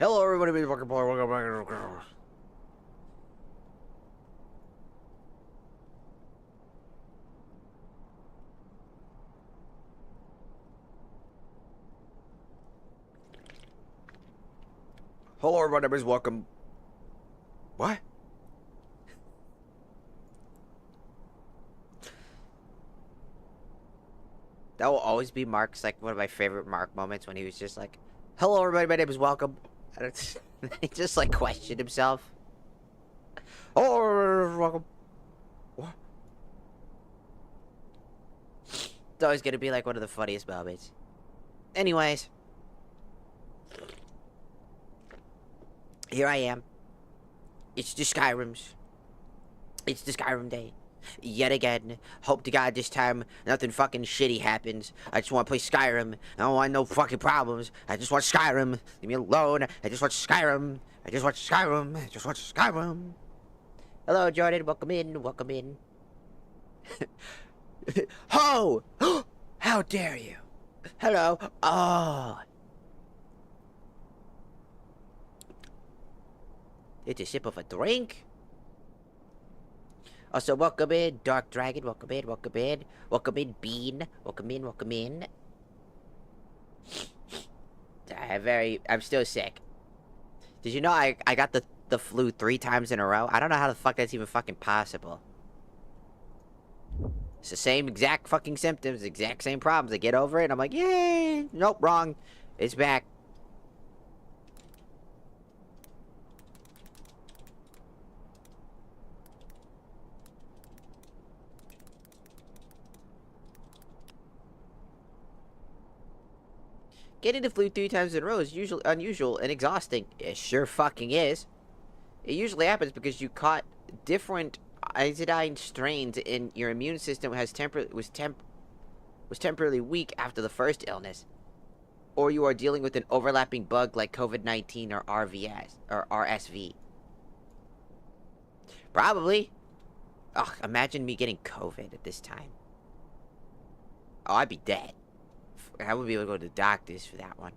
Hello, everybody. Welcome back. Hello, everybody. Welcome. What? That will always be Mark's, like, one of my favorite Mark moments when he was just like, hello, everybody. My name is Welcome. And he just, like, questioned himself. Oh, welcome. What? It's always gonna be, like, one of the funniest moments. Anyways. Here I am. It's the Skyrims. It's the Skyrim day. Yet again. Hope to God this time nothing fucking shitty happens. I just want to play Skyrim. I don't want no fucking problems. I just want Skyrim. Leave me alone. I just want Skyrim. I just want Skyrim. I just want Skyrim. Hello, Jordan. Welcome in. Welcome in. Ho! How dare you? Hello. Oh. It's a sip of a drink. Also, welcome in, Dark Dragon. Welcome in, welcome in. Welcome in, Bean. Welcome in, welcome in. I'm still sick. Did you know I got the flu 3 times in a row? I don't know how the fuck that's even fucking possible. It's the same exact fucking symptoms, exact same problems. I get over it, and I'm like, yay! Nope, wrong. It's back. Getting the flu 3 times in a row is usually unusual and exhausting. It sure fucking is. It usually happens because you caught different iodine strains and your immune system was temporarily weak after the first illness. Or you are dealing with an overlapping bug like COVID-19 or RSV. Probably. Ugh, imagine me getting COVID at this time. Oh, I'd be dead. I would be able to go to the doctors for that one.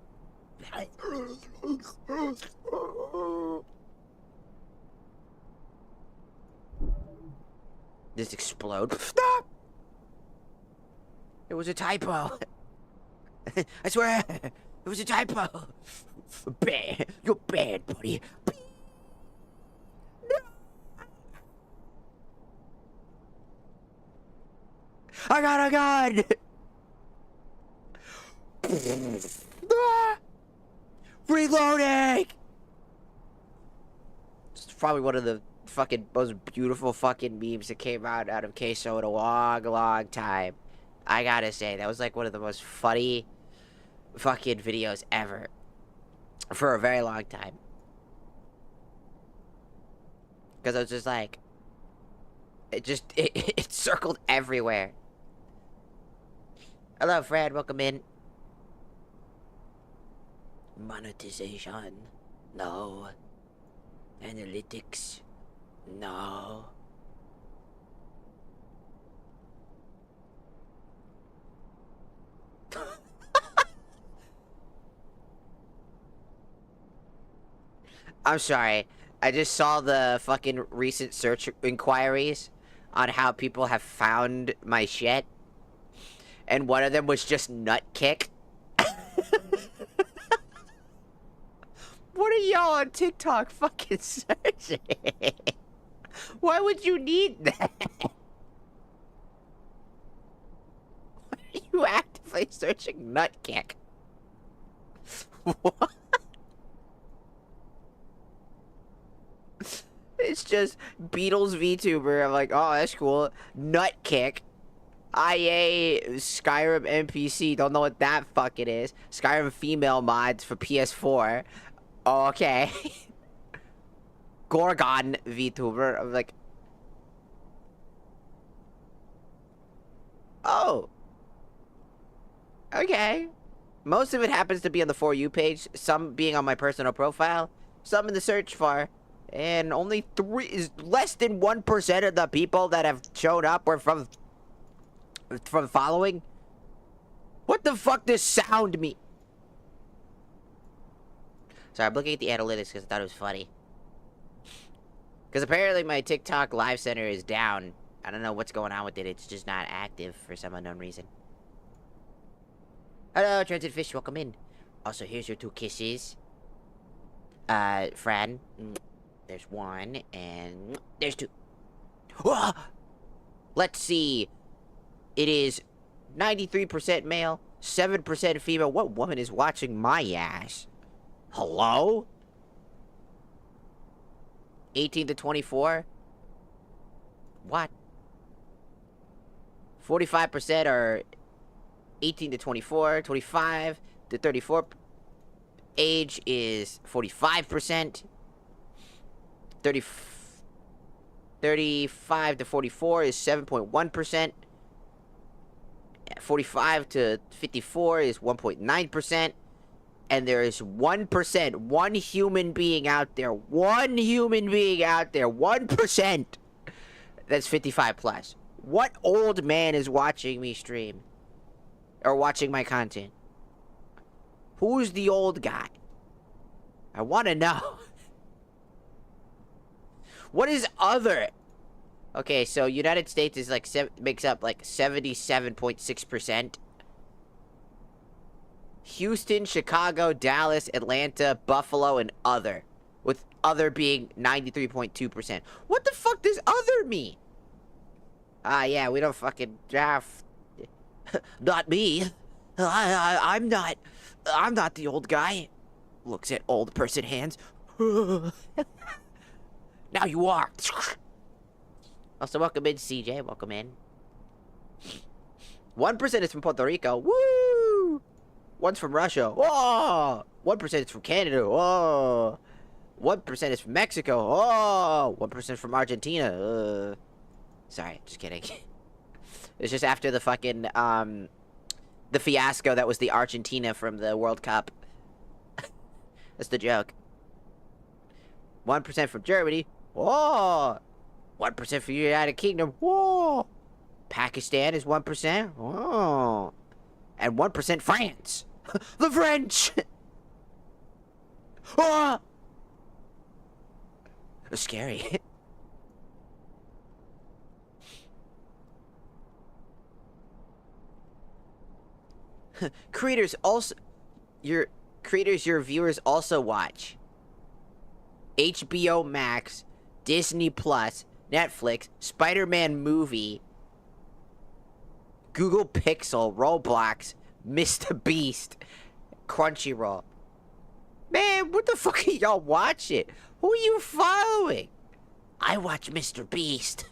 Just explode. Stop! It was a typo. I swear, it was a typo. Bad. You're bad, buddy. No. I got a gun! Reloading! It's probably one of the fucking most beautiful fucking memes that came out of Queso in a long time. I gotta say, that was like one of the most funny fucking videos ever. For a very long time. Because I was just like, it circled everywhere. Hello, Fred, welcome in. Monetization, no. Analytics, no. I'm sorry. I just saw the fucking recent search inquiries on how people have found my shit. And one of them was just nut kick. What are y'all on TikTok fucking searching? Why would you need that? Why are you actively searching nut kick? What? It's just Beatles VTuber. I'm like, oh, that's cool. Nut kick. IA Skyrim NPC. Don't know what that fucking is. Skyrim female mods for PS4. Oh, okay. Gorgon VTuber. I'm like, oh, okay. Most of it happens to be on the For You page. Some being on my personal profile. Some in the search bar. And only less than 1% of the people that have shown up were from following. What the fuck does sound mean? Sorry, I'm looking at the analytics because I thought it was funny. Because apparently my TikTok live center is down. I don't know what's going on with it. It's just not active for some unknown reason. Hello, Transit Fish. Welcome in. Also, here's your 2 kisses. Fran. There's 1, and there's 2. Let's see. It is 93% male, 7% female. What woman is watching my ass? Hello? 18 to 24? What? 45% are 18 to 24, 25 to 34. Age is 45%. 35 to 44 is 7.1%. 45 to 54 is 1.9%. And there is 1%, one human being out there, 1%, that's 55 plus. What old man is watching me stream? Or watching my content? Who's the old guy? I want to know. What is other? Okay, so United States is like makes up like 77.6%. Houston, Chicago, Dallas, Atlanta, Buffalo, and other. With other being 93.2%. What the fuck does other mean? Yeah, we don't fucking draft. Not me. I'm not the old guy. Looks at old person hands. Now you are. Also, welcome in, CJ. Welcome in. 1% is from Puerto Rico. Woo! 1's from Russia. Whoa! 1% is from Canada. Whoa! 1% is from Mexico. Oh! 1% from Argentina. Sorry, just kidding. It's just after the fucking, the fiasco that was the Argentina from the World Cup. That's the joke. 1% from Germany. Whoa! 1% from the United Kingdom. Whoa! Pakistan is 1%. Whoa! And 1% France. The French! Oh! That's scary. Creators, your viewers also watch HBO Max, Disney Plus, Netflix, Spider-Man movie, Google Pixel, Roblox, Mr. Beast, Crunchyroll. Man, what the fuck are y'all watching? Who are you following? I watch Mr. Beast.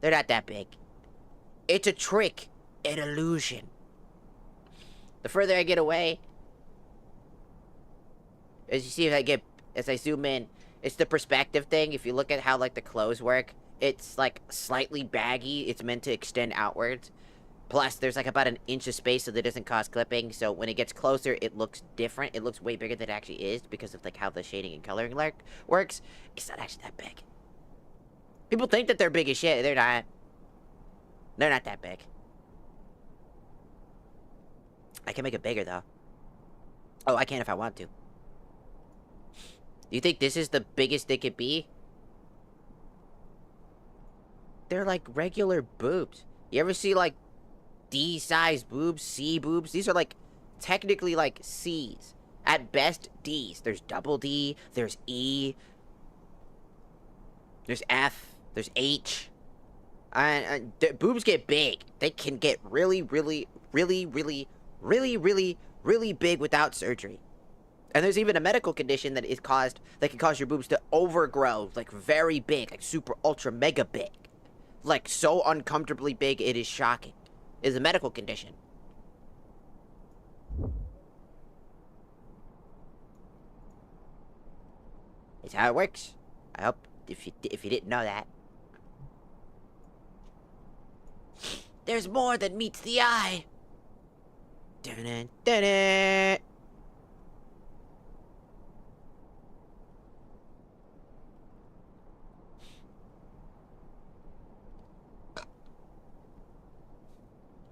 They're not that big. It's a trick. An illusion. The further I get away, as you see, as I zoom in, it's the perspective thing. If you look at how, like, the clothes work, it's, like, slightly baggy. It's meant to extend outwards. Plus, there's, like, about an inch of space so that it doesn't cause clipping. So when it gets closer, it looks different. It looks way bigger than it actually is because of, like, how the shading and coloring works. It's not actually that big. People think that they're big as shit. They're not. They're not that big. I can make it bigger, though. Oh, I can if I want to. Do you think this is the biggest they could be? They're like regular boobs. You ever see, like, D-sized boobs, C boobs? These are, like, technically, like, C's. At best, D's. There's double D, there's E, there's F, there's H. Boobs get big. They can get really, really, really, really, really, really, really big without surgery. And there's even a medical condition that can cause your boobs to overgrow, like, very big, like super ultra mega big. Like, so uncomfortably big it is shocking. It's a medical condition. It's how it works. I hope if you didn't know that. There's more than meets the eye. Dun-dun, dun-dun.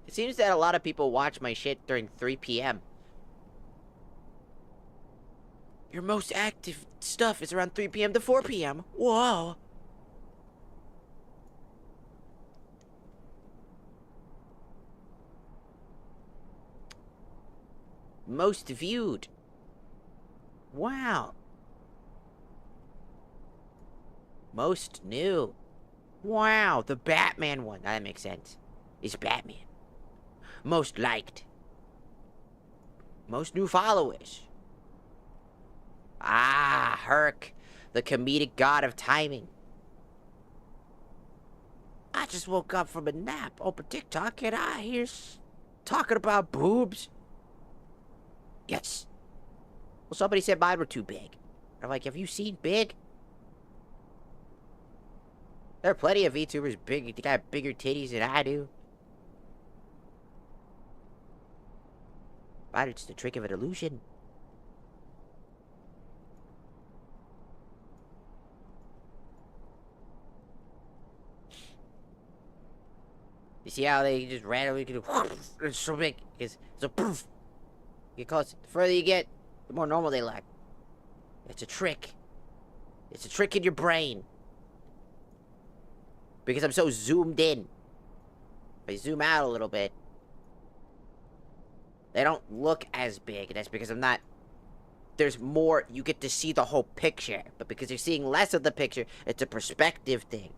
It seems that a lot of people watch my shit during 3 p.m. Your most active stuff is around 3 p.m. to 4 p.m. Whoa. Most viewed. Wow. Most new. Wow, the Batman one. That makes sense. It's Batman. Most liked. Most new followers. Ah, Herc, the comedic god of timing. I just woke up from a nap, open TikTok, and I hear talking about boobs. Yes. Well, somebody said mine were too big. I'm like, have you seen big? There are plenty of VTubers big. They got bigger titties than I do. But it's the trick of an illusion. You see how they just randomly do? It's so big. It's a poof. You get close. The further you get, the more normal they look. It's a trick. It's a trick in your brain. Because I'm so zoomed in. If I zoom out a little bit, they don't look as big. That's because I'm not... There's more... You get to see the whole picture. But because you're seeing less of the picture, it's a perspective thing.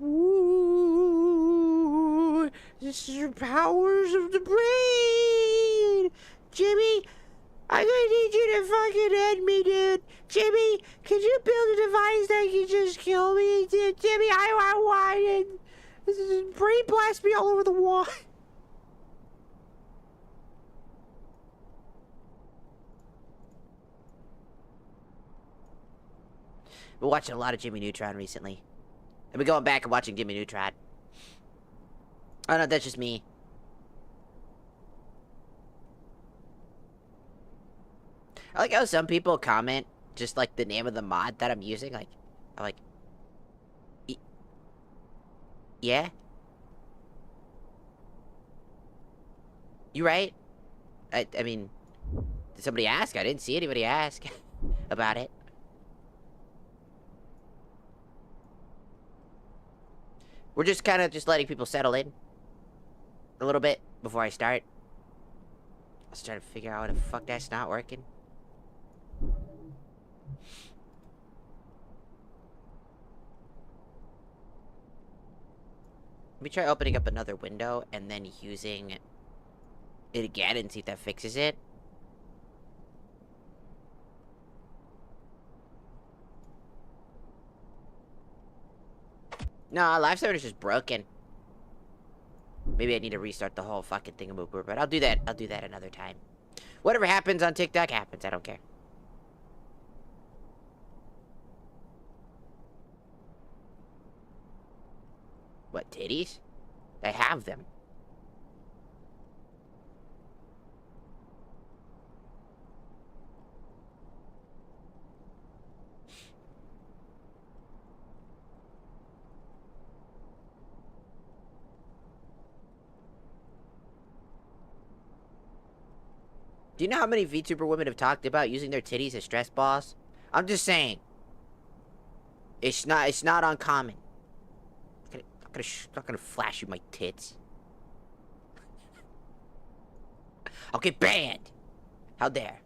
Ooh, this is your powers of the brain! Jimmy, I'm gonna need you to fucking end me, dude. Jimmy, could you build a device that can just kill me? Jimmy, I want it. This is brain blast me all over the wall. Been watching a lot of Jimmy Neutron recently. I've been going back and watching Jimmy Neutron. Oh no, that's just me. I like how some people comment just like the name of the mod that I'm using. Like, I'm like, yeah? You right? I mean, did somebody ask? I didn't see anybody ask about it. We're just kind of just letting people settle in a little bit before I start. I was trying to figure out how the fuck that's not working. Let me try opening up another window and then using it again and see if that fixes it. No, Lifesaver is just broken. Maybe I need to restart the whole fucking thingamaboober, but I'll do that. I'll do that another time. Whatever happens on TikTok happens. I don't care. What, titties? I have them. Do you know how many VTuber women have talked about using their titties as stress balls? I'm just saying. It's not uncommon. I'm not gonna flash you my tits. I'll get banned. How dare.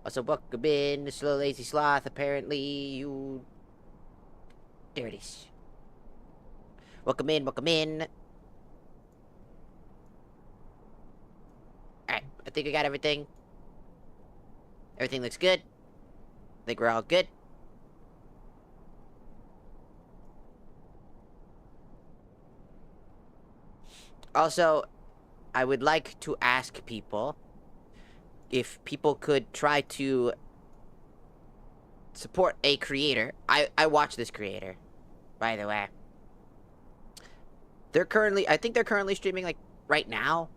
Also, welcome in, the slow lazy sloth. Apparently, you... There it is. Welcome in, welcome in. Alright, I think I got everything. Everything looks good. I think we're all good. Also, I would like to ask people if people could try to support a creator. I watch this creator, by the way. They're currently, I think they're currently streaming, like, right now.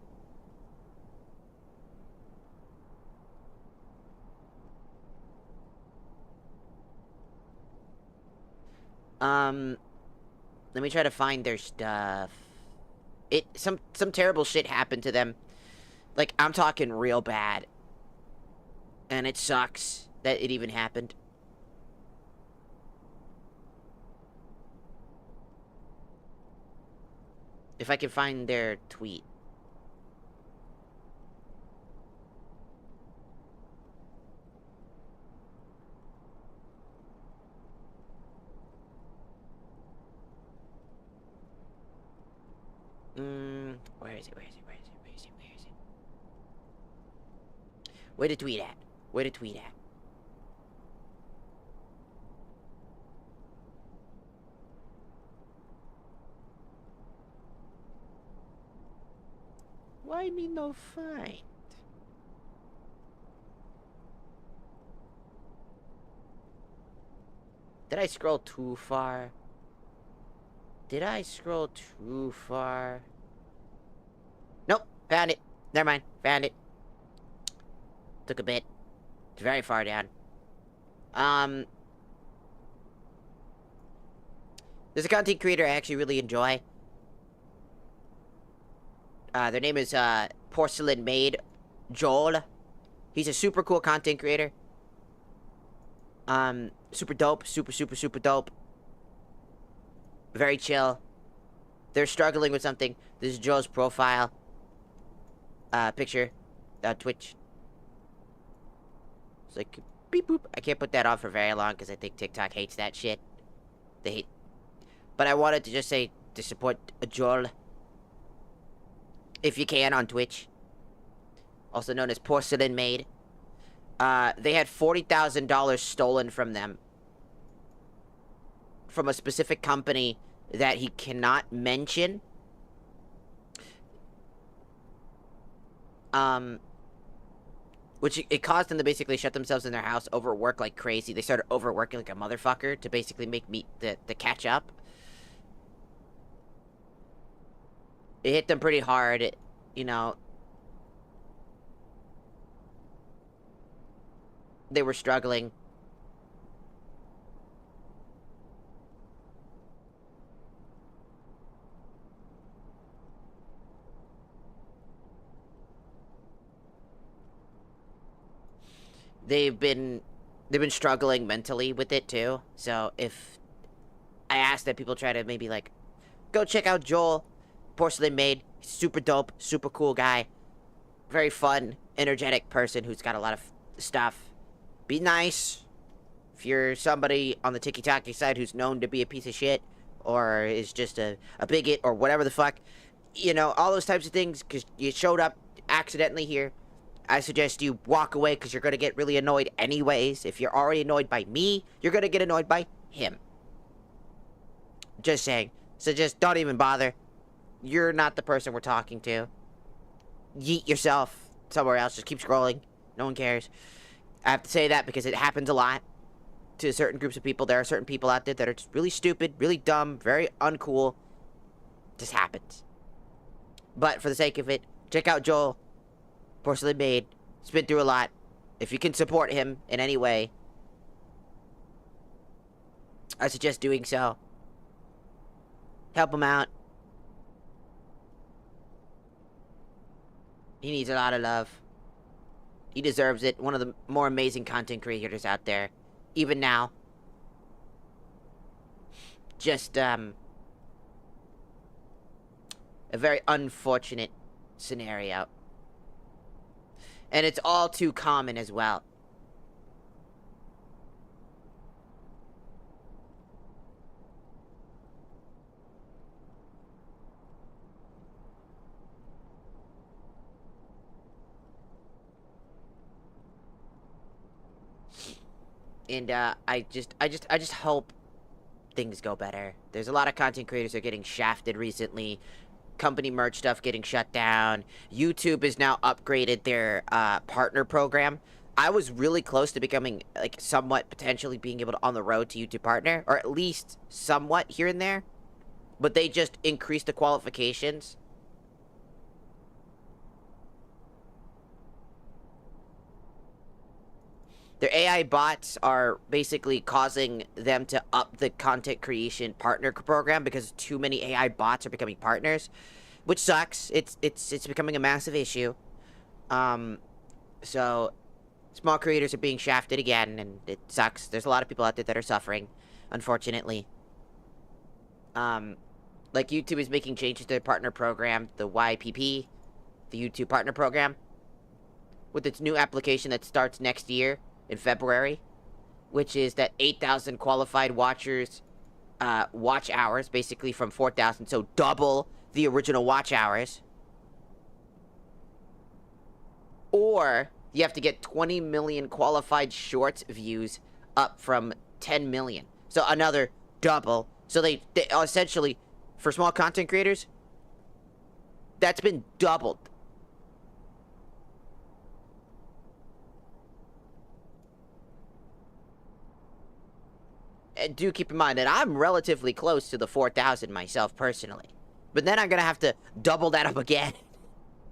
Um, let me try to find their stuff. Some terrible shit happened to them. Like, I'm talking real bad. And it sucks that it even happened. If I can find their tweet. Where is it? Where is it? Where is it? Where is it? Where is it? Where to tweet at? Where to tweet at? Why me no find? Did I scroll too far? Did I scroll too far? Nope, found it. Never mind, found it. Took a bit. It's very far down. There's a content creator I actually really enjoy. Their name is, Porcelain Maid Joel. He's a super cool content creator. Super dope. Super dope. Very chill. They're struggling with something. This is Joel's profile. Picture. Twitch. It's like, beep boop. I can't put that on for very long because I think TikTok hates that shit. They hate. But I wanted to just say to support Joel. If you can, on Twitch. Also known as Porcelain Maid. They had $40,000 stolen from them. From a specific company that he cannot mention. Which it caused them to basically shut themselves in their house, overwork like crazy. They started overworking like a motherfucker to basically make meat to catch up. It hit them pretty hard, you know. They were struggling. They've been struggling mentally with it too. So if I ask that people try to maybe like go check out Joel, Porcelain Maid, super dope, super cool guy, very fun, energetic person who's got a lot of stuff. Be nice. If you're somebody on the tiki-taki side who's known to be a piece of shit, or is just a bigot, or whatever the fuck, you know, all those types of things, because you showed up accidentally here, I suggest you walk away, because you're going to get really annoyed anyways. If you're already annoyed by me, you're going to get annoyed by him. Just saying. So just don't even bother. You're not the person we're talking to. Yeet yourself somewhere else. Just keep scrolling. No one cares. I have to say that because it happens a lot to certain groups of people. There are certain people out there that are just really stupid, really dumb, very uncool. Just happens. But for the sake of it, check out Joel, Porcelain Maid. He's been through a lot. If you can support him in any way, I suggest doing so. Help him out. He needs a lot of love. He deserves it. One of the more amazing content creators out there. Even now. Just, a very unfortunate scenario. And it's all too common as well. And I just hope things go better. There's a lot of content creators that are getting shafted recently. Company merch stuff getting shut down. YouTube has now upgraded their partner program. I was really close to becoming, like, somewhat potentially being able to on the road to YouTube partner, or at least somewhat here and there. But they just increased the qualifications. Their AI bots are basically causing them to up the content creation partner program because too many AI bots are becoming partners, which sucks. It's becoming a massive issue. So small creators are being shafted again, and it sucks. There's a lot of people out there that are suffering, unfortunately. Like YouTube is making changes to their partner program, the YPP, the YouTube Partner Program, with its new application that starts next year in February, which is that 8,000 qualified watchers, watch hours, basically from 4,000, so double the original watch hours. Or you have to get 20 million qualified shorts views up from 10 million. So another double. So they essentially, for small content creators, that's been doubled. And do keep in mind that I'm relatively close to the 4,000 myself personally. But then I'm going to have to double that up again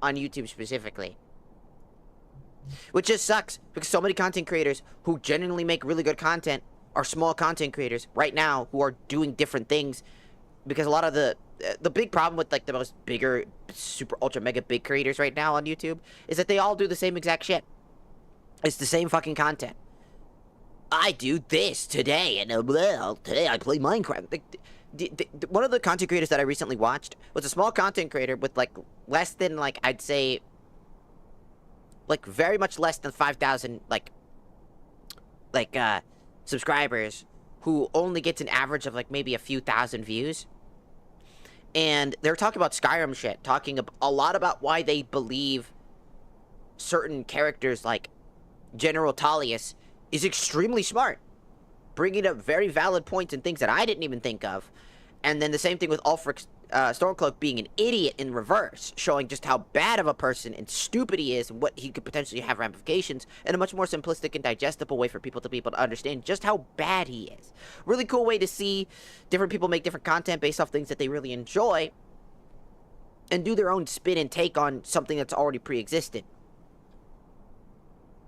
on YouTube specifically. Which just sucks, because so many content creators who genuinely make really good content are small content creators right now who are doing different things. Because a lot of the big problem with like the most bigger, super ultra mega big creators right now on YouTube is that they all do the same exact shit. It's the same fucking content. I do this today, and today I play Minecraft. One of the content creators that I recently watched was a small content creator with like less than like, I'd say, like very much less than 5,000 subscribers, who only gets an average of like maybe a few thousand views. And they're talking about Skyrim shit, talking a lot about why they believe certain characters like General Tullius is extremely smart, bringing up very valid points and things that I didn't even think of. And then the same thing with Ulfric Stormcloak being an idiot in reverse, showing just how bad of a person and stupid he is, and what he could potentially have ramifications, in a much more simplistic and digestible way for people to be able to understand just how bad he is. Really cool way to see different people make different content based off things that they really enjoy, and do their own spin and take on something that's already pre-existed.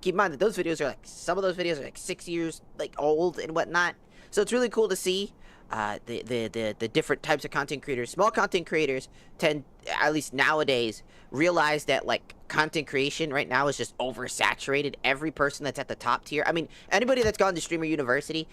Keep in mind that those videos are like, some of those videos are like 6 years like old and whatnot. So it's really cool to see the different types of content creators. Small content creators tend, at least nowadays, realize that like content creation right now is just oversaturated. Every person that's at the top tier, I mean, anybody that's gone to Streamer University,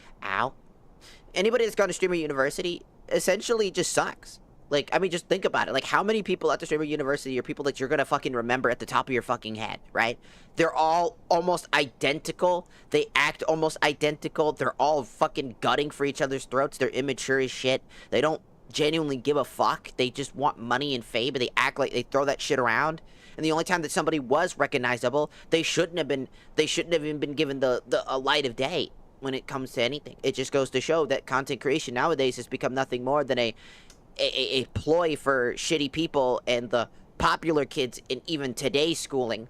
anybody that's gone to Streamer University essentially just sucks. Like, I mean, just think about it. Like, how many people at the Streamer University are people that you're gonna fucking remember at the top of your fucking head, right? They're all almost identical. They act almost identical. They're all fucking gutting for each other's throats. They're immature as shit. They don't genuinely give a fuck. They just want money and fame, but they act like they throw that shit around. And the only time that somebody was recognizable, they shouldn't have even been given a light of day when it comes to anything. It just goes to show that content creation nowadays has become nothing more than a ploy for shitty people and the popular kids in even today's schooling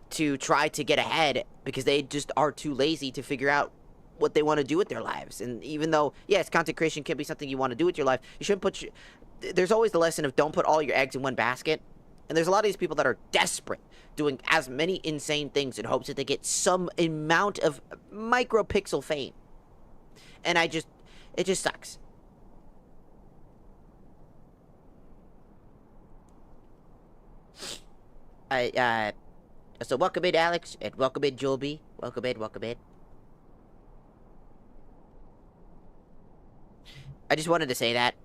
to try to get ahead, because they just are too lazy to figure out what they want to do with their lives. And even though, yes, content creation can be something you want to do with your life, you shouldn't put there's always the lesson of don't put all your eggs in one basket. And there's a lot of these people that are desperate, doing as many insane things in hopes that they get some amount of micropixel fame. And it just sucks. So welcome in, Alex, and welcome in, Joby. Welcome in, welcome in. I just wanted to say that,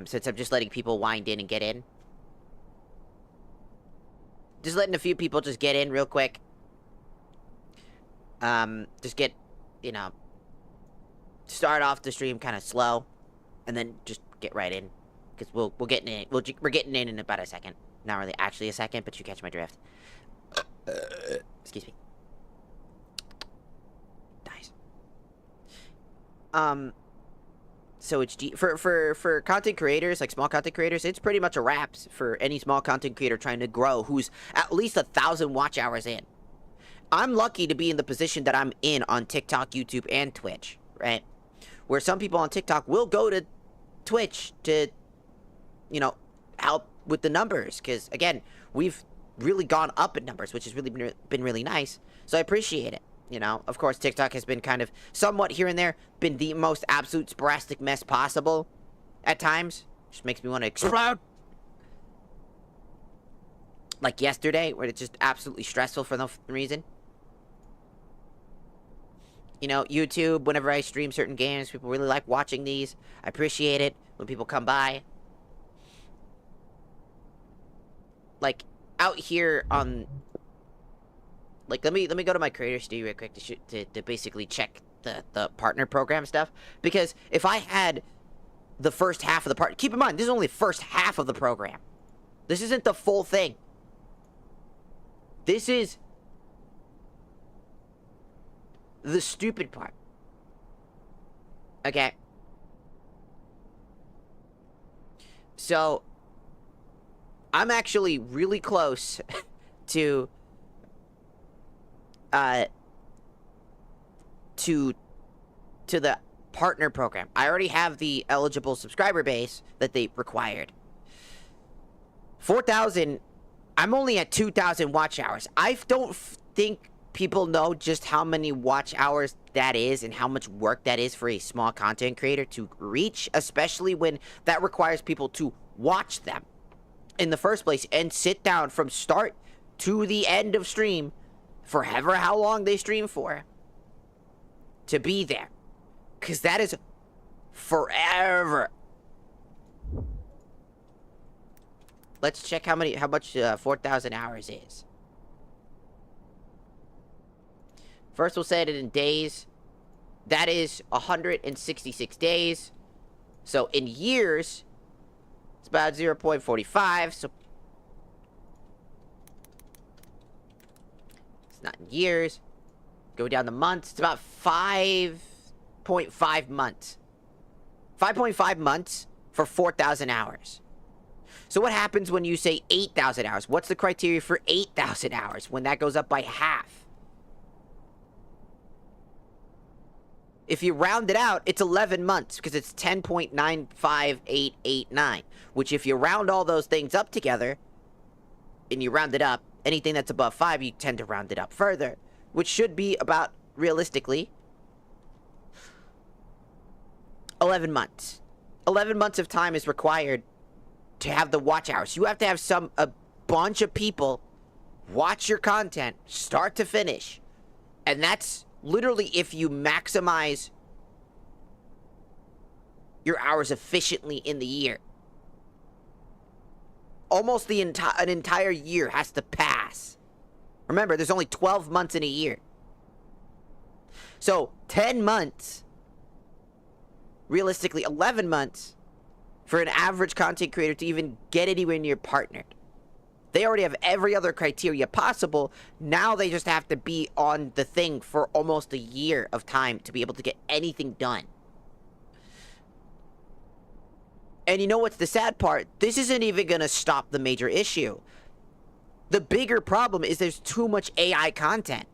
since I'm just letting people wind in and get in. Just letting a few people just get in real quick. Just get, start off the stream kind of slow, and then just get right in, because we're getting in. We're getting in about a second. Not really actually a second, but you catch my drift. Excuse me. Nice. So it's for content creators, like small content creators, it's pretty much a wrap for any small content creator trying to grow who's at least 1,000 watch hours in. I'm lucky to be in the position that I'm in on TikTok, YouTube, and Twitch, right? Where some people on TikTok will go to Twitch to, help with the numbers, because again, we've really gone up in numbers, which has really been really nice. So I appreciate it. You know, of course, TikTok has been kind of somewhat here and there, been the most absolute sporadic mess possible at times. Just makes me want to explode. Like yesterday, where it's just absolutely stressful for no reason. You know, YouTube, whenever I stream certain games, people really like watching these. I appreciate it when people come by. Like, out here on... Like, let me go to my creator studio real quick to basically check the partner program stuff. Because if I had the first half of the part... Keep in mind, this is only the first half of the program. This isn't the full thing. This is the stupid part. Okay. So, I'm actually really close to the partner program. I already have the eligible subscriber base that they required. 4,000, I'm only at 2,000 watch hours. I don't think people know just how many watch hours that is and how much work that is for a small content creator to reach, especially when that requires people to watch them in the first place and sit down from start to the end of stream, forever how long they stream for, to be there. Because that is forever. Let's check how much 4,000 hours is. First, we'll set it in days. That is 166 days. So, in years, it's about 0.45. So, it's not in years. Go down the months. It's about 5.5 months. 5.5 months for 4,000 hours. So what happens when you say 8,000 hours? What's the criteria for 8,000 hours when that goes up by half? If you round it out, it's 11 months because it's 10.95889, which if you round all those things up together and you round it up, anything that's above 5, you tend to round it up further, which should be about, realistically, 11 months. 11 months of time is required to have the watch hours. You have to have a bunch of people watch your content start to finish. And that's literally if you maximize your hours efficiently in the year. Almost an entire year has to pass. Remember, there's only 12 months in a year. So, 10 months, realistically 11 months, for an average content creator to even get anywhere near partnered. They already have every other criteria possible. Now they just have to be on the thing for almost a year of time to be able to get anything done. And you know what's the sad part? This isn't even going to stop the major issue. The bigger problem is there's too much AI content.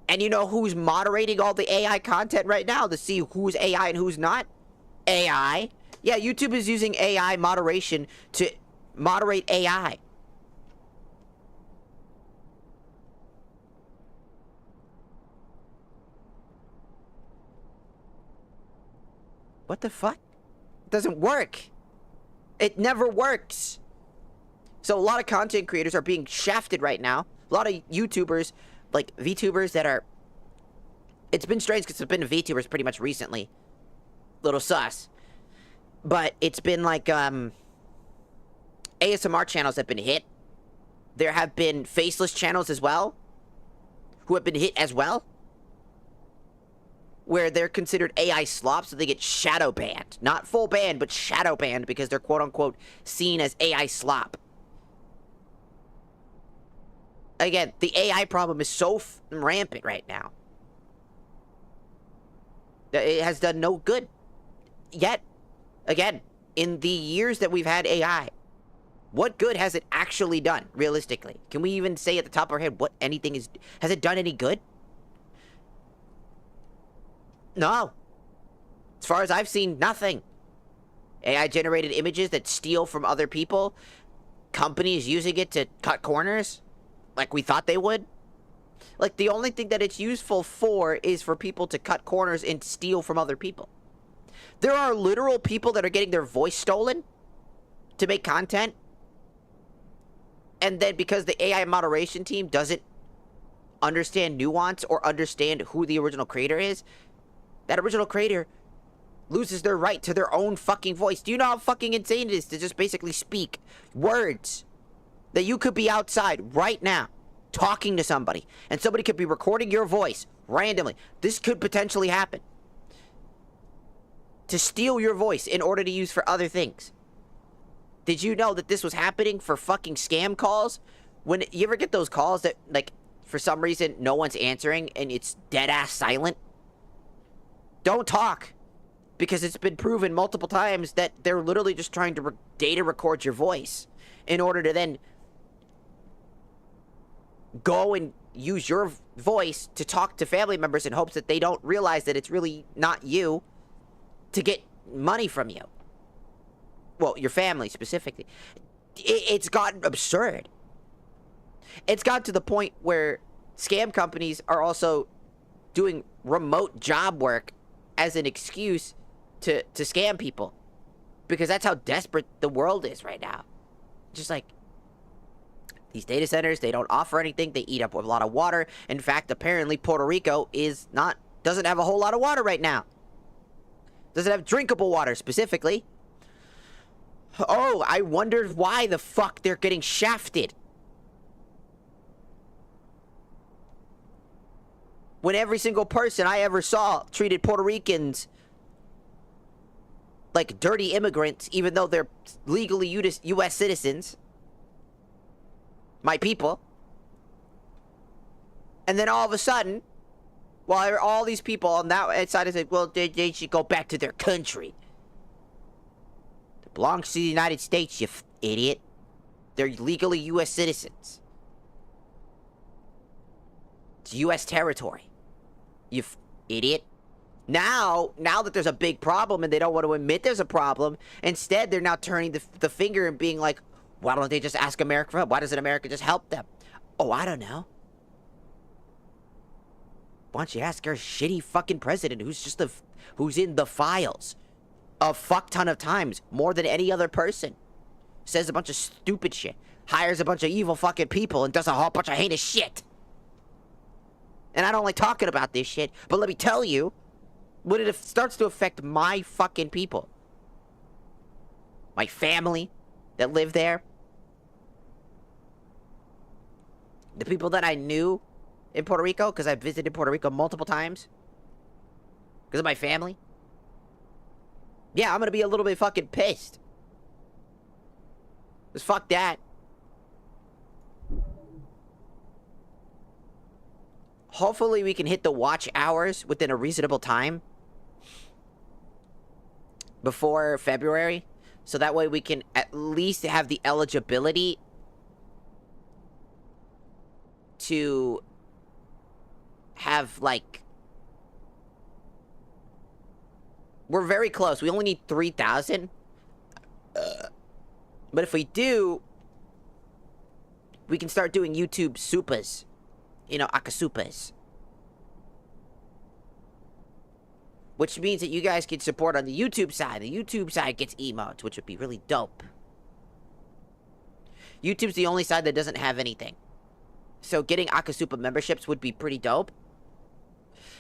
And you know who's moderating all the AI content right now to see who's AI and who's not? AI. Yeah, YouTube is using AI moderation to moderate AI. What the fuck? It doesn't work. It never works. So a lot of content creators are being shafted right now. A lot of YouTubers, like VTubers that are... It's been strange because it's been VTubers pretty much recently. Little sus. But it's been like, ASMR channels have been hit. There have been faceless channels as well, who have been hit as well, where they're considered AI slops, so they get shadow banned. Not full banned, but shadow banned because they're quote-unquote seen as AI slop. Again, the AI problem is so rampant right now. It has done no good. Yet, again, in the years that we've had AI, what good has it actually done, realistically? Can we even say at the top of our head what anything is... Has it done any good? No. As far as I've seen, nothing. AI-generated images that steal from other people. Companies using it to cut corners, like we thought they would. Like, the only thing that it's useful for is for people to cut corners and steal from other people. There are literal people that are getting their voice stolen to make content. And then because the AI moderation team doesn't understand nuance or understand who the original creator is, that original creator loses their right to their own fucking voice. Do you know how fucking insane it is to just basically speak words that you could be outside right now talking to somebody and somebody could be recording your voice randomly? This could potentially happen. To steal your voice in order to use for other things. Did you know that this was happening for fucking scam calls? When you ever get those calls that, like, for some reason no one's answering and it's dead ass silent? Don't talk. Because it's been proven multiple times that they're literally just trying to data record your voice in order to then go and use your voice to talk to family members in hopes that they don't realize that it's really not you, to get money from you. Well, your family specifically. It's gotten absurd. It's gotten to the point where scam companies are also doing remote job work as an excuse to scam people. Because that's how desperate the world is right now. Just like, these data centers, they don't offer anything. They eat up a lot of water. In fact, apparently Puerto Rico doesn't have a whole lot of water right now. Doesn't have drinkable water, specifically. Oh, I wondered why the fuck they're getting shafted. When every single person I ever saw treated Puerto Ricans like dirty immigrants, even though they're legally U.S. citizens. My people. And then all of a sudden, while all these people on that side say, well, they should go back to their country. It belongs to the United States, you idiot. They're legally U.S. citizens. It's U.S. territory. You idiot. Now that there's a big problem and they don't want to admit there's a problem, instead they're now turning the finger and being like, why don't they just ask America for help? Why doesn't America just help them? Oh, I don't know. Why don't you ask our shitty fucking president who's in the files a fuck ton of times, more than any other person. Says a bunch of stupid shit. Hires a bunch of evil fucking people and does a whole bunch of heinous shit. And I don't like talking about this shit, but let me tell you, when it starts to affect my fucking people, my family that live there, the people that I knew in Puerto Rico, because I visited Puerto Rico multiple times, because of my family, yeah, I'm gonna be a little bit fucking pissed. Just fuck that. Hopefully we can hit the watch hours within a reasonable time before February, so that way we can at least have the eligibility to have, like, we're very close. We only need 3,000. But if we do, we can start doing YouTube supas. You know, akasupas. Which means that you guys can support on the YouTube side. The YouTube side gets emotes, which would be really dope. YouTube's the only side that doesn't have anything. So getting Akasupa memberships would be pretty dope.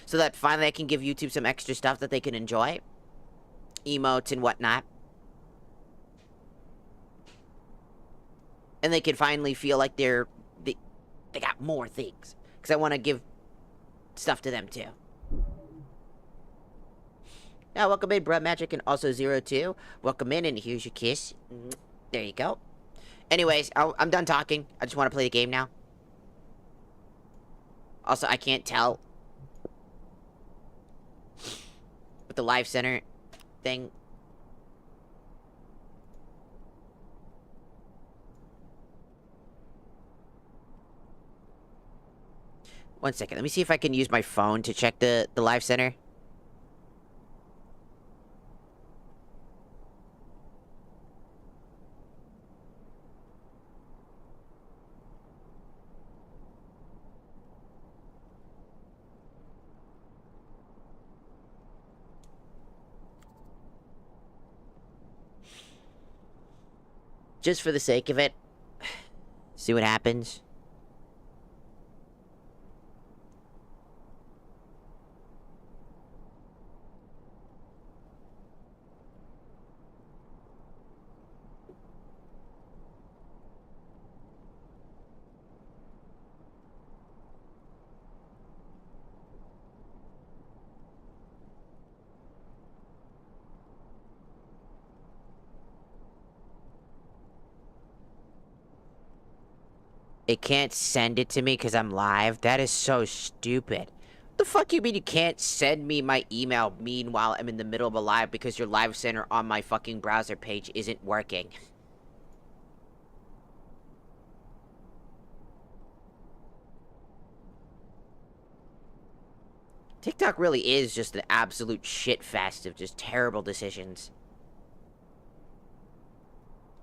So that finally I can give YouTube some extra stuff that they can enjoy. Emotes and whatnot. And they can finally feel like they got more things. Because I want to give stuff to them too. Now, welcome in, Bruh Magic, and also 02. Welcome in, and here's your kiss. There you go. Anyways, I'm done talking. I just want to play the game now. Also, I can't tell with the live center thing. One second. Let me see if I can use my phone to check the live center. Just for the sake of it. See what happens. It can't send it to me because I'm live? That is so stupid. What the fuck you mean you can't send me my email meanwhile I'm in the middle of a live because your live center on my fucking browser page isn't working? TikTok really is just an absolute shit fest of just terrible decisions.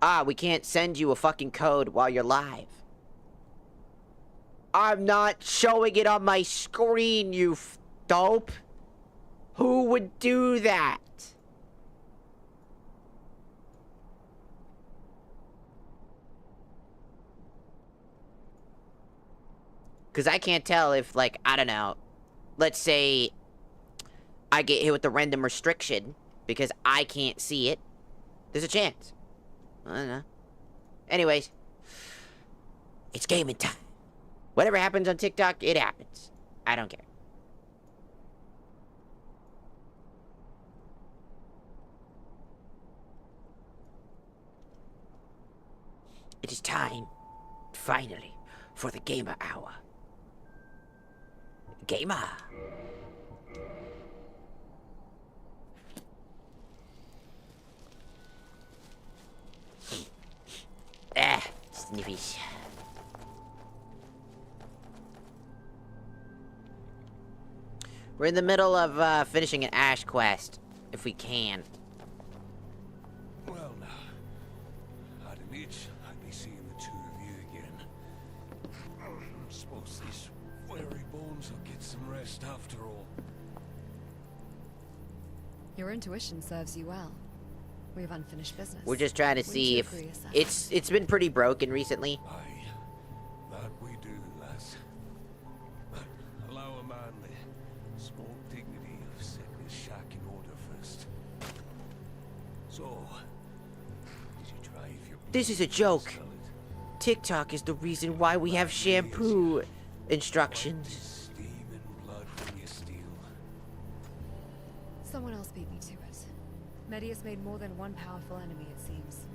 Ah, we can't send you a fucking code while you're live. I'm not showing it on my screen, you dope. Who would do that? Because I can't tell if, like, I don't know. Let's say I get hit with the random restriction because I can't see it. There's a chance. I don't know. Anyways, it's gaming time. Whatever happens on TikTok, it happens. I don't care. It is time, finally, for the Gamer Hour. Gamer! Sniffies. We're in the middle of finishing an Ash quest, if we can. Well, now, I'd be seeing the two of you again. I suppose these weary bones will get some rest after all. Your intuition serves you well. We have unfinished business. We're just trying to see if it's been pretty broken recently. Aye, that we do, lass. But allow a man the small dignity of setting his shack in order first. So, did you try if your This is a joke. TikTok is the reason why we have shampoo instructions. steam and blood when you steal? Someone else beat me to it. Medius made more than one powerful enemy, it seems.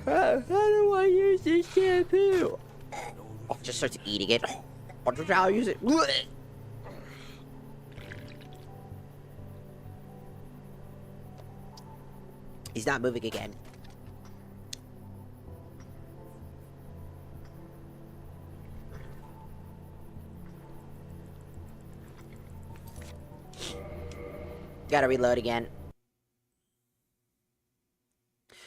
How do I use this shampoo? Oh, just starts eating it. Oh, just how I use it. He's not moving again. Gotta reload again.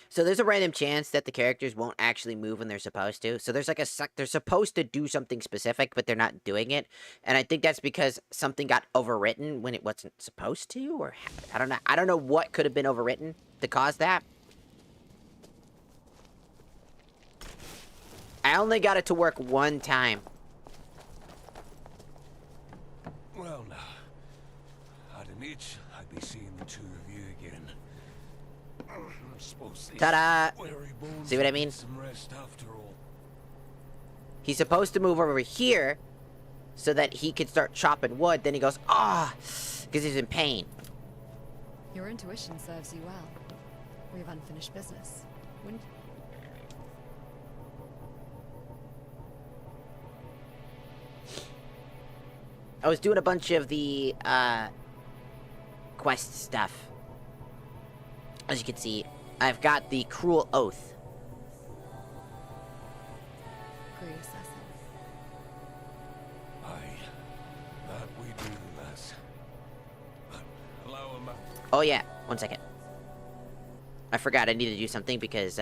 So there's a random chance that the characters won't actually move when they're supposed to. So there's like they're supposed to do something specific, but they're not doing it. And I think that's because something got overwritten when it wasn't supposed to, or I don't know. I don't know what could have been overwritten to cause that. I only got it to work one time. Well, now, I'd an itch I'd be seeing the two of you again. I suppose these Ta-da! weary bones See what I will mean? get some rest after all. He's supposed to move over here so that he could start chopping wood. Then he goes, ah, because he's in pain. Your intuition serves you well. We have unfinished business. Wouldn't... I was doing a bunch of the quest stuff. As you can see, I've got the Cruel Oath. Reassessing. Aye, that we do, lass. But allow a man. Oh yeah, one second. I forgot I needed to do something because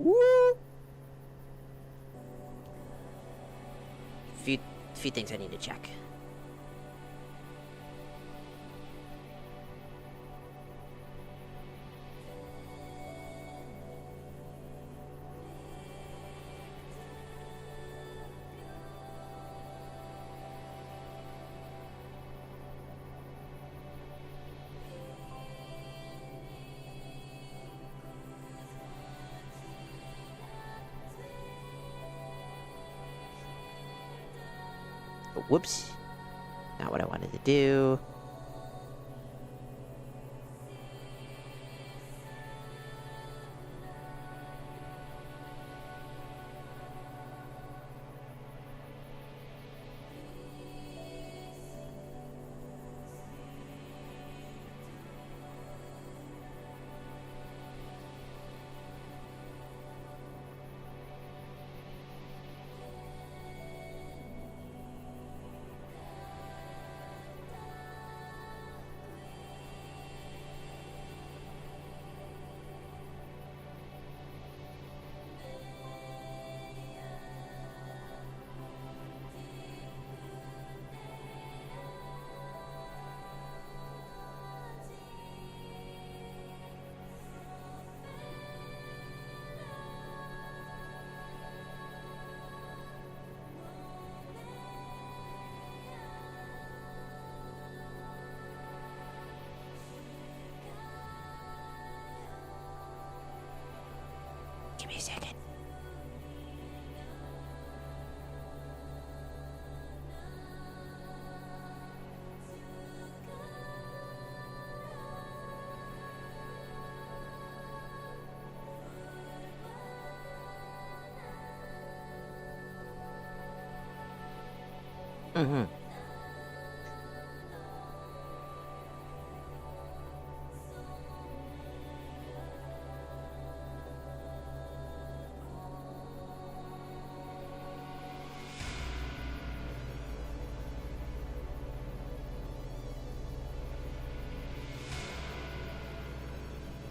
woo! few things I need to check. Whoops. Not what I wanted to do. Give me a second. Mm-hmm.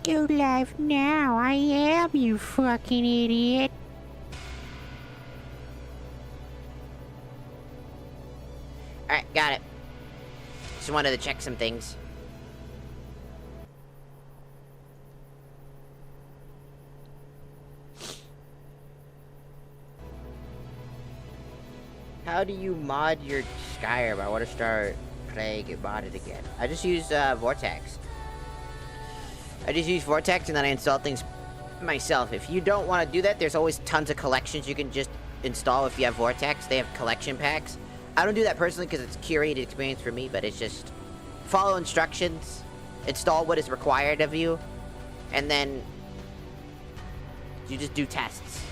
You live now. I am, you fucking idiot. Alright, got it. Just wanted to check some things. How do you mod your Skyrim? I want to start playing it modded again. I just use Vortex. I just use Vortex and then I install things myself. If you don't want to do that, there's always tons of collections you can just install if you have Vortex. They have collection packs. I don't do that personally because it's a curated experience for me, but it's just follow instructions, install what is required of you, and then you just do tests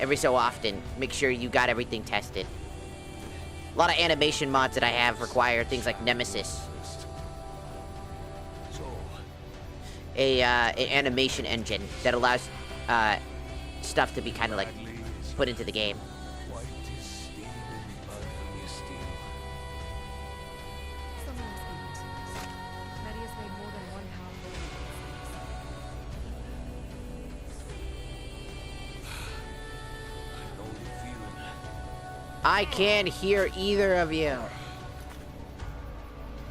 every so often. Make sure you got everything tested. A lot of animation mods that I have require things like Nemesis. A animation engine that allows stuff to be kind of like put into the game. Someone's eat. Maddie has made more than one pound of I can't hear either of you.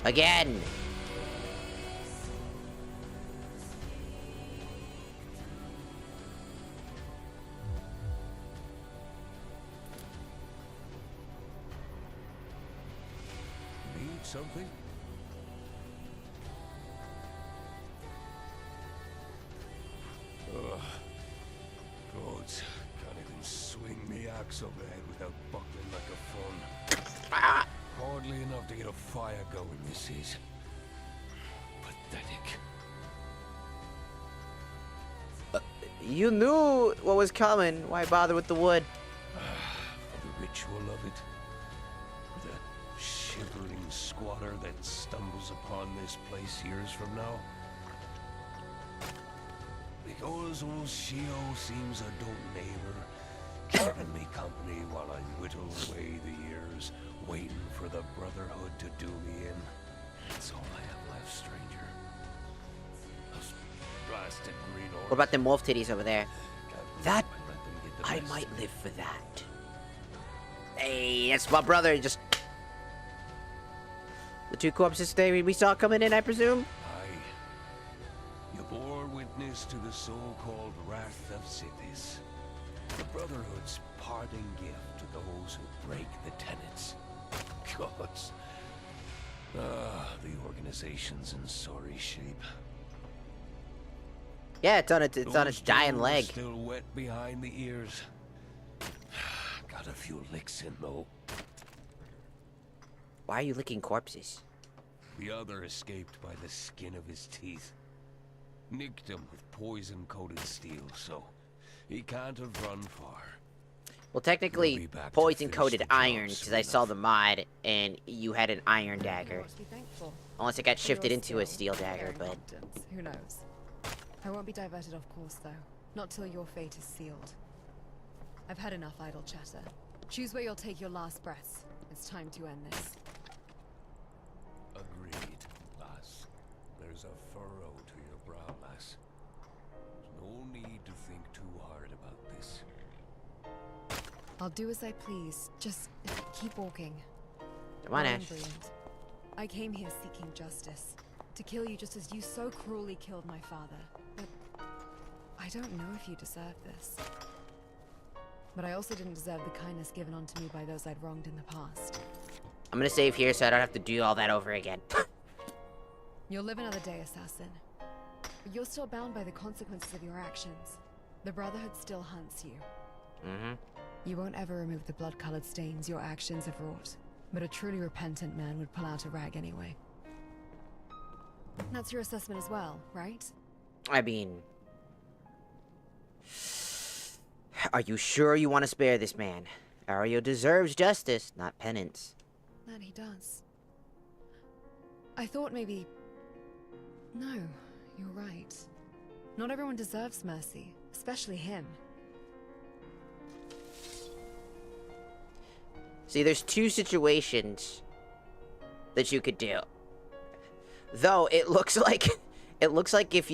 Again. Something? Ugh. Gods, can't even swing me axe overhead without buckling like a fawn. Hardly enough to get a fire going, this is. Pathetic. You knew what was coming. Why bother with the wood? For the ritual of it. For that shivering squatter that stumbles upon this place years from now. Because old Shio seems a dope neighbor, keeping me company while I whittle away the years, waiting for the Brotherhood to do me in. That's all I have left, stranger. Those blasted green orcs. What about them wolf titties over there? Can't believe That I let them get the I best might of me. live for that. Hey, that's my brother. Just the two corpses we saw coming in, I presume. Aye. You bore witness to the so-called wrath of cities. The Brotherhood's parting gift to those who break the tenets. Gods. The organization's in sorry shape. Yeah, it's on its dying leg. Still wet behind the ears. Got a few licks in though. Why are you licking corpses? The other escaped by the skin of his teeth. Nicked him with poison-coated steel, so he can't have run far. Well, technically, poison-coated iron, because I saw the mod, and you had an iron dagger. Unless it got shifted into a steel dagger, but... Who knows? I won't be diverted off course, though. Not till your fate is sealed. I've had enough idle chatter. Choose where you'll take your last breaths. It's time to end this. Agreed, lass. There's a furrow to your brow, lass. There's no need to think too hard about this. I'll do as I please. Just keep walking. Come on, You're Ash. brilliant. I came here seeking justice. To kill you just as you so cruelly killed my father. But I don't know if you deserve this. But I also didn't deserve the kindness given onto me by those I'd wronged in the past. I'm gonna save here so I don't have to do all that over again. You'll live another day, assassin. But you're still bound by the consequences of your actions. The Brotherhood still hunts you. Mm-hmm. You won't ever remove the blood-colored stains your actions have wrought. But a truly repentant man would pull out a rag anyway. That's your assessment as well, right? I mean... Are you sure you want to spare this man? Ario deserves justice, not penance. That he does. I thought maybe... No, you're right. Not everyone deserves mercy, especially him. See, there's two situations that you could do. Though it looks like if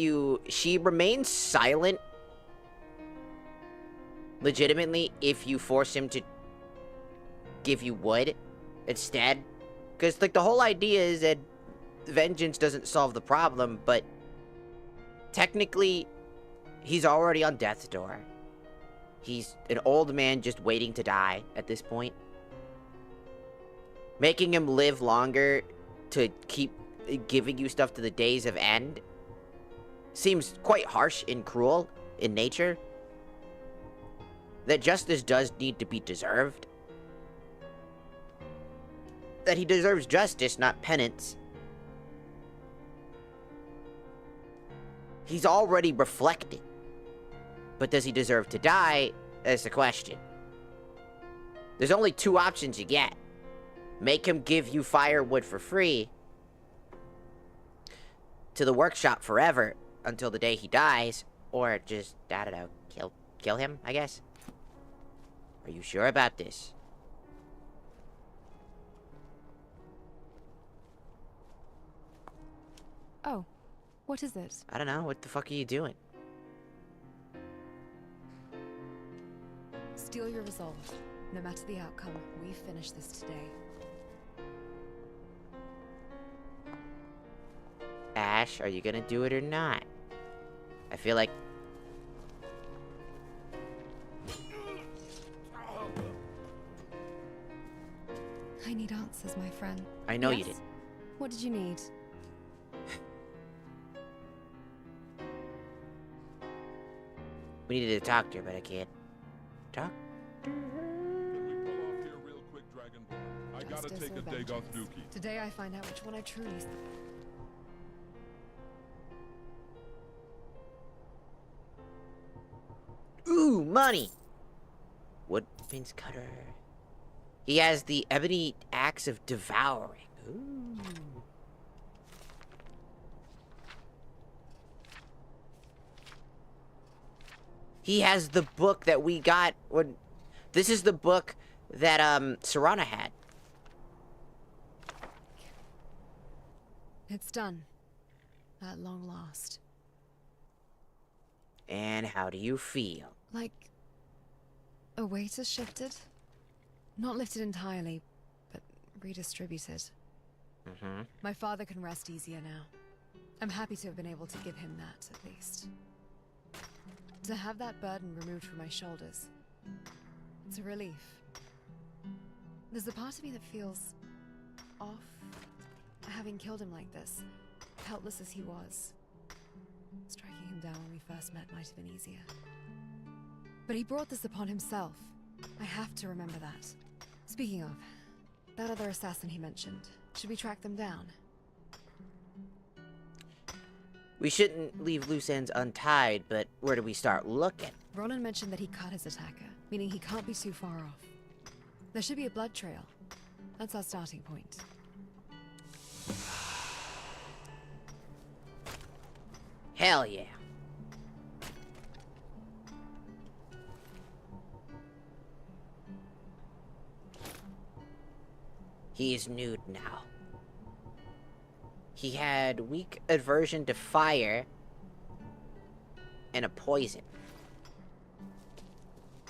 she remains silent legitimately if you force him to give you wood instead. Because like the whole idea is that vengeance doesn't solve the problem, but technically he's already on death's door. He's an old man just waiting to die at this point. Making him live longer to keep giving you stuff to the days of end seems quite harsh and cruel in nature. That justice does need to be deserved. That he deserves justice, not penance. He's already reflected. But does he deserve to die? That's the question. There's only two options you get. Make him give you firewood for free to the workshop forever until the day he dies, or just, I don't know, kill him, I guess. Are you sure about this? Oh, what is it? I don't know. What the fuck are you doing? Steel your resolve. No matter the outcome, we finish this today. Ash, are you gonna do it or not? I feel like... I need answers, my friend. I know you Yes? did. What did you need? We needed to talk to her, but I can't. Talk? Can we pull off here real quick, Dragonborn? I gotta Justice take or a dig off vengeance? Dookie. Today I find out which one I truly... Ooh, money! Woodman's cutter. He has the ebony axe of devouring. Ooh. He has the book that we got when... This is the book that, Jarona had. It's done. At long last. And how do you feel? Like... a weight has shifted? Not lifted entirely, but redistributed. Mm-hmm. My father can rest easier now. I'm happy to have been able to give him that, at least. To have that burden removed from my shoulders, it's a relief. There's a part of me that feels off, having killed him like this, helpless as he was. Striking him down when we first met might have been easier. But he brought this upon himself. I have to remember that. Speaking of, that other assassin he mentioned, should we track them down? We shouldn't leave loose ends untied, but where do we start looking? Ronan mentioned that he cut his attacker, meaning he can't be too far off. There should be a blood trail. That's our starting point. Hell yeah. He is nude now. He had weak aversion to fire and a poison.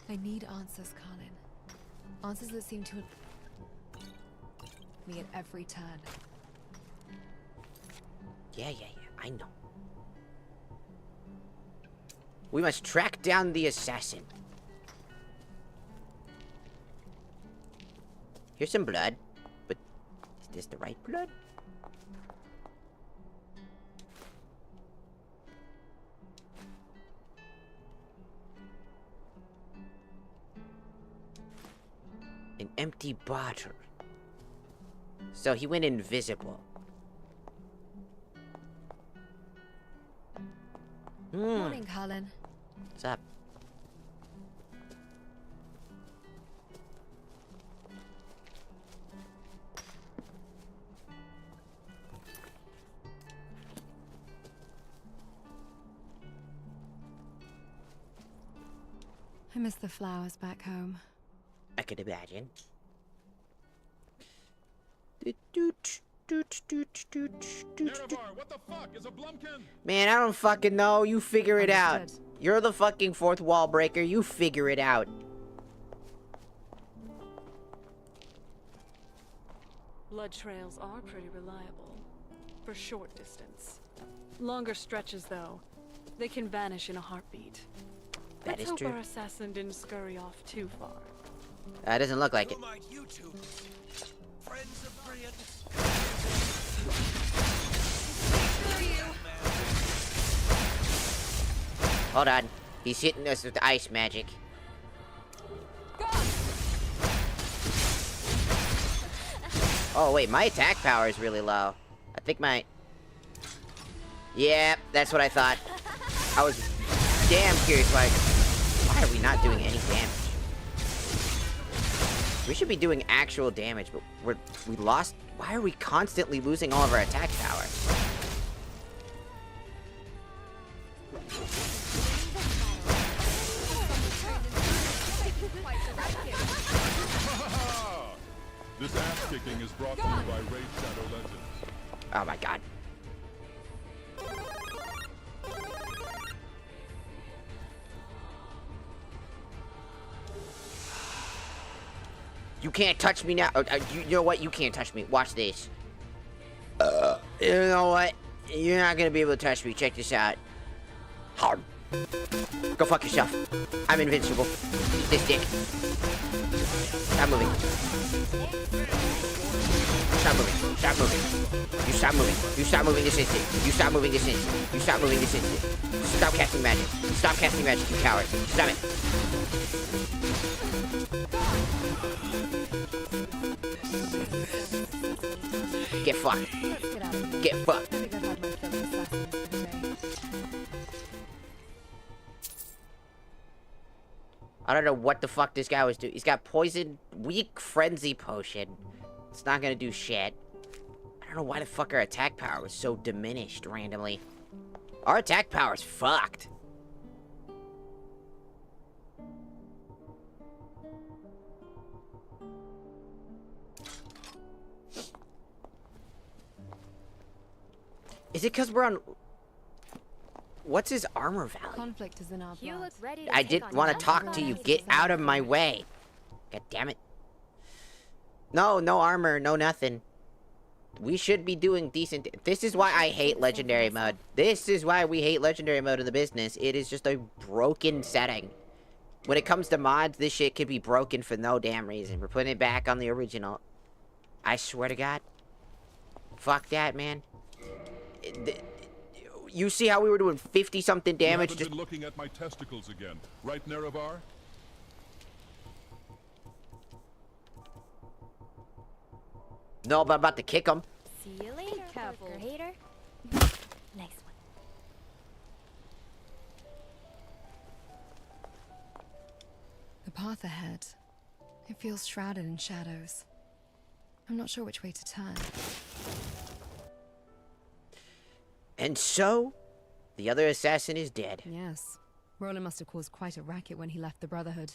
I need answers, Colin. Answers that seem to me at every turn. Yeah, I know. We must track down the assassin. Here's some blood, but is this the right blood? An empty bottle. So he went invisible. Morning, Colin. What's up? I miss the flowers back home. I could imagine. Nerevar, what the fuck is a Blumpkin? Man, I don't fucking know. You figure it out. Understood. You're the fucking fourth wall breaker. You figure it out. Blood trails are pretty reliable. For short distance. Longer stretches, though, they can vanish in a heartbeat. That Let's is hope true. our assassin didn't scurry off too far. That doesn't look like it. Who might you two be? Friends of brilliant. Hold on. He's hitting us with ice magic. Oh, wait. My attack power is really low. I think my... Yeah, that's what I thought. I was damn curious why are we not doing any damage? We should be doing actual damage, but we lost... Why are we constantly losing all of our attack power? This ass kicking is brought to you by Raid Shadow Legends. Oh my god. You can't touch me now. You know what? You can't touch me. Watch this. You know what? You're not gonna be able to touch me. Check this out. Hard. Go fuck yourself. I'm invincible. Eat this dick. Stop moving. Stop moving. Stop moving. You stop moving. You stop moving this instant. You stop moving this instant. You stop moving this instant. Stop casting magic. Stop casting magic, you coward. Stop it. Get fucked. Get out of here. Get fucked. I think I've had my fill of assassins for the day. I don't know what the fuck this guy was doing. He's got poison, weak frenzy potion. It's not gonna do shit. I don't know why the fuck our attack power was so diminished randomly. Our attack power is fucked. Is it because we're on... What's his armor value? Conflict is in our You blood. look ready to I take didn't on want to Yellow talk to you. Flag. Get out of my way. God damn it. No, no armor, no nothing. We should be doing decent. This is why I hate legendary mode. This is why we hate legendary mode in the business. It is just a broken setting. When it comes to mods, this shit could be broken for no damn reason. We're putting it back on the original. I swear to God. Fuck that, man. You see how we were doing 50-something damage? You haven't been looking at my testicles again, right, Nerevar? No, but I'm about to kick him. See you later, careful. hater. Nice one. The path ahead. It feels shrouded in shadows. I'm not sure which way to turn. And so, the other assassin is dead. Yes. Roland must have caused quite a racket when he left the Brotherhood.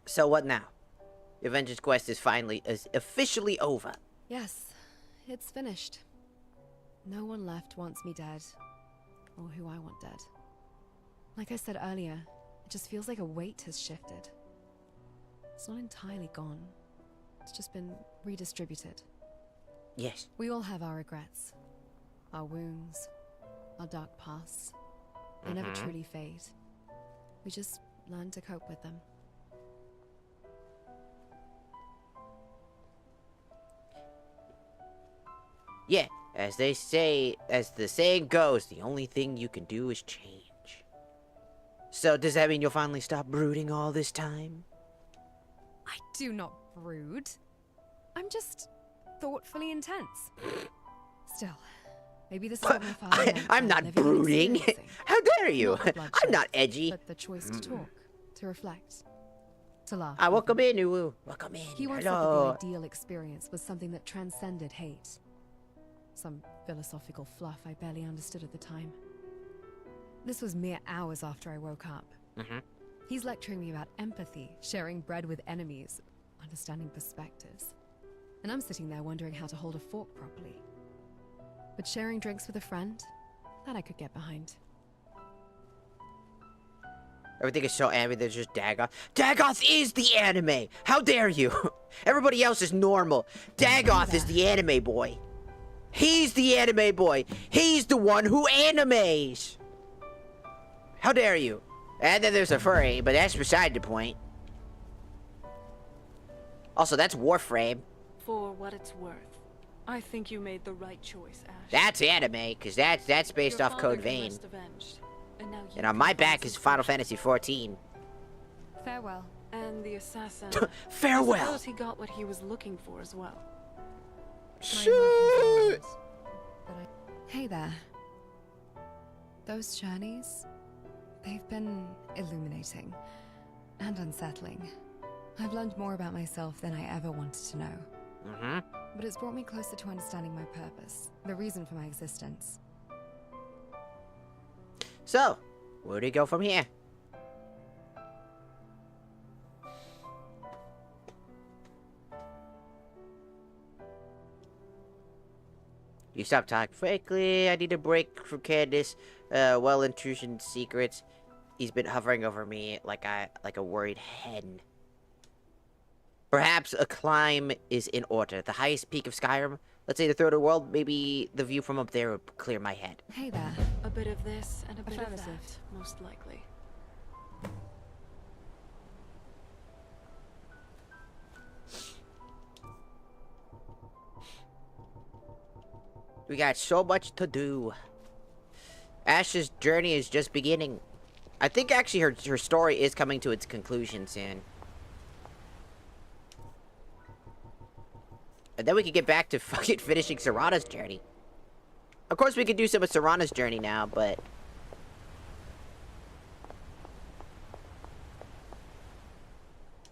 So what now? Your vengeance quest is officially over. Yes, it's finished. No one left wants me dead. Or who I want dead. Like I said earlier, it just feels like a weight has shifted. It's not entirely gone. It's just been redistributed. Yes. We all have our regrets. Our wounds. Our dark pasts. They never truly fade. We just learn to cope with them. Yeah, as they say, as the saying goes, the only thing you can do is change. So does that mean you'll finally stop brooding all this time? I do not brood. I'm just thoughtfully intense. Still, maybe this is what my father meant I'm by not living and brooding. experiencing. How dare you? Not the bloodshed, I'm not edgy. But the choice to talk, to reflect, to laugh. Ah, welcome in, noooo. Welcome in. He once said that Hello. the ideal experience was something that transcended hate. Some philosophical fluff I barely understood at the time. This was mere hours after I woke up. He's lecturing me about empathy, sharing bread with enemies, understanding perspectives. And I'm sitting there wondering how to hold a fork properly. But sharing drinks with a friend, that I could get behind. Everything is so anime, there's just Dagoth. Dagoth is the anime! How dare you? Everybody else is normal. Dagoth is the anime boy. He's the anime boy. He's the one who animes. How dare you? And then there's a furry, but that's beside the point. Also, that's Warframe. For what it's worth, I think you made the right choice, Ash. That's anime, because that's based Your off father Code can Vein. rest avenged, and now you And on can my find back some is Final freedom. Fantasy 14. Farewell. And the assassin. I Farewell! suppose he got what he was looking for as well. Shoot! Hey there. Those journeys, they've been illuminating and unsettling. I've learned more about myself than I ever wanted to know. But it's brought me closer to understanding my purpose, the reason for my existence. So, where do we go from here? You stop talking frankly. I need a break from Candace. Well, intrusion secrets. He's been hovering over me like a worried hen. Perhaps a climb is in order. The highest peak of Skyrim. Let's say the third world. Maybe the view from up there would clear my head. Hey there. A bit of this and a bit of Affirmative. that, most likely. We got so much to do. Ash's journey is just beginning. I think actually her story is coming to its conclusion soon. And then we can get back to fucking finishing Serana's journey. Of course, we could do some of Serana's journey now, but...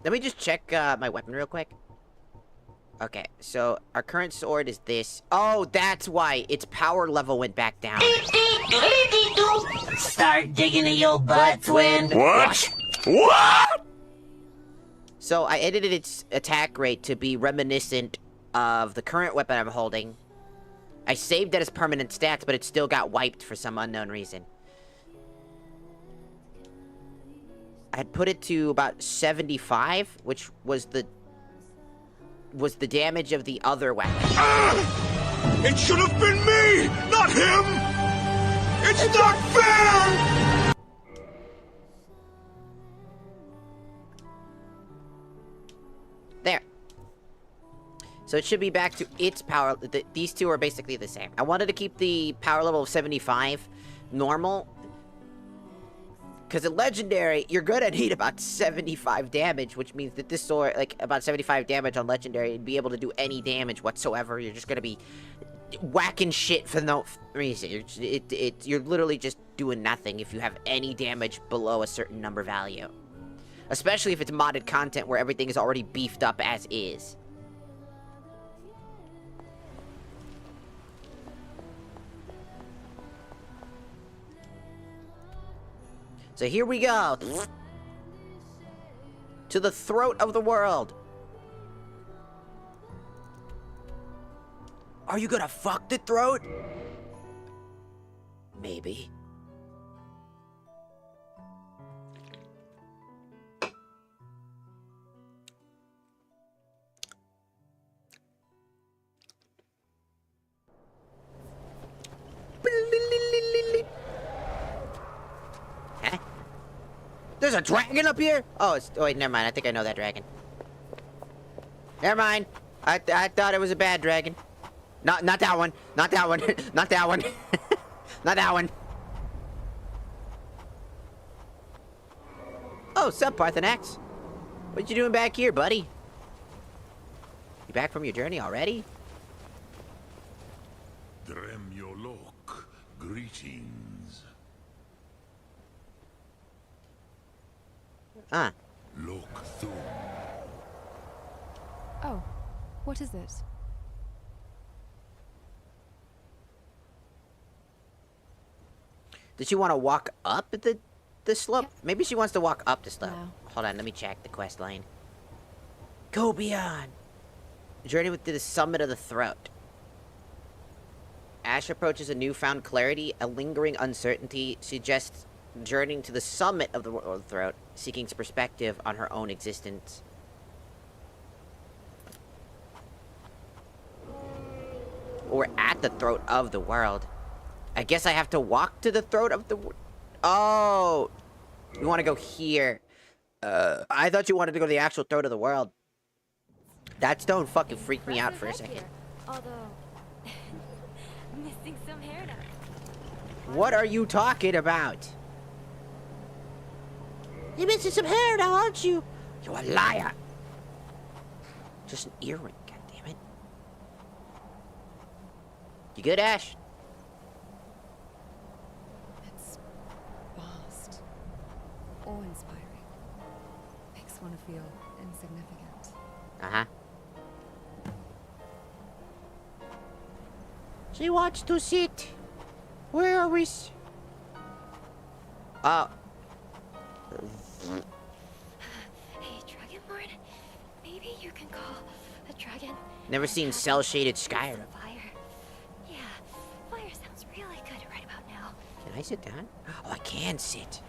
Let me just check my weapon real quick. Okay, so our current sword is this. Oh, that's why its power level went back down. Start digging in your butt, twin. What? What? So I edited its attack rate to be reminiscent of the current weapon I'm holding. I saved that as permanent stats, but it still got wiped for some unknown reason. had put it to about 75, which was the damage of the other weapon. It should have been me, not him! It's not fair! There. So it should be back to its power. These two are basically the same. I wanted to keep the power level of 75 normal. Because in Legendary, you're going to need about 75 damage, which means that this sword, like, about 75 damage on Legendary, you'd be able to do any damage whatsoever. You're just going to be whacking shit for no reason. You're literally just doing nothing if you have any damage below a certain number value. Especially if it's modded content where everything is already beefed up as is. So here we go. To the throat of the world. Are you gonna fuck the throat? Maybe. Huh? There's a dragon up here? Oh, wait, never mind. I think I know that dragon. Never mind. I thought it was a bad dragon. Not that one. Not that one. Not that one. Not that one. Oh, sup, Parthenax? What you doing back here, buddy? You back from your journey already? Dremyolok, greetings. Ah. Lok Thum. Oh, what is it? Does she want to walk up the slope? Yep. Maybe she wants to walk up the slope. No. Hold on, let me check the quest line. Go beyond. Journey to the summit of the throat. Ash approaches a newfound clarity. A lingering uncertainty suggests journeying to the summit of the throat, seeking perspective on her own existence. We're at the throat of the world. I guess I have to walk to the throat of the... Oh! You want to go here. I thought you wanted to go to the actual throat of the world. That stone fucking freaked me out for a second. Although, missing some hair now. What are you talking about? You're missing some hair now, aren't you? You're a liar. Just an earring, goddammit. You good, Ash? It's vast. Awe-inspiring. Makes one feel insignificant. Uh-huh. She wants to sit. Where are we? Hey, Dragonborn. Maybe you can call a dragon. Never seen cell-shaded Skyrim. Fire. Yeah, fire sounds really good right about now. Can I sit down? Oh, I can sit.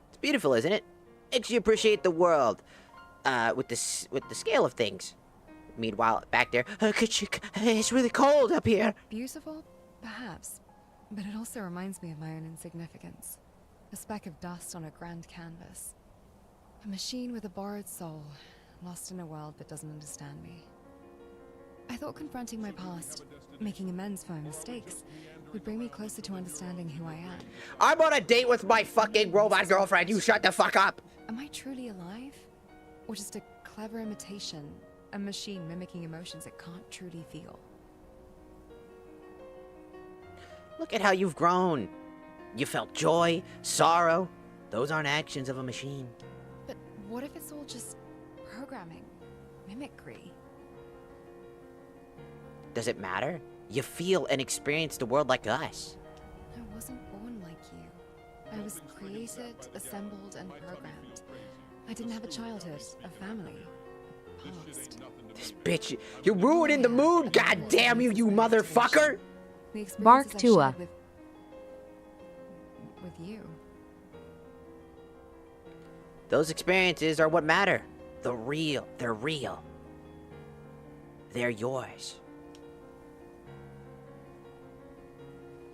It's beautiful, isn't it? Makes you appreciate the world. With the scale of things. Meanwhile, back there, it's really cold up here. Beautiful? Perhaps. But it also reminds me of my own insignificance. A speck of dust on a grand canvas. A machine with a borrowed soul, lost in a world that doesn't understand me. I thought confronting my past, making amends for my mistakes, would bring me closer to understanding who I am. I'm on a date with my fucking robot girlfriend. You shut the fuck up. Am I truly alive? Or just a clever imitation? A machine mimicking emotions it can't truly feel? Look at how you've grown. You felt joy, sorrow. Those aren't actions of a machine. But what if it's all just programming? Mimicry? Does it matter? You feel and experience the world like us. I wasn't born like you. I was created, assembled, and programmed. I didn't have a childhood, a family, a past. This bitch, you're ruining the mood, god damn you, you motherfucker! The experiences Bark I've Tua. shared with you. Those experiences are what matter. They're real. They're real. They're yours.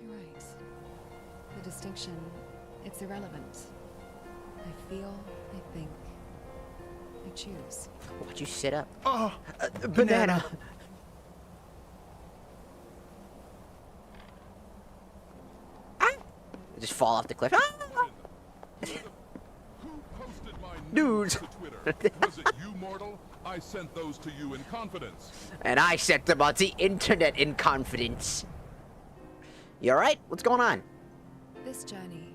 You're right. The distinction, it's irrelevant. I feel, I think, I choose. Why'd you sit up? Oh, Banana. Just fall off the cliff. Ah! Who posted my Dudes. to Twitter? Was it you, mortal? I sent those to you in confidence. And I sent them on the internet in confidence. You alright? What's going on? This journey,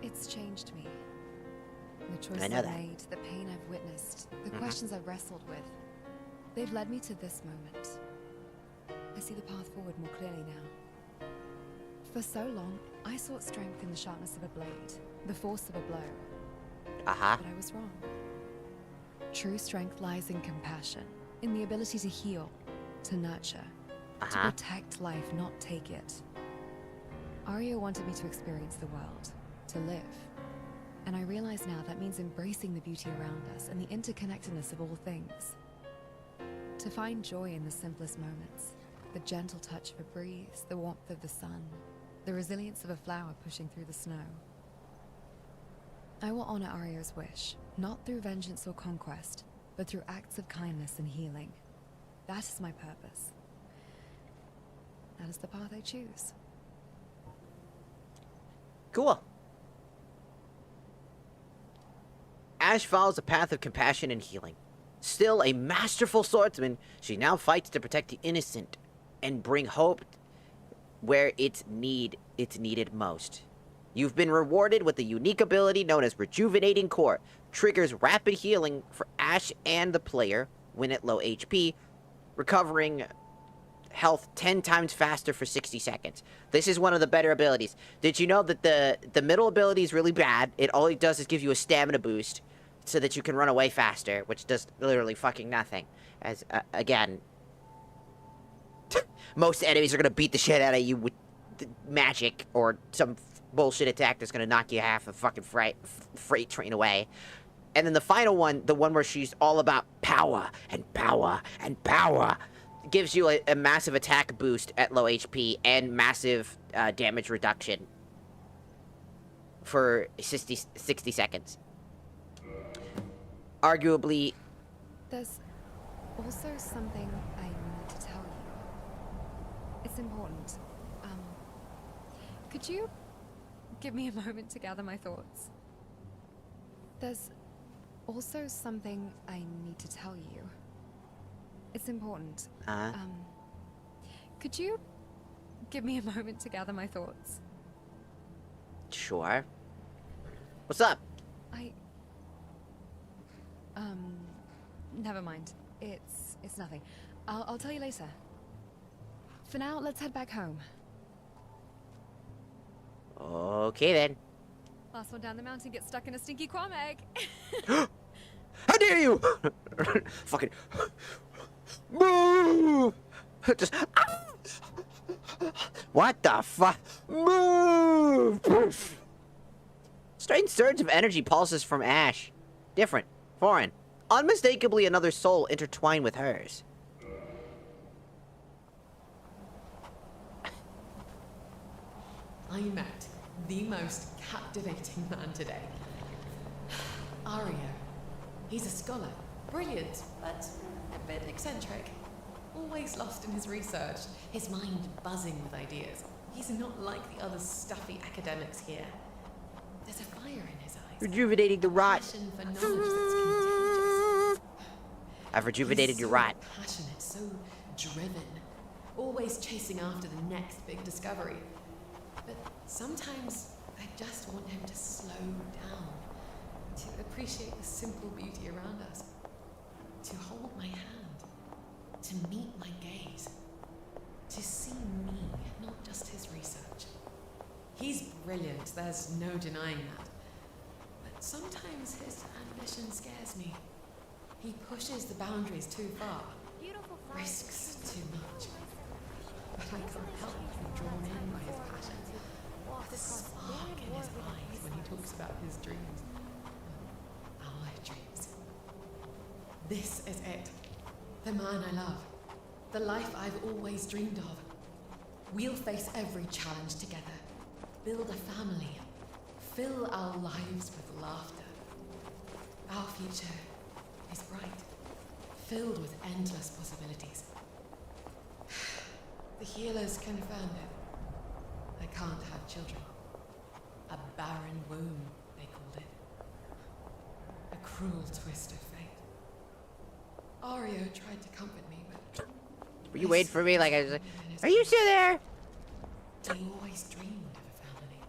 it's changed me. The I choices know I've that. made, the pain I've witnessed, the questions I've wrestled with. They've led me to this moment. I see the path forward more clearly now. For so long, I sought strength in the sharpness of a blade, the force of a blow. Uh-huh. But I was wrong. True strength lies in compassion, in the ability to heal, to nurture, to Uh-huh. protect life, not take it. Arya wanted me to experience the world, to live. And I realize now that means embracing the beauty around us and the interconnectedness of all things. To find joy in the simplest moments, the gentle touch of a breeze, the warmth of the sun, the resilience of a flower pushing through the snow. I will honor Arya's wish, not through vengeance or conquest, but through acts of kindness and healing. That is my purpose. That is the path I choose. Cool. Ash follows a path of compassion and healing. Still a masterful swordsman, she now fights to protect the innocent and bring hope where it's needed most. You've been rewarded with a unique ability known as Rejuvenating Core. Triggers rapid healing for Ash and the player when at low HP, recovering health 10 times faster for 60 seconds. This is one of the better abilities. Did you know that the middle ability is really bad? It all it does is give you a stamina boost so that you can run away faster, which does literally fucking nothing. As, again, most enemies are gonna beat the shit out of you with magic or some bullshit attack that's gonna knock you half a fucking freight train away. And then the final one, the one where she's all about power and power and power, gives you a massive attack boost at low HP and massive damage reduction for 60 seconds. Arguably, There's also something I need to tell you. It's important. Could you give me a moment to gather my thoughts? There's also something I need to tell you. It's important. Could you give me a moment to gather my thoughts? sure. What's up? Never mind. It's nothing. I'll tell you later. For now, let's head back home. Okay then. Last one down the mountain gets stuck in a stinky quam egg. How dare you! Fucking move! Just what the fuck? Move! Poof. Strange surge of energy pulses from Ash. Different, foreign, unmistakably another soul intertwined with hers. I met the most captivating man today. Arya. He's a scholar. Brilliant, but a bit eccentric. Always lost in his research, his mind buzzing with ideas. He's not like the other stuffy academics here. There's a fire in his eyes. Rejuvenating the rot. Passion for knowledge that's contagious. I've rejuvenated He's your so rot. passionate, so driven. Always chasing after the next big discovery. But sometimes I just want him to slow down. To appreciate the simple beauty around us. To hold my hand. To meet my gaze. To see me, not just his research. He's brilliant, there's no denying that. But sometimes his ambition scares me. He pushes the boundaries too far. Risks too much. But I can't help but be drawn in by his passion. spark in his eyes when he talks about his dreams. Our dreams. This is it. The man I love. The life I've always dreamed of. We'll face every challenge together. Build a family. Fill our lives with laughter. Our future is bright. Filled with endless possibilities. The healers confirmed it. I can't have children. A barren womb, they called it. A cruel twist of fate. Ario tried to comfort me, but... Were you waiting for me? Like, I was like, are you still there? I always dreamed of a family.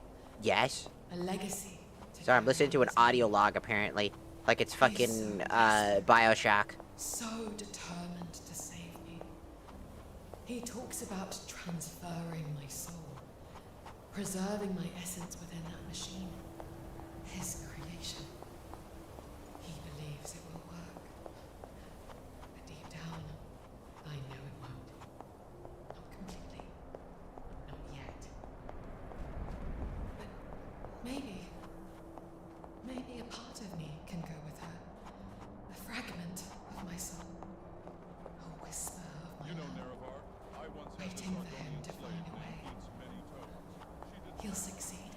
Yes. A legacy. Sorry, I'm listening to an audio log, apparently. Like it's fucking, Bioshock. So determined to save me. He talks about transferring my soul. Preserving my essence within that machine. His creation. He believes it will work. But deep down, I know it won't. Not completely. Not yet. But maybe a part of me can go with her. A fragment of my soul. A whisper of my You know, love. Nerevar, I once had Waiting a for him to slave find a way. named Eats Many Toads. She did He'll succeed.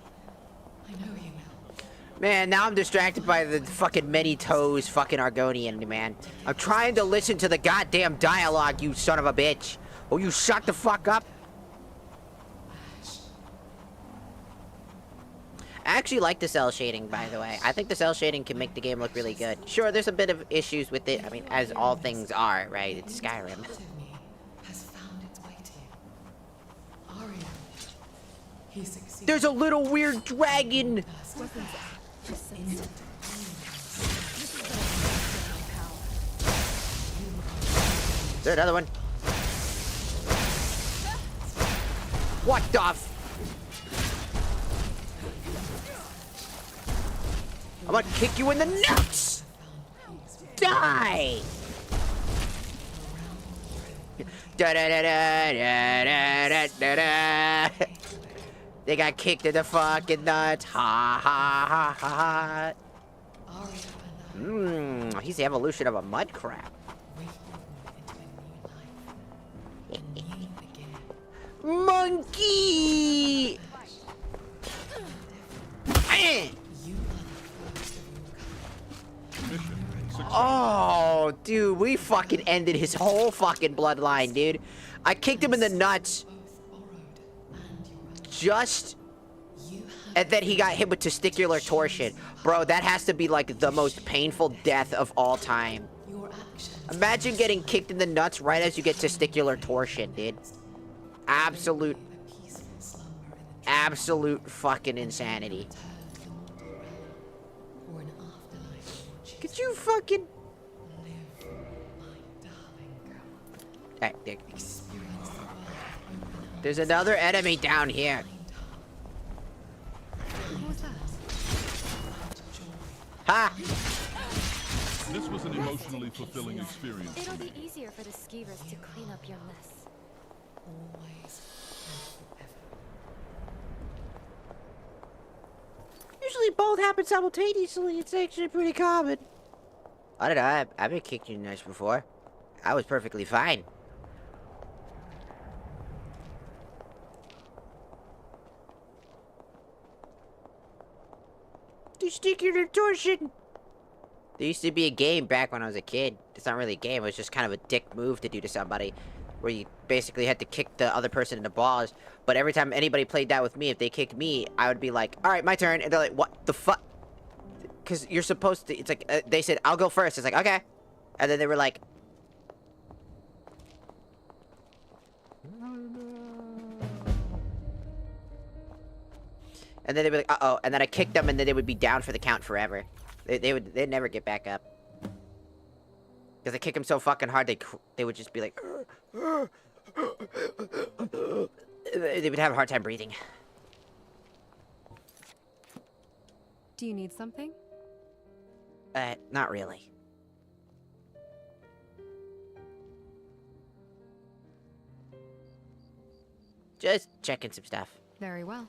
I know he will. Man, now I'm distracted by the fucking many toes fucking Argonian, man. I'm trying to listen to the goddamn dialogue, you son of a bitch. Will you shut the fuck up? Ash. I actually like the cell shading, by the way. I think the cell shading can make the game look really good. Sure, there's a bit of issues with it. I mean, as all things are, right? It's Skyrim. Part of me has found its way to you. Ario. He succeeded. There's a little weird dragon. Is there another one? What the f- I'm gonna kick you in the nuts! Die! Da da da da da da da da. They got kicked in the fucking nuts. Ha ha ha ha ha. Ario and I He's the evolution of a mud crab. reborn into a new life. A new beginning. Monkey! Eh. You are the first of your kind. mission. Success. Oh, dude, we fucking ended his whole fucking bloodline, dude. I kicked him in the nuts Both borrowed and your own. just, You have and then he got hit with testicular torsion. Bro, that has to be like the most painful death of all time. your actions. Imagine getting kicked in the nuts right as you get testicular torsion, dude. Absolute, A peaceful slumber in the absolute fucking insanity. return to the mortal realm. Or an afterlife you will choose. Could you fucking... Live, my darling girl. Alright, there. Experience the world with open eyes. There's another enemy down here. What was that? Ha! This was an emotionally fulfilling experience It'll for be me. easier for the skeevers to clean up your mess. Always and forever. Usually both happen simultaneously. It's actually pretty common. I don't know. I've been kicked in the nuts before. I was perfectly fine. Testicular torsion. There used to be a game back when I was a kid. It's not really a game. It was just kind of a dick move to do to somebody, where you basically had to kick the other person in the balls. But every time anybody played that with me, if they kicked me, I would be like, "All right, my turn," and they're like, "What the fuck?" Because you're supposed to. It's like they said, "I'll go first." It's like, okay, and then they were like, and then they'd be like, "Uh-oh," and then I kicked them, and then they would be down for the count forever. They'd never get back up. Because I kick them so fucking hard, they would just be like, they would have a hard time breathing. Do you need something? Not really. Just checking some stuff. Very well.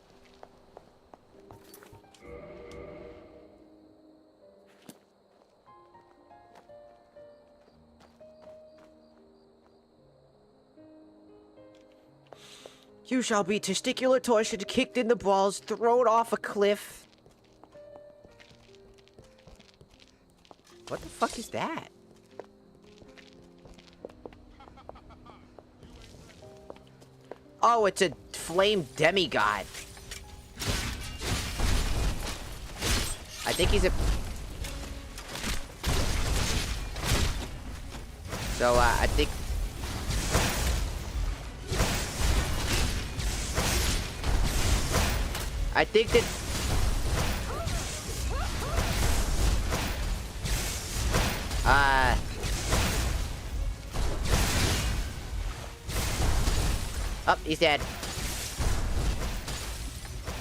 You shall be testicular tortured, kicked in the balls, thrown off a cliff. What the fuck is that? Oh, it's a flame demigod. I think he's a... So, I think... I think that... Oh, he's dead.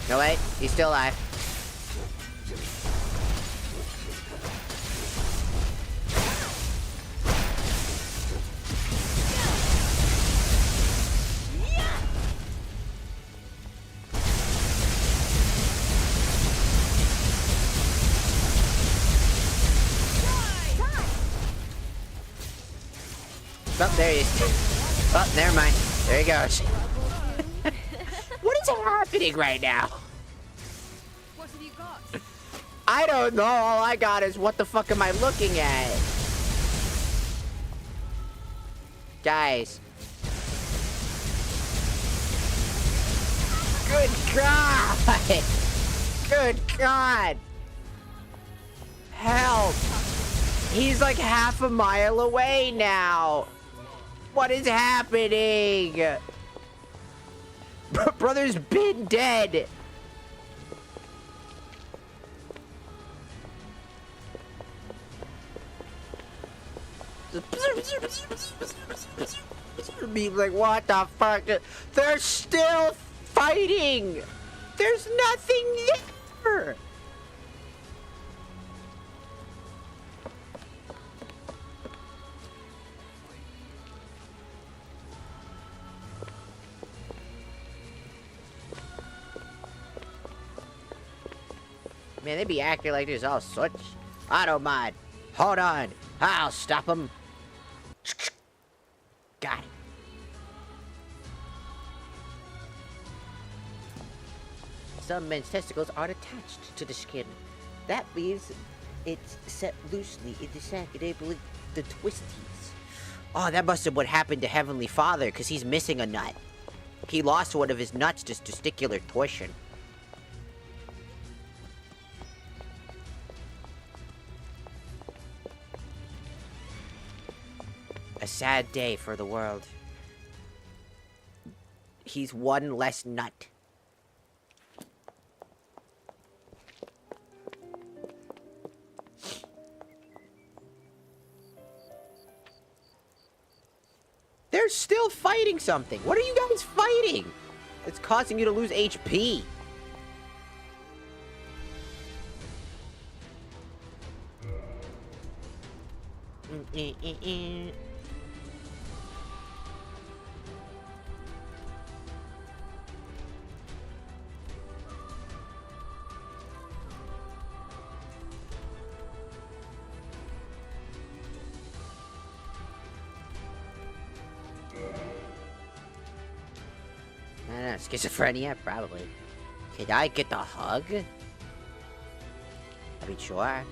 No, wait. He's still alive. Oh, there he is. Oh, never mind. There he goes. What is happening right now? What have you got? I don't know. All I got is what the fuck am I looking at? Guys. Good God! Good God! Help! He's like half a mile away now. What is happening? Brother's been dead. Be like, what the fuck? They're still fighting. There's nothing there. Man, they be acting like there's all sorts. I don't mind. Hold on. I'll stop them. Got it. Some men's testicles aren't attached to the skin. That means it's set loosely in the sack, enabling the twisties. Oh, that must have what happened to Heavenly Father, because he's missing a nut. He lost one of his nuts to testicular torsion. A sad day for the world. He's one less nut. They're still fighting something. What are you guys fighting? It's causing you to lose HP. I don't know, schizophrenia? Probably. Could I get the hug? I mean, sure. I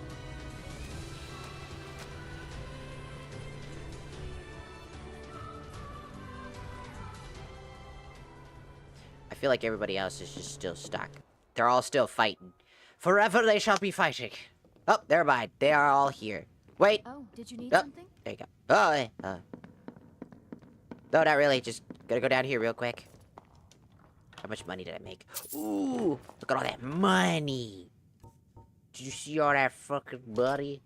feel like everybody else is just still stuck. They're all still fighting. Forever they shall be fighting. Oh, never mind. They are all here. Wait. Oh, did you need Oh, something? there you go. Oh, no, not really. Just gotta go down here real quick. How much money did I make? Ooh, look at all that money. Did you see all that fucking money?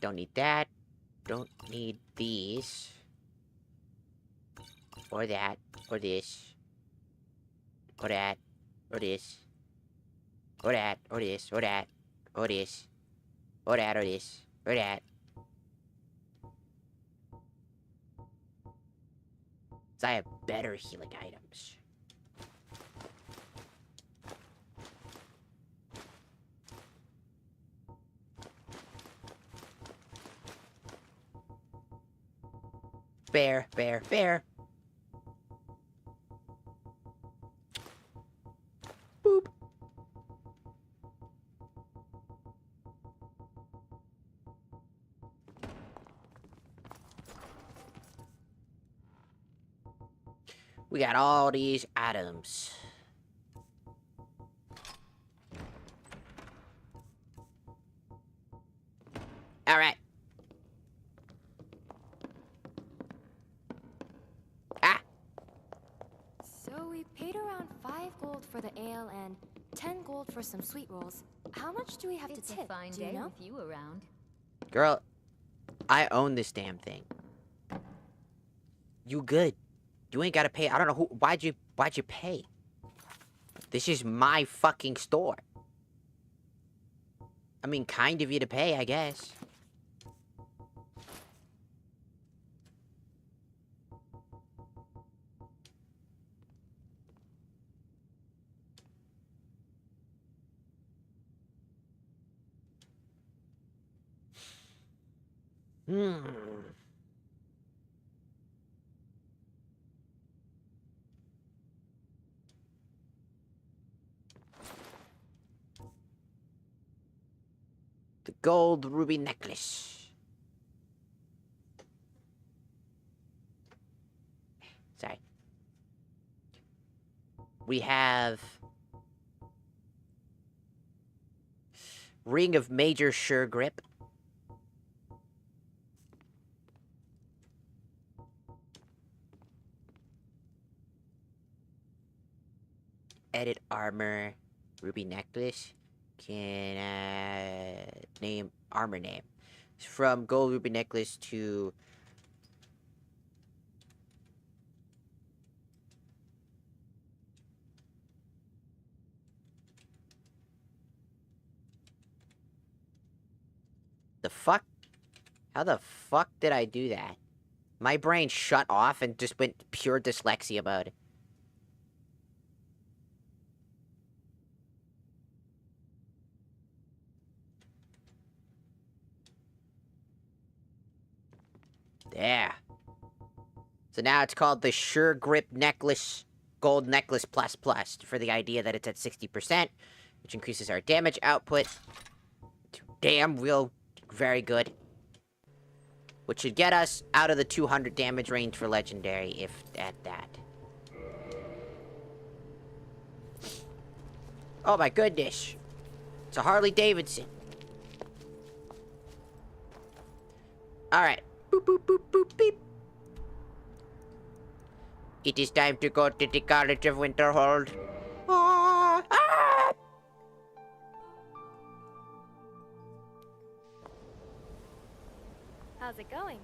Don't need that. Don't need these. Or that. Or this. Or that. Or this. Or that. Or this. Or that. Or this. Or that. Or this. Or that. So I have better healing items. Fair, fair, fair. Boop. We got all these items. All right. Ah. So we paid around 5 gold for the ale and 10 gold for some sweet rolls. How much do we have to tip? Fine Do you day know? with you around. Girl, I own this damn thing. You good. You ain't gotta pay. I don't know who. Why'd you pay? This is my fucking store. I mean, kind of you to pay, I guess. Hmm. The gold ruby necklace. Sorry. We have ring of major sure grip. Edit armor, ruby necklace. Can name armor name. It's from gold ruby necklace to the fuck? How the fuck did I do that? My brain shut off and just went pure dyslexia mode. There. So now it's called the Sure Grip Necklace, Gold Necklace Plus Plus, for the idea that it's at 60%, which increases our damage output. Damn, real, very good. Which should get us out of the 200 damage range for Legendary, if at that. Oh my goodness. It's a Harley Davidson. Alright. Boop, boop, boop, boop, beep. It is time to go to the College of Winterhold. Ah! Ah! How's it going?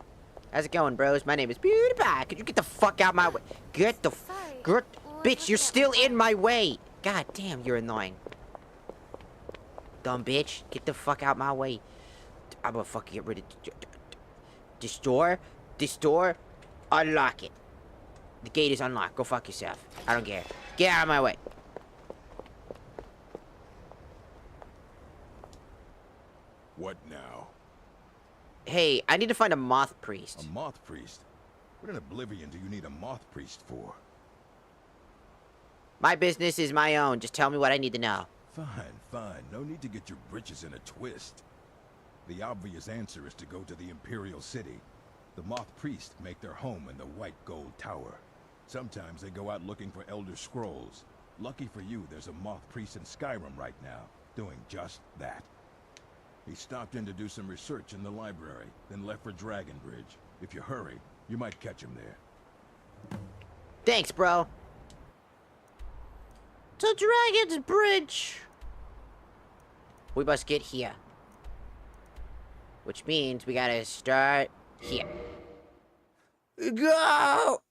How's it going, bros? My name is PewDiePie. Could you get the fuck out my way? Get the Sorry. bitch, you're still in my way. God damn, you're annoying. Dumb bitch. Get the fuck out my way. I'm gonna fucking get rid of this door. This door. Unlock it. The gate is unlocked. Go fuck yourself. I don't care. Get out of my way. What now? Hey, I need to find a moth priest. A moth priest? What in Oblivion do you need a moth priest for? My business is my own. Just tell me what I need to know. Fine, fine. No need to get your britches in a twist. The obvious answer is to go to the Imperial City. The moth priests make their home in the White Gold Tower. Sometimes they go out looking for Elder Scrolls. Lucky for you, there's a moth priest in Skyrim right now, doing just that. He stopped in to do some research in the library, then left for Dragonbridge. If you hurry, you might catch him there. Thanks, bro. To Dragon's Bridge. We must get here. Which means we gotta start here. Go!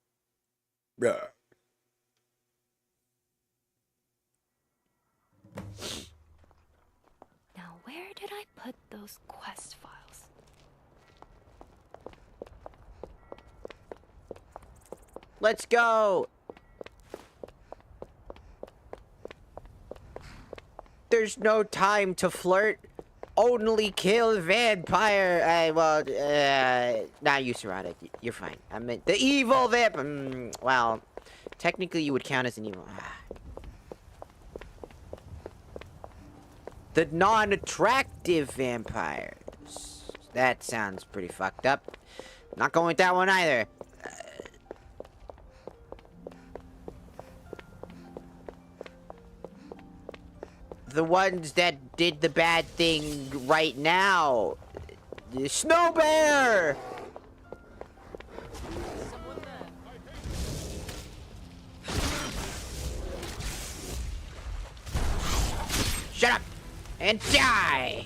Now where did I put those quest files? Let's go! There's no time to flirt. only kill vampire. Well, not you, Sarada. You're fine. I meant the evil vamp. Well, technically, you would count as an evil. The non-attractive vampires. That sounds pretty fucked up. Not going with that one either. The ones that did the bad thing right now. The Snow Bear! Shut up! And die!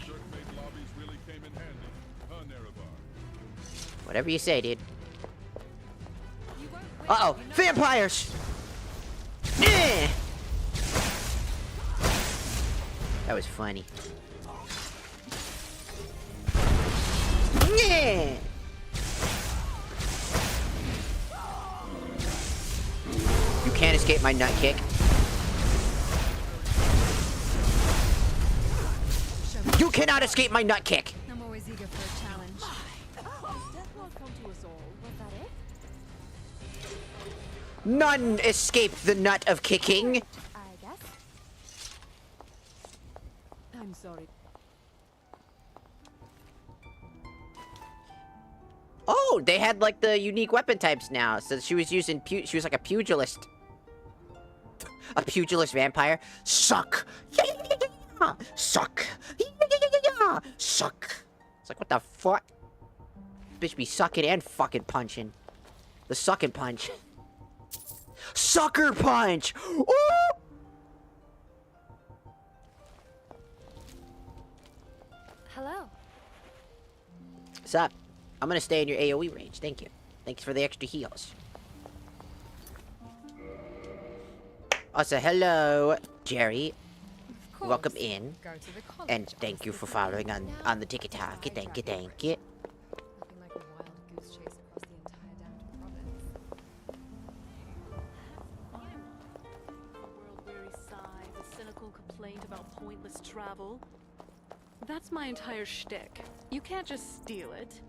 Whatever you say, dude. Uh-oh! Vampires! Eh! That was funny. Yeah. You can't escape my nut kick. You cannot escape my nut kick. I'm always eager for a challenge. None escape the nut of kicking. I guess. I'm sorry. Oh, they had like the unique weapon types now. So she was using she was like a pugilist. A pugilist vampire. Suck. Suck. Suck. It's like, what the fuck? Bitch be sucking and fucking punching. The sucking punch. Sucker punch! Ooh! Hello. What's up? I'm gonna stay in your AoE range. Thank you. Thanks for the extra heals. Also, hello, Jerry. Welcome in. Go to the college And thank you for following on the TikTok. Thank you, thank you. Nothing like a wild goose chase across the entire damned province. A world-weary sigh, the cynical complaint about pointless travel. That's my entire shtick. You can't just steal it.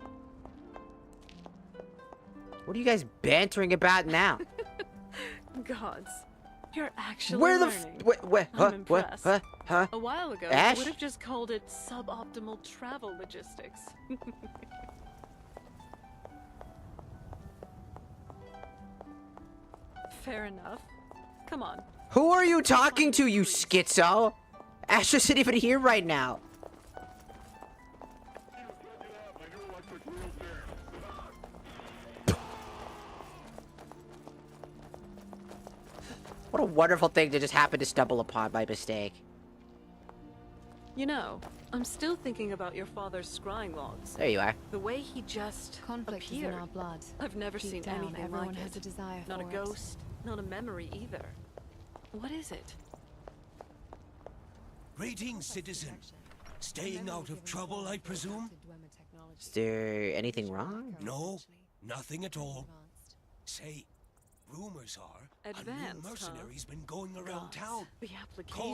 What are you guys bantering about now? Gods, you're actually Where the learning. what, I'm impressed. Huh? A while ago, Ash? you would have just called it suboptimal travel logistics. Fair enough. Come on. Who are you talking to, you schizo? Ash isn't even here right now. What a wonderful thing to just happen to stumble upon by mistake. You know, I'm still thinking about your father's scrying logs. There you are. The way he just Conflict is in appeared. our blood. I've never Deep seen down, anything everyone like has it. a desire Not a for it. ghost, not a memory either. What is it? Greetings, citizen. Staying out of trouble, I presume? Is there anything wrong? No, nothing at all. Say, rumors are a Advanced, new huh? mercenary's been going around Gods, town. the Calls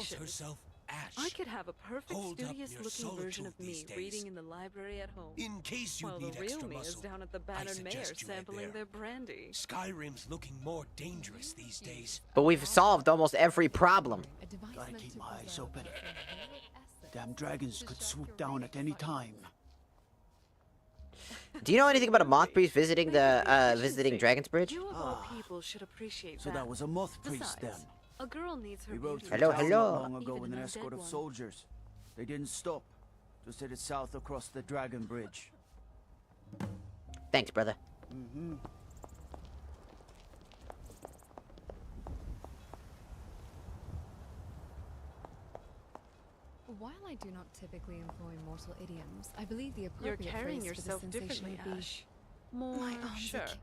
application. herself Ash. I could have a perfect Holed up near studious-looking version of Solitude these me days. reading in the library at home. In case you While the need real extra me is muscle, down at the I Battered Mayor suggest you head sampling there. their brandy. Skyrim's looking more dangerous these days. But we've solved almost every problem. A device Gotta meant keep to my eyes preserve open. the very essence Damn dragons to could show swoop your down at any fight. time. Do you know anything about a moth priest visiting Maybe the efficiency. visiting Dragon's Bridge? You of all people should appreciate So that was a moth priest then. Besides, a girl needs her We rode beauty. through Hello, town hello. not long ago Even with an an escort undead of one. soldiers. They didn't stop. Just headed south across the Dragon Bridge. Thanks, brother. While I do not typically employ mortal idioms, I believe the You're appropriate carrying phrase yourself for this sensation differently, would be Ash. More My arms sure. ache.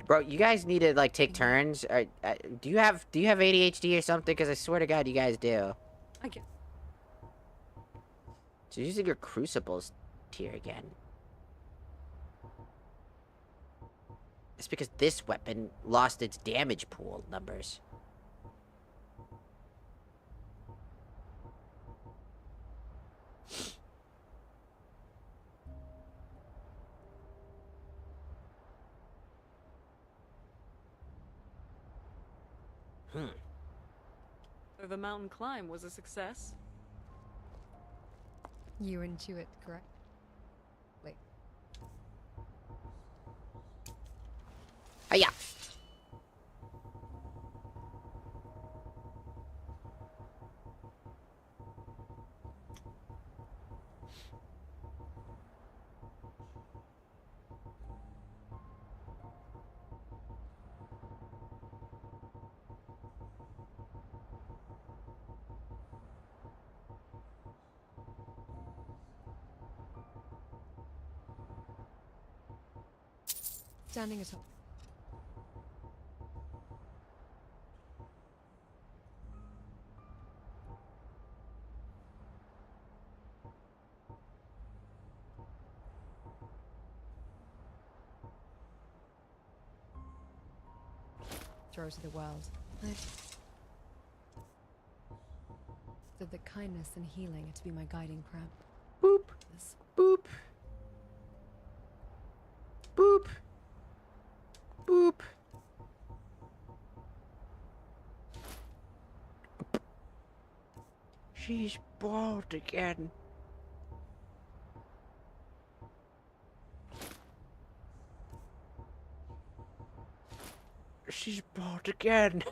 Bro, you guys need to like take turns. Do you have ADHD or something? Because I swear to God, you guys do. I get. So using your crucibles here again. It's because this weapon lost its damage pool numbers. So the mountain climb was a success. You intuit, correct? Hiya! Standing atop. Throw to the world. Said that kindness and healing are to be my guiding cramp. Boop. This. Boop. Boop. Boop. She's bald again. She's bald again.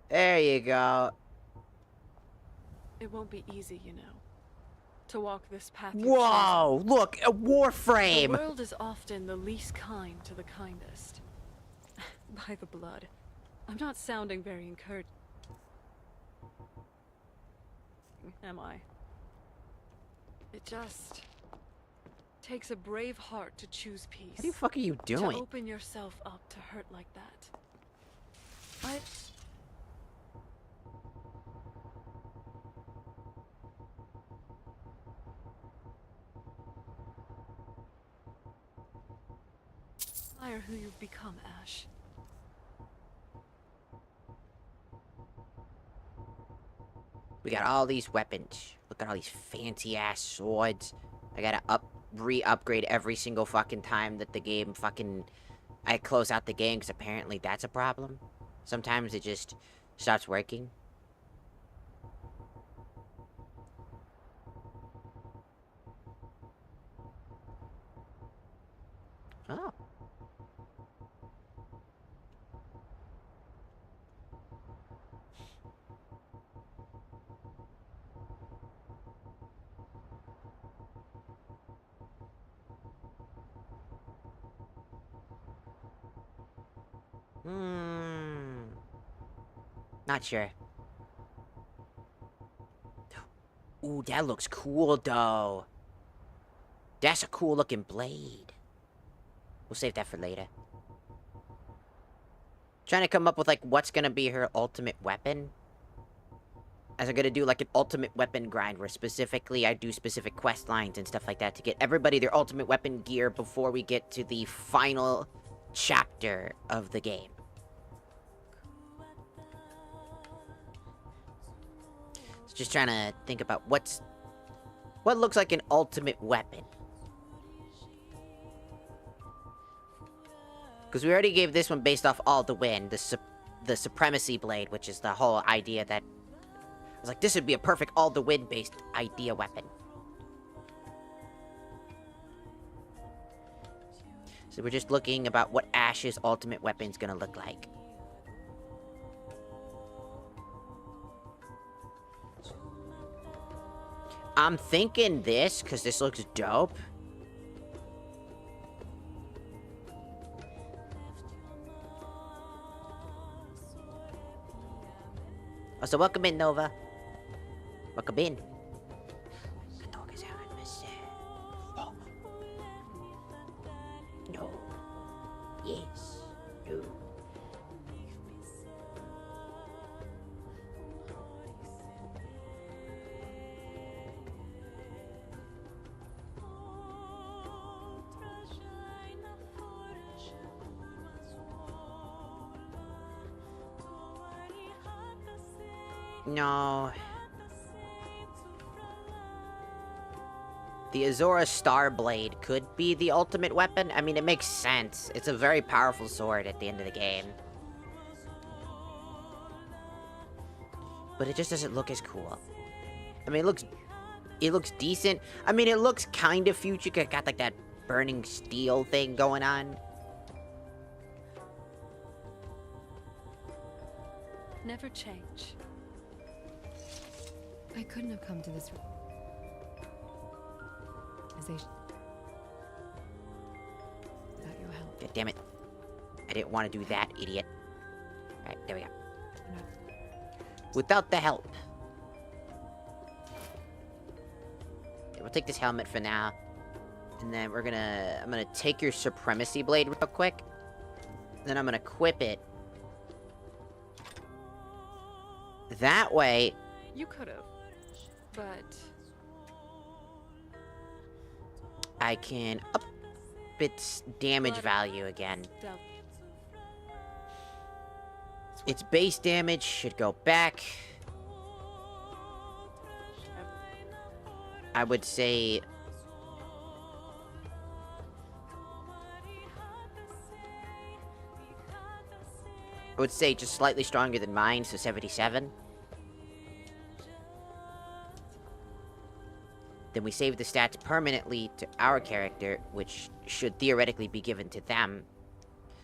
There you go. It won't be easy, you know, to walk this path. Whoa! Look, a The warframe! world is often the least kind to the kindest. By the blood. I'm not sounding very encouraging, am I? It just takes a brave heart to choose peace. What the fuck are you To doing? open yourself up to hurt like that. I... admire who you've become, Ash. We got all these weapons. Look at all these fancy ass swords. I gotta re-upgrade every single fucking time that the game I close out the game, because apparently that's a problem. Sometimes it just stops working. Oh. Not sure. Ooh, that looks cool, though. That's a cool looking blade. We'll save that for later. Trying to come up with, like, what's gonna be her ultimate weapon. As I'm gonna do, like, an ultimate weapon grind, where specifically I do specific quest lines and stuff like that to get everybody their ultimate weapon gear before we get to the final chapter of the game. So just trying to think about what looks like an ultimate weapon. Because we already gave this one based off All the Wind, the Supremacy Blade, which is the whole idea that... I was like, this would be a perfect All the Wind based idea weapon. So we're just looking about what Ash's ultimate weapon's gonna look like. I'm thinking this, because this looks dope. Oh, so welcome in, Nova. Welcome in. No. Yes. No. No. The Azora Star Blade could be the ultimate weapon. I mean, it makes sense. It's a very powerful sword at the end of the game. But it just doesn't look as cool. I mean, it looks decent. I mean, it looks kind of future. It got like that burning steel thing going on. Never change. I couldn't have come to this realization without your help. God damn it. I didn't want to do that, idiot. Alright, there we go. Without the help. Okay, we'll take this helmet for now. And then I'm gonna take your Supremacy Blade real quick. Then I'm gonna equip it. That way... You could have, but... I can up its damage value again. Its base damage should go back. I would say... just slightly stronger than mine, so 77. Then we save the stats permanently to our character, which should theoretically be given to them.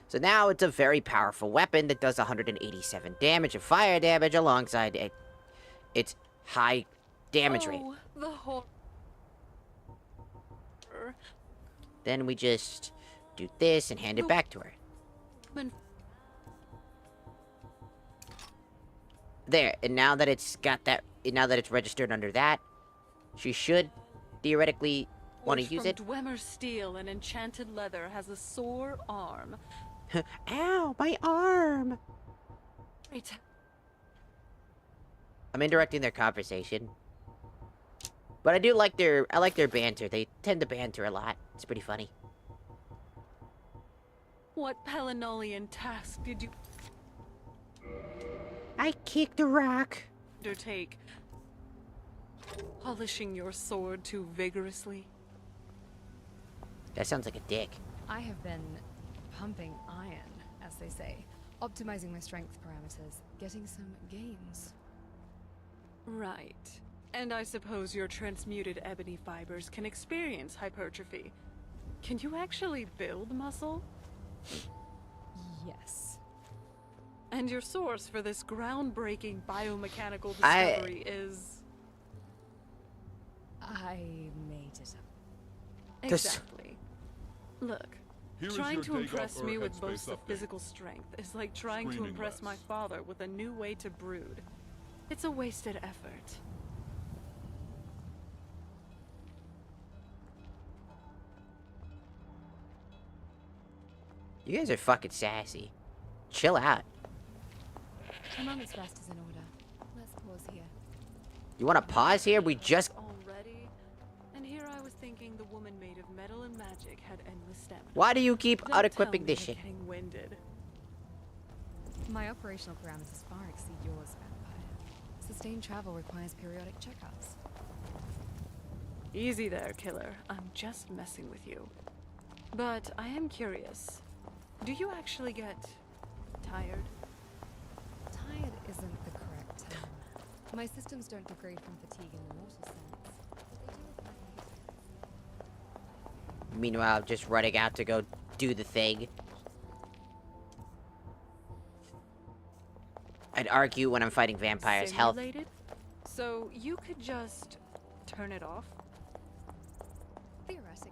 So now it's a very powerful weapon that does 187 damage of fire damage alongside its high damage rate. The horror. Then we just do this and hand it back to her. There, and now that it's got that, now that it's registered under that, she should theoretically want to use it. Dwemer steel and enchanted leather has a sore arm. Ow, my arm! I'm interrupting their conversation. But I do like their banter. They tend to banter a lot. It's pretty funny. What Pelinolian task did you I kicked a rock. undertake? Polishing your sword too vigorously? That sounds like a dick. I have been pumping iron, as they say, optimizing my strength parameters, getting some gains. Right. And I suppose your transmuted ebony fibers can experience hypertrophy. Can you actually build muscle? Yes. And your source for this groundbreaking biomechanical discovery is... I made it up. Exactly. Look, Here is trying your to take impress off me Earth with headspace boasts of update. physical strength is like trying to Screaming impress my less. father with a new way to brood. It's a wasted effort. You guys are fucking sassy. Chill out. A moment's rest is in order. Let's pause here. You want to pause here? We just... Already? And here I was thinking the woman made of metal and magic had endless stamina. Why do you keep Don't tell out-equipping me this you're shit? getting winded. My operational parameters far exceed yours, Vampire. Sustained travel requires periodic checkups. Easy there, killer. I'm just messing with you. But I am curious. Do you actually get tired? Tired isn't the correct term. My systems don't degrade from fatigue in the mortal sense. But they do require maintenance. Meanwhile, just running out to go do the thing. I'd argue when I'm fighting vampires, health. Simulated? So you could just turn it off? Theoretically.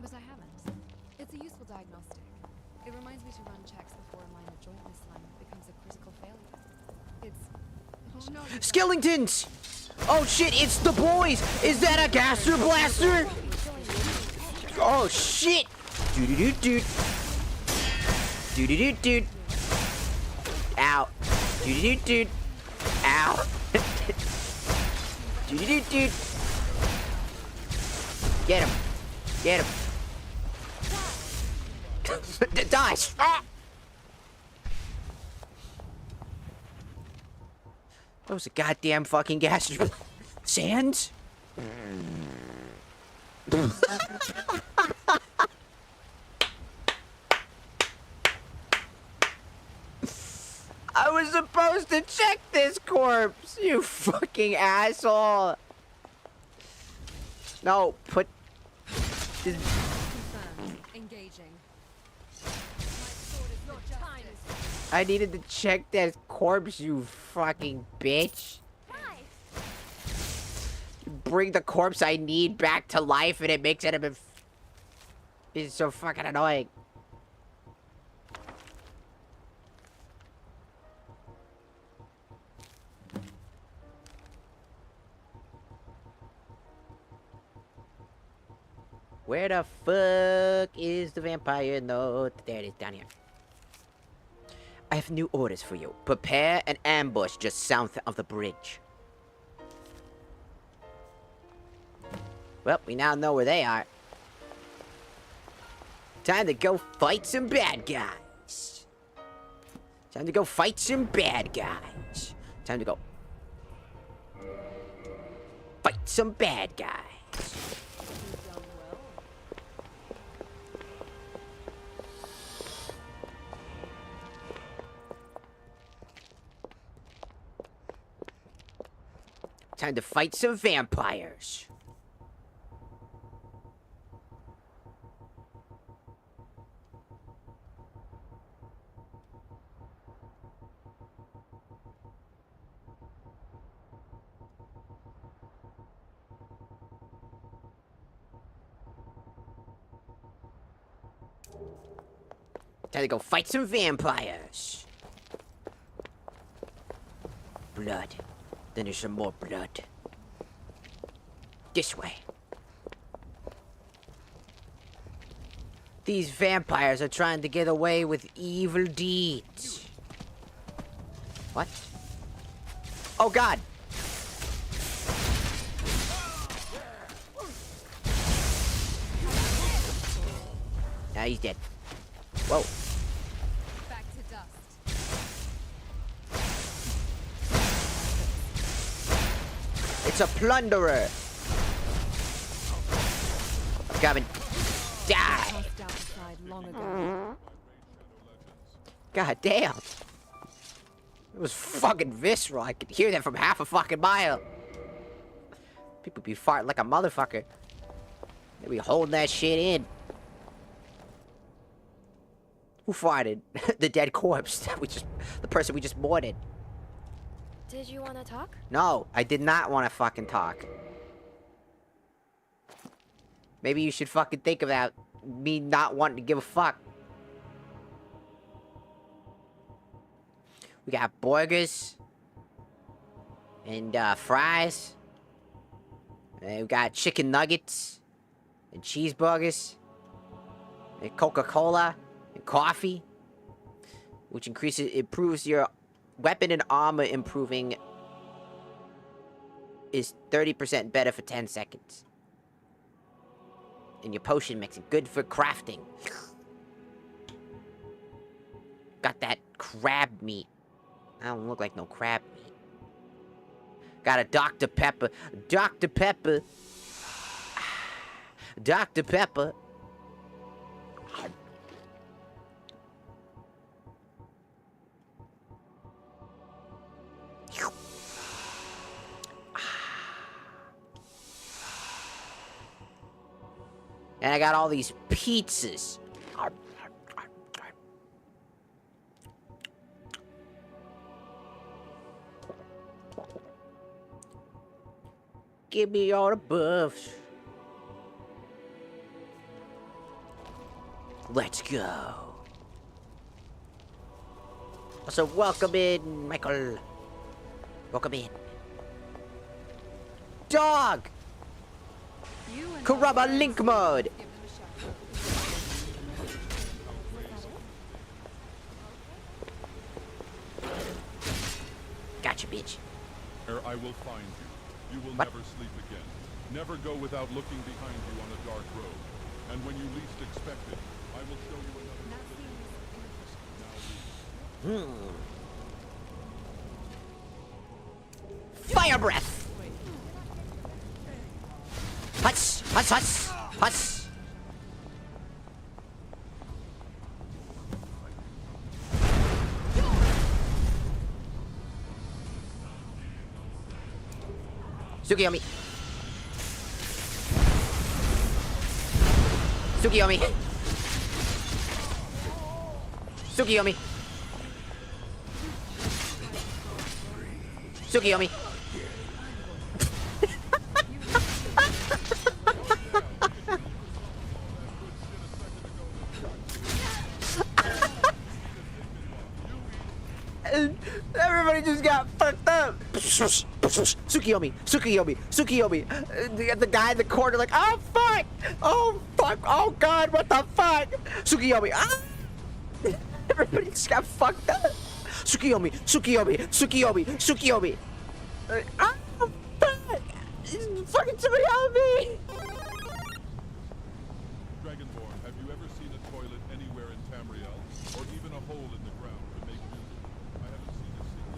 But I haven't. It's a useful diagnostic. It reminds me to run checks before a minor joint misalignment becomes a critical failure. It's... Oh no. Skellingtons! Oh shit, it's the boys! Is that a gaster blaster? Oh shit! Doo-doo-doo-doo. Doo-doo-doo-doo. Ow. Doo-doo-doo-doo. Ow. Doo-doo-doo-doo. Get him. Get him. Dies! Ah! That was a goddamn fucking gaster. Sands? I was supposed to check this corpse, you fucking asshole. No, put this. Confirmed. Engaging. I needed to check that corpse, you fucking bitch. Bring the corpse I need back to life and it makes it a... It's so fucking annoying. Where the fuck is the vampire note? There it is, down here. I have new orders for you. Prepare an ambush just south of the bridge. Well, we now know where they are. Time to go fight some bad guys. Time to go fight some bad guys. Time to go fight some bad guys. Time to fight some vampires. Time to go fight some vampires. Blood. Then there's some more blood. This way. These vampires are trying to get away with evil deeds. What? Oh God! Now he's dead. Whoa. Back to dust. It's a plunderer. Coming. Die. Cast out the side long ago. God damn. It was fucking visceral. I could hear that from half a fucking mile. People be farting like a motherfucker. They be holding that shit in. Who farted? The dead corpse that the person we just boarded. Did you want to talk? No, I did not want to fucking talk. Maybe you should fucking think about me not wanting to give a fuck. We got burgers. And, fries. And we got chicken nuggets. And cheeseburgers. And Coca-Cola. And coffee. Which improves your weapon and armor improving is 30% better for 10 seconds. And your potion mixing, good for crafting. Got that crab meat. I don't look like no crab meat. Got a Dr. Pepper. Dr. Pepper. Dr. Pepper. And I got all these pizzas. Give me all the buffs. Let's go. So welcome in, Michael. Welcome in. Dog! Karaba Link mode! Gotcha, bitch. I will find you. You will never sleep again. Never go without looking behind you on a dark road. And when you least expect it, I will show you another. Fire breath! Huts! Huts! Huts! Huss! Tsukiyomi! Tsukiyomi! Tsukiyomi! Tsukiyomi! Everybody just got fucked up. Tsukiyomi, Tsukiyomi, Tsukiyomi. The guy in the corner like, oh fuck, oh fuck, oh god, what the fuck? Tsukiyomi, ah! Everybody just got fucked up. Tsukiyomi, Tsukiyomi, Tsukiyomi, Tsukiyomi. Oh fuck! Fucking somebody help me! Dragonborn, have you ever seen a toilet anywhere in Tamriel? Or even a hole in the ground to make use of? I haven't seen a single...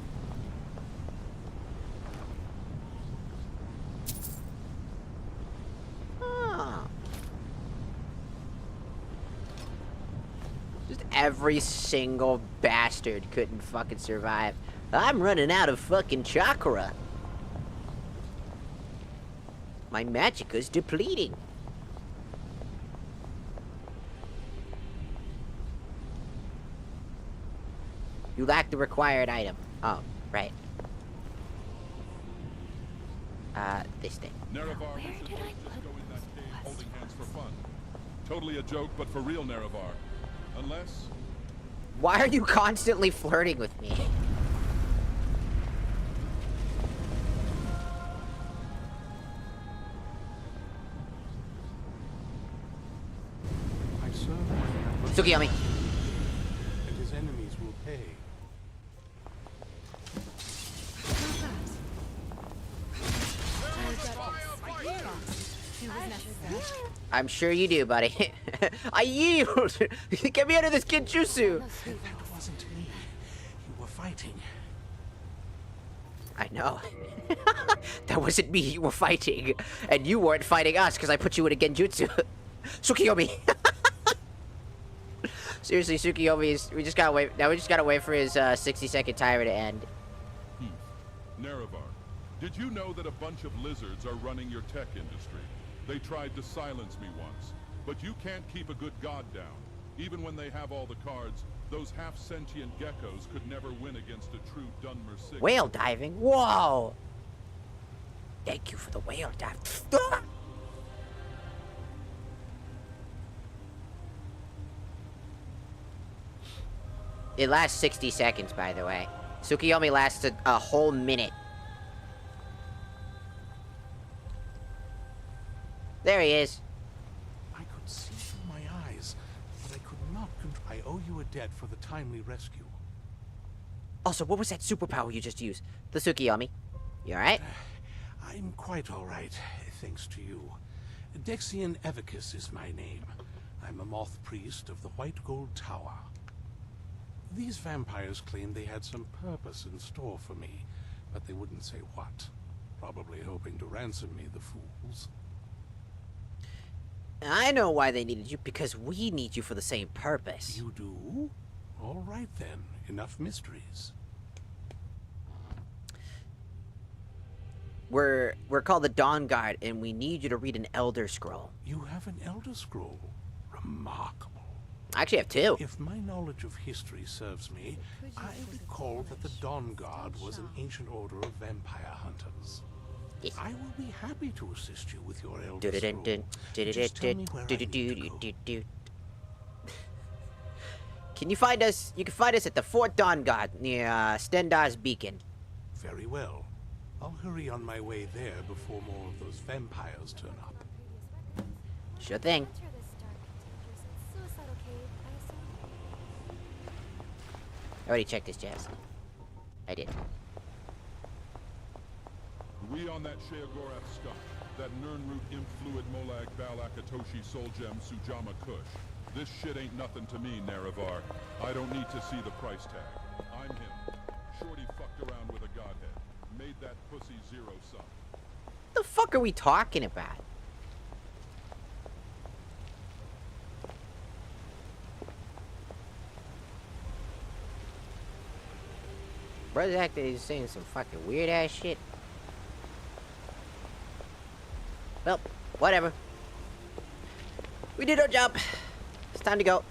Just every single bastard couldn't fucking survive. I'm running out of fucking chakra. My magicka's depleting. You lack the required item. Oh, right. This thing. Nerevar wishes us to go in that cave holding hands for fun. Totally a joke, but for real, Nerevar. Unless... Why are you constantly flirting with me? I serve my Tsukiyomi. and his enemies will pay. I'm sure you do, buddy. I yield! Get me out of this Kinjutsu! That wasn't me. You were fighting. I know. That wasn't me you were fighting. And you weren't fighting us because I put you in a Genjutsu. Tsukiyomi! Seriously, Tsukiyomi is... We just gotta wait... Now we just gotta wait for his 60-second timer to end. Nerevar, did you know that a bunch of lizards are running your tech industry? They tried to silence me once, but you can't keep a good god down. Even when they have all the cards, those half-sentient geckos could never win against a true Dunmer Sigil. Whale diving? Whoa! Thank you for the whale dive. It lasts 60 seconds, by the way. Tsukiyomi lasted a whole minute. There he is. I could see through my eyes, but I could not I owe you a debt for the timely rescue. Also, what was that superpower you just used? The Tsukiyomi. You alright? I'm quite all right, thanks to you. Dexian Evicus is my name. I'm a moth priest of the White Gold Tower. These vampires claimed they had some purpose in store for me, but they wouldn't say what. Probably hoping to ransom me, the fools. I know why they needed you, because we need you for the same purpose. You do? All right then, enough mysteries. We're called the Dawn Guard, and we need you to read an Elder Scroll. You have an Elder Scroll. Remarkable. I actually have two. If my knowledge of history serves me, I recall that the Dawn Guard was an ancient order of vampire hunters. Yes. I will be happy to assist you with your Elder Dun-dun-dun, Scroll. Just tell me where I need to go. Can you find us? You can find us at the Fort Dawn Guard near Stendar's Beacon. Very well. I'll hurry on my way there before more of those vampires turn up. Sure thing. I already checked this, Jazz. I did. We on that Sheogorath skunk, that Nirnroot Influid Molag Bal Akatoshi Soulgem Sujama Kush. This shit ain't nothing to me, Nerevar. I don't need to see the price tag. I'm him. Shorty fucked around with a godhead. Made that pussy zero sum. What the fuck are we talking about? Brother acting is saying some fucking weird ass shit. Well, whatever. We did our job. It's time to go.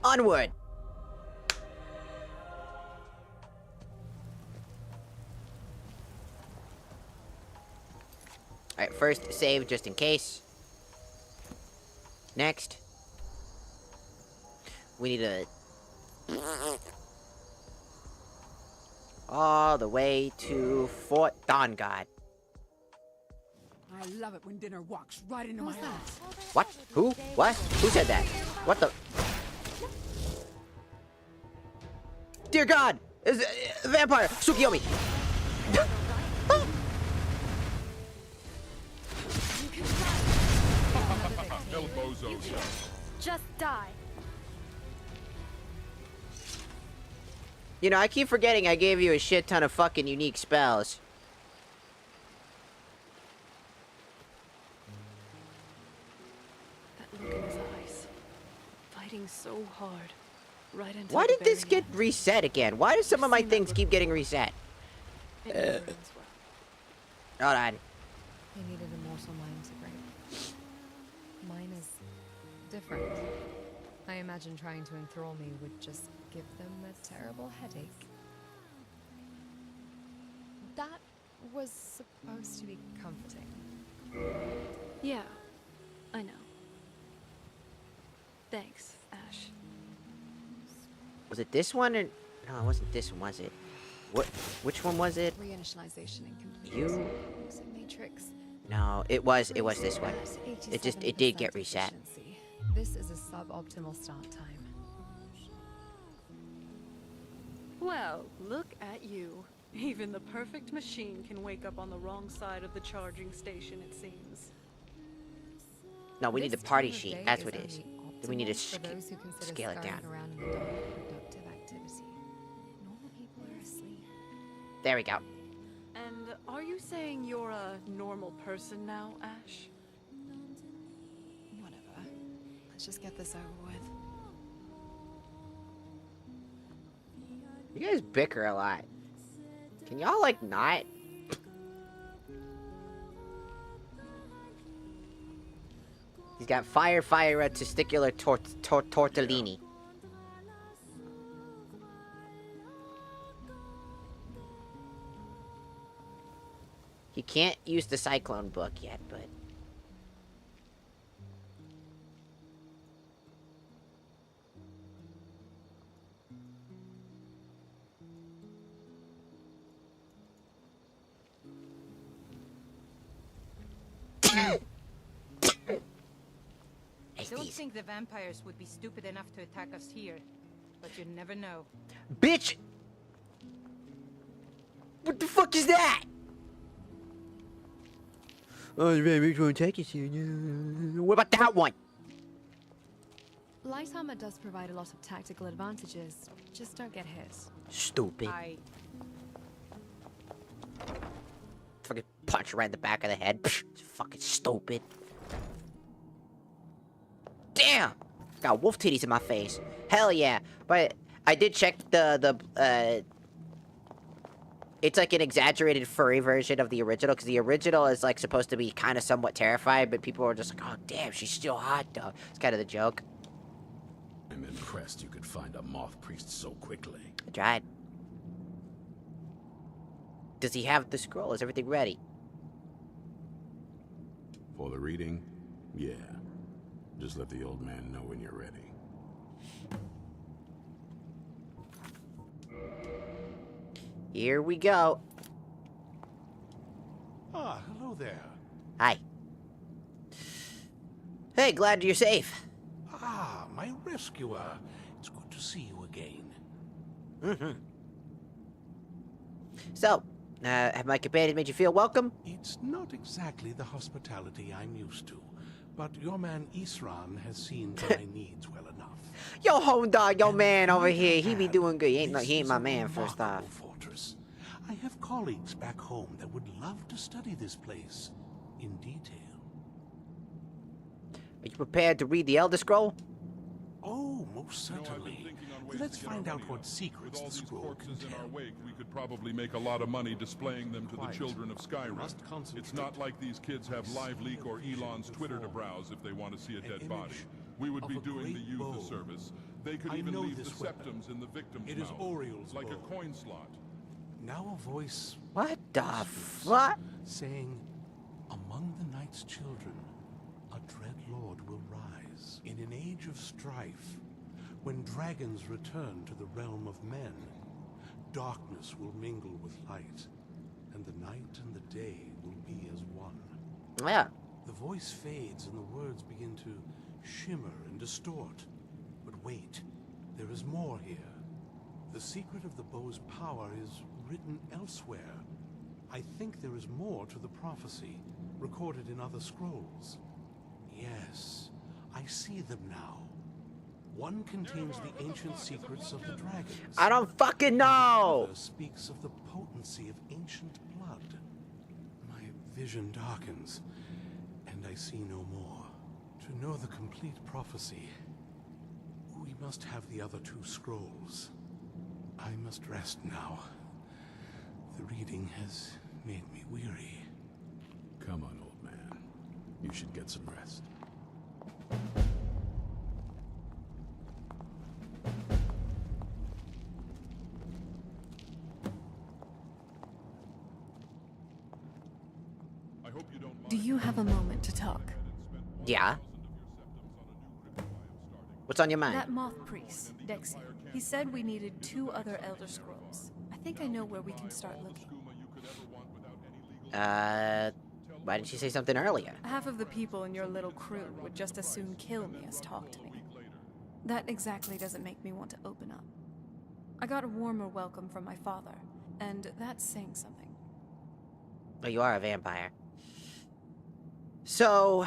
Onward. Alright, first save just in case. Next. We need to... all the way to Fort Dawn God. I love it when dinner walks right into my house. What? Who? What? Who said that? What the... Dear God! Is a vampire! Tsukiyomi! El Bozo. Just die. You know, I keep forgetting I gave you a shit ton of fucking unique spells. That look in his eyes. Fighting so hard. Right into Why the did this very get reset again? Why do some of my Seen that things keep getting reset? end. It never ends well. Hold on. They needed a mortal mind to break. Mine is different. I imagine trying to enthrall me would just give them a terrible headache. That was supposed to be comforting. Yeah, I know. Thanks, Ash. Was it this one or... no, it wasn't this one, was it? What? Which one was it? Reinitialization incomplete. You... Exit matrix. No, it was this one. It did get 87% reset. efficiency. This is a suboptimal start time. Well, look at you. Even the perfect machine can wake up on the wrong side of the charging station, it seems. No, we need the This party time of sheet. day That's what it is. only We need to optimal for those who consider scale it down. scurrying around in the dark productive activity. Normal people are asleep. There we go. And are you saying you're a normal person now, Ash? Whatever. Let's just get this over with. You guys bicker a lot. Can y'all, like, not? He's got fire, testicular tortellini. He can't use the Cyclone book yet, but... I don't think the vampires would be stupid enough to attack us here, but you never know. Bitch! What the fuck is that? Oh, the vampires won't take us here. What about that one? Light armor does provide a lot of tactical advantages. Just don't get hit. Stupid. I Fucking punch right in the back of the head. Psh, fucking stupid. Damn! Got wolf titties in my face. Hell yeah. But I did check it's like an exaggerated furry version of the original, because the original is like supposed to be kind of somewhat terrified, but people are just like, oh damn, she's still hot though. It's kind of the joke. I'm impressed you could find a moth priest so quickly. I tried. Does he have the scroll? Is everything ready? For the reading? Yeah. Just let the old man know when you're ready. Here we go. Ah, hello there. Hi. Hey, glad you're safe. Ah, my rescuer. It's good to see you again. Mm-hmm. So, have my companions made you feel welcome? It's not exactly the hospitality I'm used to, but your man Isran has seen to my needs well enough. Yo, home dog, yo And man over we here, have he be had- doing good. He this ain't is my a man, first off. remarkable fortress. I have colleagues back home that would love to study this place in detail. Are you prepared to read the Elder Scroll? Oh, most You know, I've been certainly. thinking on ways Let's to get find our out money what up. secrets With all the these scroll corpses in our contains. wake, we could probably make a lot of money displaying them to the Quiet. children of Skyrim. Must It's concentrate. not like these kids have I Live see Leak a or vision Elon's Twitter to before me. browse if they want to see a An dead body. image We would of be a doing the great youth a bow. service. They could I even know leave the this weapon. septums in the victim's It is mouth, Oriel's like bow. a coin slot. Now a voice What the whispers, fuck? saying, among the night's children, a dread lord will rise. In an age of strife, when dragons return to the realm of men, darkness will mingle with light, and the night and the day will be as one. Yeah. The voice fades and the words begin to shimmer and distort. But wait, there is more here. The secret of the bow's power is written elsewhere. I think there is more to the prophecy, recorded in other scrolls. Yes, I see them now. One contains the ancient secrets of the dragons. I don't fucking know! The other speaks of the potency of ancient blood. My vision darkens, and I see no more. To know the complete prophecy, we must have the other two scrolls. I must rest now. The reading has made me weary. Come on, old man. You should get some rest. I hope you don't mind. Do you have a moment to talk? Yeah. What's on your mind? That moth priest, Dexy, he said we needed 2 other Elder Scrolls. I think I know where we can start looking. Why didn't you say something earlier? Half of the people in your little crew would just as soon kill me as talk to me. That exactly doesn't make me want to open up. I got a warmer welcome from my father, and that's saying something. Oh, you are a vampire. So,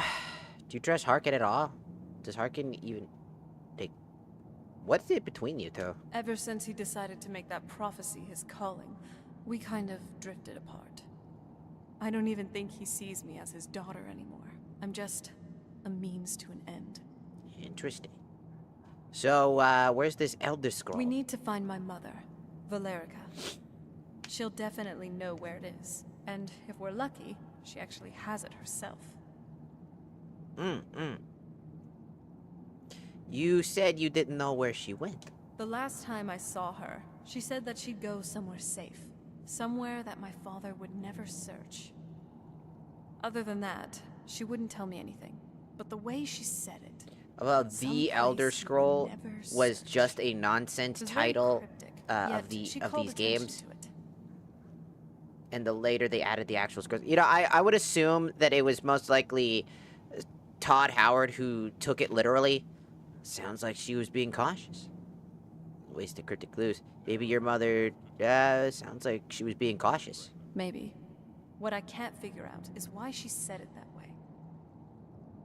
do you trust Harkin at all? Does Harkin even... like, what's it between you two? Ever since he decided to make that prophecy his calling, we kind of drifted apart. I don't even think he sees me as his daughter anymore. I'm just a means to an end. Interesting. So, where's this Elder Scroll? We need to find my mother, Valerica. She'll definitely know where it is. And if we're lucky, she actually has it herself. You said you didn't know where she went. The last time I saw her, she said that she'd go somewhere safe. Somewhere that my father would never search. Other than that, she wouldn't tell me anything. But the way she said it... Well, the Elder Scroll was just a nonsense title of these games. And the later they added the actual scrolls. You know, I would assume that it was most likely Todd Howard who took it literally. Sounds like she was being cautious. Waste of cryptic clues. Maybe your mother, sounds like she was being cautious. Maybe. What I can't figure out is why she said it that way.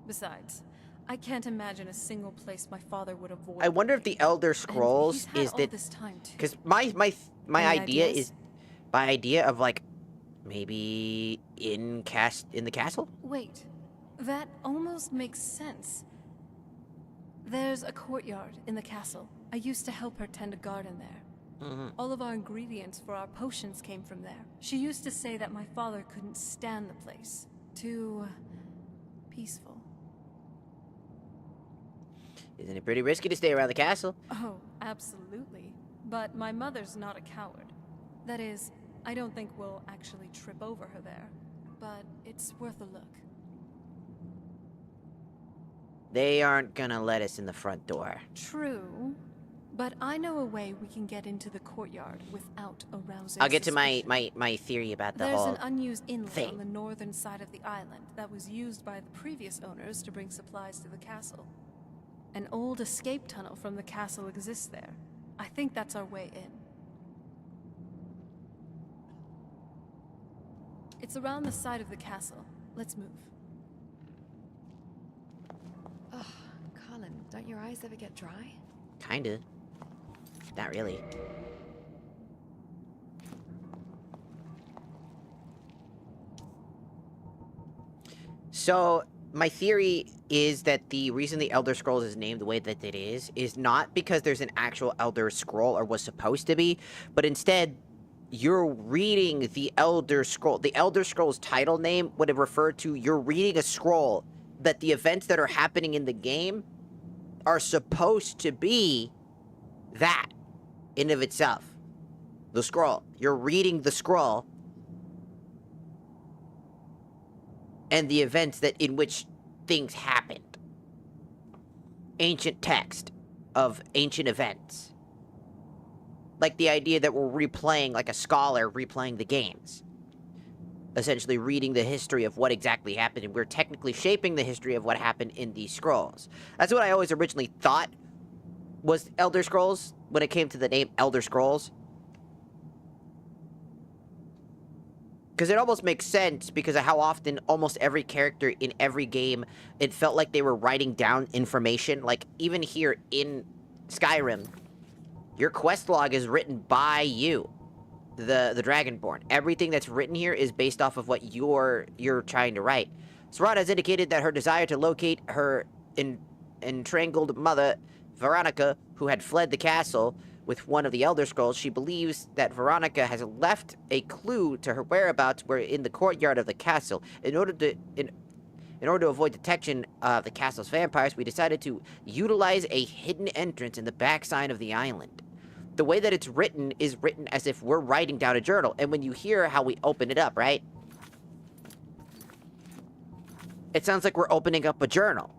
Besides, I can't imagine a single place my father would avoid. I wonder if the Elder Scrolls is that... Because my idea is... My idea of, like, maybe in the castle? Wait, that almost makes sense. There's a courtyard in the castle. I used to help her tend a garden there. All of our ingredients for our potions came from there. She used to say that my father couldn't stand the place. Too... peaceful. Isn't it pretty risky to stay around the castle? Oh, absolutely. But my mother's not a coward. That is, I don't think we'll actually trip over her there. But it's worth a look. They aren't gonna let us in the front door. True. But I know a way we can get into the courtyard without arousing I'll get to suspicion. my theory about the There's whole an unused inlet thing. on the northern side of the island that was used by the previous owners to bring supplies to the castle. An old escape tunnel from the castle exists there. I think that's our way in. It's around the side of the castle. Let's move. Ugh, Colin, don't your eyes ever get dry? Kinda. Not really. So, my theory is that the reason the Elder Scrolls is named the way that it is not because there's an actual Elder Scroll or was supposed to be, but instead, you're reading the Elder Scroll. The Elder Scrolls title name would have referred to you're reading a scroll that the events that are happening in the game are supposed to be that in of itself. The scroll. You're reading the scroll and the events that in which things happened. Ancient text of ancient events. Like the idea that we're replaying, like a scholar replaying the games. Essentially reading the history of what exactly happened, and we're technically shaping the history of what happened in these scrolls. That's what I always originally thought was Elder Scrolls, when it came to the name Elder Scrolls. Because it almost makes sense because of how often almost every character in every game, it felt like they were writing down information. Like, even here in Skyrim, your quest log is written by you, the Dragonborn. Everything that's written here is based off of what you're trying to write. Sarada has indicated that her desire to locate her entrangled mother, Veronica, who had fled the castle with one of the Elder Scrolls. She believes that Veronica has left a clue to her whereabouts were in the courtyard of the castle. In order to avoid detection of the castle's vampires, we decided to utilize a hidden entrance in the backside of the island. The way that it's written is written as if we're writing down a journal. And when you hear how we open it up, right? It sounds like we're opening up a journal.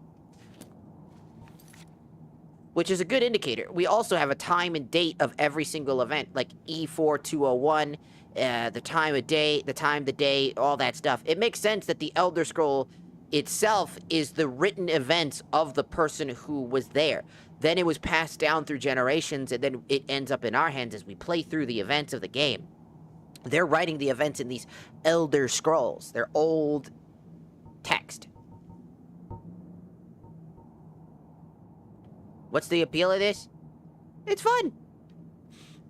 Which is a good indicator. We also have a time and date of every single event, like E4201, the time of day, the time, the day, all that stuff. It makes sense that the Elder Scroll itself is the written events of the person who was there. Then it was passed down through generations, and then it ends up in our hands as we play through the events of the game. They're writing the events in these Elder Scrolls. They're old text. What's the appeal of this? It's fun.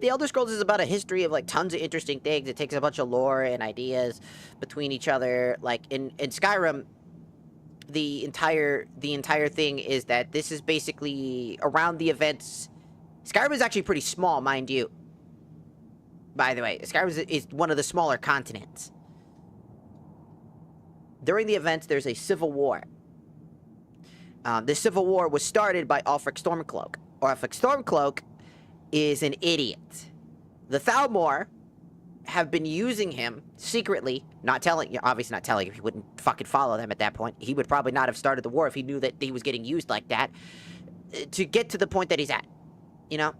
The Elder Scrolls is about a history of, like, tons of interesting things. It takes a bunch of lore and ideas between each other. Like, in Skyrim, the entire thing is that this is basically around the events. Skyrim is actually pretty small, mind you. By the way, Skyrim is one of the smaller continents. During the events, there's a civil war. This civil war was started by Ulfric Stormcloak. Ulfric Stormcloak is an idiot. The Thalmor have been using him secretly, obviously not telling him, he wouldn't fucking follow them at that point. He would probably not have started the war if he knew that he was getting used like that, to get to the point that he's at, you know?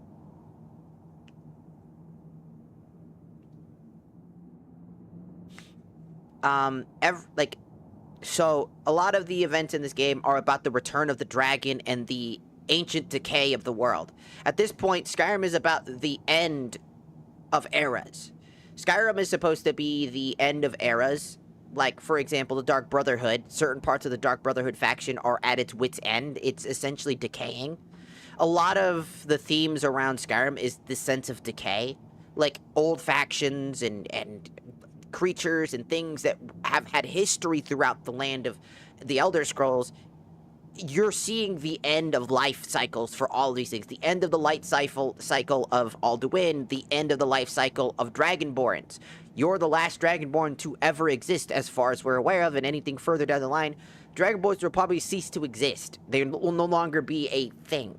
So, a lot of the events in this game are about the return of the dragon and the ancient decay of the world. At this point, Skyrim is about the end of eras. Skyrim is supposed to be the end of eras. Like, for example, the Dark Brotherhood. Certain parts of the Dark Brotherhood faction are at its wit's end. It's essentially decaying. A lot of the themes around Skyrim is the sense of decay. Like, old factions and creatures and things that have had history throughout the land of the Elder Scrolls. You're seeing the end of life cycles for all of these things. The end of the light cycle of Alduin, the end of the life cycle of Dragonborns. You're the last Dragonborn to ever exist as far as we're aware of, and anything further down the line, Dragonborns will probably cease to exist. They will no longer be a thing.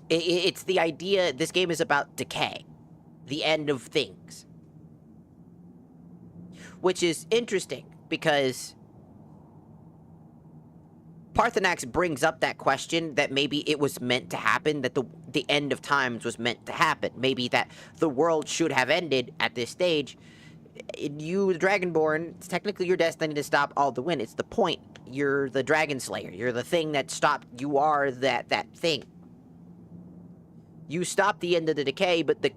It's the idea, this game is about decay. The end of things. Which is interesting, because Parthenax brings up that question that maybe it was meant to happen, that the end of times was meant to happen. Maybe that the world should have ended at this stage. You, the Dragonborn, it's technically your destiny to stop Alduin. It's the point. You're the Dragon Slayer. You're the thing that stopped. You are that thing. You stop the end of the decay, but the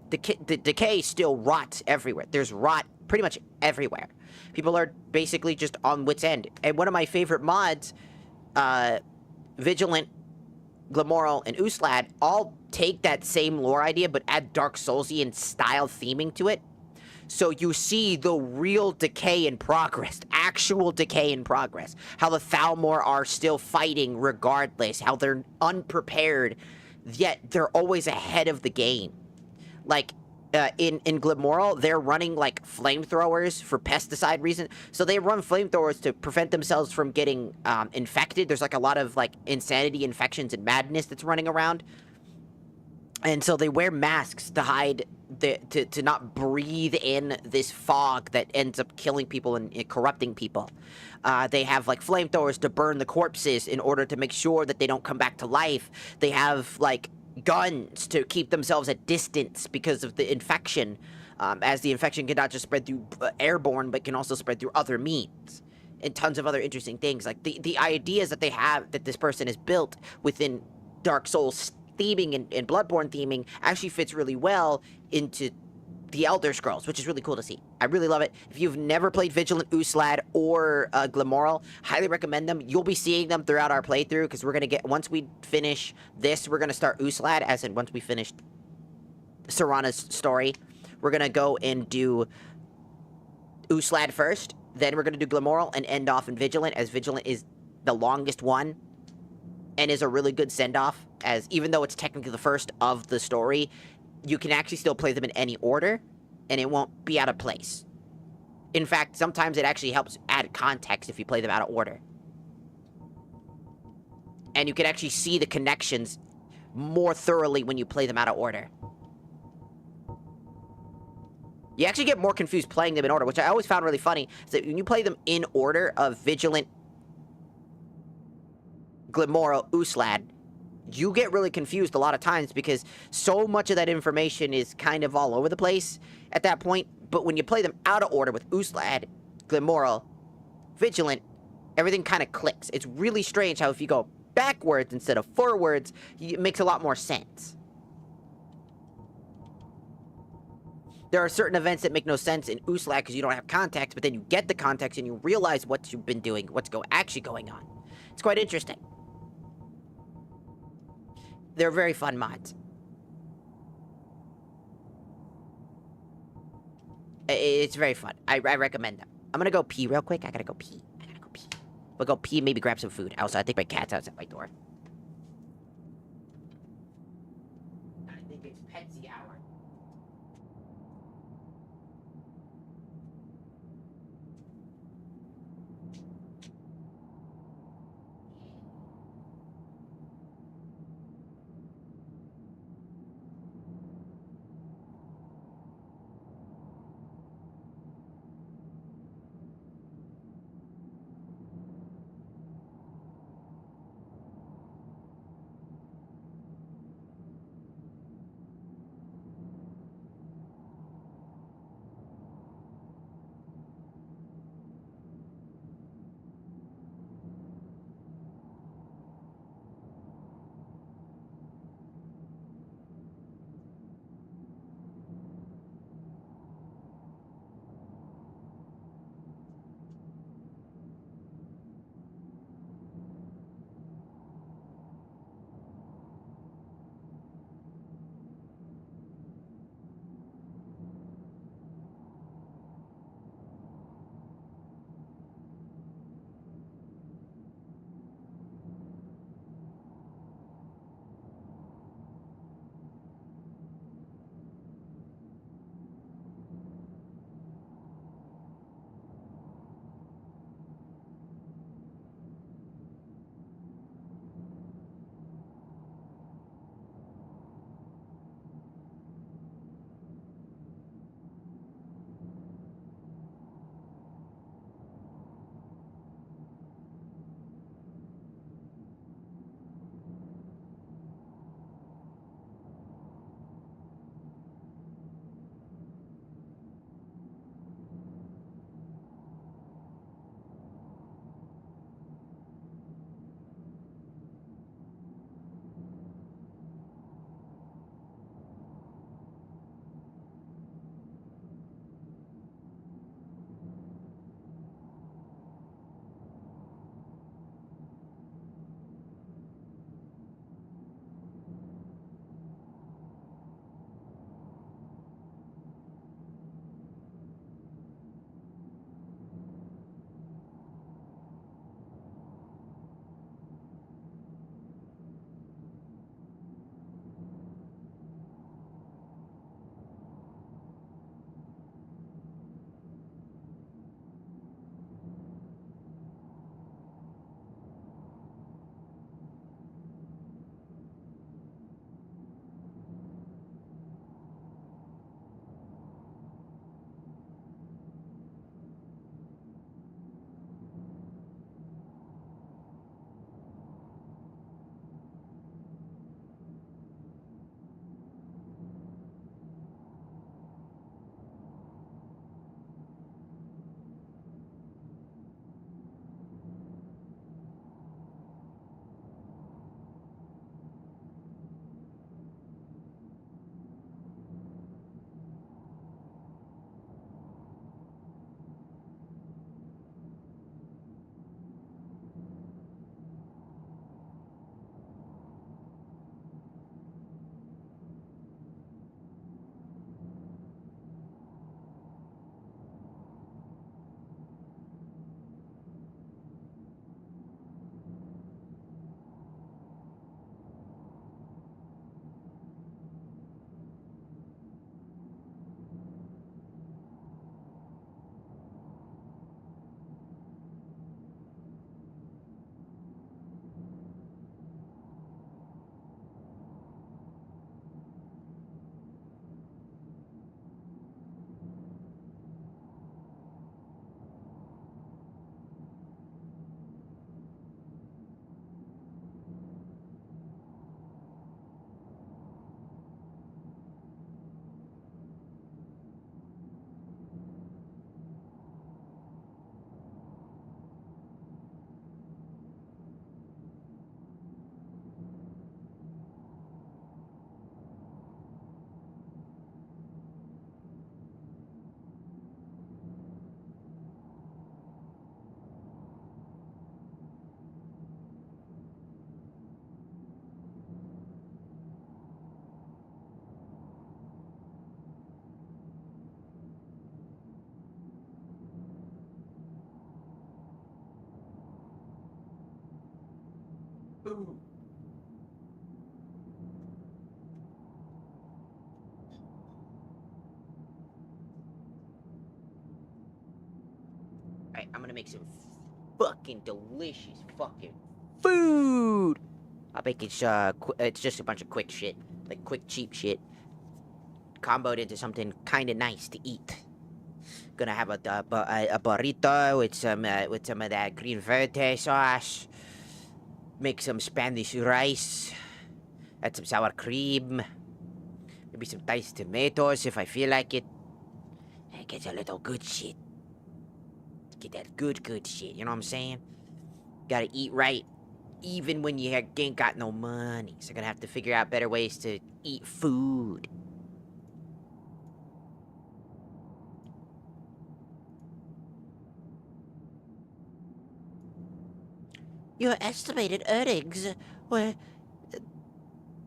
decay still rots everywhere. There's rot pretty much everywhere. People are basically just on wit's end. And one of my favorite mods, Vigilant, Glamoral, and Uslad all take that same lore idea, but add Dark Soulsian style theming to it. So you see the real decay in progress, actual decay in progress. How the Thalmor are still fighting regardless, how they're unprepared, yet they're always ahead of the game. Like, in Glimmoral, they're running, like, flamethrowers for pesticide reasons. So they run flamethrowers to prevent themselves from getting infected. There's, like, a lot of, like, insanity, infections, and madness that's running around. And so they wear masks to hide, to not breathe in this fog that ends up killing people and corrupting people. They have, like, flamethrowers to burn the corpses in order to make sure that they don't come back to life. They have, like, guns to keep themselves at distance because of the infection, as the infection can not just spread through airborne, but can also spread through other means. And tons of other interesting things. Like, the ideas that they have, that this person has built within Dark Souls theming and Bloodborne theming actually fits really well into the Elder Scrolls, which is really cool to see. I really love it. If you've never played Vigilant, Uslad, or Glimmoral, highly recommend them. You'll be seeing them throughout our playthrough, because we're going to once we finish this, we're going to start Uslad, as in once we finish Jarona's story. We're going to go and do Uslad first, then we're going to do Glimmoral, and end off in Vigilant, as Vigilant is the longest one, and is a really good send-off, as even though it's technically the first of the story, you can actually still play them in any order, and it won't be out of place. In fact, sometimes it actually helps add context if you play them out of order. And you can actually see the connections more thoroughly when you play them out of order. You actually get more confused playing them in order, which I always found really funny, is that when you play them in order of Vigilant, Glimmoral, Uslad, you get really confused a lot of times because so much of that information is kind of all over the place at that point. But when you play them out of order with Uslad, Glimmoral, Vigilant, everything kind of clicks. It's really strange how if you go backwards instead of forwards, it makes a lot more sense. There are certain events that make no sense in Uslad because you don't have context, but then you get the context and you realize what you've been doing, what's actually going on. It's quite interesting. They're very fun mods. It's very fun. I recommend them. I'm gonna go pee real quick. I gotta go pee. We'll go pee and maybe grab some food. Also, I think my cat's outside my door. I think it's Petsy hour. noooo. Alright, I'm gonna make some fucking delicious fucking food! I'll make it, it's just a bunch of quick shit. Like, quick, cheap shit. Comboed into something kinda nice to eat. Gonna have a burrito with some of that green verde sauce. Make some Spanish rice. Add some sour cream. Maybe some diced tomatoes if I feel like it. And get a little good shit. Get that good shit, you know what I'm saying? Gotta eat right, even when you ain't got no money. So gonna have to figure out better ways to eat food. Your estimated earnings were...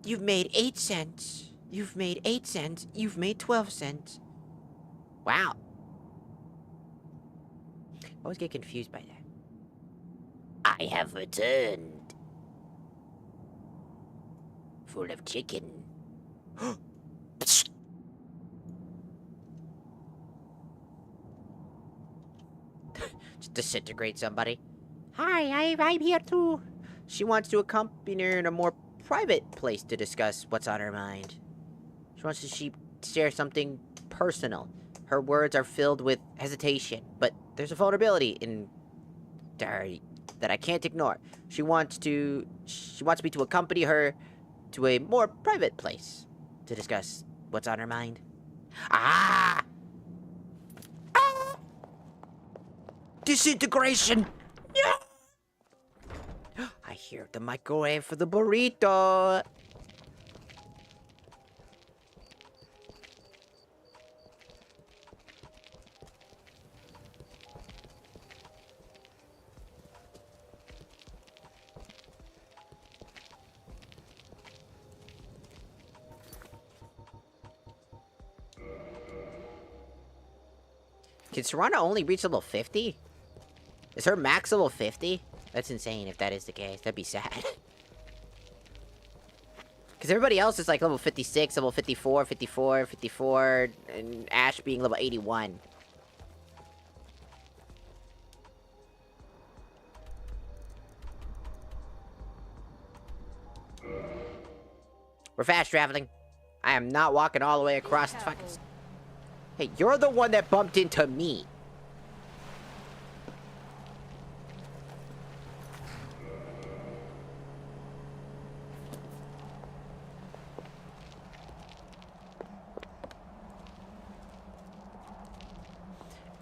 You've made 8 cents. You've made 8 cents. You've made 12 cents. Wow. I always get confused by that. I have returned. Full of chicken. Just disintegrate somebody. Hi, I'm here too. She wants to accompany her in a more private place to discuss what's on her mind. She wants to share something personal. Her words are filled with hesitation, but there's a vulnerability in her that I can't ignore. She wants me to accompany her to a more private place to discuss what's on her mind. Ah! Disintegration! No! I hear the microwave for the burrito. Can Jarona only reach level 50? Is her max level 50? That's insane if that is the case. That'd be sad. Because everybody else is like level 56, level 54, 54, 54, and Ash being level 81. We're fast traveling. I am not walking all the way across the fucking... Hey, you're the one that bumped into me.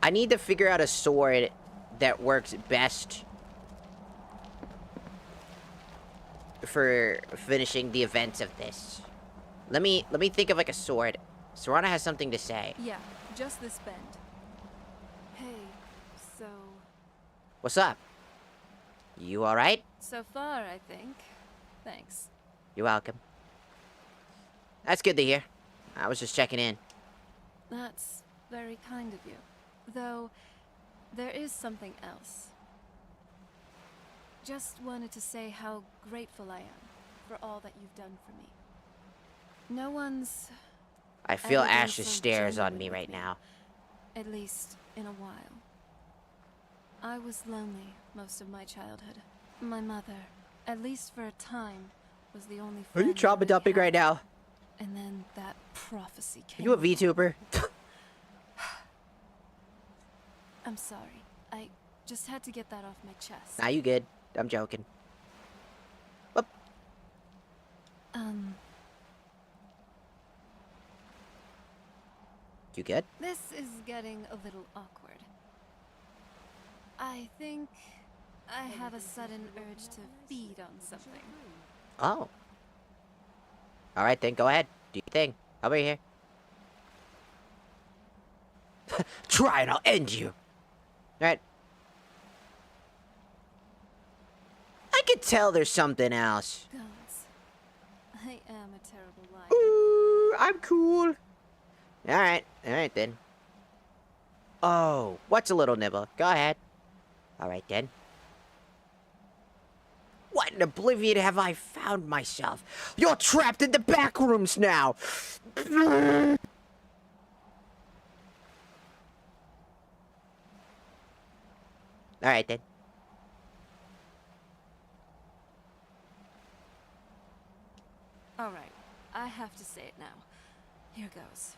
I need to figure out a sword that works best for finishing the events of this. Let me think of like a sword. Jarona has something to say. Yeah, just this bend. Hey, so... What's up? You alright? So far, I think. Thanks. You're welcome. That's good to hear. I was just checking in. That's very kind of you. Though, there is something else. Just wanted to say how grateful I am for all that you've done for me. No one's... I feel ever been Ash's so stares on genuine me with right now. At least, in a while. I was lonely most of my childhood. My mother, at least for a time, was the only Are friend you trauma I dumping really right had. now? And then that prophecy Are came. you a VTuber? I'm sorry. I just had to get that off my chest. Nah, you good. I'm joking. Whoop. You good? This is getting a little awkward. I think I have a sudden urge to feed on something. Oh. Alright then, go ahead. Do your thing. Over here. Try and I'll end you. Alright. I could tell there's something else. Gods. I am a terrible liar. Ooh, I'm cool. Alright then. Oh, what's a little nibble? Go ahead. Alright then. What in oblivion have I found myself? You're trapped in the back rooms now! Alright then. Alright, I have to say it now. Here goes.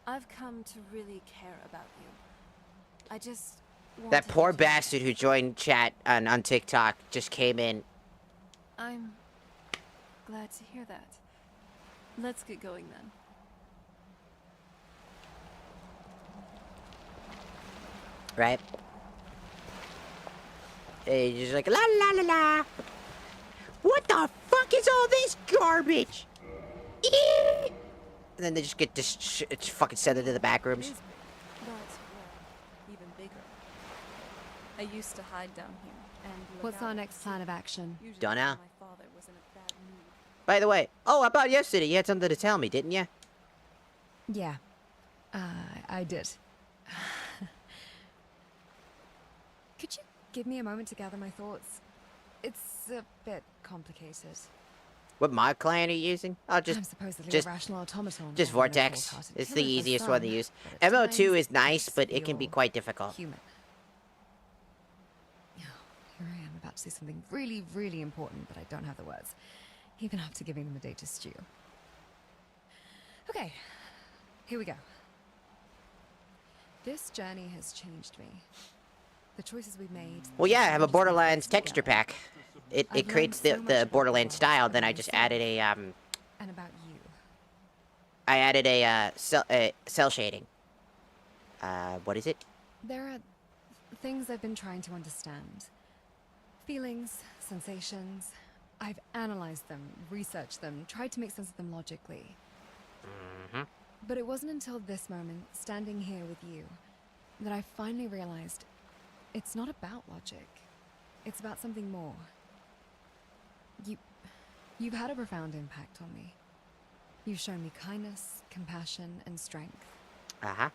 I've come to really care about you. I just That poor bastard who joined chat on TikTok just came in. I'm glad to hear that. Let's get going then. Right? And he's just like, la la la la. What the fuck is all this garbage? And then they just get fucking sent into the back rooms. But, even bigger. I used to hide down here and What's our next plan of action? Don't know. My father was in a bad mood. By the way, oh, about yesterday, you had something to tell me, didn't you? Yeah. I did. Could you give me a moment to gather my thoughts? It's a bit complicated. What mod client are you using? I'll I'm just supposedly a rational automaton. just rather than a Vortex. cold-hearted It's the killer for easiest one to some, use. but at MO2 times is nice, I but it can be feel quite difficult. Human. Here I am about to say something really, really important, but I don't have the words, even after giving them a day to stew. Okay, here we go. This journey has changed me. The choices we've made. Well, yeah, I have a Borderlands texture pack. It creates the Borderlands style. Then I just added a And about you. I added a cell shading. What is it? There are things I've been trying to understand. Feelings, sensations. I've analyzed them, researched them, tried to make sense of them logically. But it wasn't until this moment, standing here with you, that I finally realized it's not about logic. It's about something more. You've had a profound impact on me. You've shown me kindness, compassion, and strength. Uh-huh.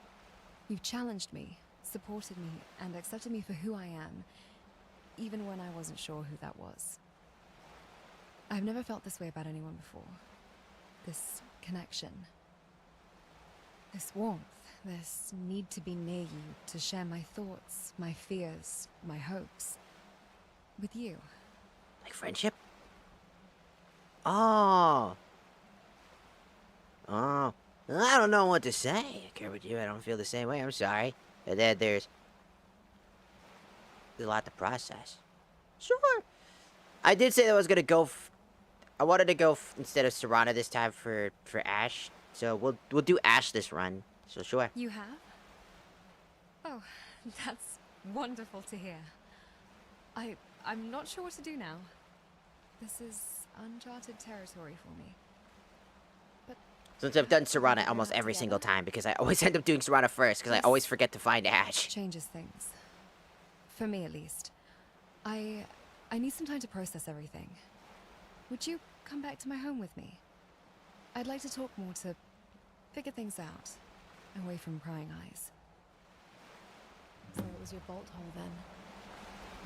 You've challenged me, supported me, and accepted me for who I am, even when I wasn't sure who that was. I've never felt this way about anyone before. This connection. This warmth. This need to be near you, to share my thoughts, my fears, my hopes. With you. Like friendship? Oh. Oh. I don't know what to say. I care with you. I don't feel the same way. I'm sorry. And then there's a lot to process. Sure. I did say that I was gonna go. I wanted to go instead of Jarona this time for Ash. So we'll do Ash this run. So sure. You have? Oh, that's wonderful to hear. I'm not sure what to do now. This is uncharted territory for me. But Since I've done Jarona almost every single time because I always end up doing Jarona first because I always forget to find Ash. Changes things. For me, at least. I need some time to process everything. Would you come back to my home with me? I'd like to talk more, to figure things out, away from prying eyes. So it was your bolt hole then?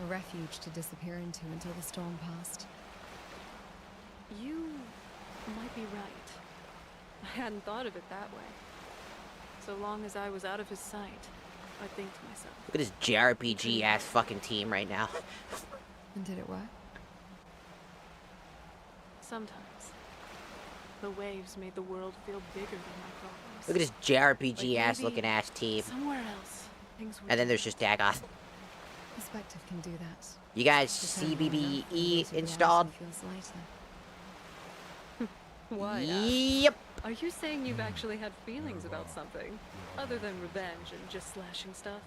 A refuge to disappear into until the storm passed? You might be right. I hadn't thought of it that way. So long as I was out of his sight, I'd think to myself. Look at this JRPG ass fucking team right now. And did it work? Sometimes. The waves made the world feel bigger than my problems. Look at this JRPG Like ass maybe looking ass team. Somewhere else, things would And then there's just Dagoth. Perspective can do that. You guys Depending on enough, CBBE reality installed? feels lighter. Why? Yep. Are you saying you've actually had feelings about something? Other than revenge and just slashing stuff?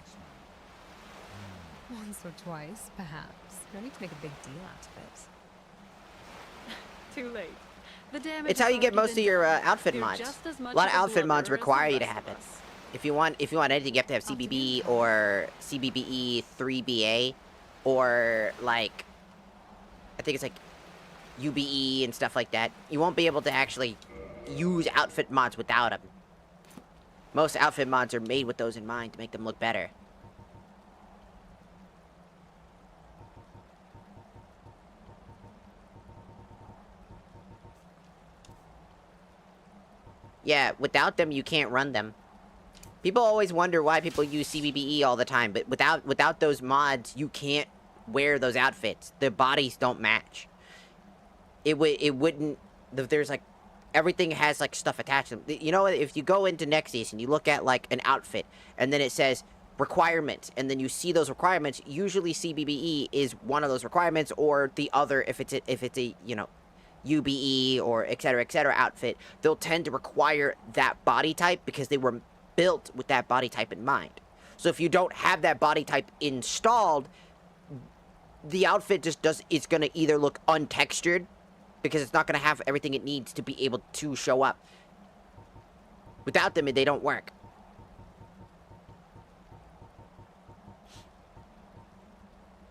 Once or twice, perhaps. No need to make a big deal out of it. Too late. The damage It's how has you get already most of been your done. outfit You're mods. just as A much lot of a outfit mods blubberer as require the you to rest have of it. us. If you want anything, you have to have CBB or CBBE 3BA or like I think it's like UBE and stuff like that. You won't be able to actually use outfit mods without them. Most outfit mods are made with those in mind to make them look better. Yeah, without them, you can't run them. People always wonder why people use CBBE all the time, but without those mods, you can't wear those outfits. The bodies don't match. It wouldn't. There's like everything has like stuff attached to them. You know, if you go into Nexius and you look at like an outfit, and then it says requirements, and then you see those requirements, usually CBBE is one of those requirements, or the other if it's a you know, UBE or etc outfit, they'll tend to require that body type because they were built with that body type in mind. So if you don't have that body type installed, the outfit just it's gonna either look untextured because it's not gonna have everything it needs to be able to show up. Without them, they don't work.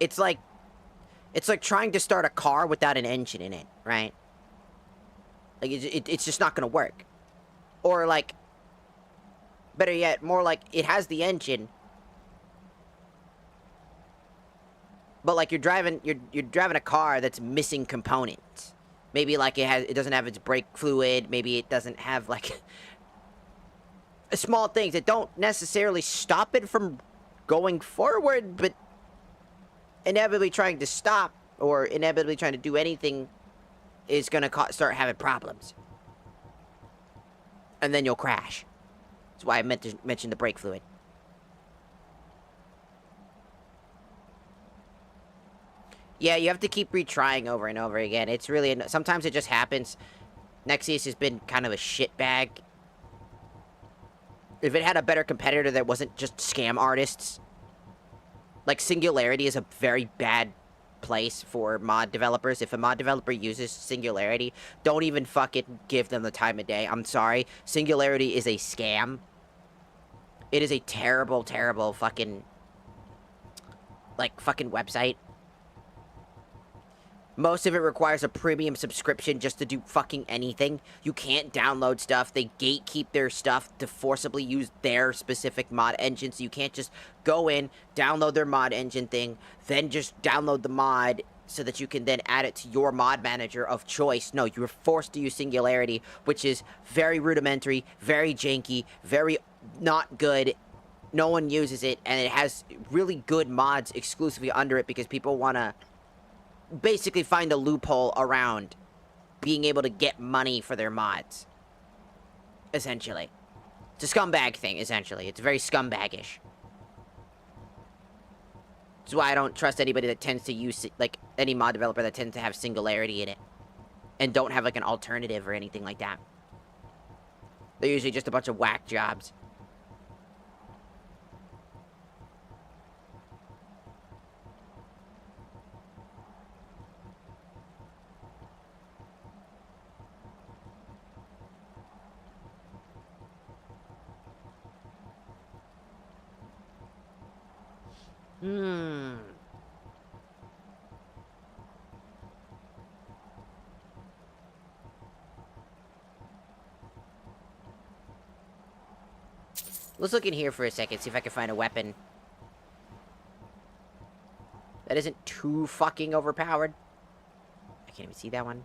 It's like trying to start a car without an engine in it, right? Like, it's just not gonna work. Or, like, better yet, more like, it has the engine, but, like, you're driving a car that's missing components. Maybe, like, it doesn't have its brake fluid, maybe it doesn't have, like, small things that don't necessarily stop it from going forward, but inevitably trying to stop, or inevitably trying to do anything, is gonna start having problems. And then you'll crash. That's why I meant to mention the brake fluid. Yeah, you have to keep retrying over and over again. It's really... Sometimes it just happens. Nexius has been kind of a shitbag. If it had a better competitor that wasn't just scam artists... Like, Singularity is a very bad place for mod developers. If a mod developer uses Singularity, don't even fucking give them the time of day. I'm sorry. Singularity is a scam. It is a terrible, terrible fucking... like, fucking website. Most of it requires a premium subscription just to do fucking anything. You can't download stuff. They gatekeep their stuff to forcibly use their specific mod engine. So you can't just go in, download their mod engine thing, then just download the mod so that you can then add it to your mod manager of choice. No, you're forced to use Singularity, which is very rudimentary, very janky, very not good. No one uses it, and it has really good mods exclusively under it because people want to basically find a loophole around being able to get money for their mods. Essentially. It's a scumbag thing, essentially. It's very scumbaggish. That's why I don't trust anybody that tends to use, like, any mod developer that tends to have Singularity in it. And don't have, like, an alternative or anything like that. They're usually just a bunch of whack jobs. Let's look in here for a second, see if I can find a weapon that isn't too fucking overpowered. I can't even see that one.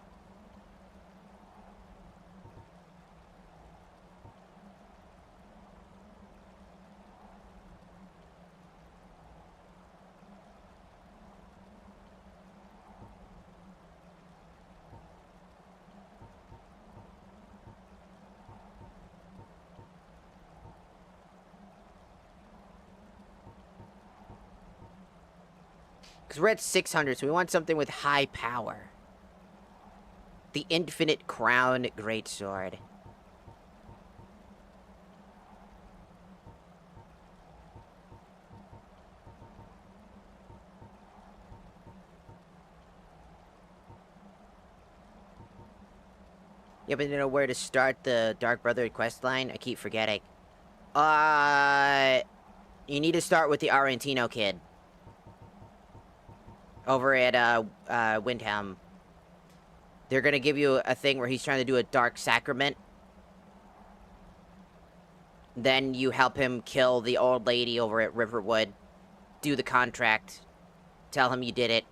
Because we're at 600, so we want something with high power. The Infinite Crown Greatsword. Yeah, but you know where to start the Dark Brotherhood quest line? I keep forgetting. You need to start with the Argentino kid. Over at, Windhelm. They're gonna give you a thing where he's trying to do a dark sacrament. Then you help him kill the old lady over at Riverwood. Do the contract. Tell him you did it.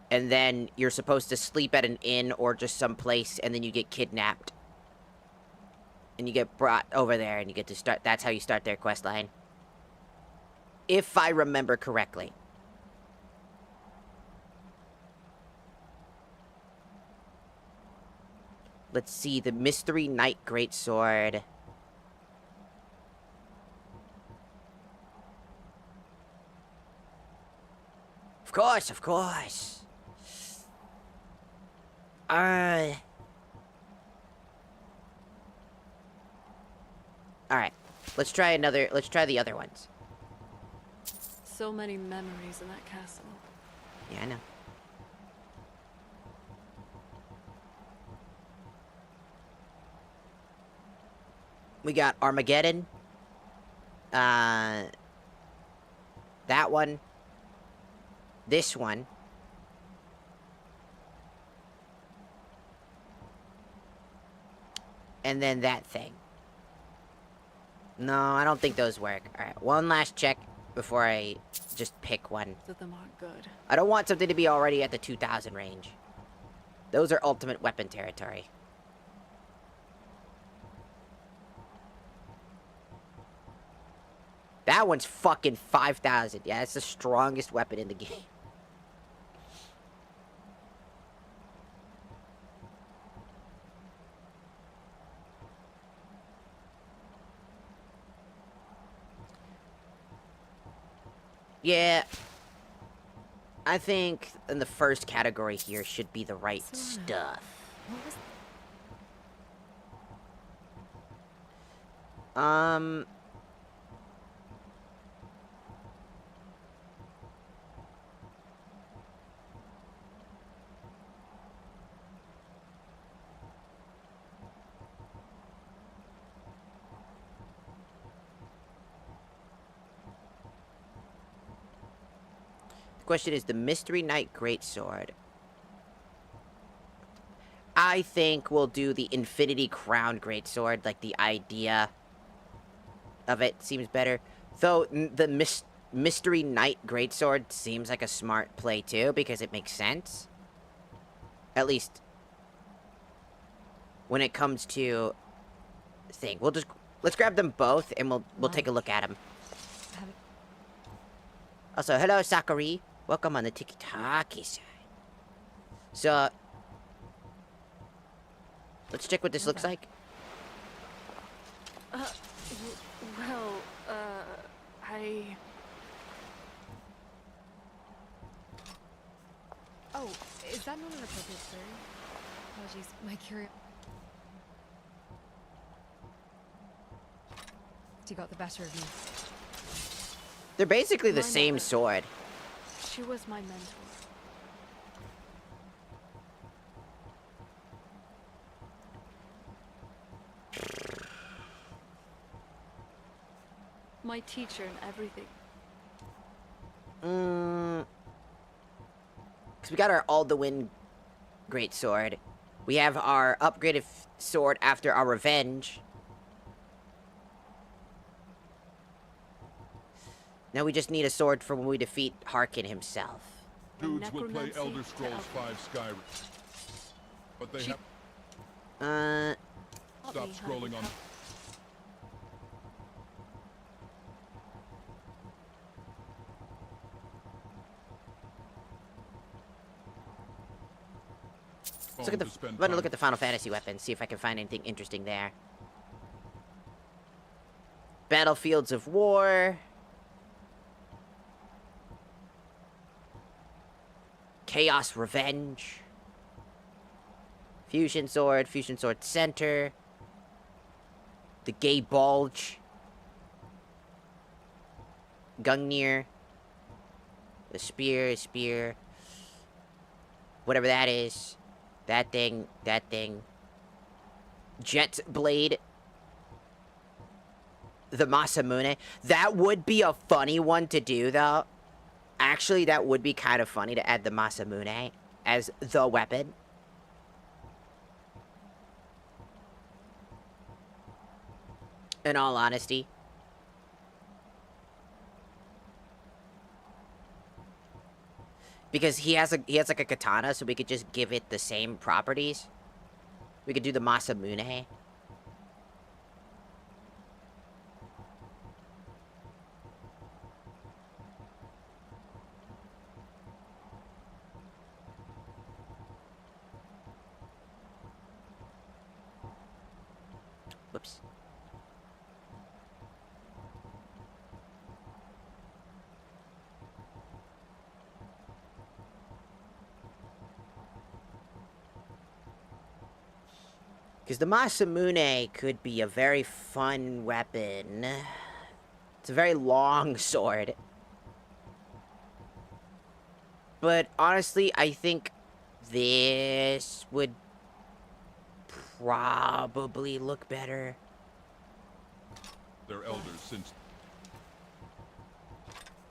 And then you're supposed to sleep at an inn or just someplace, and then you get kidnapped. And you get brought over there and you get to start, that's how you start their quest line. If I remember correctly. Let's see, the Mystery Knight Greatsword. Of course, of course. Alright, let's try the other ones. So many memories in that castle. Yeah, I know. We got Armageddon. That one. This one. And then that thing. No, I don't think those work. Alright, one last check before I just pick one. That them aren't good. I don't want something to be already at the 2000 range. Those are ultimate weapon territory. That one's fucking 5,000. Yeah, it's the strongest weapon in the game. Yeah. I think in the first category here should be the right stuff. The question is the Mystery Knight Greatsword. I think we'll do the Infinity Crown Greatsword, like the idea of it seems better. Though the Mystery Knight Greatsword seems like a smart play too, because it makes sense. At least when it comes to thing. Let's grab them both and we'll take a look at them. Also, hello Sakari. Welcome on the tiki-taki side. So, let's check what this looks like. Well, I... Oh, is that not an appropriate query? Apologies, my curiosity got the better of me. They're basically the My same mother. sword. She was my mentor. My teacher and everything. Because we got our Alduin Greatsword. We have our upgraded sword after our revenge. Now we just need a sword for when we defeat Harkin himself. Dudes will play Elder Scrolls 5 Skyrim. But they have... Stop scrolling on... Let's look at the... I'm gonna look at the Final Fantasy weapons, see if I can find anything interesting there. Battlefields of War. Chaos Revenge. Fusion Sword Center. The Gay Bulge. Gungnir. The Spear. Whatever that is. That thing. Jet Blade. The Masamune. That would be a funny one to do, though. Actually, that would be kind of funny to add the Masamune as the weapon. In all honesty. Because he has like a katana, so we could just give it the same properties. We could do the Masamune. Whoops. Because the Masamune could be a very fun weapon. It's a very long sword. But honestly, I think this would probably look better. Their elders since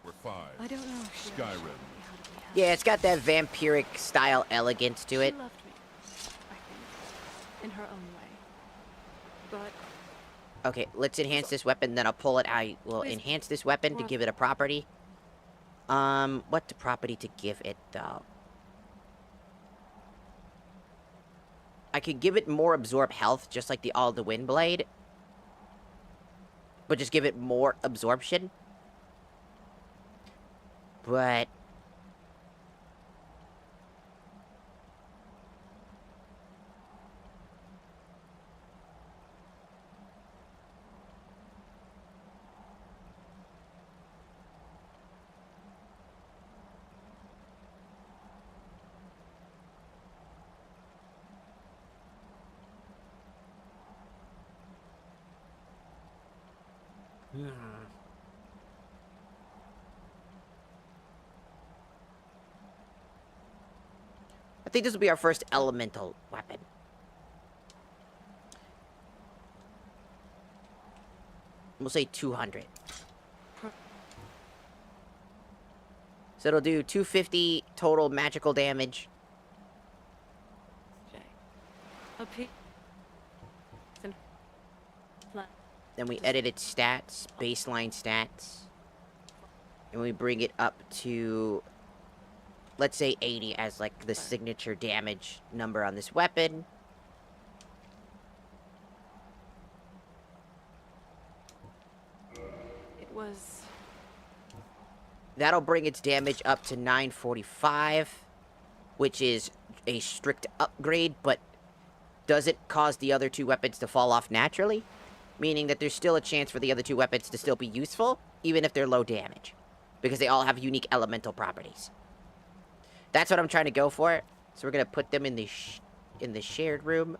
we're 5. I don't know. Skyrim. Yeah, it's got that vampiric style elegance to it. She loved me, I think, in her own way. But Okay, let's enhance this weapon, then I'll pull it. I will enhance this weapon to give it a property. What property to give it, though? I could give it more absorb health, just like the All the Wind Blade. But just give it more absorption. But... I think this will be our first elemental weapon. We'll say 200. So it'll do 250 total magical damage. Then we edit its stats, baseline stats. And we bring it up to, let's say 80 as like the signature damage number on this weapon. it was... That'll bring its damage up to 945, which is a strict upgrade, but doesn't cause the other two weapons to fall off naturally. Meaning that there's still a chance for the other two weapons to still be useful, even if they're low damage. Because they all have unique elemental properties. That's what I'm trying to go for. So we're going to put them in the shared room.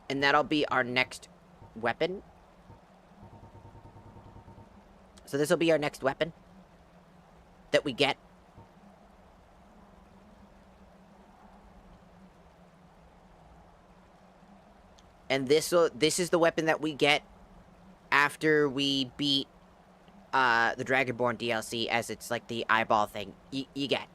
And that'll be our next weapon. So this will be our next weapon that we get. And this is the weapon that we get after we beat the Dragonborn DLC, as it's like the eyeball thing you get.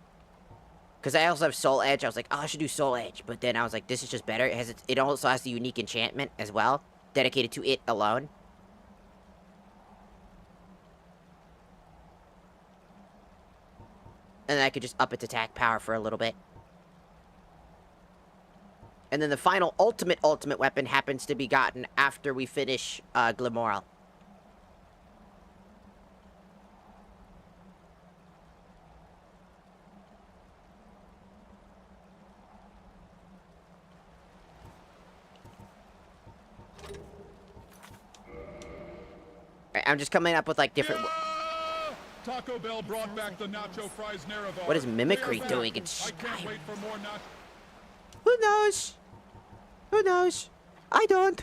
Because I also have Soul Edge. I was like, oh, I should do Soul Edge. But then I was like, this is just better. It also has the unique enchantment as well, dedicated to it alone. And then I could just up its attack power for a little bit. And then the final ultimate weapon happens to be gotten after we finish Glimmoral. I'm just coming up with like different... Taco Bell brought back the nacho fries Nerevar. What is mimicry doing in Skyrim? Who knows? Who knows? I don't.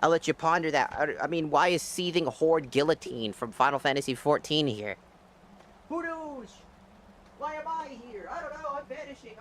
I'll let you ponder that. I mean, why is Seething Horde Guillotine from Final Fantasy XIV here? Who knows? Why am I here? I don't know. I'm vanishing.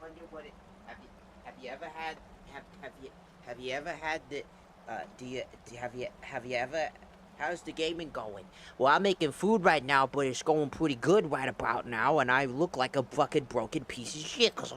wonder what it. Have you ever had have you ever had the have you ever how's the gaming going? Well, I'm making food right now, but it's going pretty good right about now, and I look like a fucking broken piece of shit. Cause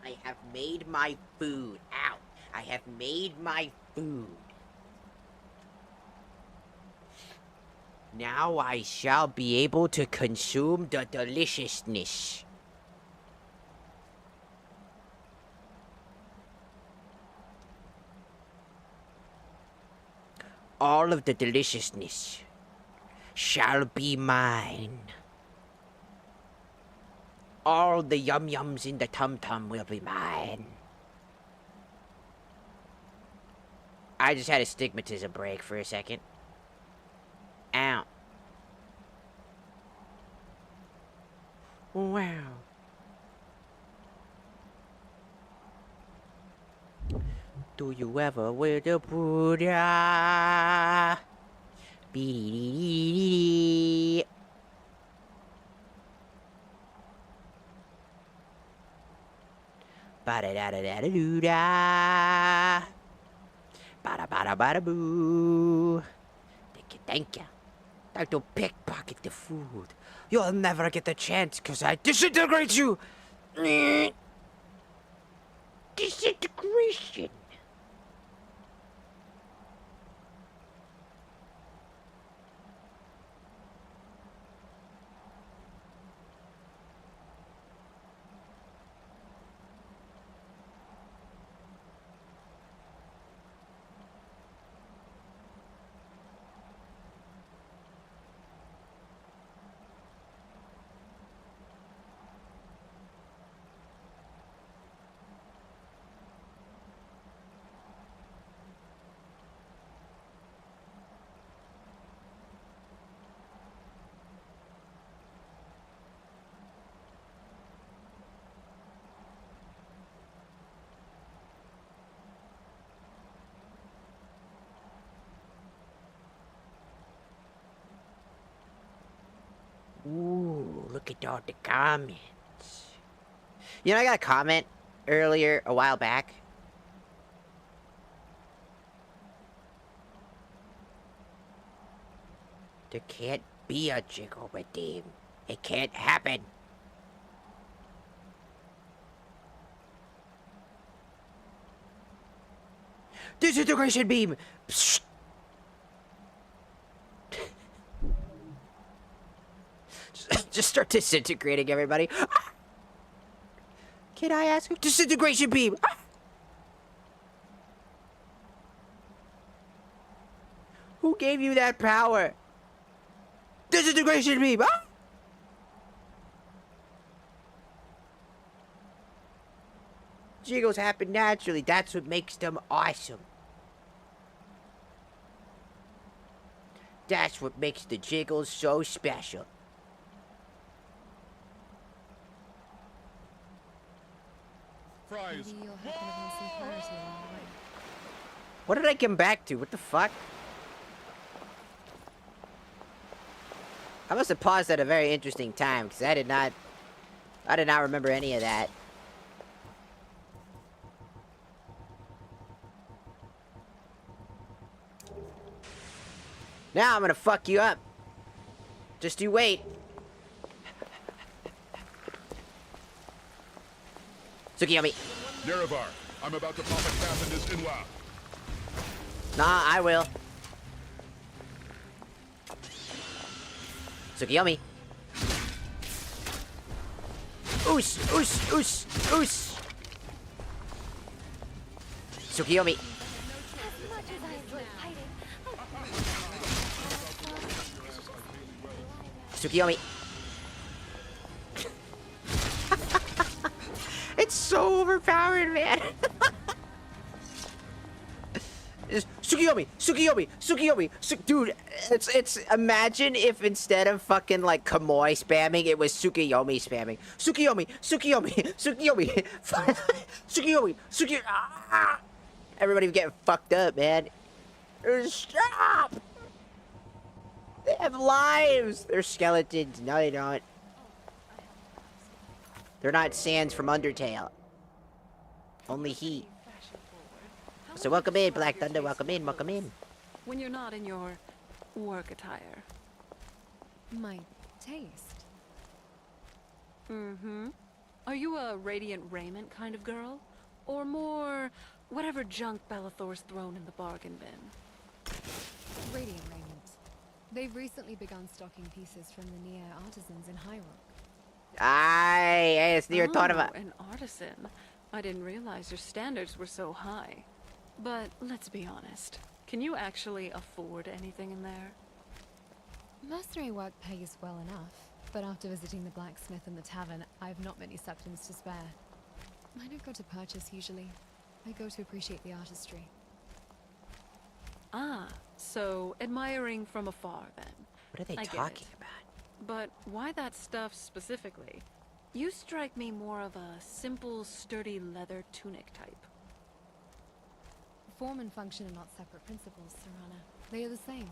I have made my food. Ow. I have made my food. Now I shall be able to consume the deliciousness. All of the deliciousness shall be mine. All the yum-yums in the tum-tum will be mine. I just had a stigmatism break for a second. Ow. Wow. Do you ever wear the Buddha? Be ba da da da da da doo da. Ba da ba da ba da boo. Thank you. Time to pickpocket the food. You'll never get the chance because I disintegrate you. Disintegration. Ooh, look at all the comments. You know, I got a comment earlier, a while back. There can't be a jiggle redeem. It can't happen. Disintegration beam! Psst. Just start disintegrating everybody. Can I ask you? Disintegration beam! Who gave you that power? Disintegration beam! Jiggles happen naturally. That's what makes them awesome. That's what makes the jiggles so special. Fries. What did I come back to? What the fuck? I must have paused at a very interesting time because I did not remember any of that. Now I'm gonna fuck you up. Just you wait. Tsukiyomi. Nerevar, I'm about to pop a cap in this Inwa. Nah, I will. Tsukiyomi. Oos, oos, oos, oos. Tsukiyomi. Tsukiyomi. It's so overpowered, man. Tsukiyomi, Tsukiyomi, Tsukiyomi, dude, it's imagine if instead of fucking like Kamoi spamming, it was Tsukiyomi spamming. Tsukiyomi, Tsukiyomi, Tsukiyomi, Tsukiyomi, Tsukiyomi. Ah! Everybody was getting fucked up, man. Stop! They have lives. They're skeletons. No, they don't. They're not Sans from Undertale. Only heat. So welcome in, Black Thunder. Welcome in, welcome in. When you're not in your work attire. My taste. Mm-hmm. Are you a radiant raiment kind of girl? Or more whatever junk Bellathor's thrown in the bargain bin? Radiant raiment. They've recently begun stocking pieces from the near artisans in High Rock. Aye, it's near thought about. An artisan. I didn't realize your standards were so high. But let's be honest. Can you actually afford anything in there? Mercenary work pays well enough, but after visiting the blacksmith and the tavern, I have not many septums to spare. I don't go to purchase usually. I go to appreciate the artistry. Ah, so admiring from afar then. What are they I get talking it. about? But why that stuff specifically? You strike me more of a simple, sturdy leather tunic type. Form and function are not separate principles, Jarona. They are the same.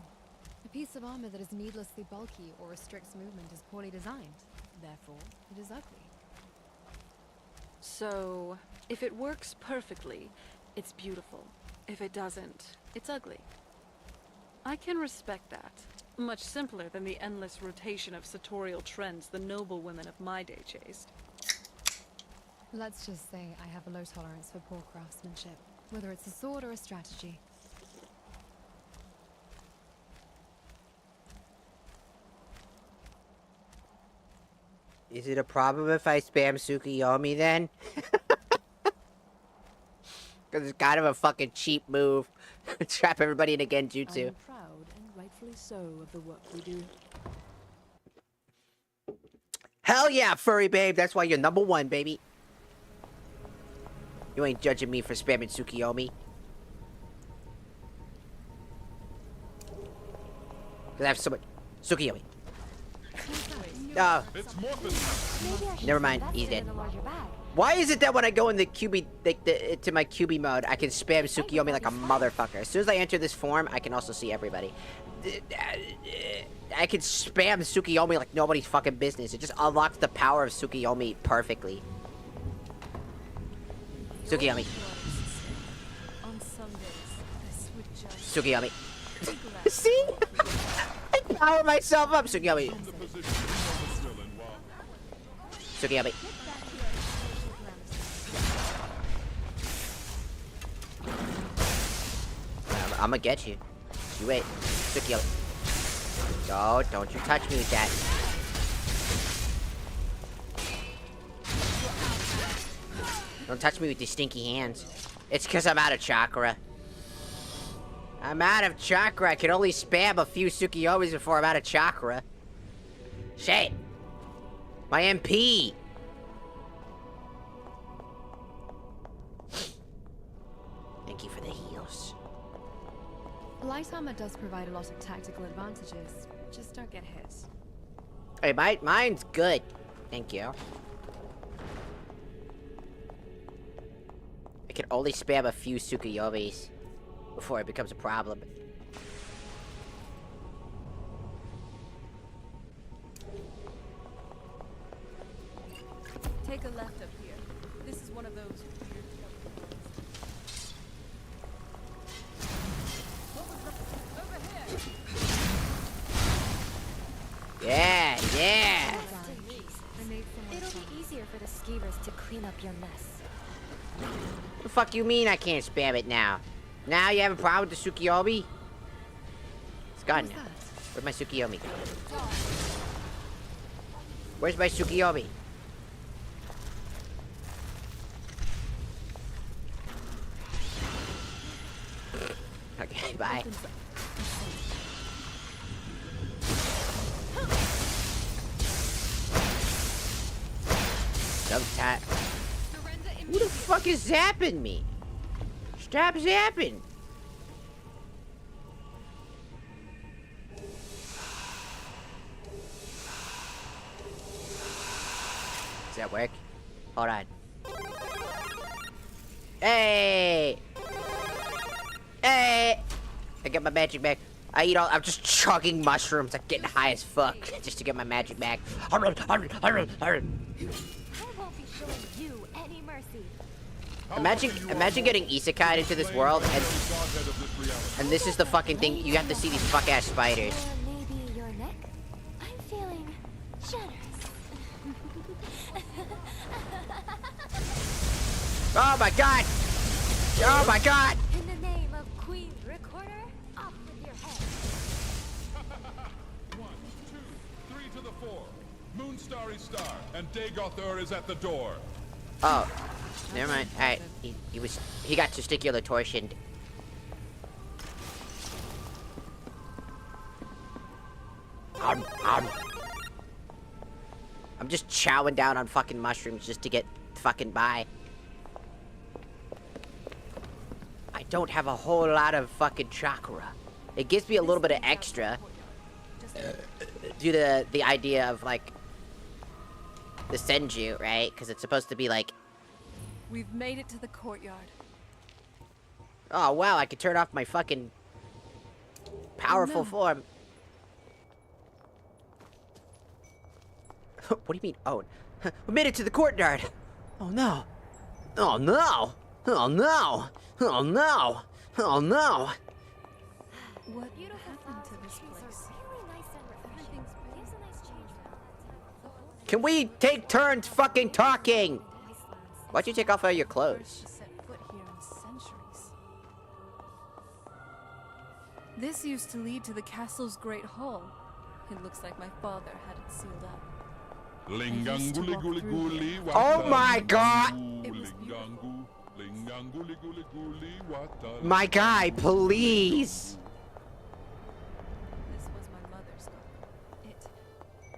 A piece of armor that is needlessly bulky or restricts movement is poorly designed. Therefore, it is ugly. So, if it works perfectly, it's beautiful. If it doesn't, it's ugly. I can respect that. Much simpler than the endless rotation of sartorial trends the noble women of my day chased. Let's just say I have a low tolerance for poor craftsmanship, whether it's a sword or a strategy. Is it a problem if I spam Tsukuyomi then? Because it's kind of a fucking cheap move. Trap everybody in a genjutsu. I'm proud and rightfully so of the work we do. Hell yeah, furry babe. That's why you're number one, baby. You ain't judging me for spamming Tsukuyomi. Because I have so much Tsukuyomi. Oh. Never mind, he's dead. Why is it that when I go in the QB, to my QB mode, I can spam Tsukuyomi like a motherfucker? As soon as I enter this form, I can also see everybody. I can spam Tsukuyomi like nobody's fucking business. It just unlocks the power of Tsukuyomi perfectly. Tsukuyomi. Tsukuyomi. See? I power myself up, Tsukuyomi. Tsukuyomi. I'm gonna get you. You wait. Tsukuyomi. No, don't you touch me with that. Don't touch me with these stinky hands. It's because I'm out of chakra. I'm out of chakra. I can only spam a few Tsukuyomis before I'm out of chakra. Shit. My MP. Thank you for the heals. Light armor does provide a lot of tactical advantages. Just don't get hit. Hey, mine's good. Thank you. I can only spam a few Tsukuyomis before it becomes a problem. Take a left up here. This is one of those weird Yeah, yeah. It'll be easier for the skeevers to clean up your mess. What the fuck you mean I can't spam it now? Now you have a problem with the Tsukuyomi? It's gone now. Where's my Tsukuyomi? Where's my Tsukuyomi? Okay, bye. Sometimes. Who the fuck is zapping me? Stop zapping! Does that work? Hold on. Hey! Hey! I get my magic back. I'm just chugging mushrooms. I'm getting high as fuck just to get my magic back. I won't be showing you any mercy. Imagine getting isekai'd into this world, and this is the fucking thing. You have to see these fuck-ass spiders. Or maybe your neck? I'm feeling generous. Oh my god! Oh my god! In the name of Queen Recorder, off with your head. 1, 2, 3 to the 4. Moonstarry Star, and Dagothur is at the door. Oh, never mind. Alright, he got testicular torsioned. I'm just chowing down on fucking mushrooms just to get fucking by. I don't have a whole lot of fucking chakra. It gives me a little bit of extra due to the idea of like the senju, right? Because it's supposed to be like, We've made it to the courtyard. oh wow, I could turn off my fucking powerful form. What do you mean, oh? We made it to the courtyard. Oh no. Oh no. Oh no. Oh no. Oh no. What happened to this place? Can we take turns fucking talking? Why'd you take off all your clothes? Set foot here in centuries. This used to lead to the castle's great hall. It looks like my father had it sealed up. Oh my god! My guy, please! This was my mother's garden.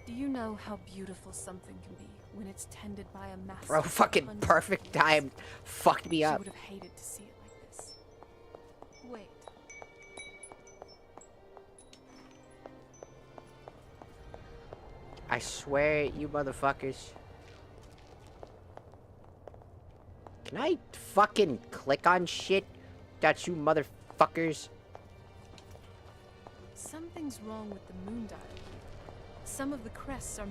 Do you know how beautiful something can be when it's tended by a master? Bro, fucking perfect time fucked me She up. would have hated to see it like this. Wait. I swear, you motherfuckers. Can I fucking click on shit? Got you motherfuckers. Something's wrong with the moon dial. Some of the crests are...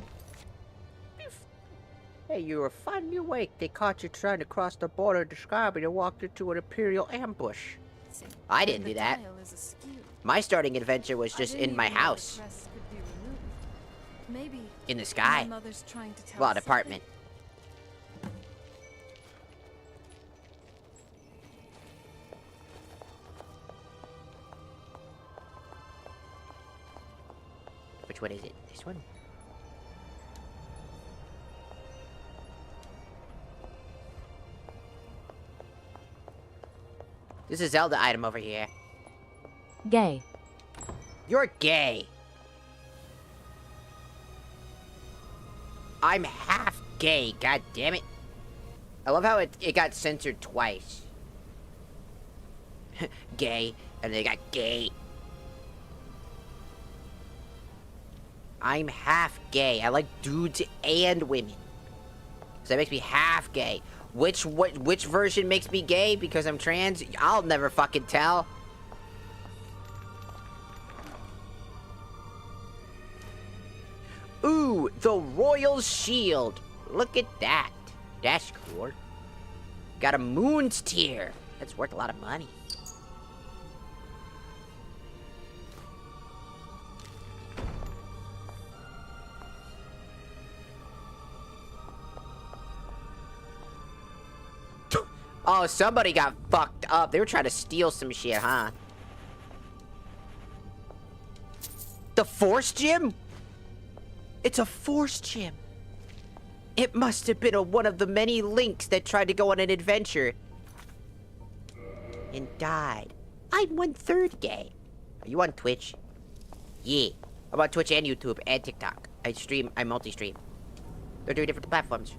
Hey, you were finally awake. They caught you trying to cross the border to Skyrim and walked into an Imperial ambush. I didn't do that. My starting adventure was just in my house. Maybe in the sky. my mother's trying to tell Well, us an apartment. Which one is it? This one? This is a Zelda item over here. Gay. You're gay. I'm half gay, god damn it. I love how it got censored twice. Gay, and they got gay. I'm half gay. I like dudes and women. So that makes me half gay. Which version makes me gay because I'm trans? I'll never fucking tell. Ooh, the Royal Shield. Look at that. That's cool. Got a Moon's Tear. That's worth a lot of money. Oh, somebody got fucked up. They were trying to steal some shit, huh? The Force Gym? It's a Force Gym. It must have been one of the many Links that tried to go on an adventure and died. I'm 1/3 gay. Are you on Twitch? Yeah. I'm on Twitch and YouTube and TikTok. I multi-stream. They're doing different platforms.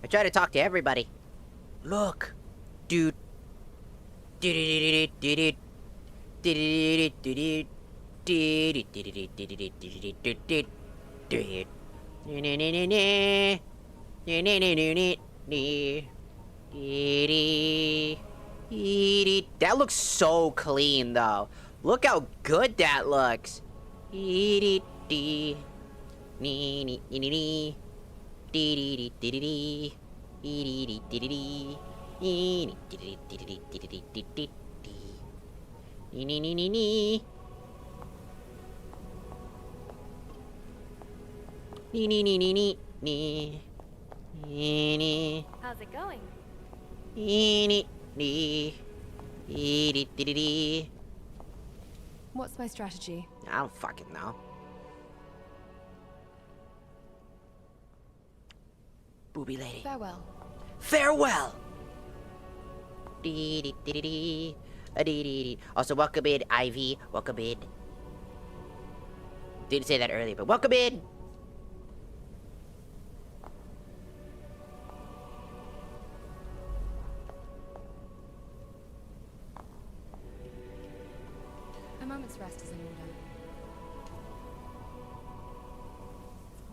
I try to talk to everybody. Look, dude. That looks so clean, though. Look how good that looks. Nee. Nee. How's it going? Nee. Nee. Dee. What's my strategy? I don't fucking know. Booby lady. Farewell. Farewell! Also, welcome in, Ivy. Welcome in. Didn't say that earlier, but welcome in! A moment's rest is in order.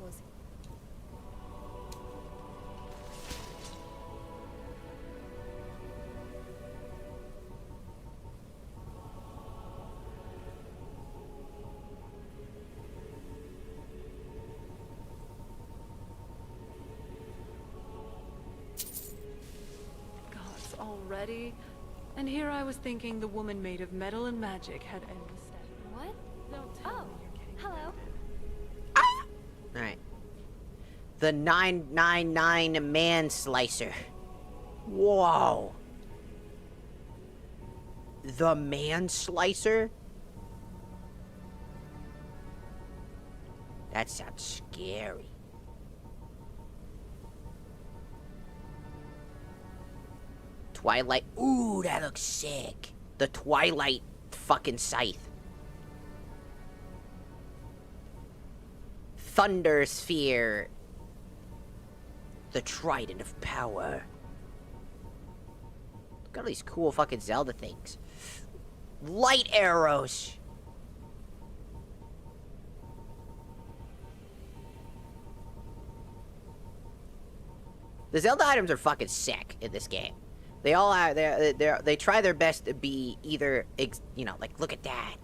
Pause. Gods, already? And here I was thinking the woman made of metal and magic had endless stamina. What? Don't tell me you're getting Hello. Alright. The 999 Man Slicer. Whoa. The Man Slicer? That sounds scary. Twilight. Ooh, that looks sick. The Twilight fucking scythe. Thunder Sphere. The Trident of Power. Look at all these cool fucking Zelda things. Light arrows. The Zelda items are fucking sick in this game. They all are. They try their best to be either, you know, like look at that,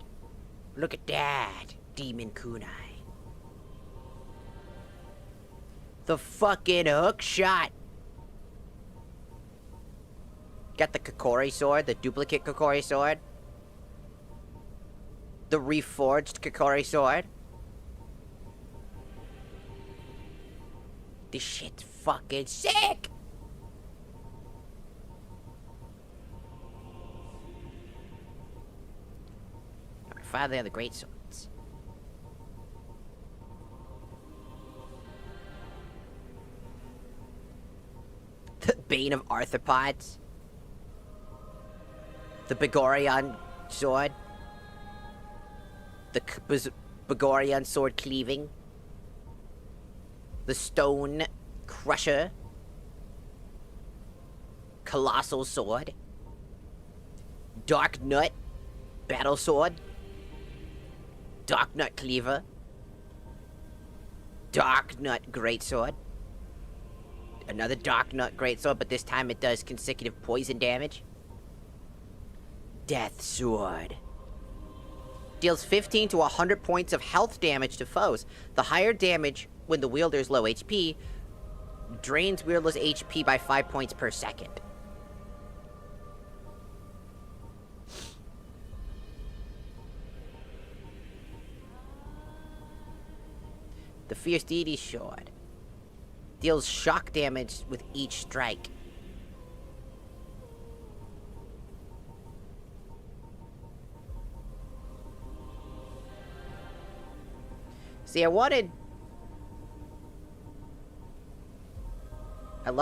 Demon Kunai. The fucking hook shot. Got the Kokori sword, the duplicate Kokori sword. The reforged Kokori sword. This shit's fucking sick! Alright, finally on the great swords. The Bane of Arthropods. The Begorion sword. The Begorion sword cleaving. The Stone Crusher. Colossal sword. Dark Nut Battle sword. Dark Nut Cleaver. Dark Nut Greatsword. Another Dark Nut Greatsword, but this time it does consecutive poison damage. Death Sword. Deals 15 to 100 points of health damage to foes. The higher damage when the wielder is low HP drains wielder's HP by 5 points per second. The Fierce Deity Sword deals shock damage with each strike. See, I love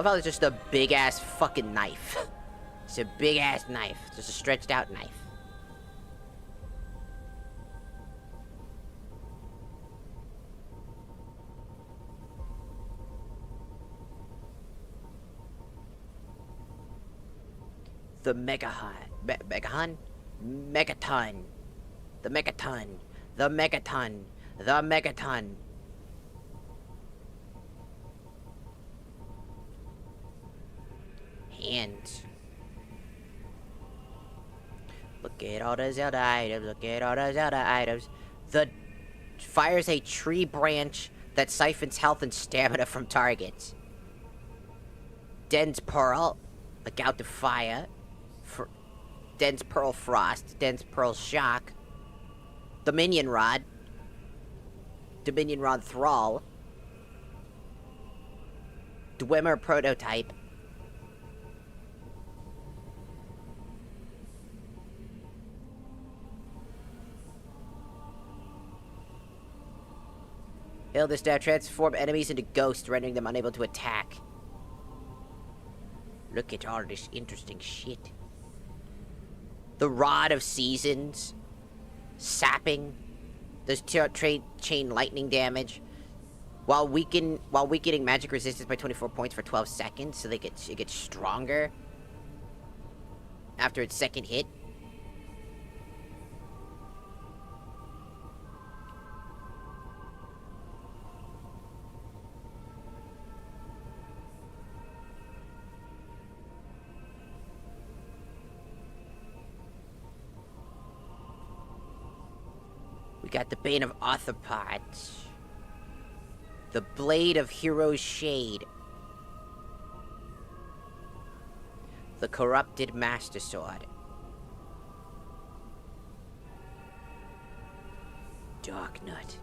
how it's just a big-ass fucking knife. It's a big-ass knife. It's just a stretched-out knife. The Megaton. Megaton. The Megaton. The Megaton. The Megaton. Hands. Look at all the Zelda items. Look at all the Zelda items. The fires a tree branch that siphons health and stamina from targets. Dense Pearl. A gout of fire. Dense Pearl Frost. Dense Pearl Shock. Dominion Rod. Dominion Rod Thrall. Dwemer prototype. Heal this now. Transform enemies into ghosts, rendering them unable to attack. Look at all this interesting shit. The Rod of Seasons. Sapping. Does chain lightning damage. While weakening magic resistance by 24 points for 12 seconds, so it gets stronger after its second hit. We got the Bane of Arthropods. The Blade of Hero's Shade. The Corrupted Master Sword. Dark Nut.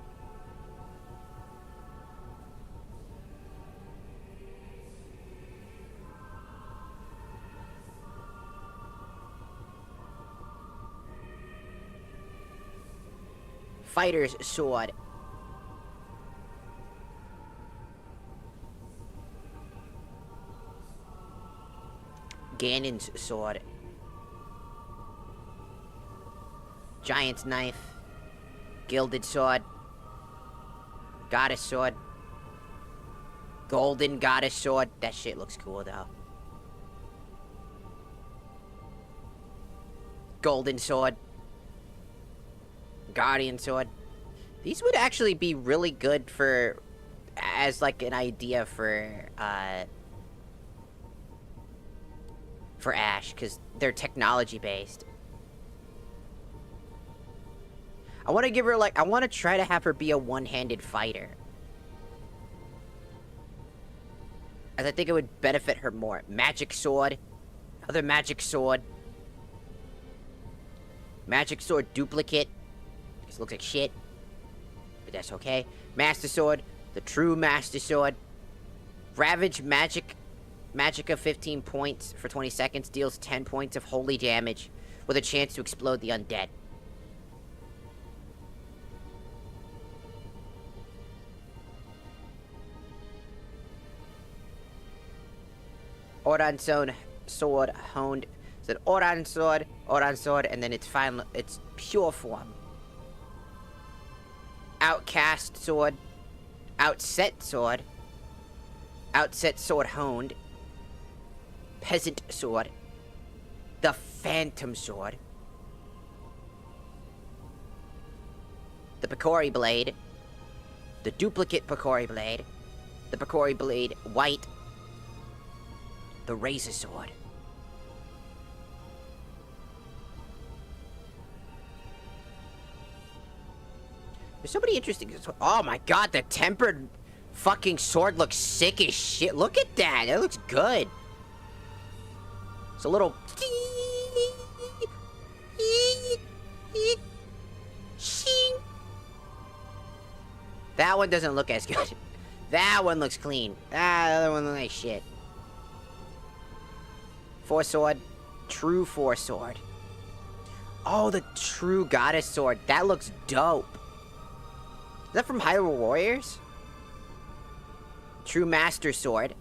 Fighter's Sword. Ganon's Sword. Giant's Knife. Gilded Sword. Goddess Sword. Golden Goddess Sword. That shit looks cool, though. Golden Sword. Guardian Sword. These would actually be really good for... as, like, an idea for Ash, because they're technology-based. I want to give her, like... I want to try to have her be a one-handed fighter. As I think it would benefit her more. Magic Sword. Other Magic Sword. Magic Sword Duplicate. This looks like shit. But that's okay. Master Sword. The true Master Sword. Ravage Magic. Magic of 15 points for 20 seconds. Deals 10 points of holy damage. With a chance to explode the undead. Oran Sword honed. So Oran Sword, and then its pure form. Outcast Sword. Outset Sword. Outset Sword honed. Peasant Sword. The Phantom Sword. The Picori Blade. The Duplicate Picori Blade. The Picori Blade White. The Razor Sword. There's so many interesting... Oh my god, the tempered fucking sword looks sick as shit. Look at that. That looks good. It's a little... That one doesn't look as good. That one looks clean. Ah, the other one looks like shit. Four Sword. True Four Sword. Oh, the True Goddess Sword. That looks dope. Is that from Hyrule Warriors? True Master Sword.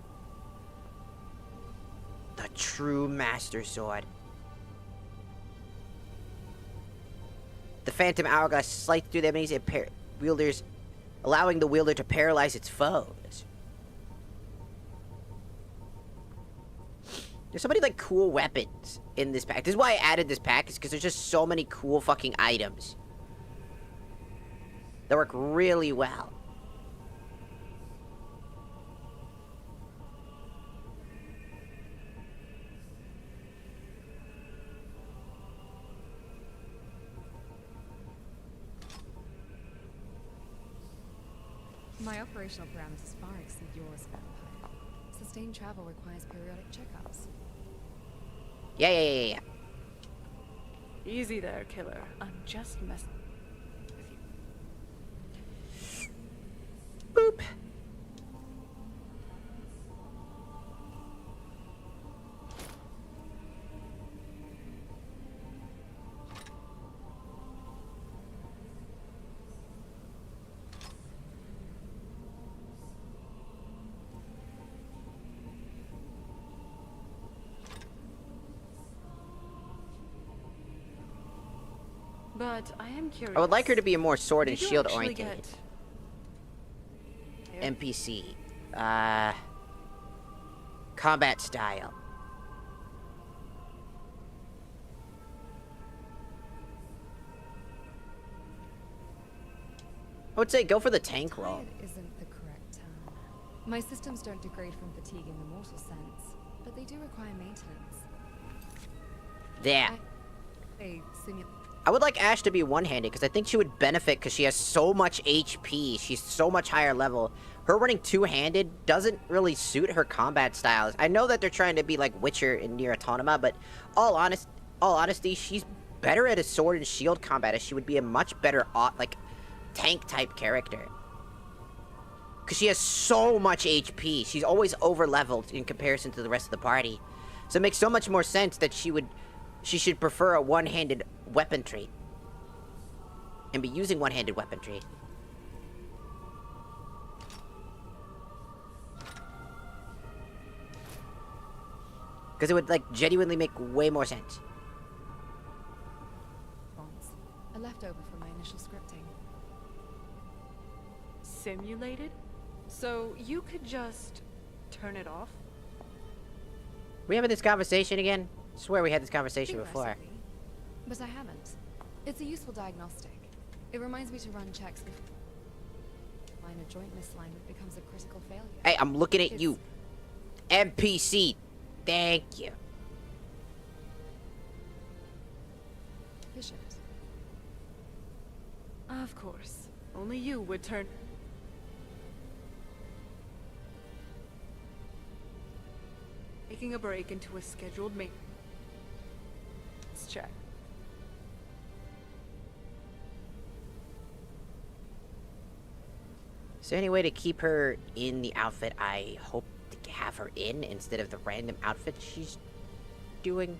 The True Master Sword. The Phantom Hourglass slices through the enemies and wielders, allowing the wielder to paralyze its foes. There's so many, like, cool weapons in this pack. This is why I added this pack, is because there's just so many cool fucking items that work really well. My operational parameters far exceed yours, Vampire. Sustained travel requires periodic checkups. Yeah. Easy there, killer. I'm just messing with you. Boop. But I am curious. I would like her to be a more sword and Did you shield actually oriented get- NPC. Combat style. I would say go for the tank role. Tired isn't the correct term. My systems don't degrade from fatigue in the mortal sense, but they do require maintenance. There. They simulate. I would like Ash to be one-handed because I think she would benefit because she has so much HP. She's so much higher level. Her running two-handed doesn't really suit her combat styles. I know that they're trying to be like Witcher in Nier Automata, but all honesty, she's better at a sword and shield combat as she would be a much better like tank-type character. Because she has so much HP. She's always over-leveled in comparison to the rest of the party. So it makes so much more sense that she should prefer a one-handed weaponry. And be using one-handed weaponry. Because it would, like, genuinely make way more sense. A leftover from my initial scripting. Simulated? So you could just turn it off? We having this conversation again? I swear we had this conversation before. Theoretically, but I haven't. It's a useful diagnostic. It reminds me to run checks if minor joint misalignment becomes a critical failure. Hey, I'm looking at you. NPC. Thank you. Efficient. Of course. Only you would turn... Taking a break into a scheduled maintenance check. Is there any way to keep her in the outfit I hope to have her in instead of the random outfit she's doing?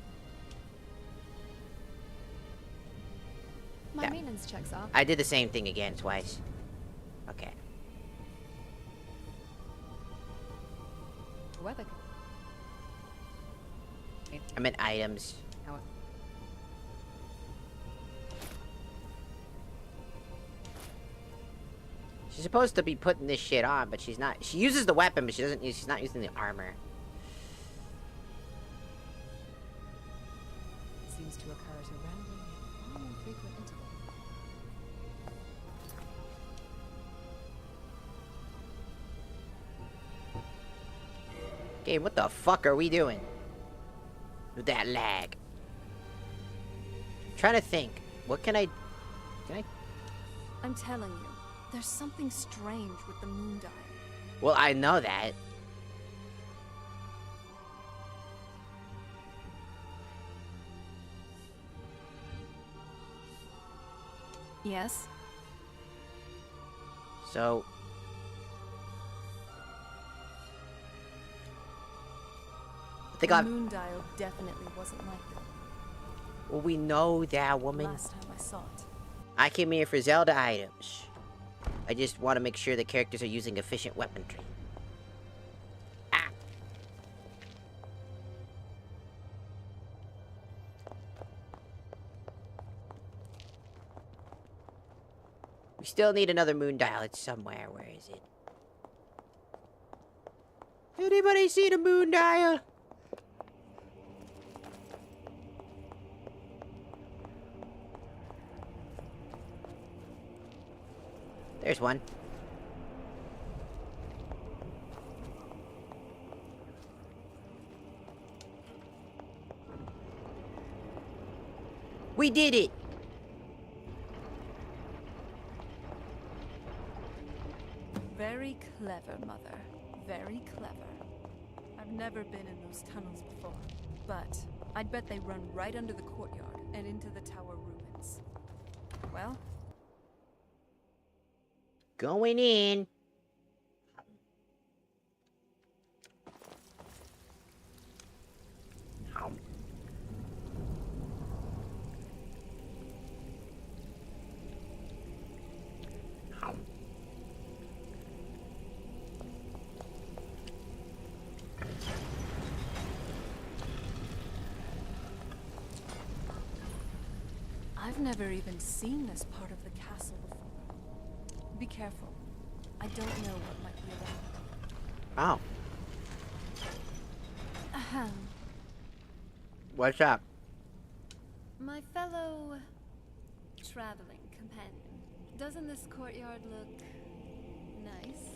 My Yeah. maintenance checks are. I did the same thing again twice. Okay. Weather. I meant items. She's supposed to be putting this shit on, but she's not. She uses the weapon, but she's not using the armor. Seems to occur at a random yet far more frequent interval. Game, what the fuck are we doing? With that lag. Trying to think. What can I... I'm telling you, there's something strange with the moon dial. Well, I know that. Yes? So... I think the I've... moon dial definitely wasn't like that. Well, we know that, woman. Last time I saw it. I came here for Zelda items. I just want to make sure the characters are using efficient weaponry. Ah! We still need another moon dial. It's somewhere. Where is it? Anybody see the moon dial? There's one. We did it! Very clever, Mother. Very clever. I've never been in those tunnels before, but I'd bet they run right under the courtyard and into the tower ruins. Well... Going in. I've I've never even seen this part of the castle before. Be careful. I don't know what might be around. Oh. Ahem. What's up? My fellow traveling companion, doesn't this courtyard look nice?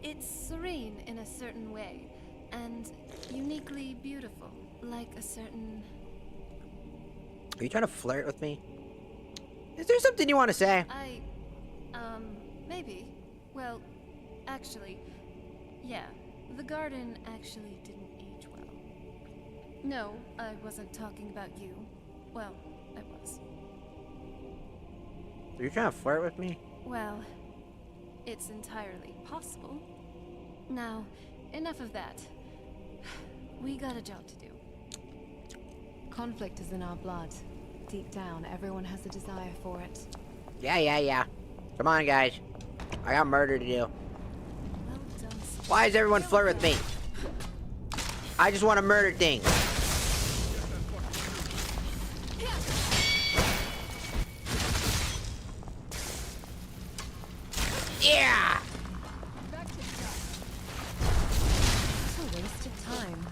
It's serene in a certain way, and uniquely beautiful, like a certain... Are you trying to flirt with me? Is there something you want to say? Maybe. Well, actually, yeah, the garden actually didn't age well. No, I wasn't talking about you. Well, I was. Are you trying to flirt with me? Well, it's entirely possible. Now, enough of that. We got a job to do. Conflict is in our blood. Deep down, everyone has a desire for it. Yeah. Come on, guys. I got murder to do. Well done. Why does everyone flirt with me? I just want to murder things. Yeah! It's a waste of time.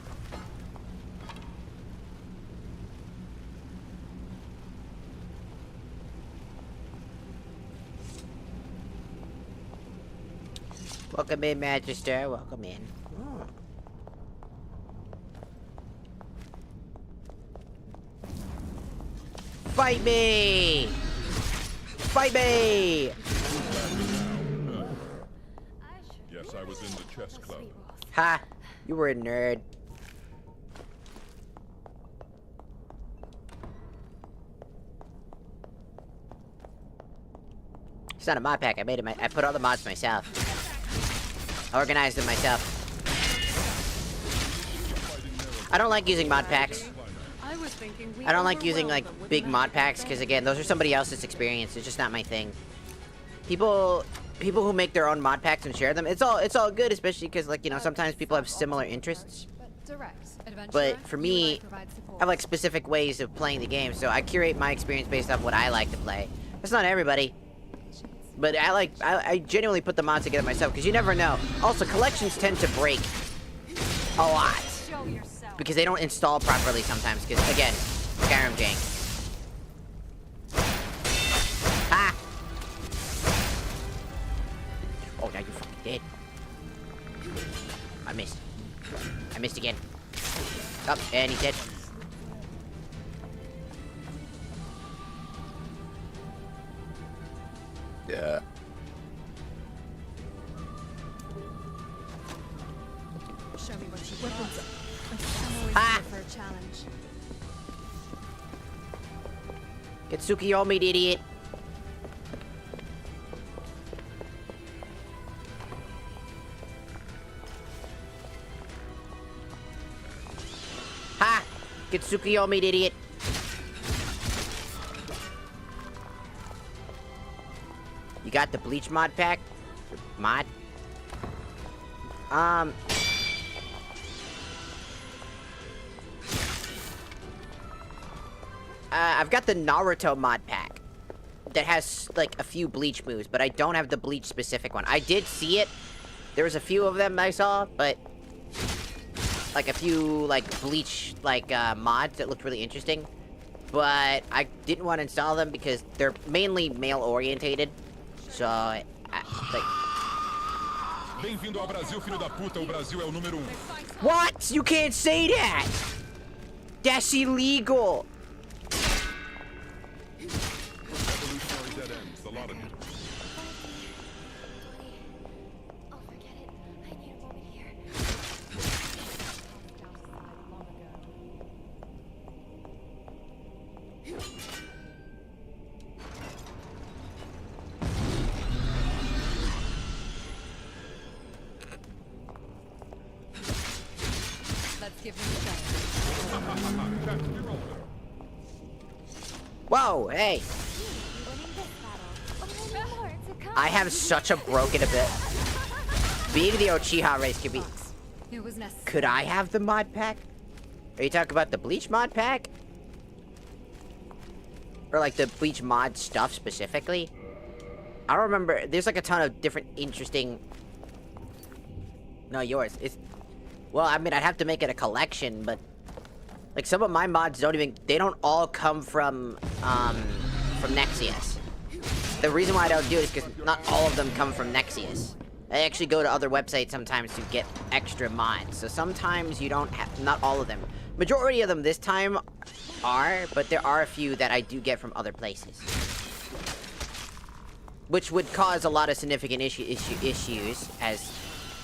Welcome in, Magister. Welcome in. Oh. Fight me! Fight me! Yes, I was in the chess club. Ha! You were a nerd. It's not a mod pack. I made it. I put all the mods myself. I organized them myself. I don't like using mod packs. I don't like using like big mod packs because again, those are somebody else's experience. It's just not my thing. People who make their own mod packs and share them, it's all good, especially because like, you know, sometimes people have similar interests. But for me, I have like specific ways of playing the game, so I curate my experience based off what I like to play. That's not everybody. But I genuinely put the mods together myself, because you never know. Also, collections tend to break a lot. Because they don't install properly sometimes, because, again, Skyrim jank. Ah! Oh, now you fucking dead. I missed. I missed again. Oh, and he's dead. Yeah. Show me what you got. I'm always Ah! here for a challenge. Get Tsukiyomi, idiot. Ha! Get Tsukiyomi, idiot. You got the bleach mod pack? Mod? I've got the Naruto mod pack that has like a few bleach moves, but I don't have the bleach specific one. I did see it. There was a few of them I saw, but like a few like bleach like mods that looked really interesting. But I didn't want to install them because they're mainly male orientated. So, like... Bem-vindo ao Brasil, filho da puta. O Brasil é o número 1. What? You can't say that! That's illegal! Revolutionary dead ends, the lot of you. I'll forget it. I need a moment here. Let's give him a try. Whoa, hey! I have such a broken ability. Being the Uchiha race could be... It was necessary. Could I have the mod pack? Are you talking about the bleach mod pack? or like the Bleach mod stuff specifically. I don't remember. There's like a ton of different interesting. No, yours. Well, I mean, I'd have to make it a collection, but like some of my mods they don't all come from Nexius. The reason why I don't do it is because not all of them come from Nexius. I actually go to other websites sometimes to get extra mods. So sometimes you don't have, not all of them. Majority of them this time are, but there are a few that I do get from other places. Which would cause a lot of significant issues as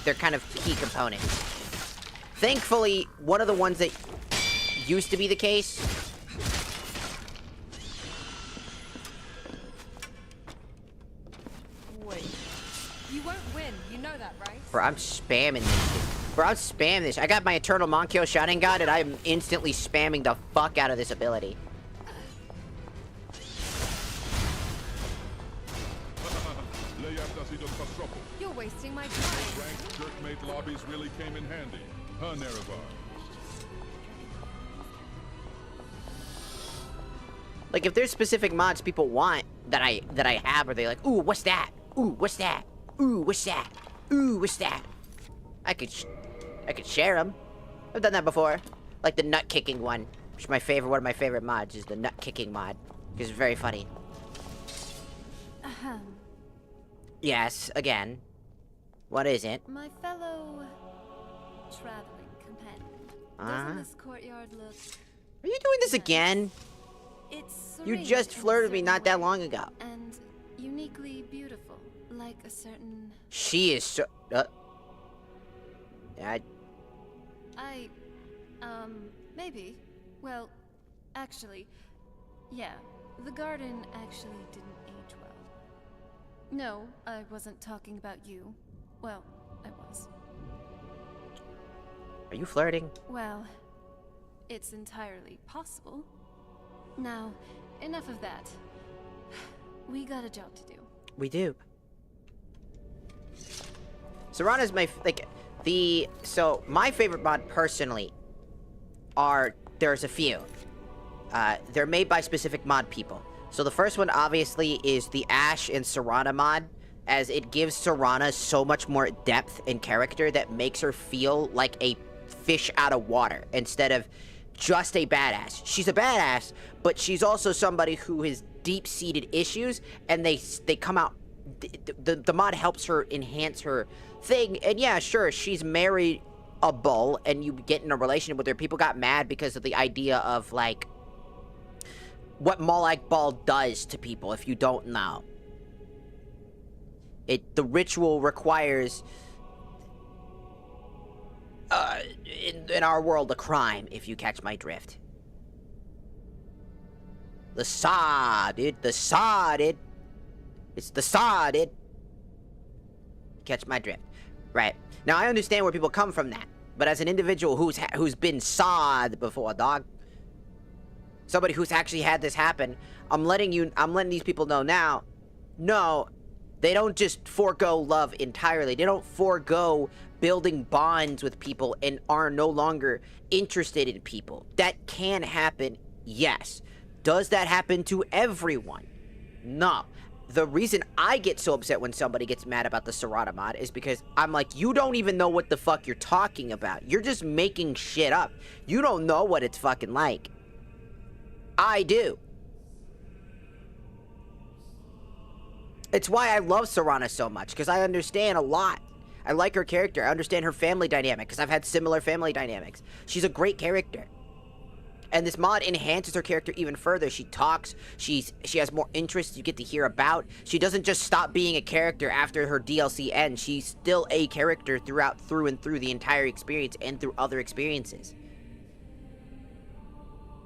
they're kind of key components. Thankfully, one of the ones that used to be the case. Wait. You won't win. You know that, right? Bro, I'm spamming this shit. Bro, I'm spamming this. I got my Eternal Monkyo Shouting God, and I'm instantly spamming the fuck out of this ability. You're wasting my time. Ranked jerkmate lobbies really came in handy. Huh, Nerevar? Like, if there's specific mods people want that I have, or they like, ooh, what's that? Ooh, what's that? Ooh, what's that? Ooh, what's that? I could share them. I've done that before. Like the nut kicking one, which is my favorite. One of my favorite mods is the nut kicking mod, because it's very funny. Yes, again. What is it? My fellow traveling companion. Doesn't this courtyard look? Are you doing this again? It's You just flirted with me not that long ago. And uniquely beautiful, like a certain. She is so. Maybe. Well, actually, yeah. The garden actually didn't age well. No, I wasn't talking about you. Well, I was. Are you flirting? Well, it's entirely possible. Now, enough of that. We got a job to do. We do. Serana's my my favorite mod personally there's a few. They're made by specific mod people. So the first one obviously is the Ash and Serana mod, as it gives Serana so much more depth and character that makes her feel like a fish out of water instead of just a badass. She's a badass, but she's also somebody who has deep-seated issues, and they come out. The mod helps her enhance her thing, and yeah, sure, she's marriable, and you get in a relationship with her. People got mad because of the idea of like what Malak Ball does to people. If you don't know, the ritual requires in our world a crime, if you catch my drift. The Saw, dude. The Saw, dude. It's the Saw, dude. Catch my drift. Right. Now, I understand where people come from that. But as an individual who's been sawed before, dog. Somebody who's actually had this happen, I'm letting these people know now. No, they don't just forego love entirely. They don't forego building bonds with people and are no longer interested in people. That can happen, yes. Does that happen to everyone? No. The reason I get so upset when somebody gets mad about the Serana mod is because I'm like, you don't even know what the fuck you're talking about. You're just making shit up. You don't know what it's fucking like. I do. It's why I love Serana so much, because I understand a lot. I like her character. I understand her family dynamic, because I've had similar family dynamics. She's a great character. And this mod enhances her character even further. She talks, she has more interests you get to hear about. She doesn't just stop being a character after her DLC ends. She's still a character through and through the entire experience and through other experiences.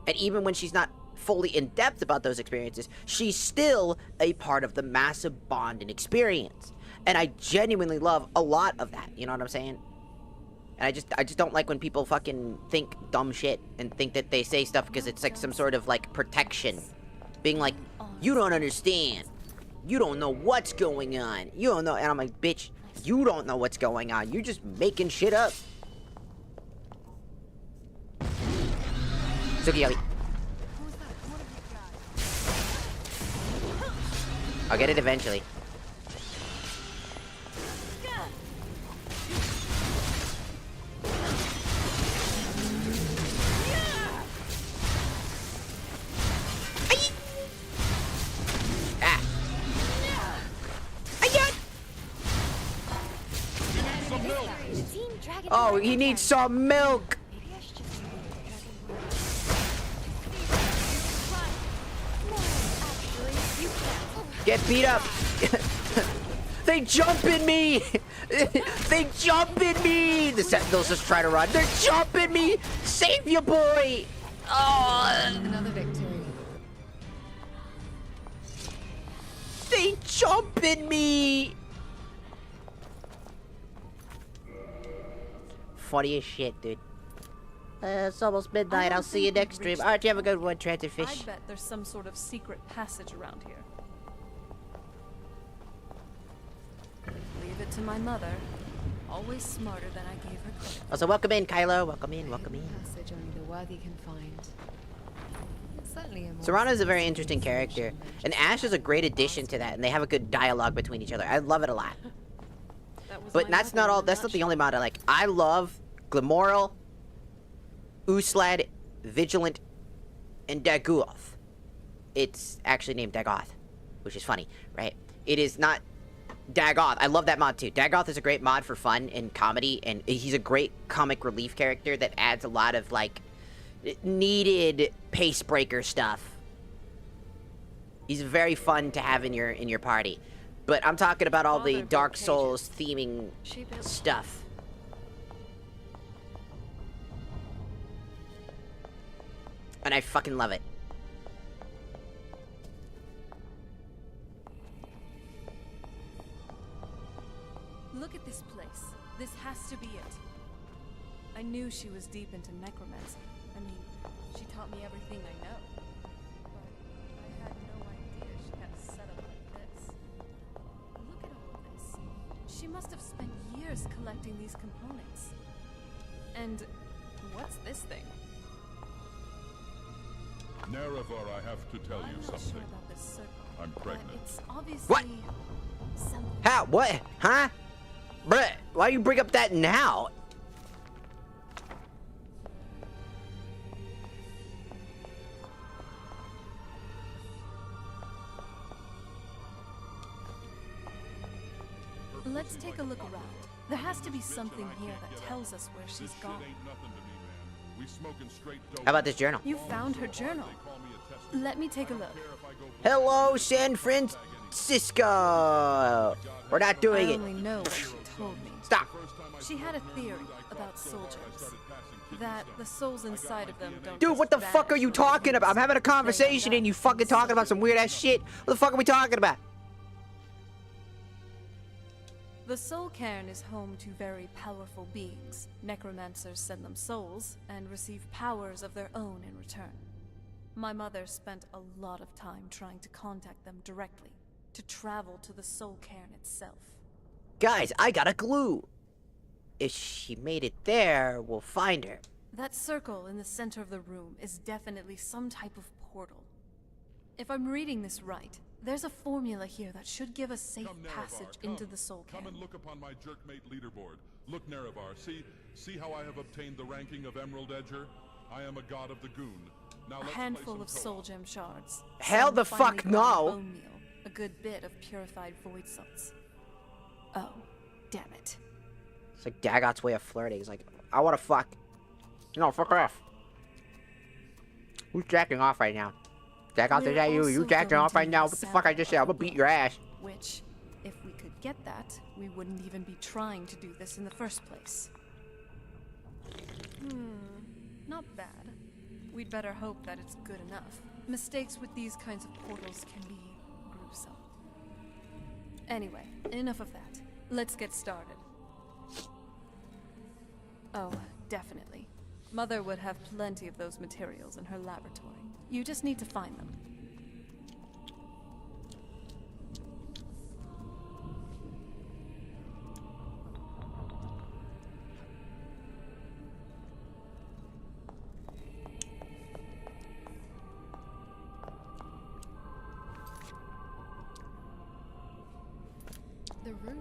And even when she's not fully in depth about those experiences, she's still a part of the massive bond and experience. And I genuinely love a lot of that. You know what I'm saying? And I just don't like when people fucking think dumb shit and think that they say stuff because it's like some sort of like protection. Being like, you don't understand. You don't know what's going on. You don't know. And I'm like, bitch, you don't know what's going on. You're just making shit up. Sukiyomi. I'll get it eventually. Oh, he needs some milk. Get beat up. They jump in me. They jump in me. The Sentinels just try to run. They're jumping me. Save your boy. Oh. Another victory. They jump in me. Funny as shit, dude. It's almost midnight. I'll see you next stream. Alright, you have a good one, Transit Fish. I bet there's some sort of secret passage around here. Leave it to my mother. Always smarter than I gave her credit. Also, welcome in, Kylo. Welcome in, welcome in. Passage only the worthy can find. It's certainly a more Jarona is a very interesting character, and Ash is a great addition to that, and they have a good dialogue between each other. I love it a lot. But that's not all. That's not the only mod I like. I love Glamorel, Uslad, Vigilant, and Dagoth. It's actually named Dagoth, which is funny, right? It is not Dagoth. I love that mod too. Dagoth is a great mod for fun and comedy, and he's a great comic relief character that adds a lot of like needed pace breaker stuff. He's very fun to have in your party. But I'm talking about all the Dark Souls theming stuff. And I fucking love it. Look at this place. This has to be it. I knew she was deep into necromancy. I mean, she taught me everything I know. But I had no idea she had a setup like this. Look at all this. She must have spent years collecting these components. And what's this thing? Nerevar, I have to tell you something. Sure about this circle, I'm pregnant. It's obviously What? How? What? Huh? Bruh, why you bring up that now? Let's take a look around. There has to be something here that tells us where she's gone. How about this journal? You found her journal. Let me take a look. Hello, San Francisco. We're not doing I it. only know what she told me. Stop. She had a theory about soul gems. That the souls inside of them don't. Dude, what the fuck are you talking about? I'm having a conversation and you fucking talking about some weird ass shit. What the fuck are we talking about? The soul cairn is home to very powerful beings. Necromancers send them souls and receive powers of their own in return. My mother spent a lot of time trying to contact them directly, to travel to the soul cairn itself. Guys, I got a clue. If she made it there, we'll find her. That circle in the center of the room is definitely some type of portal. If I'm reading this right, there's a formula here that should give us safe passage into the soul cairn. Come and look upon my jerkmate leaderboard. Look, Nerevar, see how I have obtained the ranking of Emerald Edger? I am a god of the goon. Now A handful of soul gem shards. Hell the Some fuck finely no. ground bone meal, a good bit of purified void salts. Oh, damn it. It's like Dagoth's way of flirting. It's like, I wanna fuck. No, fuck off. Who's jacking off right now? Dagoth, is that you? You jacking off right now? What the fuck I just said? I'm gonna beat your ass. Which, if we could get that, we wouldn't even be trying to do this in the first place. Not bad. We'd better hope that it's good enough. Mistakes with these kinds of portals can be gruesome. Anyway, enough of that. Let's get started. Oh, definitely. Mother would have plenty of those materials in her laboratory. You just need to find them.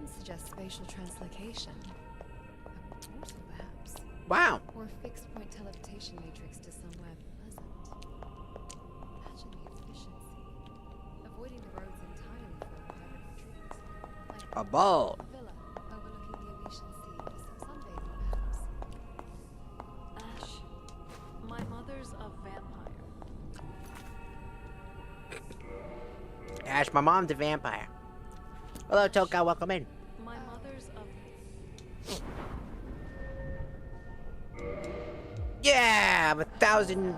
Sounds suggest spatial translocation. A portal, perhaps. Wow. Or a fixed point teleportation matrix to somewhere pleasant. Imagine the efficiency. Avoiding the roads entirely for a private retreat. Like A ball. a villa overlooking the Elysian Sea for some sunbathing, perhaps. Ash, my mother's a vampire. Ash, my mom's a vampire. Hello, Toka, welcome in. My mother's a... Yeah, I'm 1,000.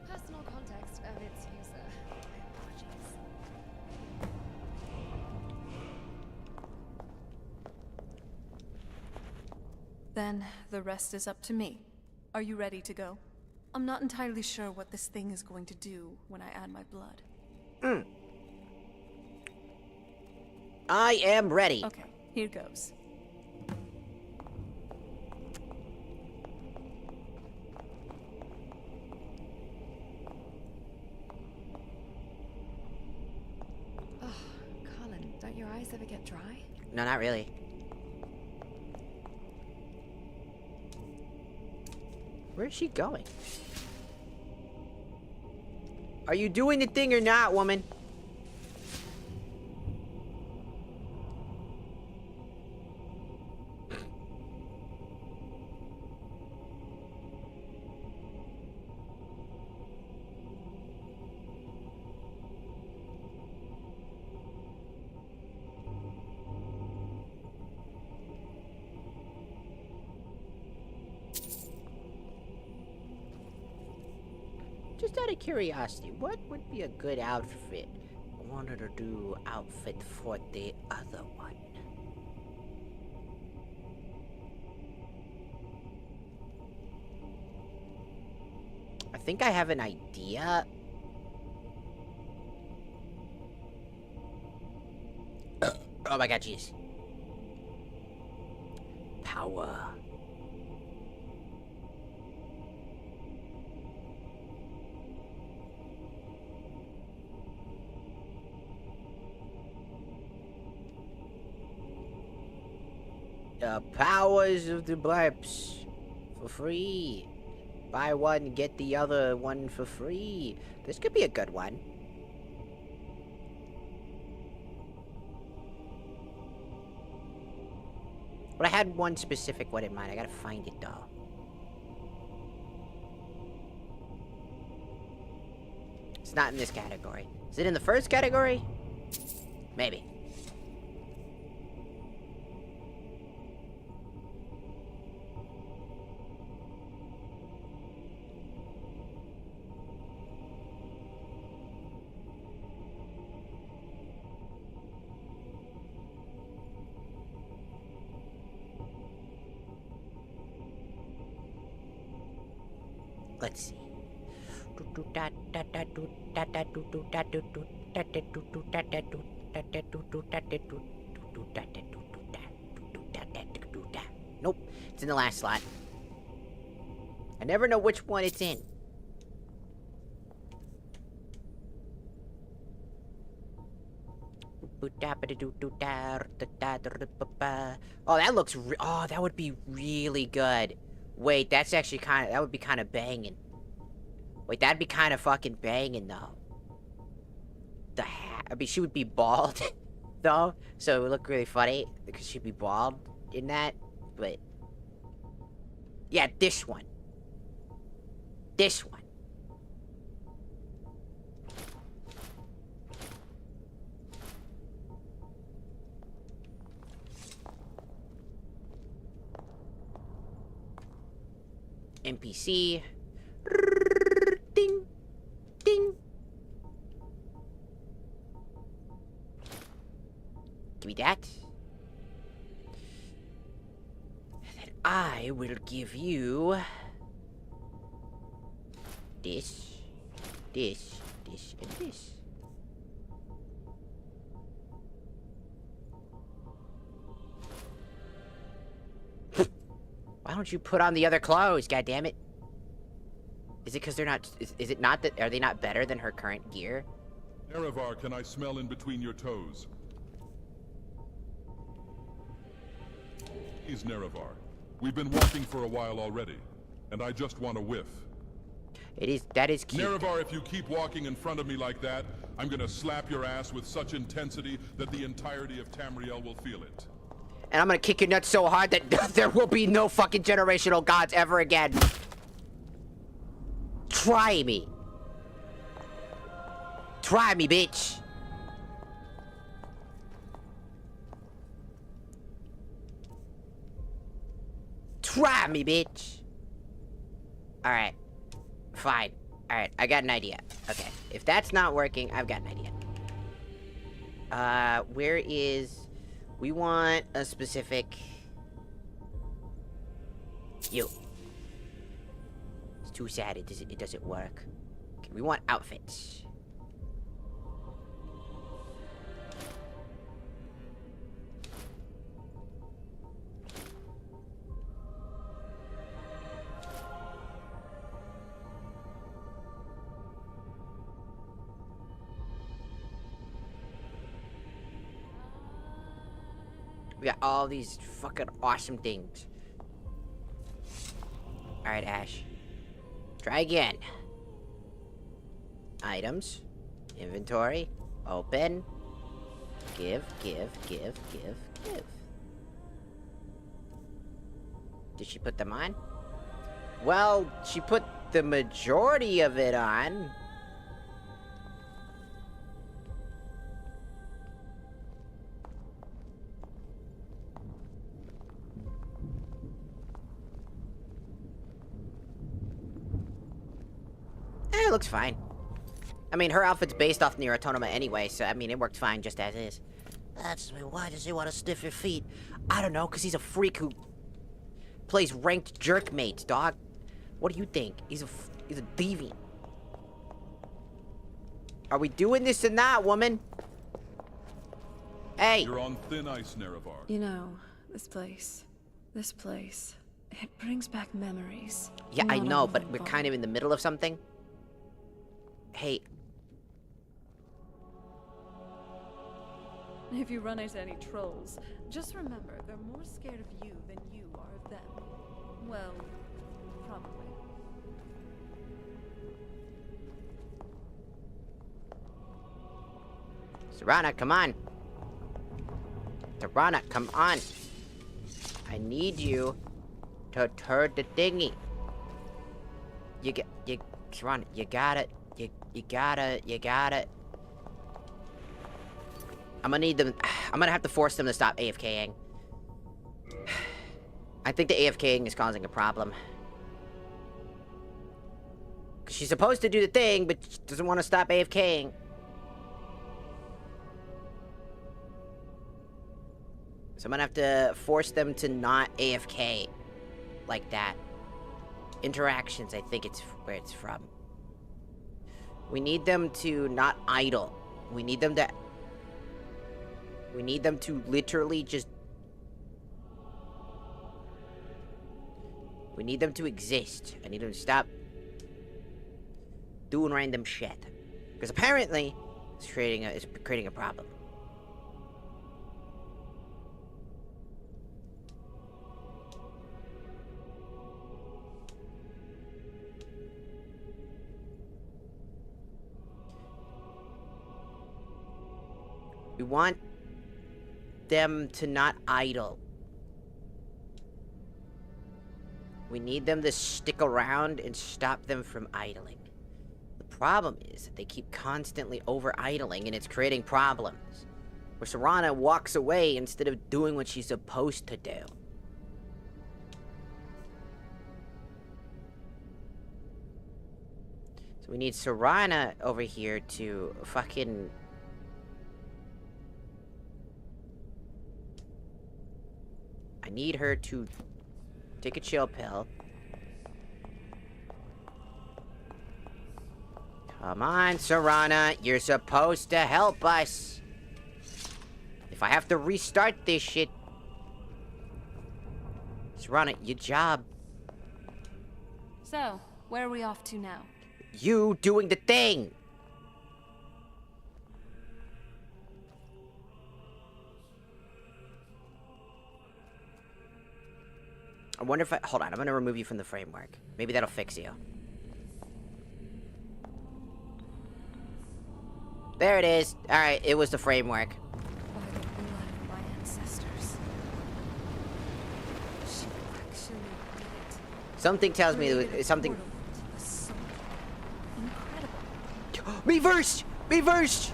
Personal context of its user. My apologies. Then the rest is up to me. Are you ready to go? I'm not entirely sure what this thing is going to do when I add my blood. I am ready. Okay, here goes. Oh, Colin, don't your eyes ever get dry? No, not really. Where's she going? Are you doing the thing or not, woman? Just out of curiosity, what would be a good outfit? I wanted to do outfit for the other one. I think I have an idea. Oh my god, jeez. Power. The powers of the blimps for free. Buy one, get the other one for free. This could be a good one. But I had one specific one in mind. I gotta find it though. It's not in this category. Is it in the first category? Maybe. Let's see. Nope, it's in the last slot. I never know which one it's in. Oh, that looks. Oh, that would be really good. Wait, that's actually kind of. That would be kind of banging. Wait, that'd be kind of fucking banging though. The hat. I mean, she would be bald, though, so it would look really funny because she'd be bald in that. But yeah, this one. This one. NPC. Ding. Ding. Give me that. And then I will give you this, this, this, and this. Why don't you put on the other clothes, goddammit? Is it because they're not... Is it not that... Are they not better than her current gear? Nerevar, can I smell in between your toes? Please, Nerevar. We've been walking for a while already, and I just want a whiff. That is cute. Nerevar, if you keep walking in front of me like that, I'm gonna slap your ass with such intensity that the entirety of Tamriel will feel it. And I'm gonna kick your nuts so hard that there will be no fucking generational gods ever again. Try me. Try me, bitch. Try me, bitch. Alright. Fine. Alright, I got an idea. Okay. If that's not working, I've got an idea. Where is... We want a specific... You. It's too sad it doesn't work. Okay, we want outfits. We got all these fucking awesome things. Alright, Ash. Try again. Items. Inventory. Open. Give. Did she put them on? Well, she put the majority of it on. It looks fine. I mean, her outfit's based off Nier Automata anyway, so, I mean, it worked fine just as is. Why does he want to sniff your feet? I don't know, because he's a freak who plays ranked jerk mates, dog. What do you think? He's a deviant. Are we doing this or not, woman? Hey! You're on thin ice, Nerevar. You know, this place, it brings back memories. Yeah, I Not know, all but of we're them kind of in the middle of something. Hey. If you run into any trolls, just remember they're more scared of you than you are of them. Well, probably. Jarona, come on. Jarona, come on. I need you to turn the thingy. Jarona, you got it. You got it. I'm gonna need them. I'm gonna have to force them to stop AFKing. I think the AFKing is causing a problem. She's supposed to do the thing, but she doesn't want to stop AFKing. So I'm gonna have to force them to not AFK like that. Interactions, I think it's where it's from. We need them to not idle. We need them to literally just... We need them to exist. I need them to stop doing random shit. Because apparently, it's creating a problem. We want them to not idle. We need them to stick around and stop them from idling. The problem is that they keep constantly over-idling and it's creating problems. Where Jarona walks away instead of doing what she's supposed to do. So we need Jarona over here to fucking... I need her to take a chill pill. Come on, Jarona. You're supposed to help us. If I have to restart this shit... Jarona, your job. So, where are we off to now? You doing the thing. I wonder if I... Hold on, I'm gonna remove you from the framework. Maybe that'll fix you. There it is. Alright, it was the framework. By the blood of my ancestors. She actually did it. Something tells me there Created a was something... portal to the soul. Incredible. Me first! Me first!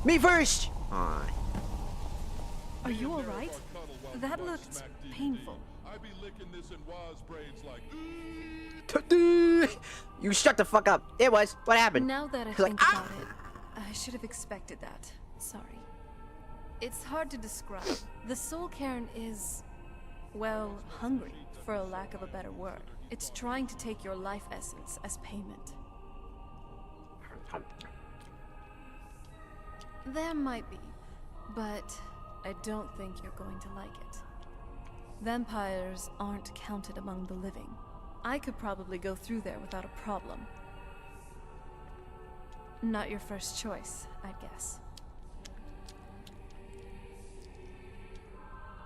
Me first! Aw. Are you alright? That looked painful. I be licking this in Waz braids like. You shut the fuck up. It was. What happened? Now that I He's like, think "Ah!" about it, I should have expected that. Sorry. It's hard to describe. The soul cairn is, well, hungry, for a lack of a better word. It's trying to take your life essence as payment. There might be, but I don't think you're going to like it. Vampires aren't counted among the living. I could probably go through there without a problem. Not your first choice, I'd guess.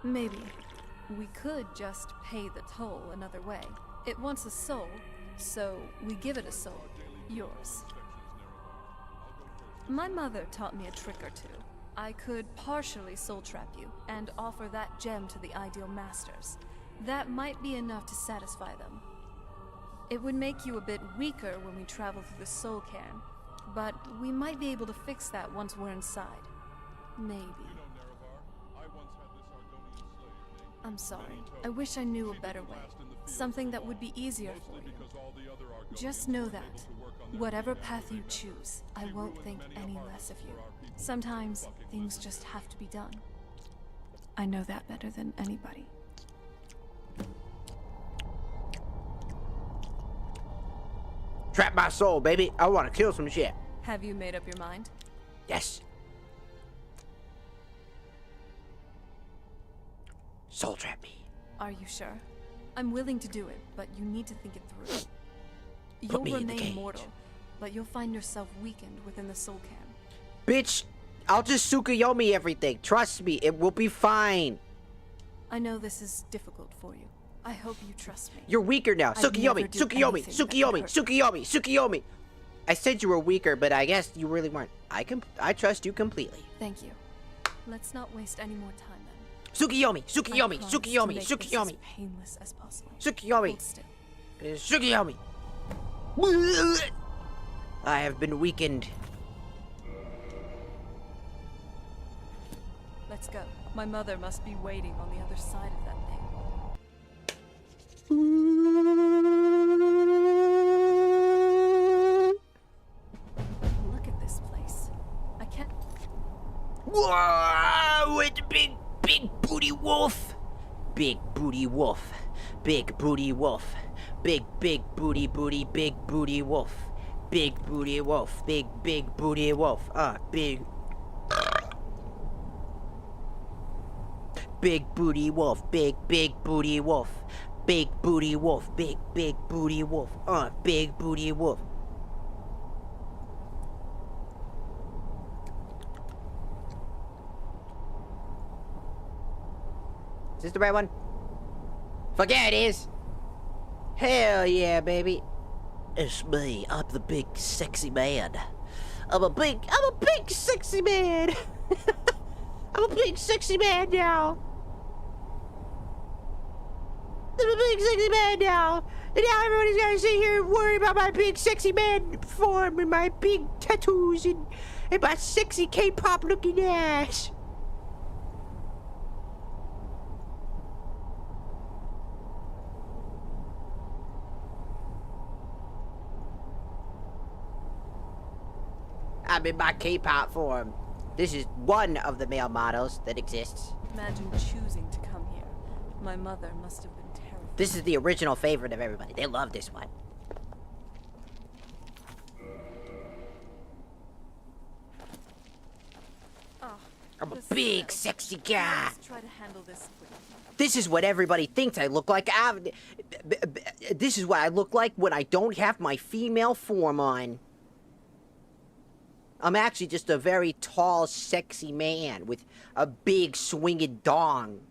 Maybe. We could just pay the toll another way. It wants a soul, so we give it a soul. Yours. My mother taught me a trick or two. I could partially soul trap you and offer that gem to the ideal masters. That might be enough to satisfy them. It would make you a bit weaker when we travel through the soul cairn, but we might be able to fix that once we're inside. Maybe. I'm sorry. I wish I knew a better way. Something that would be easier for you. Just know that, whatever path you choose, I won't think any less of you. Sometimes, things just have to be done. I know that better than anybody. Trap my soul, baby. I want to kill some shit. Have you made up your mind? Yes. Soul trap me. Are you sure? I'm willing to do it, but you need to think it through. Put me You'll in the remain cage. mortal, but you'll find yourself weakened within the soul cairn. Bitch, I'll just Tsukuyomi everything. Trust me, it will be fine. I know this is difficult for you. I hope you trust me. You're weaker now. I'd Tsukuyomi, never do Tsukuyomi, anything that could Tsukuyomi, hurt. Tsukuyomi, Tsukuyomi. I said you were weaker, but I guess you really weren't. I trust you completely. Thank you. Let's not waste any more time then. Tsukuyomi, I Tsukuyomi, promise to Tsukuyomi, make this Tsukuyomi, as painless as possible. Tsukuyomi, Hold still. Tsukuyomi. I have been weakened. Let's go. My mother must be waiting on the other side of that thing. Look at this place. I can't. Whoa! It's big booty wolf. Big booty wolf. Big booty wolf. Big booty, big booty wolf. Big booty wolf. Big booty wolf. Big. Big booty wolf. Big booty wolf. Big booty wolf. Big booty wolf. Big booty wolf. Is this the right one? Fuck yeah, it is. Hell yeah, baby. It's me. I'm the big sexy man. I'm a big sexy man. I'm a big sexy man now. I'm a big sexy man now. And now everybody's gotta sit here and worry about my big sexy man form and my big tattoos and my sexy K-pop looking ass. I'm in my K-pop form. This is one of the male models that exists. Imagine choosing to come here. My mother must have been terrified. This is the original favorite of everybody. They love this one. I'm a big, sexy guy. Let's try to handle this quickly. This is what everybody thinks I look like. This is what I look like when I don't have my female form on. I'm actually just a very tall, sexy man with a big swinging dong.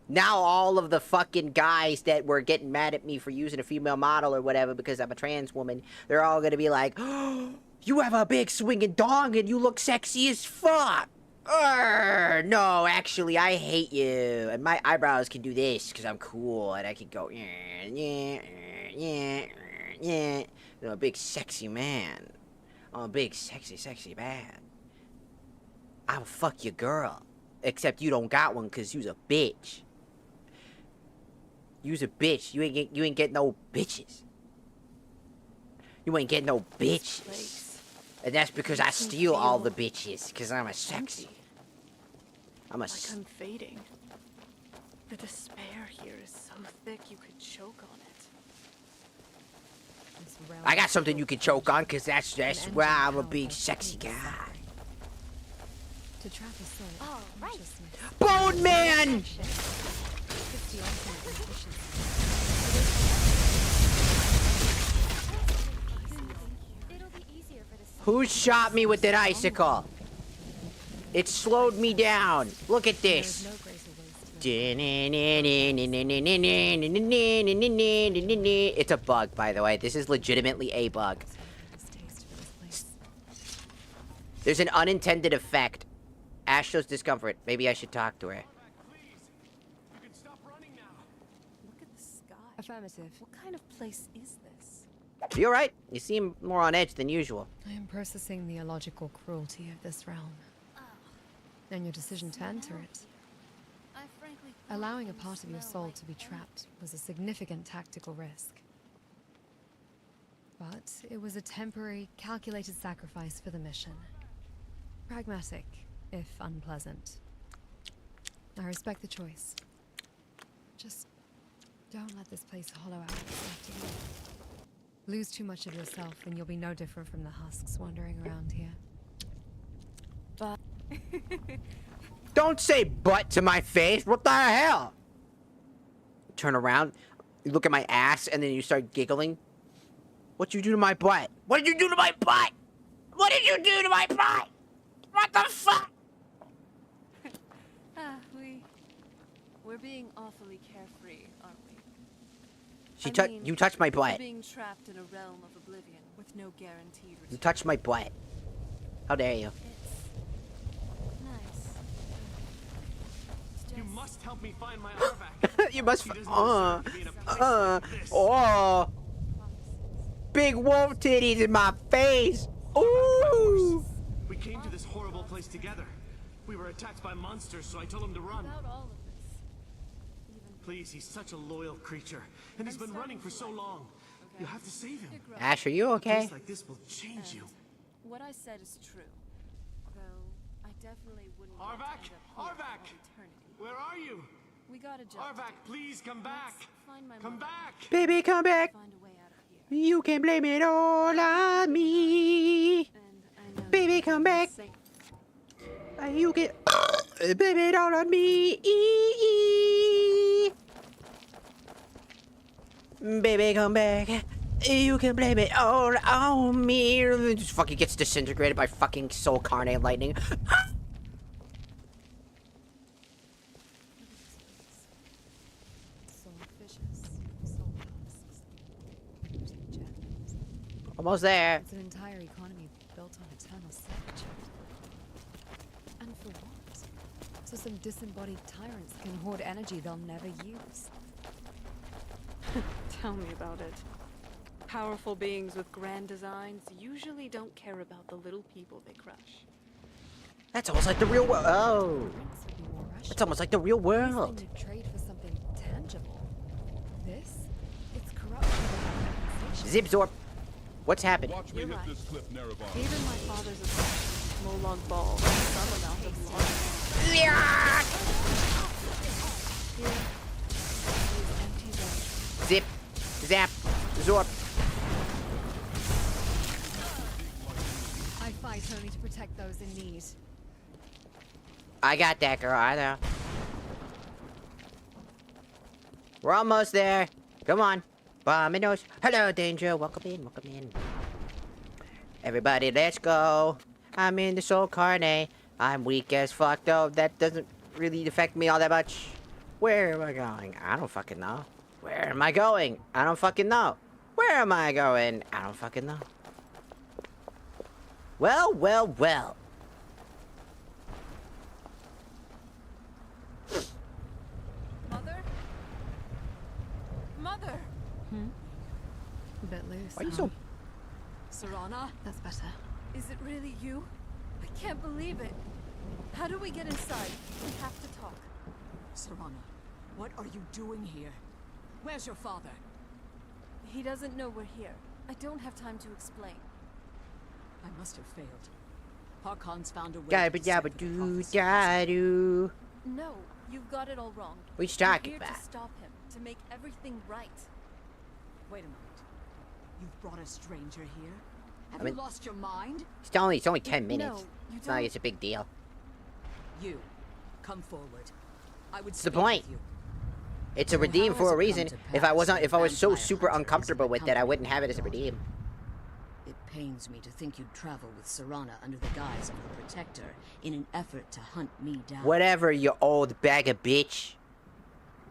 Now all of the fucking guys that were getting mad at me for using a female model or whatever because I'm a trans woman, they're all gonna be like, oh, you have a big swinging dong and you look sexy as fuck. No, actually, I hate you. And my eyebrows can do this because I'm cool and I can go, yeah. I'm a big sexy man. I'm a big sexy man. I'll fuck your girl. Except you don't got one because you's a bitch. You's a bitch. You ain't get no bitches. You ain't get no bitches. And that's because I steal all the bitches, because I'm a sexy. Like I'm fading. The despair here is so thick you could choke on it. I got something you can choke on, because that's why I'm a big sexy guy. To trap a soul. Oh, right. Bone Man! Who shot me with that icicle? It slowed me down. Look at this. It's a bug, by the way. This is legitimately a bug. There's an unintended effect. Ash shows discomfort. Maybe I should talk to her. Affirmative. What kind of place is this? You alright? You seem more on edge than usual. I am processing the illogical cruelty of this realm. And your decision to enter it. Allowing a part of your soul to be trapped was a significant tactical risk. But it was a temporary, calculated sacrifice for the mission. Pragmatic, if unpleasant. I respect the choice. Just don't let this place hollow out after you. Lose too much of yourself, and you'll be no different from the husks wandering around here. But don't say "but" to my face. What the hell? Turn around, you look at my ass, and then you start giggling. What'd you do to my butt? What did you do to my butt? What did you do to my butt? What the fuck? We're being awfully carefree, aren't we? You touched my butt. We're being trapped in a realm of oblivion with no guaranteed return. You touched my butt. How dare you? Nice. You must help me find my Arvac. You must. Oh. Big wolf titties in my face. Ooh. We came to this horrible place together. We were attacked by monsters, so I told him to run. Please, he's such a loyal creature, and he's been running for so long. You have to save him. Ash, are you okay? A place like this will change you. What I said is true. Though I definitely wouldn't Arvac! Arvac! Where are you? We got a job. Arvac, please come back. Come back. Baby, come back. You can blame it all on me. Baby, come back. You can blame it all on me. Baby, come back. You can blame it all on me. Just fucking gets disintegrated by fucking soul carne lightning. Almost there. It's an entire economy built on eternal servitude. And for what? So some disembodied tyrants can hoard energy they'll never use. Tell me about it. Powerful beings with grand designs usually don't care about the little people they crush. That's almost like the real world. Oh. It's almost like the real world. To trade for something tangible. This? It's corruption. Zip Zorp. What's happening? Watch me hit this cliff, Nerevar. Even my father's a Molog ball with some amount of logic. Zip. Zap. Zorp. I fight only to protect those in need. I got that, girl. I know. We're almost there. Come on. Bombinos. Hello, danger. Welcome in. Welcome in. Everybody, let's go. I'm in the soul carne. I'm weak as fuck, though. That doesn't really affect me all that much. Where am I going? I don't fucking know. Where am I going? I don't fucking know. Where am I going? I don't fucking know. Well, well, well. Mother? Mother! A bit loose. Why are you so... Jarona? That's better. Is it really you? I can't believe it. How do we get inside? We have to talk. Jarona, what are you doing here? Where's your father? He doesn't know we're here. I don't have time to explain. I must have failed. Harkon's found a way Gabba to decipher dabba the doo prophecy. da doo. No, you've got it all wrong. What you We're talking here about? to stop him, to make everything right. Wait a moment. You've brought a stranger here? Have I mean- you lost your mind? It's only 10 minutes. No, you It's not like it's a big deal. You, come forward. I would What's the speak point? with you. It's a So redeem how for has a it reason. come to If I pass wasn't, that if I was so vampire super hunter is uncomfortable with it, I accompanied wouldn't have it as a by your redeem. It pains me to think you'd travel with Jarona under the guise of her protector in an effort to hunt me down. Whatever, you old bag of bitch.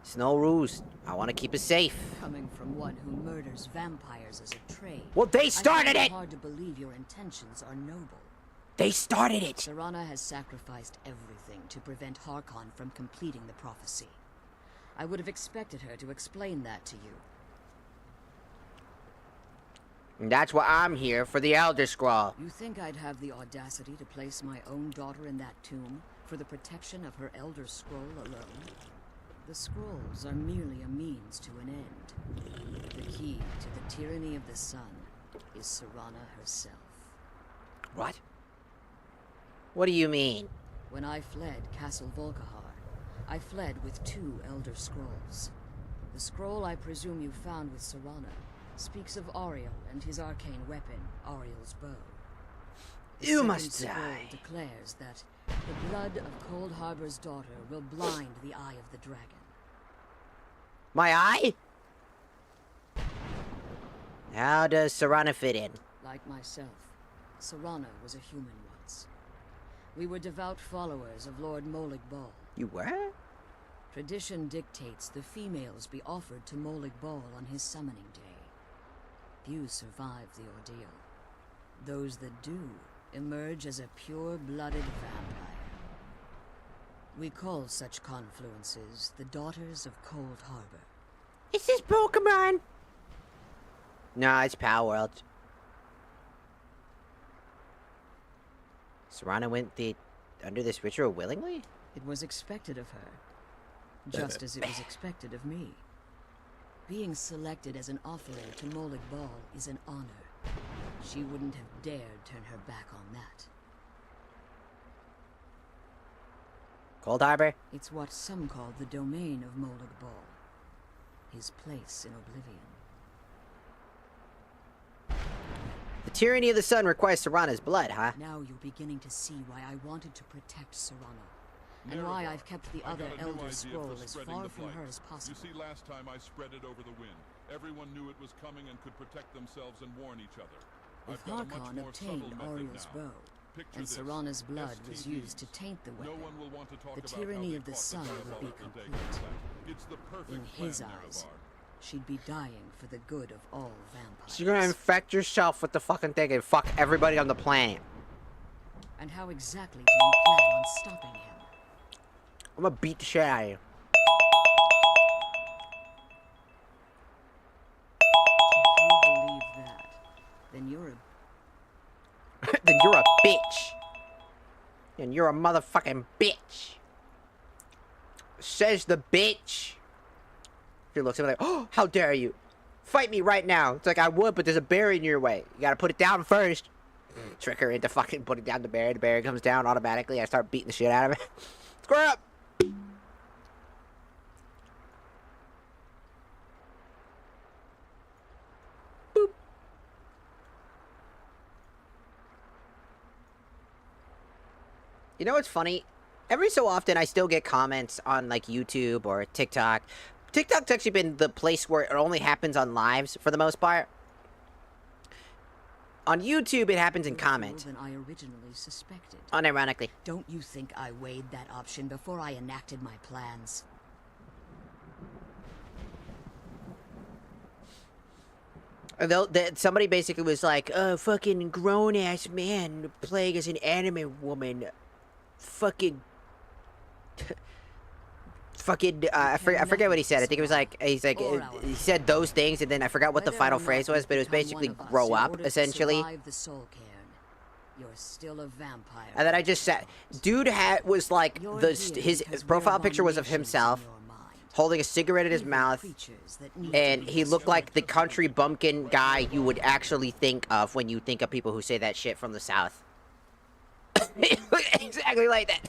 It's no ruse. I want to keep it safe. Coming from one who murders vampires as a trade. Well, they I started find it! hard to believe your intentions are noble. They started it! Jarona has sacrificed everything to prevent Harkon from completing the prophecy. I would have expected her to explain that to you. And that's why I'm here, for the Elder Scroll. You think I'd have the audacity to place my own daughter in that tomb for the protection of her Elder Scroll alone? The scrolls are merely a means to an end. The key to the tyranny of the sun is Jarona herself. What? What do you mean? When I fled Castle Volkihar, I fled with 2 Elder Scrolls. The scroll I presume you found with Jarona speaks of Ariel and his arcane weapon, Ariel's bow. The You second must scroll die. declares that the blood of Cold Harbor's daughter will blind the eye of the dragon. My eye? How does Jarona fit in? Like myself, Jarona was a human once. We were devout followers of Lord Molig Bal. You were? Tradition dictates the females be offered to Molig Bal on his summoning day. Few survive the ordeal. Those that do emerge as a pure-blooded vampire. We call such confluences the Daughters of Cold Harbor. Is this Pokemon? Nah, it's Power World. Jarona went under this ritual willingly? It was expected of her, just as it was expected of me. Being selected as an offering to Molig Bal is an honor. She wouldn't have dared turn her back on that. Cold Harbor? It's what some call the domain of Molig Bal. His place in oblivion. The tyranny of the sun requires Sarona's blood, huh? Now you're beginning to see why I wanted to protect Jarona. And why I've kept the other Elder Scroll as far from her as possible. You see, last time I spread it over the wind. Everyone knew it was coming and could protect themselves and warn each other. If Harkon obtained Ariel's bow, and Sarona's blood was used to taint the weapon, the tyranny of the sun would be complete. In his eyes, she'd be dying for the good of all vampires. So you're gonna infect yourself with the fucking thing and fuck everybody on the planet. And how exactly do you plan on stopping him? I'm gonna beat the shit out of you. If you believe that, then you're a... Then you're a bitch. And you're a motherfucking bitch. Says the bitch. She looks at me like, oh, how dare you? Fight me right now. It's like I would, but there's a bear in your way. You gotta put it down first. Trick her into fucking putting down the bear. The bear comes down automatically. I start beating the shit out of it. Square up. Boop. You know what's funny? Every so often I still get comments on like YouTube or TikTok. TikTok's actually been the place where it only happens on lives for the most part. On YouTube, it happens in comment. Than I originally suspected. Unironically. Don't you think I weighed that option before I enacted my plans? Somebody basically was like, fucking grown-ass man playing as an anime woman. Fucking... I forget what he said. I think it was like, he said those things, and then I forgot what the final phrase was, but it was basically grow up, essentially. You're still a vampire. And then I just said, dude was like, his profile picture was of himself, holding a cigarette in his mouth, and he looked like the country bumpkin guy you would actually think of when you think of people who say that shit from the South. Exactly like that.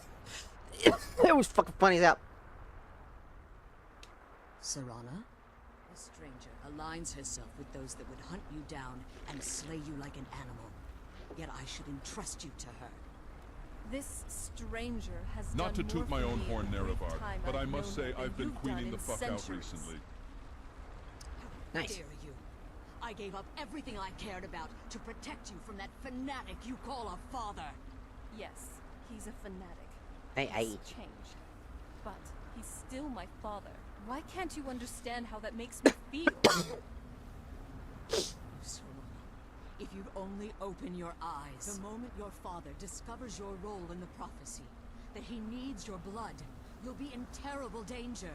It was fucking funny as hell. Jarona? A stranger aligns herself with those that would hunt you down and slay you like an animal. Yet I should entrust you to her. This stranger has Not to done toot more my for own me horn, in the brief Nerevar, time but I I've must known say her I've than been you've cleaning done the in fuck out centuries. recently. How dare you? I gave up everything I cared about to protect you from that fanatic you call a father. Yes, he's a fanatic. He's changed. But he's still my father. Why can't you understand how that makes me feel? Jarona, if you'd only open your eyes. The moment your father discovers your role in the prophecy, that he needs your blood, you'll be in terrible danger.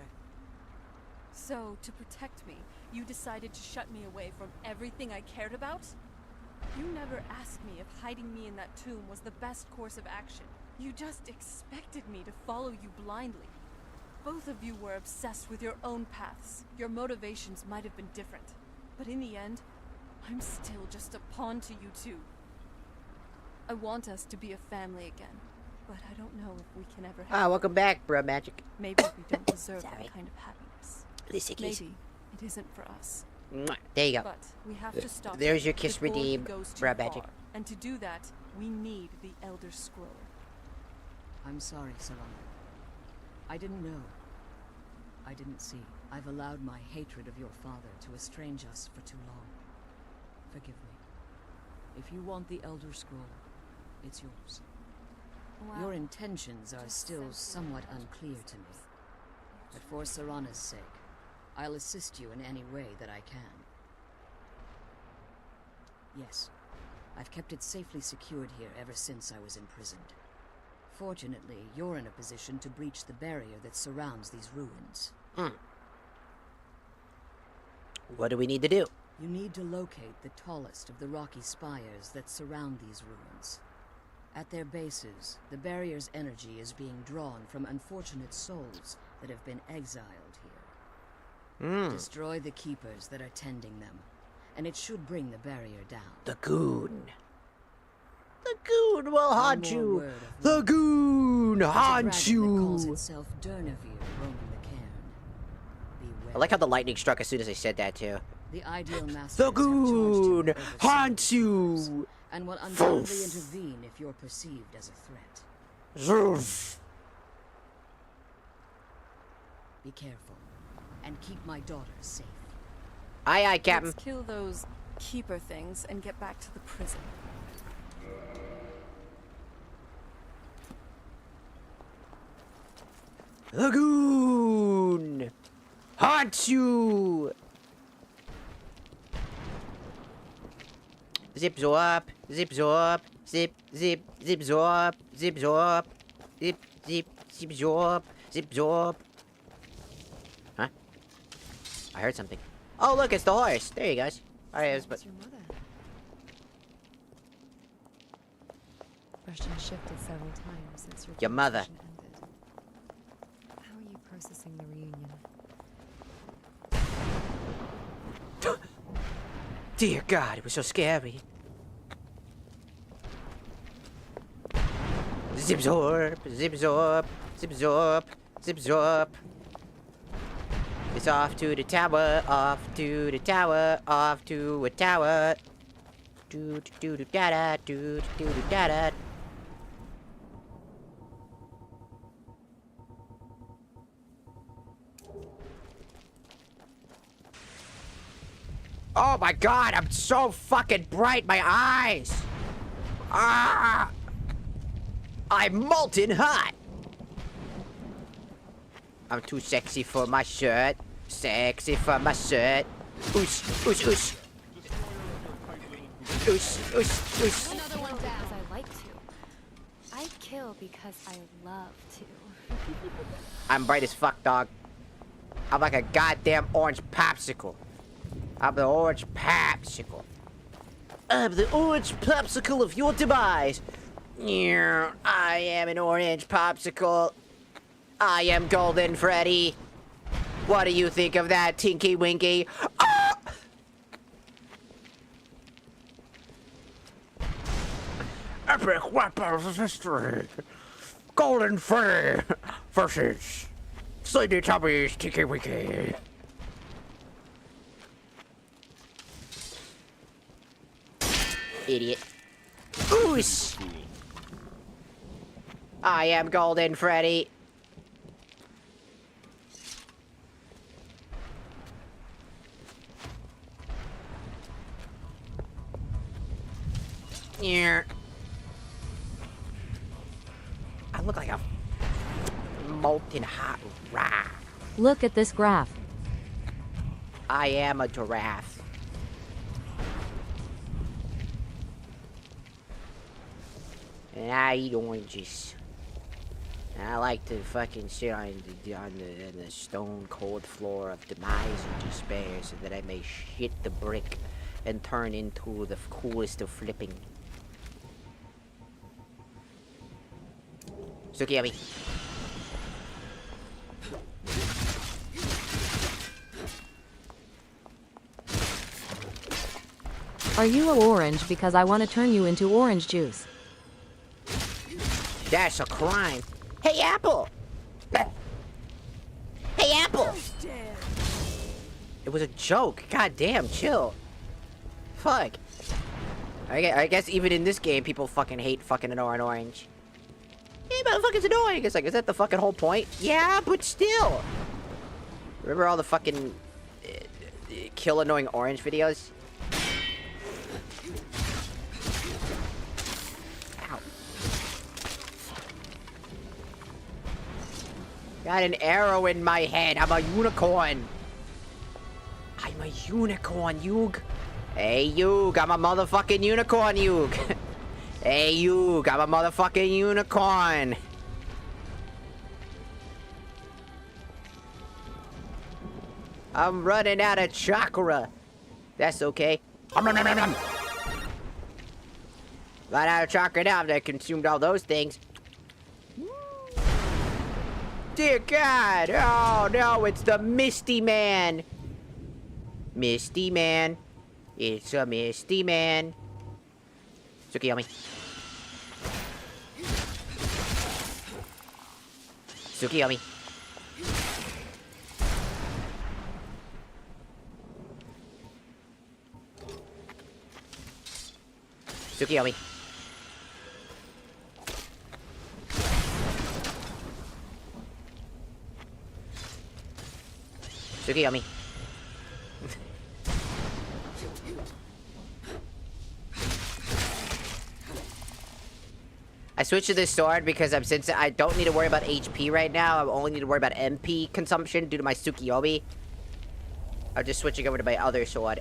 So, to protect me, you decided to shut me away from everything I cared about? You never asked me if hiding me in that tomb was the best course of action. You just expected me to follow you blindly. Both of you were obsessed with your own paths. Your motivations might have been different. But in the end, I'm still just a pawn to you two. I want us to be a family again, but I don't know if we can ever have welcome back, bro magic. Maybe we don't deserve that kind of happiness. Maybe it isn't for us. There you go. But we have to stop. There's your kiss before he redeem, goes too bro magic. far. And to do that, we need the Elder Scroll. I'm sorry, Jarona. I didn't know. I didn't see. I've allowed my hatred of your father to estrange us for too long. Forgive me. If you want the Elder Scroll, it's yours. Wow. Your intentions are still somewhat unclear to me. But for Jarona's sake, I'll assist you in any way that I can. Yes, I've kept it safely secured here ever since I was imprisoned. Fortunately, you're in a position to breach the barrier that surrounds these ruins. What do we need to do? You need to locate the tallest of the rocky spires that surround these ruins. At their bases, the barrier's energy is being drawn from unfortunate souls that have been exiled here. Destroy the keepers that are tending them, and it should bring the barrier down. The goon. The goon will haunt you. The goon haunts you. Calls itself Durnavir roaming the cairn. Beware. I like how the lightning struck as soon as I said that too. The ideal master. The goon haunts you. And will undoubtedly intervene if you're perceived as a threat. Be careful, and keep my daughters safe. Aye, aye, Captain. Let's kill those keeper things and get back to the prison. Lagoon haunts you. Zip zop, zip zop, zip zip zip zop, zip zop, zip zip zip zop, zip zop. Huh? I heard something. Oh look, it's the horse. There you guys. Alright, but your mother. Question shifted several times since your mother. ended. How are you processing the reunion? Dear God, it was so scary. Zip zorp, zip zorp, zip zorp, zip zorp. It's off to the tower, off to the tower, off to a tower. Do do do da da, do do do da da. Oh my god, I'm so fucking bright, my eyes! Ah! I'm molten hot! I'm too sexy for my shirt. Sexy for my shirt. Oosh, oosh, oosh. Oosh, oosh, oosh. Another one down. Because I like to. I kill because I love to. I'm bright as fuck, dog. I'm like a goddamn orange popsicle. I'm the orange popsicle. I'm the orange popsicle of your demise. I am an orange popsicle. I am Golden Freddy. What do you think of that, Tinky Winky? Ah! Epic weapons of history. Golden Freddy versus Sleepy Tommy's Tinky Winky. Idiot. Oosh! I am Golden Freddy. Yeah. I look like a molten hot rat. Look at this graph. I am a giraffe. And I eat oranges. And I like to fucking sit on the stone cold floor of demise and despair so that I may shit the brick and turn into the coolest of flipping. Sukiyami. Are you orange because I want to turn you into orange juice? That's a crime. Hey, Apple! Hey, Apple! It was a joke. God damn, chill. Fuck. I guess even in this game, people fucking hate fucking an orange. Yeah, motherfucker's annoying. It's like, is that the fucking whole point? Yeah, but still. Remember all the fucking kill annoying orange videos? Ow. Got an arrow in my head. I'm a unicorn. I'm a unicorn, Yug. Hey, Yug, I'm a motherfucking unicorn, Yug. Hey, Yug, I'm a motherfucking unicorn. I'm running out of chakra. That's okay. Run out of chakra now. I consumed all those things. Dear God. Oh, no, it's the Misty Man. Misty Man. It's a Misty Man. Sukiyami. Sukiyami. Sukiyami. Sukiyami. I switched to this sword because since I don't need to worry about HP right now, I only need to worry about MP consumption due to my Tsukiyomi. I'm just switching over to my other sword.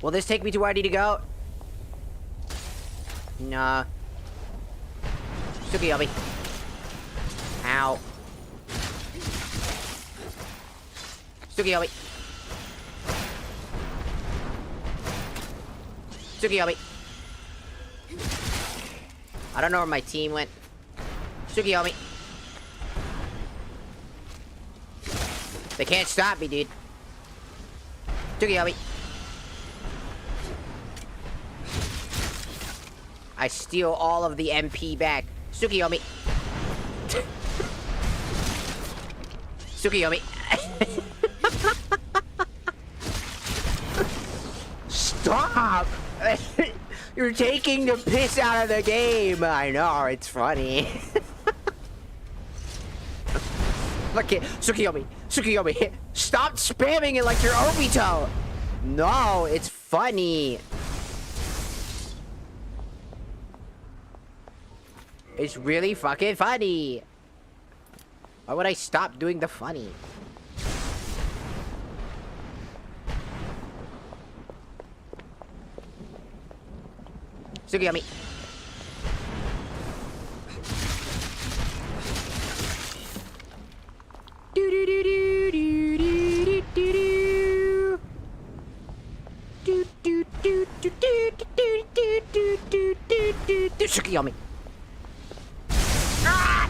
Will this take me to where I need to go? Nah. Tsukiyomi. Ow. Tsukiyomi. Tsukiyomi. I don't know where my team went. Tsukiyomi. They can't stop me, dude. Tsukiyomi. I steal all of the MP back. Tsukiyomi. Tsukiyomi. Stop! You're taking the piss out of the game. I know, it's funny. Okay, Tsukiyomi. Tsukiyomi. Stop spamming it like you're Obito. No, it's funny. It's really fucking funny. Why would I stop doing the funny? Tsukiyomi. Do do do do do do do do. Do do do do do do do do do do do do. Tsukiyomi. Ah!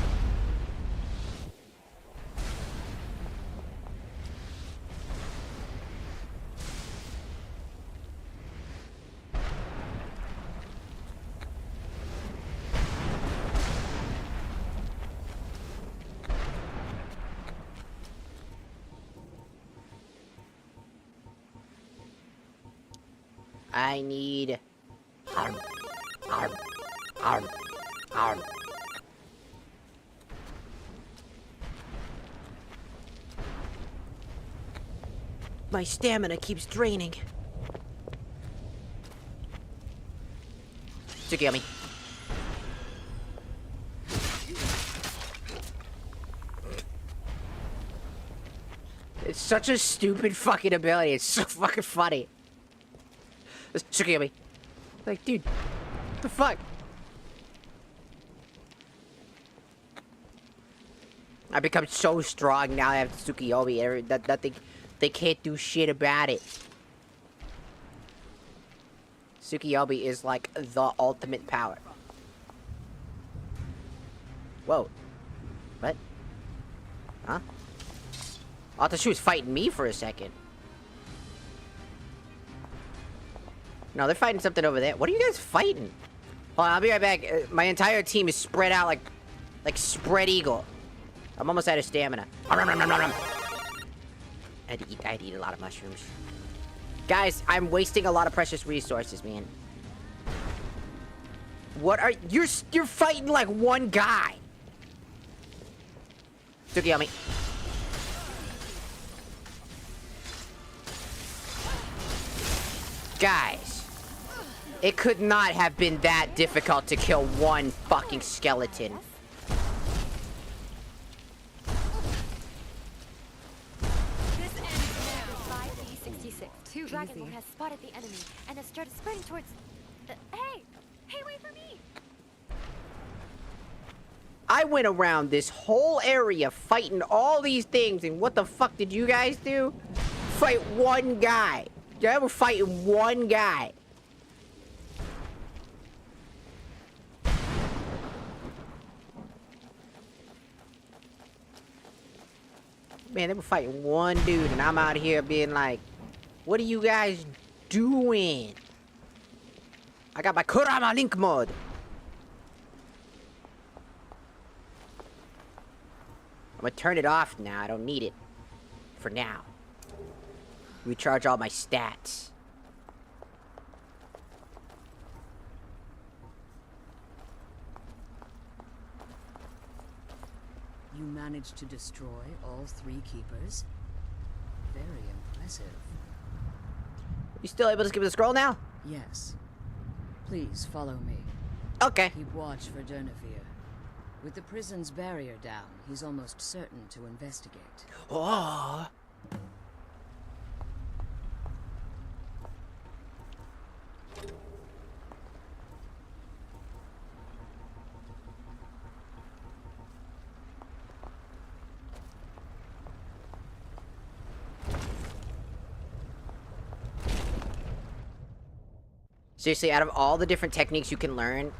I need arm. My stamina keeps draining. Tsukiyomi. It's such a stupid fucking ability. It's so fucking funny. Tsukiyomi. Like, dude, what the fuck? I become so strong now I have Tsukiyomi that they can't do shit about it. Tsukiyomi is like the ultimate power. Whoa. What? Huh? I thought she was fighting me for a second. No, they're fighting something over there. What are you guys fighting? Hold on, I'll be right back. My entire team is spread out like spread eagle. I'm almost out of stamina. I had to eat a lot of mushrooms. Guys, I'm wasting a lot of precious resources, man. What are you're fighting like one guy? Tsukiyomi. Guys. It could not have been that difficult to kill one fucking skeleton. This ends now. 5D66. Too Dragonborn has spotted the enemy and has started sprinting towards... Hey! Hey, wait for me! I went around this whole area fighting all these things, and what the fuck did you guys do? Fight one guy. Yeah, we're fighting one guy. Man, they were fighting one dude, and I'm out here being like, what are you guys doing? I got my Kurama Link mode. I'm gonna turn it off now. I don't need it. For now. Recharge all my stats. You managed to destroy all 3 keepers? Very impressive. You still able to skip the scroll now? Yes. Please follow me. Okay. Keep watch for Durnafir. With the prison's barrier down, he's almost certain to investigate. Oh. Seriously, out of all the different techniques you can learn,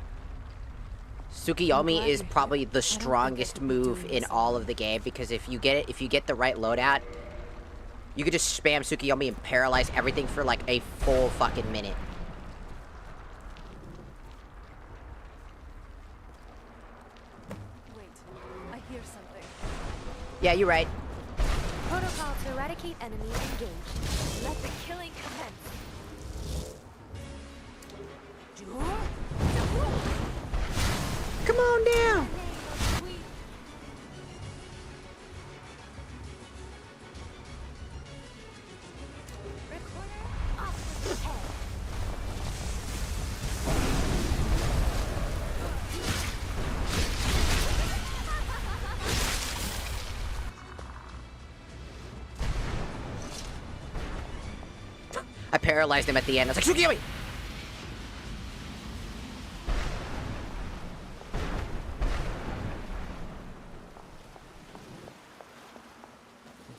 Tsukiyomi is probably the strongest move in all of the game, because if you get the right loadout, you could just spam Tsukiyomi and paralyze everything for like a full fucking minute. Wait, I hear something. Yeah, you're right. Protocol to eradicate enemy engaged. Let the killing commence. Come on down. I paralyzed him at the end. I was like, Sugiyami!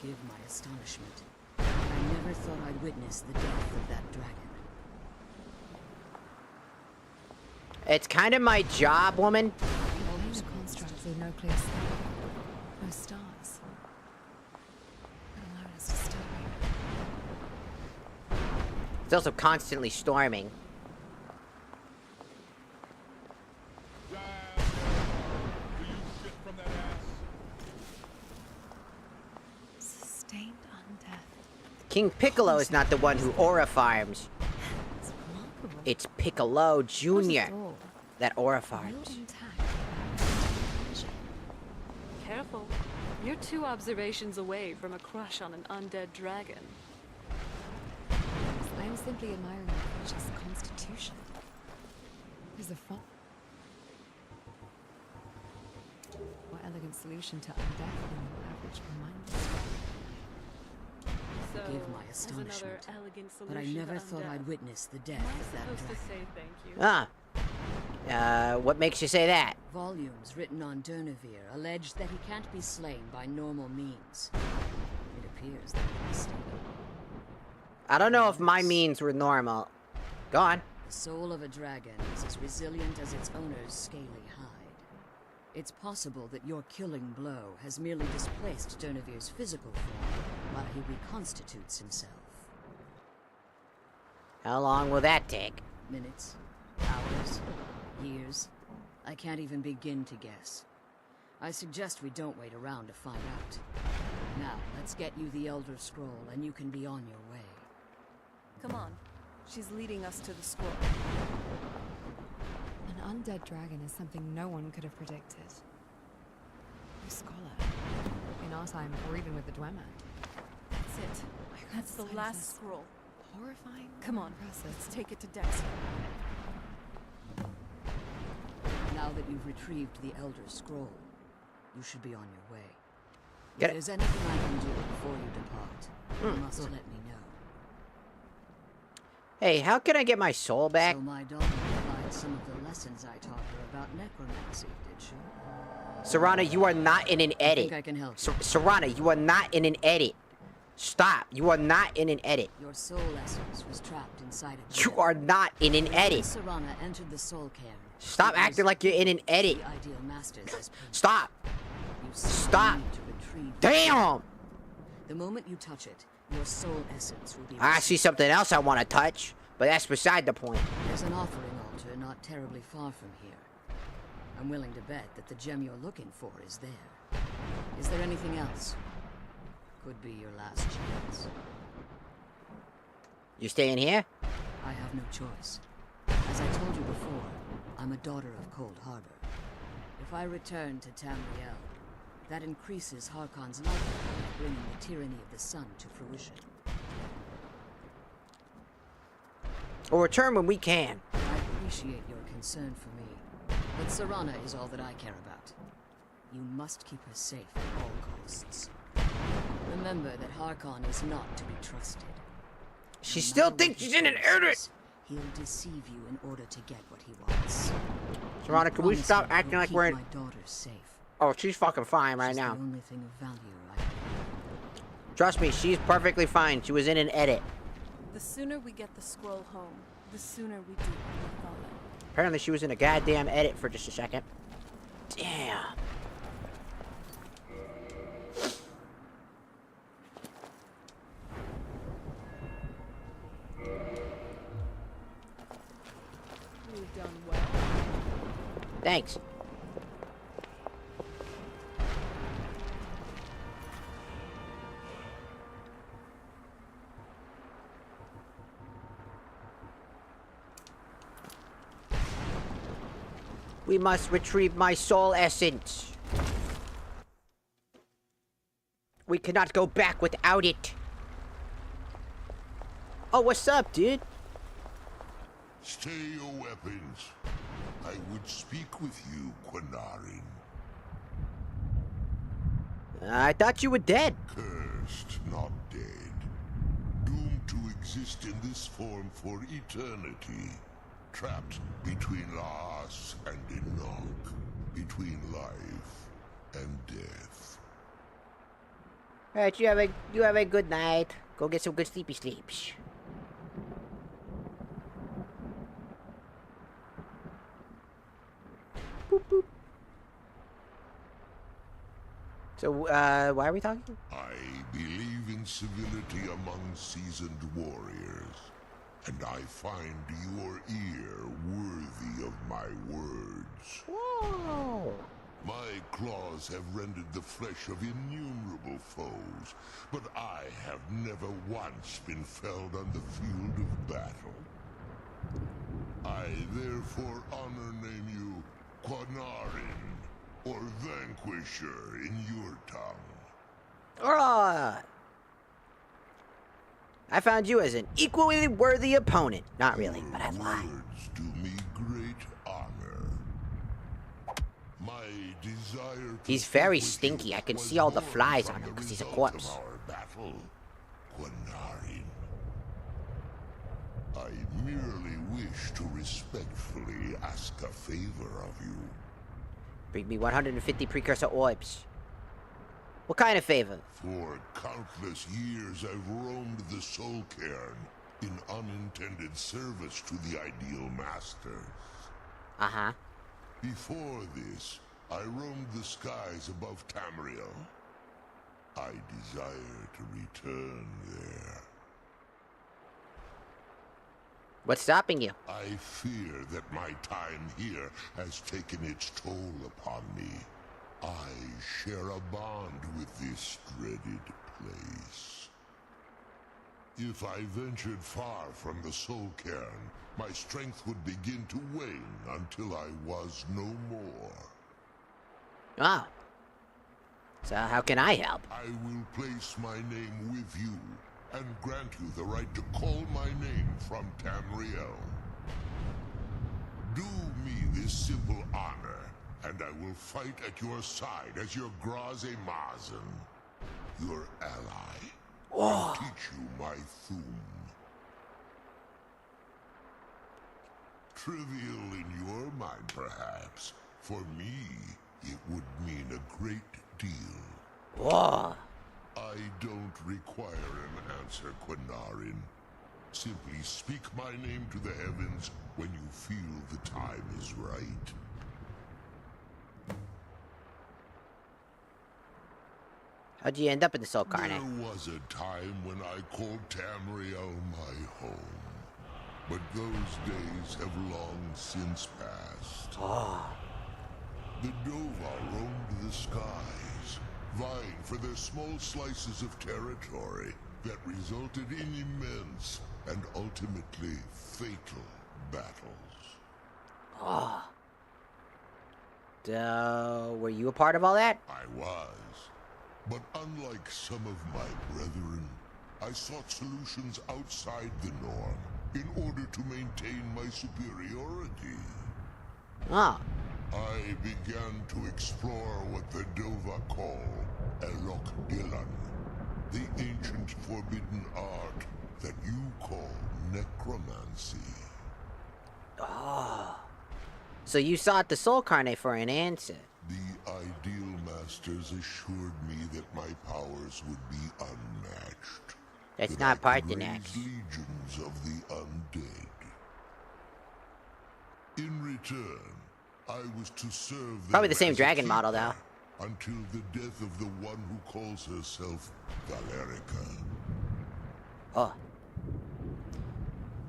Forgive my astonishment. I never thought I'd witness the death of that dragon. It's kind of my job, woman. All these constructs with no clear sky, no stars. Alone is disturbing. It's also constantly storming. Sustained undeath. King Piccolo is not the one who aura farms. It's Piccolo Jr. that aura farms. Careful. You're 2 observations away from a crush on an undead dragon. I am simply admiring the creature's constitution. There's a more elegant solution to undeath than your average mindless. So, Forgive my as another astonishment, elegant but I solution never to thought undeath, I'd witness the death am I of that supposed to dragon. say thank you? What makes you say that? Volumes written on Durnevere allege that he can't be slain by normal means. It appears that you're mistaken. I don't know if my means were normal. Go on. The soul of a dragon is as resilient as its owner's scaly hide. It's possible that your killing blow has merely displaced Durnevere's physical form while he reconstitutes himself. How long will that take? Minutes, hours, years. I can't even begin to guess. I suggest we don't wait around to find out. Now, let's get you the Elder Scroll and you can be on your way. Come on. She's leading us to the scroll. An undead dragon is something no one could have predicted. No scholar. In our time, or even with the Dwemer. That's it. That's the last scroll. Horrifying. Come on, let's take it to Dex. Now that you've retrieved the Elder Scroll, you should be on your way. Get If it. there's anything I can do before you depart, you must let me know. Hey, how can I get my soul back? So my daughter applied some of the lessons I taught her about necromancy, did she? Serana, you are not in an edit. I think I can help. Serana, you are not in an edit. Stop. You are not in an edit. Your soul essence was trapped inside a You are not in an edit. Serana entered the soul cairn. Stop acting like you're in an edit. The ideal masters as Stop. You Stop. need to retrieve Damn. the moment you touch it, your soul essence will be I see something else I want to touch, but that's beside the point. There's an offering altar not terribly far from here. I'm willing to bet that the gem you're looking for is there. Is there anything else? Could be your last chance. You staying here? I have no choice. As I told you before, I'm a daughter of Cold Harbor. If I return to Tamriel, that increases Harkon's likelihood of bringing the tyranny of the sun to fruition. We'll return when we can. I appreciate your concern for me, but Serana is all that I care about. You must keep her safe at all costs. Remember that Harkon is not to be trusted. She still thinks she's in an edit. He'll deceive you in order to get what he wants. Serana, can we stop acting like we're in... My daughter safe. Oh, she's fucking fine right She's now. the only thing of value I have. Trust me, she's perfectly fine. She was in an edit. The sooner we get the scroll home, the sooner we do what we follow. Apparently she was in a goddamn edit for just a second. Damn. You've done well. Thanks. We must retrieve my soul essence. We cannot go back without it. Oh, what's up, dude? Stay your weapons. I would speak with you, Quinarin. I thought you were dead. Cursed, not dead. Doomed to exist in this form for eternity, trapped between Laas and Enoch, between life and death. Alright, you have a good night. Go get some good sleepy sleeps. Boop, boop. So, why are we talking? I believe in civility among seasoned warriors, and I find your ear worthy of my words. Whoa! My claws have rended the flesh of innumerable foes, but I have never once been felled on the field of battle. I therefore name you Quanarin, or Vanquisher in your tongue. I found you as an equally worthy opponent. Not really, but I'd lie. Words do me great honor. My desire to He's very stinky. I can see all the flies on him because he's a corpse. Battle, Quanarin. I merely wish to respectfully ask a favor of you. Bring me 150 precursor orbs. What kind of favor? For countless years I've roamed the Soul Cairn in unintended service to the Ideal Masters. Uh-huh. Before this, I roamed the skies above Tamriel. I desire to return there. What's stopping you? I fear that my time here has taken its toll upon me. I share a bond with this dreaded place. If I ventured far from the Soul Cairn, my strength would begin to wane until I was no more. Oh. So how can I help? I will place my name with you and grant you the right to call my name from Tamriel. Do me this simple honor, and I will fight at your side as your Graze Mazen, your ally. Whoa. And teach you my Thum. Trivial in your mind, perhaps. For me, it would mean a great deal. Whoa. I don't require an answer, Quanarin. Simply speak my name to the heavens when you feel the time is right. How'd you end up in the Soul Cairn? There was a time when I called Tamriel my home. But those days have long since passed. Oh. The Dova roamed the skies, vying for their small slices of territory that resulted in immense and ultimately fatal battles. Oh. So, were you a part of all that? I was. But unlike some of my brethren, I sought solutions outside the norm in order to maintain my superiority. Oh. I began to explore what the Dova call Elok Dylan, the ancient forbidden art that you call necromancy. Oh. So you sought the Soul Cairn for an answer. The Ideal Masters assured me that my powers would be unmatched. That's that not I could Parthenax. raise legions of the undead. In return, I was to serve Probably them the same as a dragon model, keeper though. until the death of the one who calls herself Valerica. Oh.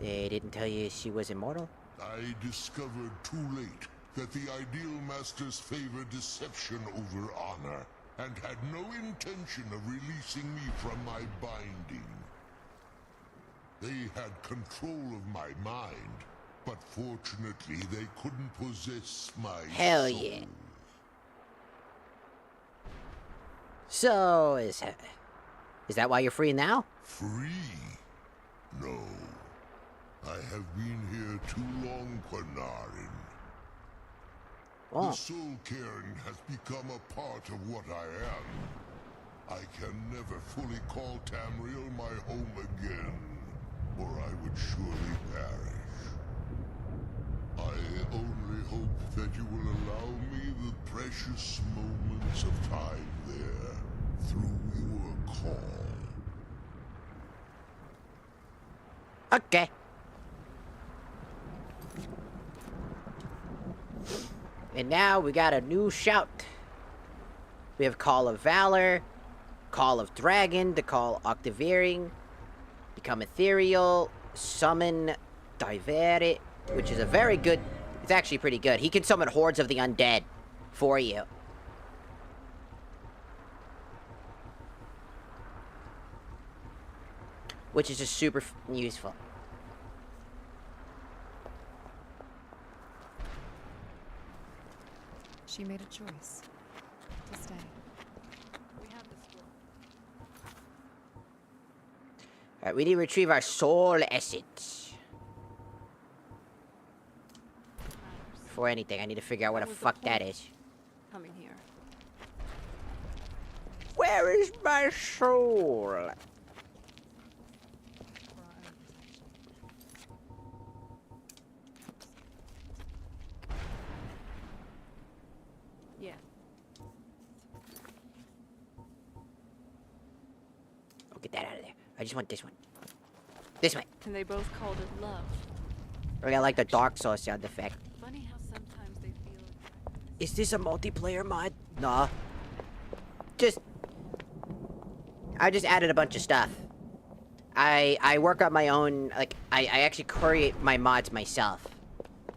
They didn't tell you she was immortal? I discovered too late that the Ideal Masters favor deception over honor, and had no intention of releasing me from my binding. They had control of my mind, but fortunately they couldn't possess my Hell soul. yeah. So, is that why you're free now? Free? No. I have been here too long, Quanarin. Oh. The Soul Cairn has become a part of what I am. I can never fully call Tamriel my home again. or I would surely perish. I only hope that you will allow me the precious moments of time there through your call. Okay. And now we got a new shout. We have Call of Valor, Call of Dragon, the Call Octaveering, Become Ethereal, Summon Divere, which is a very good, it's actually pretty good. He can summon hordes of the undead for you. Which is just super useful. She made a choice to stay. We have the scroll. Alright, we need to retrieve our soul essence. Before anything, I need to figure out where the fuck that is. Coming here. Where is my soul? Yeah. Oh, get that out of there. I just want this one. This way. And they both called it love. I like the Dark Souls sound effect. Funny how sometimes they feel. Is this a multiplayer mod? Nah. I just added a bunch of stuff. I work on my own, like, I actually create my mods myself.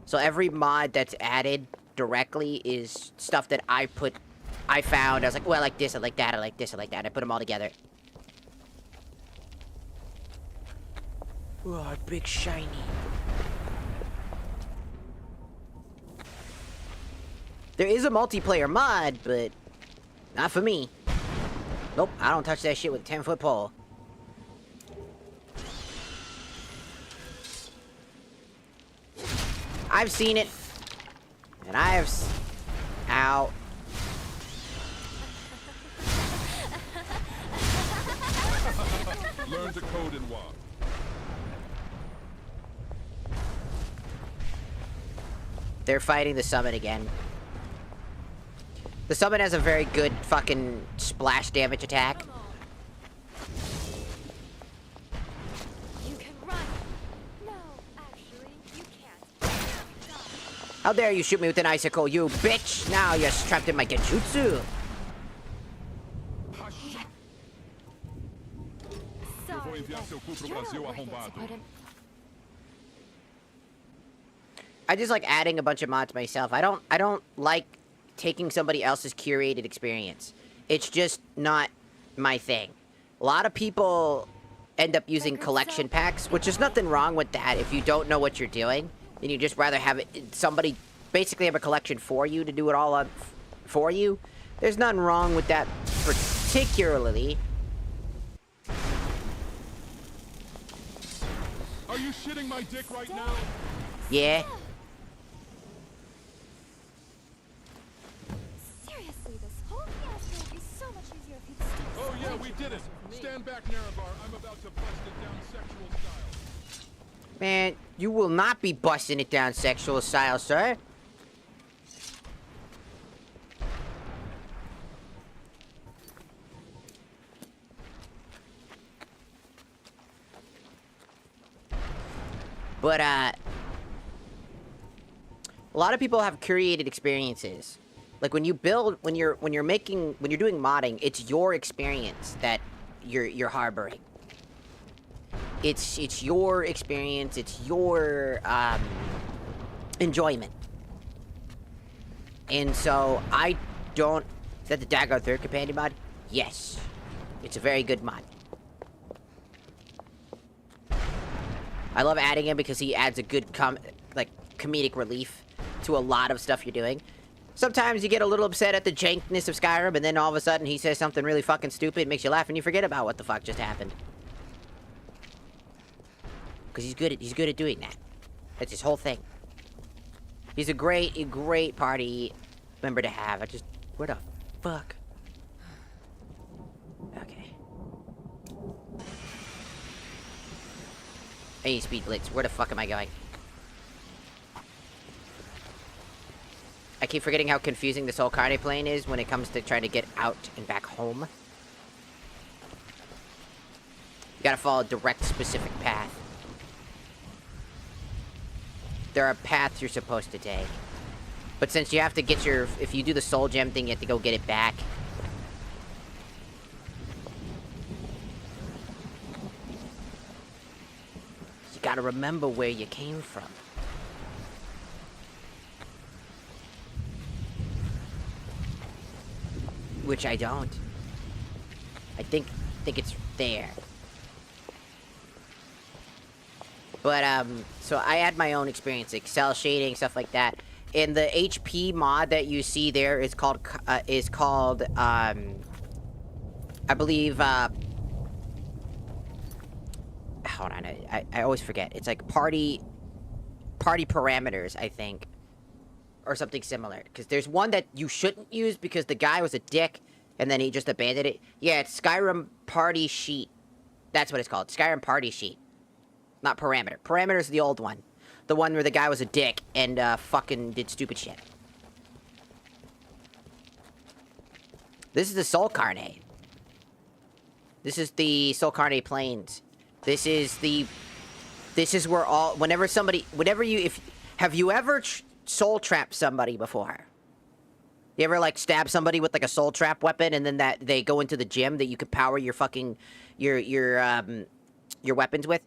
So every mod that's added directly is stuff that I found. I was like, well, I like this, I like that, I like this, I like that. I put them all together. Oh, big shiny. There is a multiplayer mod, but not for me. Nope, I don't touch that shit with a 10-foot pole. I've seen it. And I have... Ow. Learn to code in WoW. They're fighting the summon again. The summon has a very good fucking splash damage attack. You can run. No, actually, you can't. How dare you shoot me with an icicle, you bitch! Now you're trapped in my genjutsu. Sorry, but you're not worth it, Supporter. I just like adding a bunch of mods myself. I don't like taking somebody else's curated experience. It's just not my thing. A lot of people end up using collection packs, which is nothing wrong with that. If you don't know what you're doing, then you just rather have somebody basically have a collection for you to do it all up for you. There's nothing wrong with that particularly. Are you shitting my dick right now? Yeah. Seriously, this whole fiasco would be so much easier if you'd stop. Oh yeah, we did it. Stand back, Nerevar. I'm about to bust it down sexual style. Man, you will not be busting it down sexual style, sir. But, a lot of people have curated experiences. Like when you build, when you're doing modding, it's your experience that you're harboring. It's your experience, it's your, enjoyment. And so, is that the Dagger 3rd Companion mod? Yes. It's a very good mod. I love adding him because he adds a good comedic relief to a lot of stuff you're doing. Sometimes you get a little upset at the jankness of Skyrim, and then all of a sudden he says something really fucking stupid, makes you laugh, and you forget about what the fuck just happened. Because he's good at doing that. That's his whole thing. He's a great party member to have. Where the fuck? Okay. I need speed blitz. Where the fuck am I going? I keep forgetting how confusing this whole carne plane is when it comes to trying to get out and back home. You gotta follow a direct, specific path. There are paths you're supposed to take. But since you have to get your... If you do the soul gem thing, you have to go get it back. You gotta remember where you came from. Which I don't. I think it's there. But, so I had my own experience, like cell shading, stuff like that. And the HP mod that you see there is called, I believe, hold on, I always forget. It's like party parameters, I think. Or something similar. Because there's one that you shouldn't use because the guy was a dick, and then he just abandoned it. Yeah, it's Skyrim Party Sheet. That's what it's called. Skyrim Party Sheet. Not Parameter. Parameter's the old one. The one where the guy was a dick and fucking did stupid shit. This is the Soul Carne. This is the Soul Carne Plains. This is where all... Have you ever soul trapped somebody before? You ever, like, stab somebody with, like, a soul trap weapon and then that they go into the gym that you could power your fucking... your weapons with?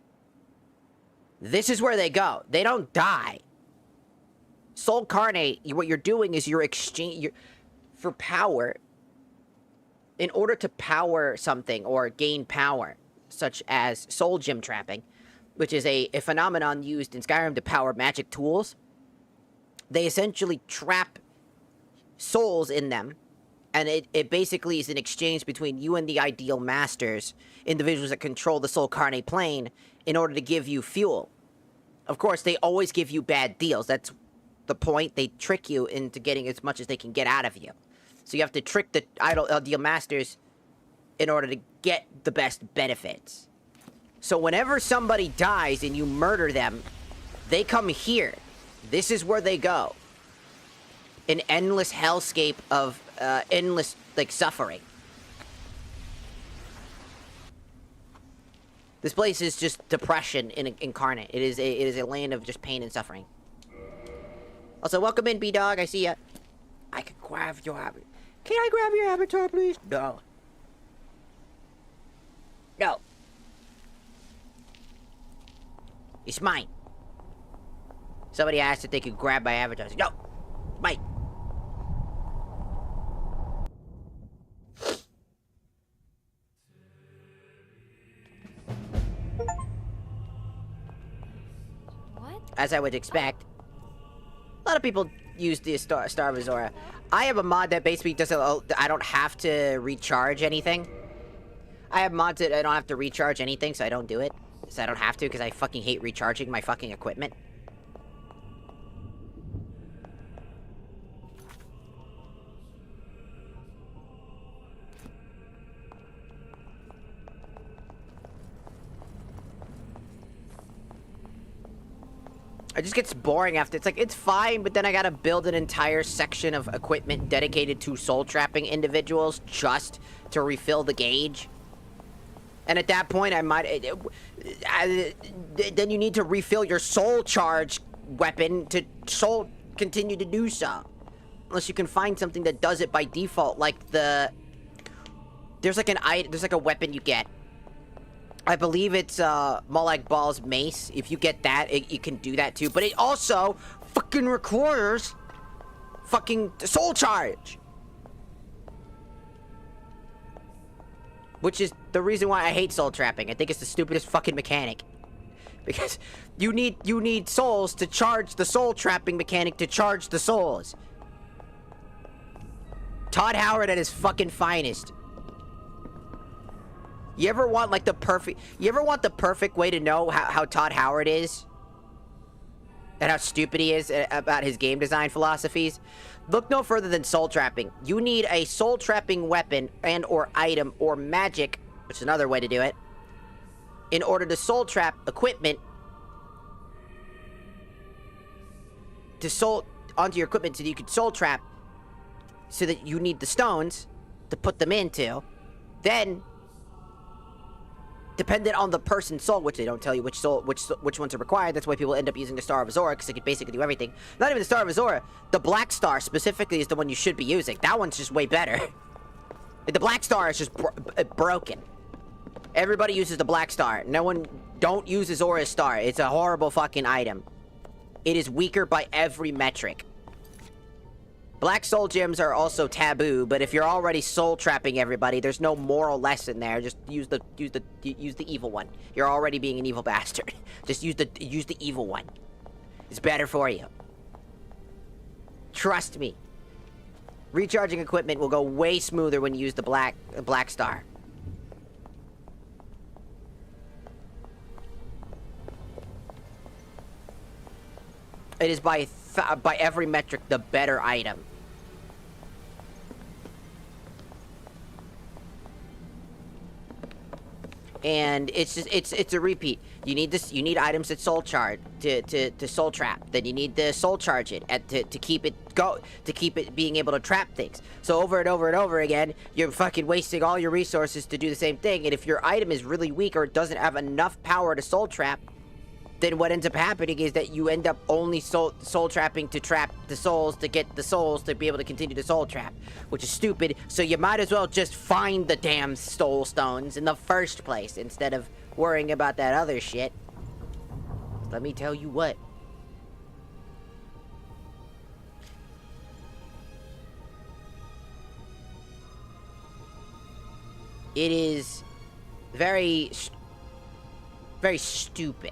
This is where they go. They don't die. Soul Carne, what you're doing is you're for power, in order to power something or gain power, such as soul gem trapping, which is a phenomenon used in Skyrim to power magic tools, they essentially trap souls in them, and it basically is an exchange between you and the ideal masters, individuals that control the Soul Carne plane, in order to give you fuel. Of course, they always give you bad deals. That's the point. They trick you into getting as much as they can get out of you. So you have to trick the ideal masters in order to get the best benefits. So whenever somebody dies and you murder them, they come here. This is where they go. An endless hellscape of endless, like, suffering. This place is just depression incarnate. It is a land of just pain and suffering. Also, welcome in, B-Dog. I see ya. I can grab your avatar. Can I grab your avatar, please? No. No. It's mine. Somebody asked if they could grab my avatar. No. Mine. As I would expect. A lot of people use the Star of Azora. I have a mod that basically doesn't... I don't have to recharge anything. I have mods that I don't have to recharge anything, so I don't do it. So I don't have to, because I fucking hate recharging my fucking equipment. It just gets boring after. It's like, it's fine, but then I gotta build an entire section of equipment dedicated to soul trapping individuals just to refill the gauge. And at that point, I might... then you need to refill your soul charge weapon to continue to do so. Unless you can find something that does it by default, like the... There's like a weapon you get. I believe it's Molag Bal's mace. If you get that, you can do that too. But it also fucking requires fucking soul charge. Which is the reason why I hate soul trapping. I think it's the stupidest fucking mechanic. Because you need souls to charge the soul trapping mechanic to charge the souls. Todd Howard at his fucking finest. You ever want like the perfect way to know how Todd Howard is? And how stupid he is about his game design philosophies? Look no further than soul trapping. You need a soul trapping weapon and or item or magic, which is another way to do it, in order to soul trap equipment to soul onto your equipment so that you can soul trap, so that you need the stones to put them into. Then, dependent on the person's soul, which they don't tell you which ones are required. That's why people end up using the Star of Azora, because they can basically do everything. Not even the Star of Azora. The Black Star specifically is the one you should be using. That one's just way better. The Black Star is just broken. Everybody uses the Black Star. No one... Don't use Azora's Star. It's a horrible fucking item. It is weaker by every metric. Black soul gems are also taboo, but if you're already soul trapping everybody, there's no moral lesson there. Just use the evil one. You're already being an evil bastard. Just use the evil one. It's better for you. Trust me. Recharging equipment will go way smoother when you use the Black Star. It is by every metric the better item. And it's just it's a repeat. You need this. You need items that soul charge to soul trap. Then you need to soul charge it to keep it being able to trap things. So over and over and over again, you're fucking wasting all your resources to do the same thing. And if your item is really weak or it doesn't have enough power to soul trap, then what ends up happening is that you end up only soul trapping to trap the souls to get the souls to be able to continue to soul trap, which is stupid. So you might as well just find the damn soul stones in the first place instead of worrying about that other shit. Let me tell you what. It is very stupid.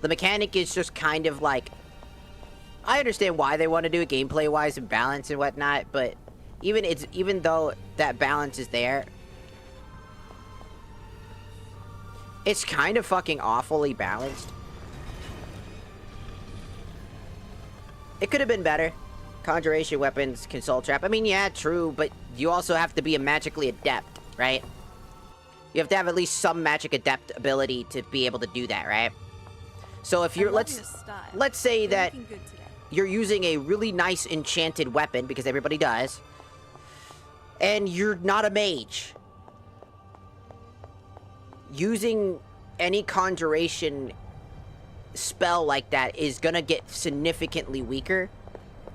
The mechanic is just kind of like... I understand why they want to do it gameplay-wise and balance and whatnot, but even though that balance is there, it's kind of fucking awfully balanced. It could have been better. Conjuration weapons can soul trap. I mean, yeah, true, but you also have to be a magically adept, right? You have to have at least some magic adept ability to be able to do that, right? So if you're, let's say that you're using a really nice enchanted weapon, because everybody does, and you're not a mage. Using any conjuration spell like that is gonna get significantly weaker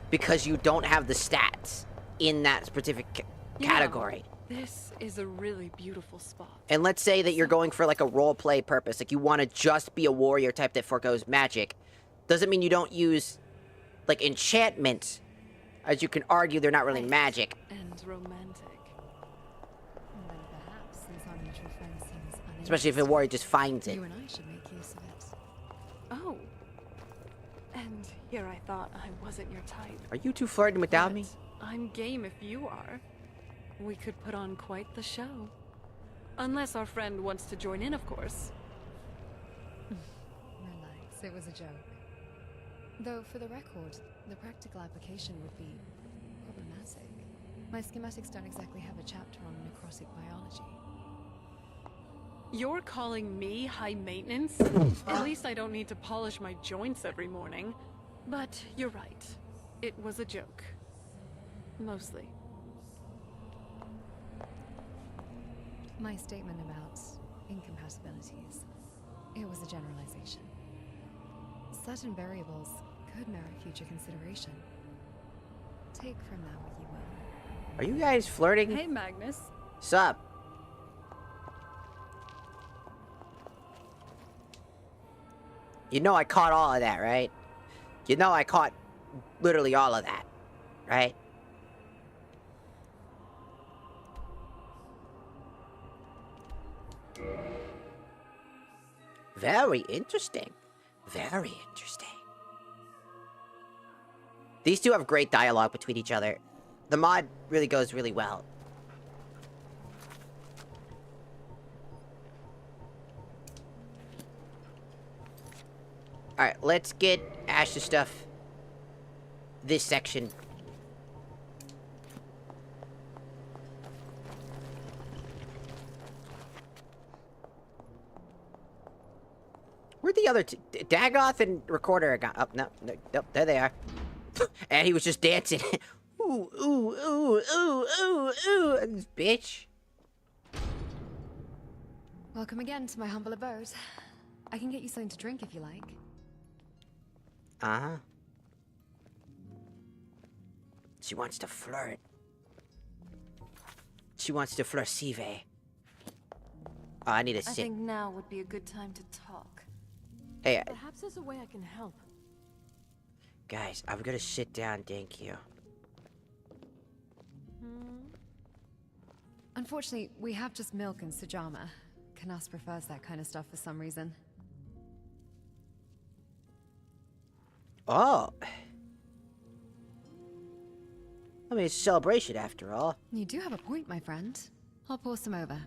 because you don't have the stats in that specific category. This is a really beautiful spot. And let's say that you're going for like a role play purpose, like you want to just be a warrior type that forgoes magic. Doesn't mean you don't use like enchantments, as you can argue they're not really magic. And romantic. Then perhaps, since our mutual friend seems unable, Especially if a warrior just finds it. you and I should make use of it. Oh. And here I thought I wasn't your type. Are you two flirting without me? I'm game if you are. We could put on quite the show. Unless our friend wants to join in, of course. Relax, it was a joke. Though, for the record, the practical application would be problematic. My schematics don't exactly have a chapter on necrotic biology. You're calling me high maintenance? At least I don't need to polish my joints every morning. But you're right. It was a joke. Mostly. My statement about incompatibilities, it was a generalization. Certain variables could merit future consideration. Take from that what you will. Are you guys flirting? Hey, Magnus. Sup? You know I caught all of that, right? You know I caught literally all of that, right? Very interesting. Very interesting. These two have great dialogue between each other. The mod really goes really well. Alright, let's get Ash's stuff. This section. Where'd the other two? Dagoth and Recorder got up. No, there they are. And he was just dancing. Ooh, ooh, ooh, ooh, ooh, ooh. This bitch. Welcome again to my humble abode. I can get you something to drink if you like. Uh-huh. She wants to flirt. She wants to flircive. Oh, I need a I sip. think now would be a good time to talk. Hey, Perhaps there's a way I can help. guys, I'm gonna sit down, thank you. Unfortunately, we have just milk and sujama. Canas prefers that kind of stuff for some reason. Oh. I mean, it's a celebration after all. You do have a point, my friend. I'll pour some over.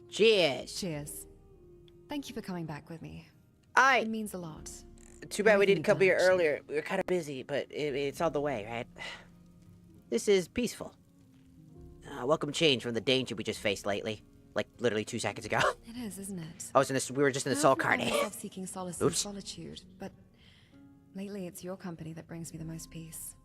Cheers. Cheers. Thank you for coming back with me. It It means a lot. Too bad we didn't come here Actually. earlier. We were kind of busy, but it's on the way, right? This is peaceful. Welcome change from the danger we just faced lately. Like, literally 2 seconds ago. It is, isn't it? I was in this. We were just in the soul carne. Seeking solace in Oops. solitude, but lately it's your company that brings me the most peace.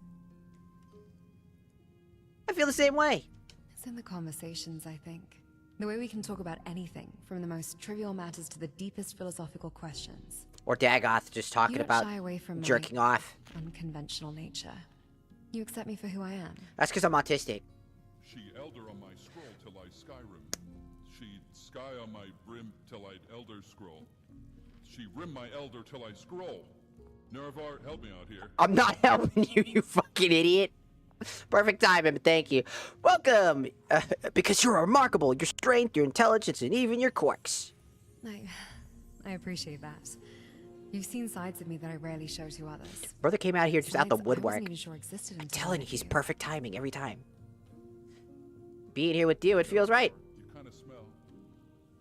I feel the same way. It's in the conversations, I think. The way we can talk about anything, from the most trivial matters to the deepest philosophical questions. Or Dagoth just talking You don't about shy away from jerking my off. unconventional nature. You accept me for who I am. That's because I'm autistic. She elder on my scroll till I Skyrim. She sky on my brim till I'd elder scroll. She rim my elder till I scroll. Nerevar, help me out here. I'm not helping you, you fucking idiot. Perfect timing, thank you. Welcome, because you're remarkable. Your strength, your intelligence, and even your quirks. I appreciate that. You've seen sides of me that I rarely show to others. Brother came out here just out the Sides I woodwork. wasn't even sure existed I'm until telling I you, met he's you. perfect timing every time. Being here with you, it feels right. You kind of smell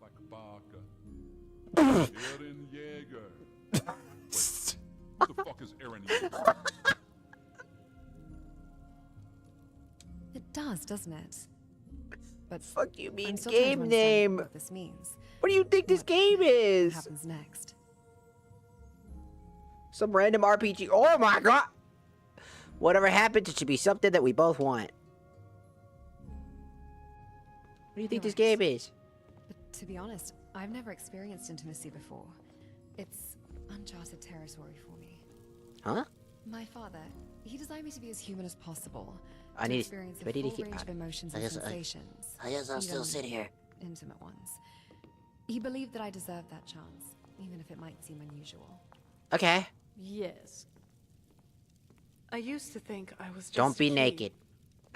like a baka. Eren Jaeger. Wait, what the fuck is Eren Jaeger? It does, doesn't it? But fuck you mean I'm still trying to game understand name? What this means. What do you think this game What is? happens next? Some random RPG. Oh my god! Whatever happens, it should be something that we both want. What do you think You're this game is? But to be honest, I've never experienced intimacy before. It's uncharted territory for me. Huh? My father, he designed me to be as human as possible. I to need- experience do I a need to full keep- range of emotions I and guess sensations. I guess I'll still even sit here. Intimate ones. He believed that I deserved that chance, even if it might seem unusual. Okay. Yes. I used to think I was just Don't be a key, naked.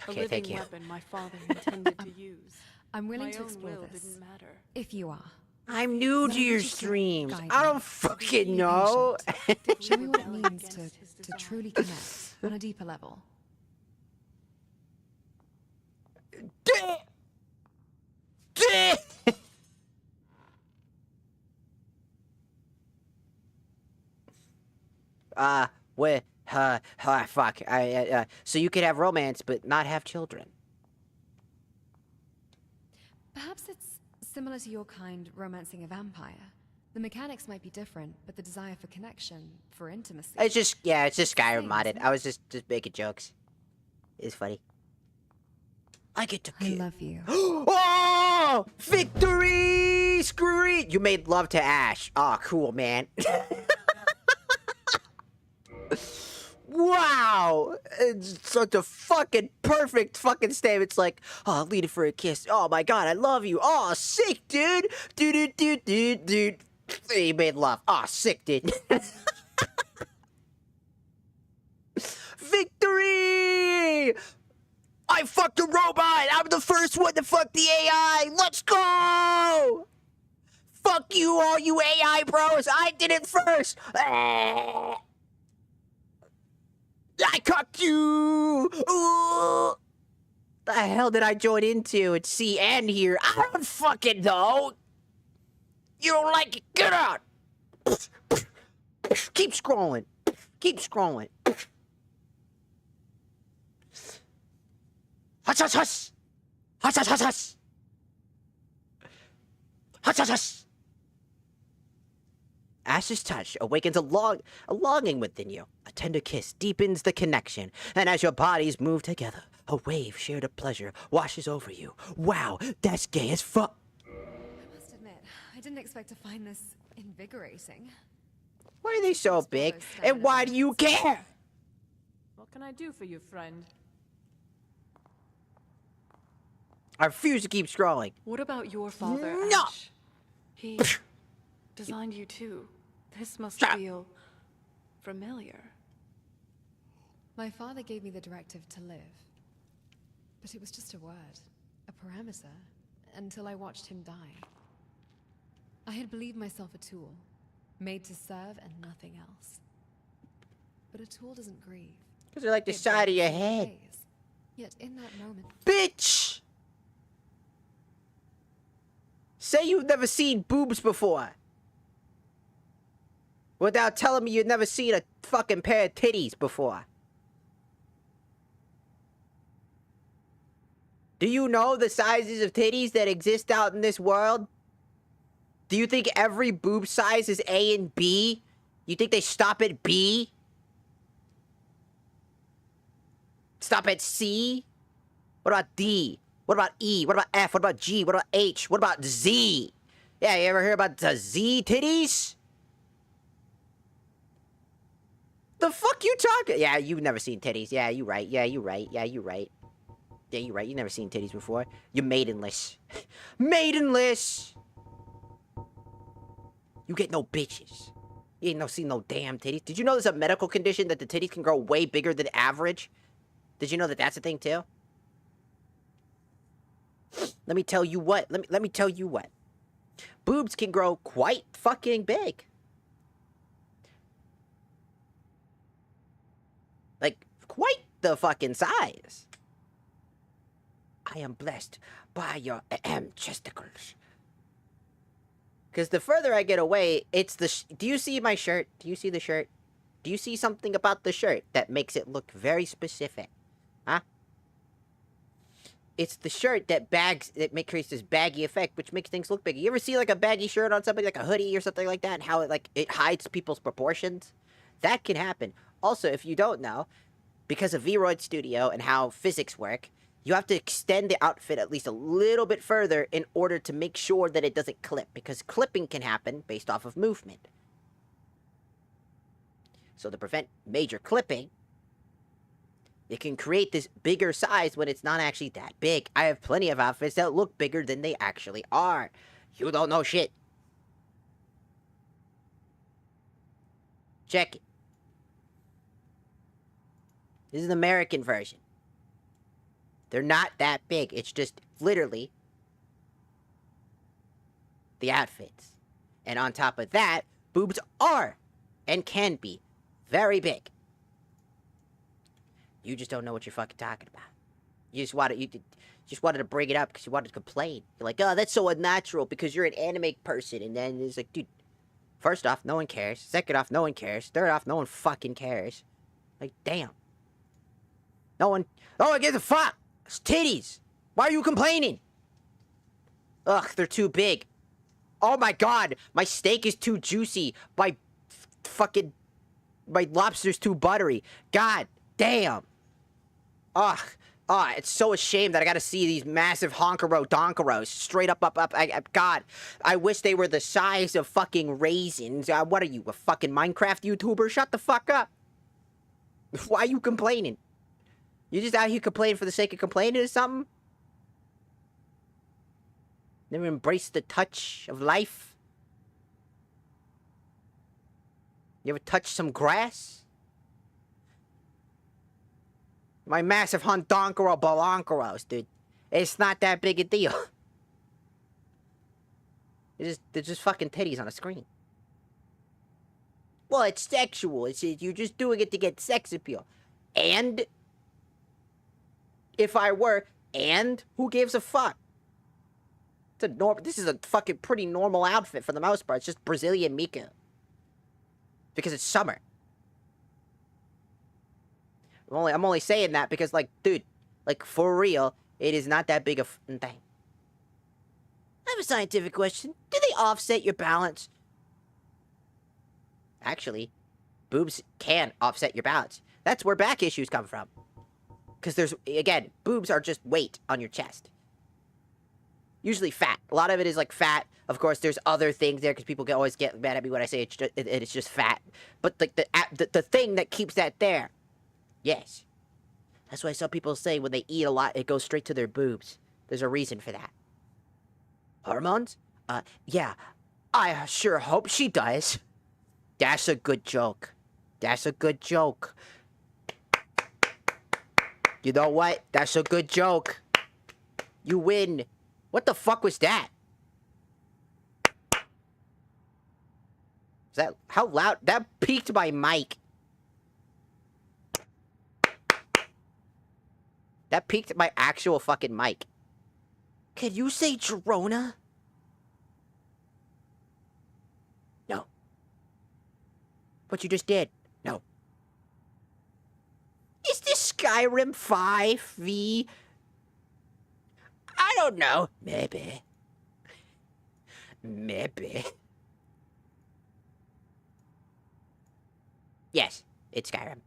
a Okay, living thank you. weapon my father intended to use. I'm willing My to own explore will this. didn't matter. If you are. I'm new Let to me your just streams. guide I you. don't fucking Be know. patient. Show me what it means to truly connect on a deeper level. Fuck. So you could have romance, but not have children. Perhaps it's similar to your kind romancing a vampire. The mechanics might be different, but the desire for connection, for intimacy. It's just, yeah, it's just Skyrim Same, modded. isn't it? I was just making jokes. It's funny. I get to I kill. love you. Oh! Victory! Scream! You made love to Ash. Oh, cool, man. Wow! It's such a fucking perfect fucking statement. It's like, oh, lead it for a kiss. Oh my god, I love you. Oh, sick, dude. Dude. He made love. Oh, sick, dude. Victory! I fucked a robot! I'm the first one to fuck the AI! Let's go! Fuck you, all you AI bros! I did it first! I cucked you! Ooh. The hell did I join into? It's C and here. I don't fucking know! You don't like it? Get out! Keep scrolling. Keep scrolling. Hush, hush, hush! Hush, hush, hush, hush! Hush, hush, hush! Ash's touch awakens a longing within you. A tender kiss deepens the connection, and as your bodies move together, a wave shared of pleasure washes over you. Wow, that's gay as fuck. I must admit, I didn't expect to find this invigorating. Why are they so big? And why do you care? What can I do for you, friend? I refuse to keep scrolling. What about your father, No! Ash? He designed you too. This must Shut up. feel familiar. My father gave me the directive to live. But it was just a word, a parameter, until I watched him die. I had believed myself a tool, made to serve and nothing else. But a tool doesn't grieve. Because they're like the side of your head. Yet in that moment... Bitch! Say you've never seen boobs before. Without telling me you've never seen a fucking pair of titties before. Do you know the sizes of titties that exist out in this world? Do you think every boob size is A and B? You think they stop at B? Stop at C? What about D? What about E? What about F? What about G? What about H? What about Z? Yeah, you ever hear about the Z titties? The fuck you talking? Yeah, you've never seen titties. Yeah, you right. Yeah, you right. Yeah, you right. Yeah, you right. You never seen titties before. You're maidenless. Maidenless! You get no bitches. You ain't seen no damn titties. Did you know there's a medical condition that the titties can grow way bigger than average? Did you know that that's a thing too? Let me tell you what. Let me tell you what. Boobs can grow quite fucking big. Like, quite the fucking size. I am blessed by your chesticles. Because the further I get away, it's the... Do you see my shirt? Do you see the shirt? Do you see something about the shirt that makes it look very specific? Huh? It's the shirt that creates this baggy effect, which makes things look bigger. You ever see like a baggy shirt on somebody, like a hoodie or something like that, and how it hides people's proportions? That can happen. Also, if you don't know, because of Vroid Studio and how physics work, you have to extend the outfit at least a little bit further in order to make sure that it doesn't clip, because clipping can happen based off of movement. So to prevent major clipping, it can create this bigger size when it's not actually that big. I have plenty of outfits that look bigger than they actually are. You don't know shit. Check it. This is an American version. They're not that big. It's just literally the outfits. And on top of that, boobs are and can be very big. You just don't know what you're fucking talking about. You just wanted to bring it up because you wanted to complain. You're like, oh, that's so unnatural because you're an anime person. And then it's like, dude, first off, no one cares. Second off, no one cares. Third off, no one fucking cares. Like, damn. No one gives a fuck. It's titties. Why are you complaining? Ugh, they're too big. Oh my god, my steak is too juicy. My lobster's too buttery. God damn. Ugh. It's so a shame that I gotta see these massive donkeros straight up. God, I wish they were the size of fucking raisins. What are you, a fucking Minecraft YouTuber? Shut the fuck up. Why are you complaining? You just out here complaining for the sake of complaining or something? Never embrace the touch of life? You ever touch some grass? My massive hondonkero balonkeros, dude. It's not that big a deal. They're just fucking titties on a screen. Well, it's sexual. You're just doing it to get sex appeal. And... if I were, and who gives a fuck? This is a fucking pretty normal outfit for the most part. It's just Brazilian Mika. Because it's summer. I'm only saying that because, like, dude, like, for real, it is not that big a thing. I have a scientific question. Do they offset your balance? actually, boobs can offset your balance. That's where back issues come from. Because there's, again, boobs are just weight on your chest. Usually fat. A lot of it is like fat. Of course, there's other things there because people can always get mad at me when I say it's just fat. But like the thing that keeps that there. Yes. That's why some people say when they eat a lot, it goes straight to their boobs. There's a reason for that. Hormones? Yeah. I sure hope she does. That's a good joke. That's a good joke. You know what? That's a good joke. You win. What the fuck was that? Is that how loud? That peaked my mic. That peaked my actual fucking mic. Can you say Jarona? No. But you just did. No. Is this Skyrim 5V? I don't know. Maybe. Maybe. Yes, it's Skyrim.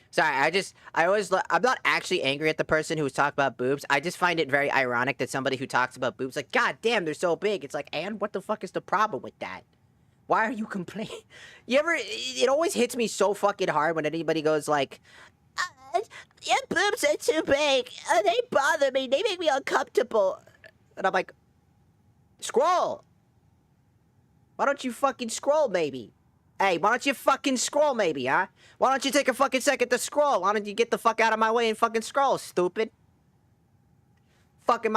Sorry, I'm not actually angry at the person who was talking about boobs. I just find it very ironic that somebody who talks about boobs, like, God damn, they're so big. It's like, and what the fuck is the problem with that? Why are you complaining? It always hits me so fucking hard when anybody goes like, your boobs are too big. They bother me. They make me uncomfortable. And I'm like, scroll. Why don't you fucking scroll, maybe? Hey, why don't you fucking scroll, maybe, huh? Why don't you take a fucking second to scroll? Why don't you get the fuck out of my way and fucking scroll, stupid? Fucking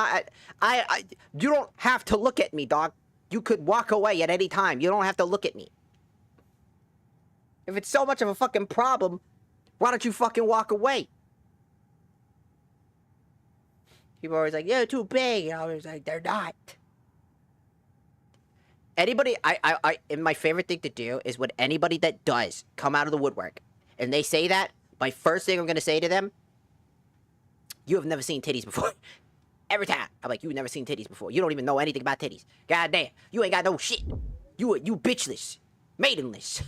you don't have to look at me, dog. You could walk away at any time. You don't have to look at me. If it's so much of a fucking problem, why don't you fucking walk away? People are always like, you're too big. And I was like, they're not. Anybody, and my favorite thing to do is when anybody that does come out of the woodwork and they say that, my first thing I'm going to say to them, you have never seen titties before. Every time. I'm like, you've never seen titties before. You don't even know anything about titties. God damn. You ain't got no shit. You bitchless. Maidenless.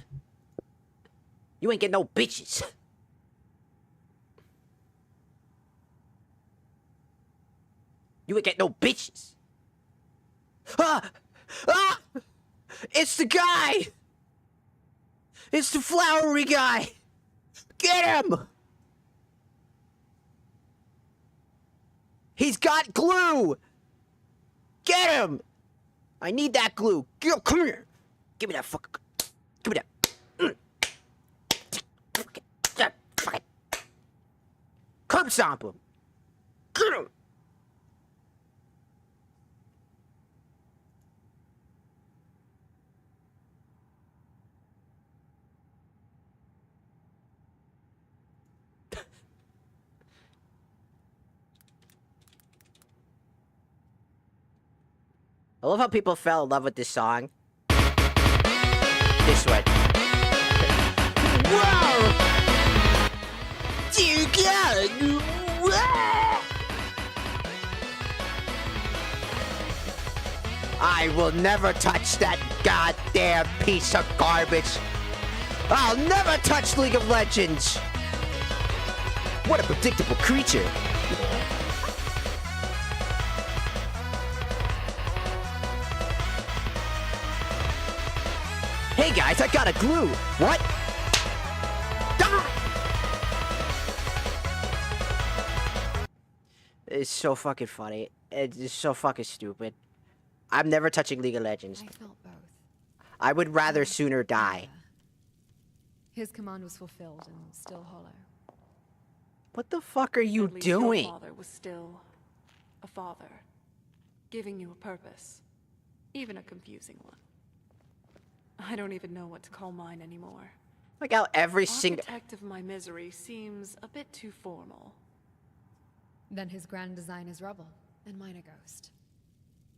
You ain't get no bitches. You ain't get no bitches. Ah! Ah! It's the guy! It's the flowery guy! Get him! He's got glue! Get him! I need that glue. Come here. Give me that fucking... Give me that. Fuck it. Curb stomp him. Get him! I love how people fell in love with this song. This one. Whoa! Dear God! Whoa! I will never touch that goddamn piece of garbage. I'll never touch League of Legends. What a predictable creature. Hey guys, I got a glue. What? It's so fucking funny. It's just so fucking stupid. I'm never touching League of Legends. I felt both. I would rather sooner die. His command was fulfilled and still hollow. What the fuck are you At least doing? Your father was still a father, giving you a purpose, even a confusing one. I don't even know what to call mine anymore. Like how every single... Architect of my misery seems a bit too formal. Then his grand design is rubble, and mine a ghost.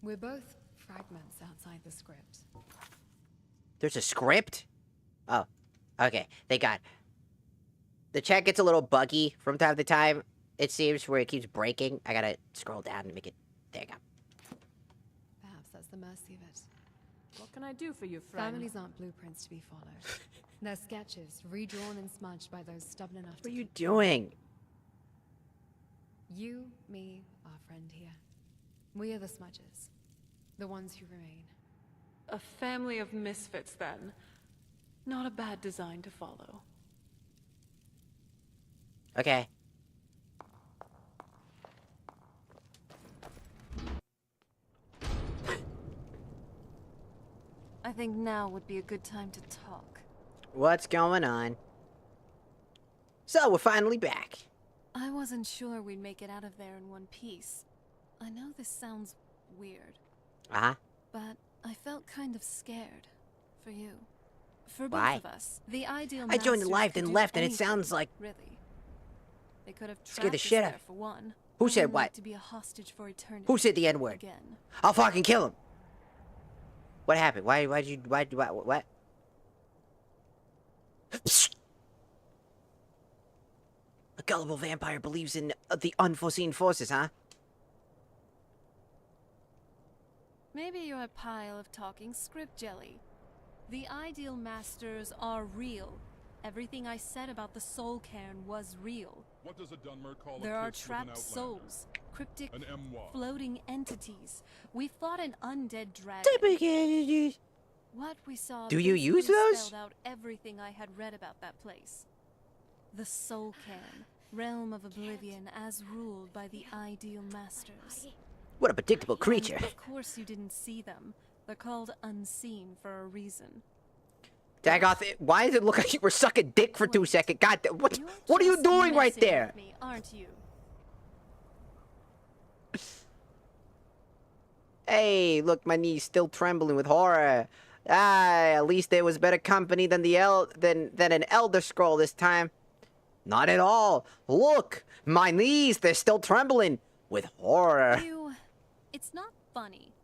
We're both fragments outside the script. There's a script? Oh, okay. Thank God. The chat gets a little buggy from time to time, it seems, where it keeps breaking. I gotta scroll down and make it... There you go. Perhaps that's the mercy of it. What can I do for you, friend? Families aren't blueprints to be followed. They're sketches, redrawn and smudged by those stubborn enough to What are you keep doing? You, me, our friend here. We are the smudges. The ones who remain. A family of misfits, then. Not a bad design to follow. Okay. I think now would be a good time to talk. What's going on? So, we're finally back. I wasn't sure we'd make it out of there in one piece. I know this sounds weird. Uh-huh. But I felt kind of scared. For you. For Why? both of us. The ideal I joined the masters live, could then do left, and it anything, sounds like... Really. They could have Scared the trapped us shit out there of- for one. Who I said wouldn't what? like to be a hostage for eternity. Who said the N-word? Again. I'll fucking kill him. What happened? Why, what? A gullible vampire believes in the unforeseen forces, huh? Maybe you're a pile of talking script jelly. The ideal masters are real. Everything I said about the soul cairn was real. What does a Dunmer call There a are kiss with an trapped outlander? souls, cryptic, An M1. floating entities. We fought an undead dragon. What we saw Do you use basically those? spelled out everything I had read about that place. The soul cairn, realm of oblivion as ruled by the ideal masters. What a predictable creature. And of course you didn't see them. They're called unseen for a reason. Dagoth, why does it look like you were sucking dick for 2 seconds? God, what are you doing right Messing there? with me, aren't you? Hey, look, my knee's still trembling with horror. Ah, at least there was better company than than an Elder Scroll this time. Not at all. Look, my knees, they're still trembling with horror. It's not funny.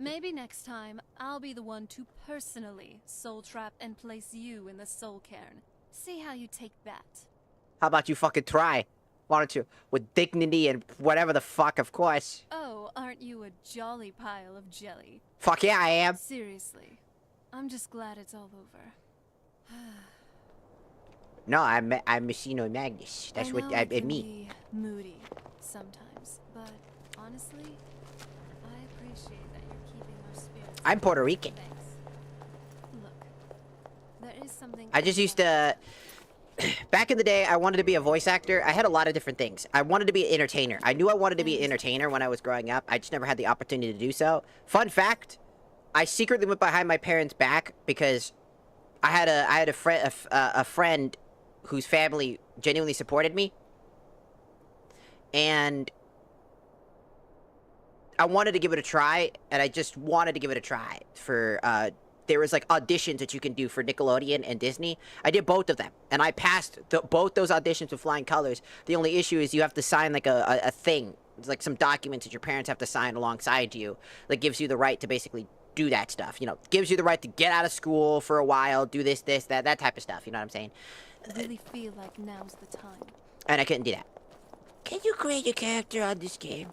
Maybe next time, I'll be the one to personally soul trap and place you in the soul cairn. See how you take that. How about you fucking try? Why don't you? With dignity and whatever the fuck, of course. Oh, aren't you a jolly pile of jelly? Fuck yeah, I am. Seriously. I'm just glad it's all over. No, I'm Messino Magnus. That's what I can mean. be moody sometimes, but honestly, I appreciate that you're keeping our spirits. I'm Puerto Rican. Thanks. Look, there is something. I just used to... Back in the day, I wanted to be a voice actor. I had a lot of different things. I wanted to be an entertainer. I knew I wanted to be an entertainer when I was growing up. I just never had the opportunity to do so. Fun fact, I secretly went behind my parents' back because I had a friend whose family genuinely supported me. And I wanted to give it a try, and I just wanted to give it a try for, there was, like, auditions that you can do for Nickelodeon and Disney. I did both of them, and I passed both those auditions with flying colors. The only issue is you have to sign, like, a thing. It's like some documents that your parents have to sign alongside you that gives you the right to basically do that stuff. You know, gives you the right to get out of school for a while, do this, that type of stuff. You know what I'm saying? I really feel like now's the time. And I couldn't do that. Can you create a character on this game?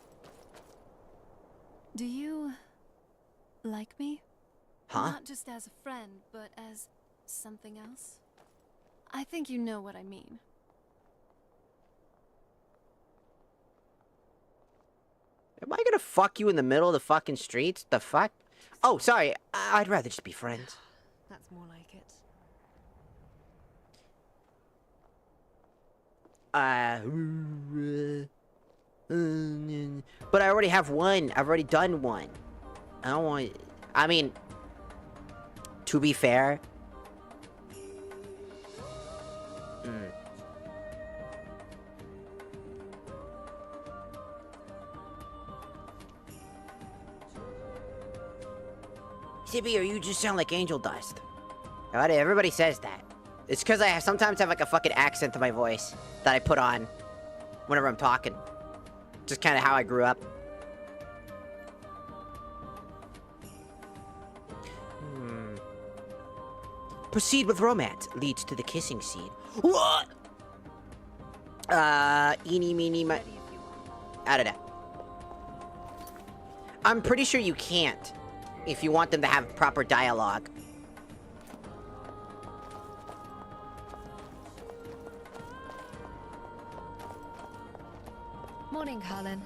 Do you like me? Huh? Not just as a friend, but as something else? I think you know what I mean. Am I gonna fuck you in the middle of the fucking streets? The fuck? Oh, sorry. I'd rather just be friends. That's more like it. But I already have one. I've already done one. I don't want... I mean... To be fair... Zippy, or you just sound like angel dust. Everybody says that. It's because I sometimes have like a fucking accent to my voice that I put on whenever I'm talking. Just kind of how I grew up. Proceed with romance leads to the kissing scene. What? Eeny, meeny, I don't know. I'm pretty sure you can't. if you want them to have proper dialogue. Morning, Carlin.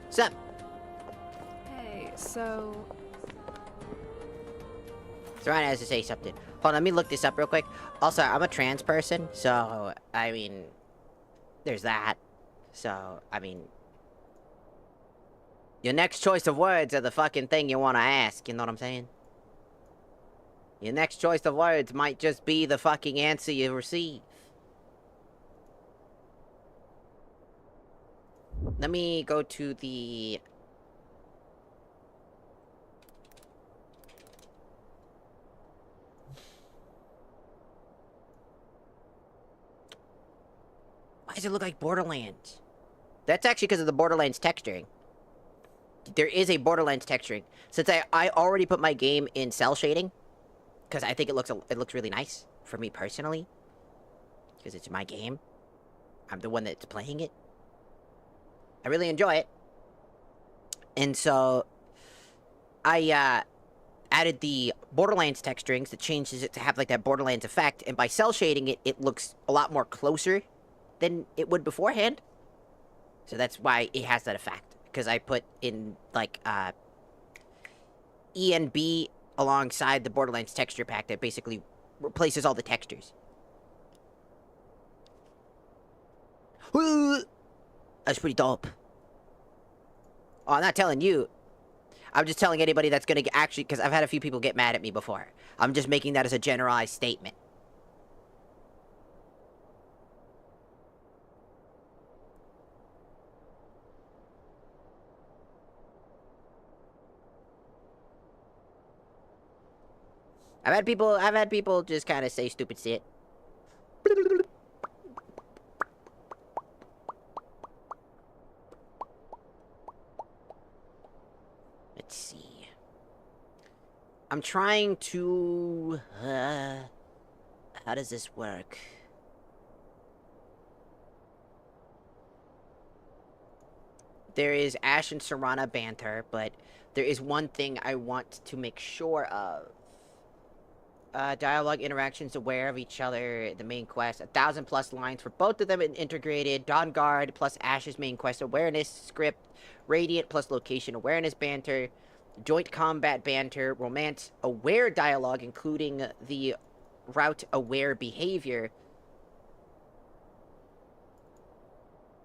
What's up? Hey, so... Jarona has to say something. Hold on, let me look this up real quick. Also, I'm a trans person, so, I mean, there's that. So, I mean, your next choice of words are the fucking thing you want to ask, you know what I'm saying? Your next choice of words might just be the fucking answer you receive. Let me go to the... Why does it look like Borderlands? That's actually because of the Borderlands texturing. There is a Borderlands texturing. Since I already put my game in cell shading, because I think it looks really nice for me personally, because it's my game. I'm the one that's playing it. I really enjoy it. And so I added the Borderlands texturings that changes it to have like that Borderlands effect, and by cell shading it, it looks a lot more closer than it would beforehand. So that's why it has that effect. Because I put in, like, ENB alongside the Borderlands texture pack that basically replaces all the textures. That's pretty dope. Oh, I'm not telling you. I'm just telling anybody that's gonna actually... Because I've had a few people get mad at me before. I'm just making that as a generalized statement. I've had people just kind of say stupid shit. Let's see. I'm trying to... how does this work? There is Ash and Jarona banter, but there is one thing I want to make sure of. Dialogue interactions aware of each other, the main quest, 1,000+ lines for both of them integrated, Dawn Guard plus Ash's main quest awareness script, Radiant plus location awareness banter, joint combat banter, romance aware dialogue including the route aware behavior,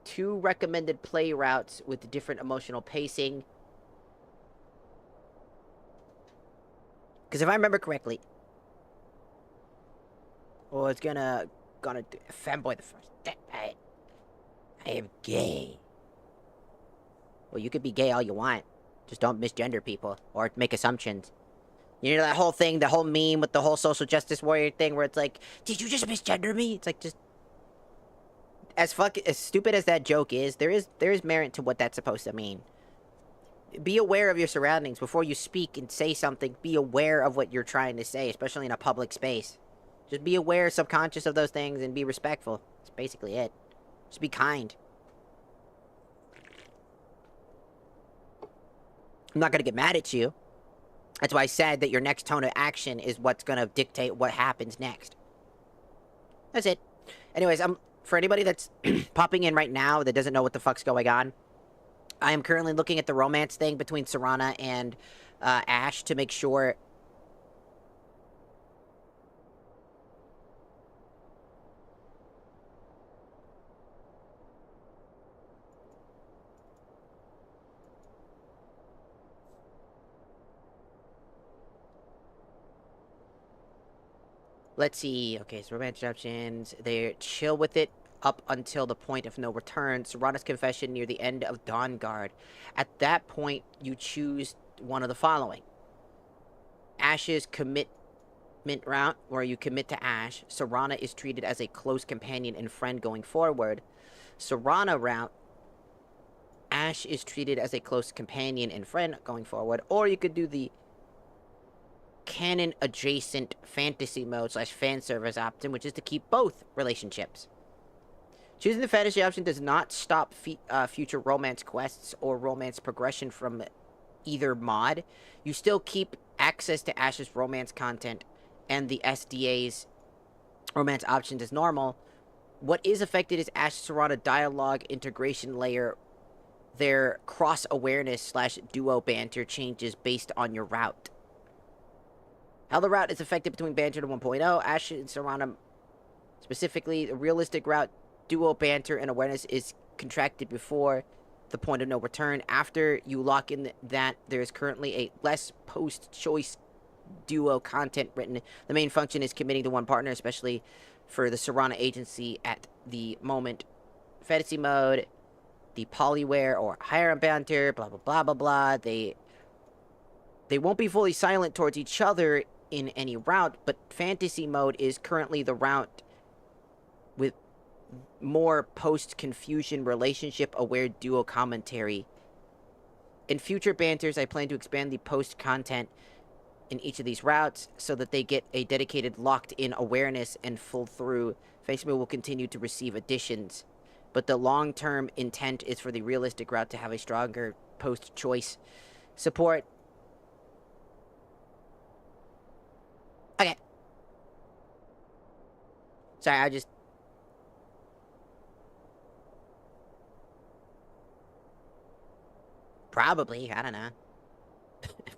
2 recommended play routes with different emotional pacing. Because if I remember correctly, well, it's gonna do femboy the first. I am gay. Well, you could be gay all you want. Just don't misgender people or make assumptions. You know that whole thing, the whole meme with the whole social justice warrior thing where it's like, did you just misgender me? It's like, just... As stupid as that joke is, there is merit to what that's supposed to mean. Be aware of your surroundings before you speak and say something. Be aware of what you're trying to say, especially in a public space. Just be aware, subconscious of those things, and be respectful. That's basically it. Just be kind. I'm not gonna get mad at you. That's why I said that your next tone of action is what's gonna dictate what happens next. That's it. Anyways, for anybody that's popping in right now that doesn't know what the fuck's going on, I am currently looking at the romance thing between Jarona and Ash to make sure... Let's see. Okay, so romance options. They chill with it up until the point of no return. Jarona's confession near the end of Dawn Guard. At that point, you choose one of the following. Ash's commitment route, where you commit to Ash. Jarona is treated as a close companion and friend going forward. Jarona route. Ash is treated as a close companion and friend going forward. Or you could do the canon adjacent fantasy mode / fan service option, which is to keep both relationships. Choosing the fantasy option does not stop future romance quests or romance progression from either mod, you still keep access to Ash's romance content and the SDA's romance options as normal. What is affected is Ash's Jarona dialogue integration layer. Their cross-awareness / duo banter changes based on your route. How the route is affected between banter to 1.0, Ash and Jarona, specifically, the realistic route, duo banter, and awareness is contracted before the point of no return. After you lock in that, there is currently a less post-choice duo content written. The main function is committing to one partner, especially for the Jarona agency at the moment. Fantasy mode, the polyware or harem banter, blah, blah, blah, blah, blah. They won't be fully silent towards each other in any route, but fantasy mode is currently the route with more post-confusion relationship-aware duo commentary. In future banters, I plan to expand the post-content in each of these routes so that they get a dedicated locked-in awareness and full-through. Fantasy mode will continue to receive additions, but the long-term intent is for the realistic route to have a stronger post-choice support. Okay. Sorry, I just... Probably, I don't know.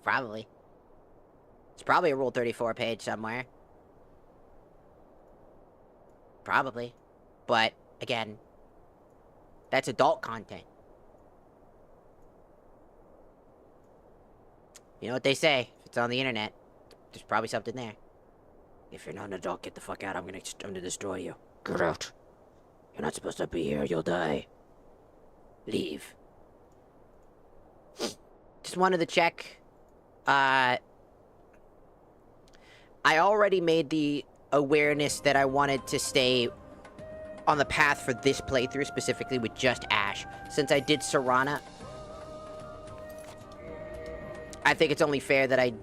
Probably. It's probably a Rule 34 page somewhere. Probably. But, again, that's adult content. You know what they say? If it's on the internet, there's probably something there. If you're not an adult, get the fuck out. I'm gonna destroy you. Get out. You're not supposed to be here. You'll die. Leave. Just wanted to check. I already made the awareness that I wanted to stay on the path for this playthrough, specifically with just Ash. Since I did Jarona, I think it's only fair that I...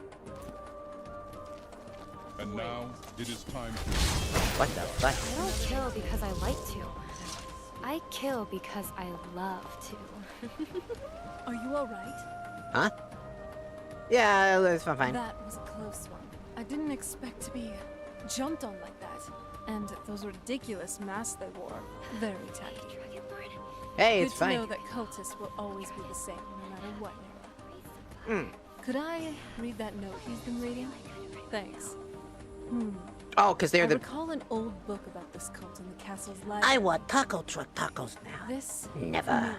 And now, it is time to... What the fuck? I don't kill because I like to. I kill because I love to. Are you alright? Huh? Yeah, it's fine. That was a close one. I didn't expect to be jumped on like that. And those ridiculous masks they wore. Very tacky. Hey, it's Good fine. to know that cultists will always be the same, no matter what. Could I read that note he's been reading? Thanks. Oh, because they're I the... recall an old book about this cult in the castle's library. I want taco truck tacos now. This Never.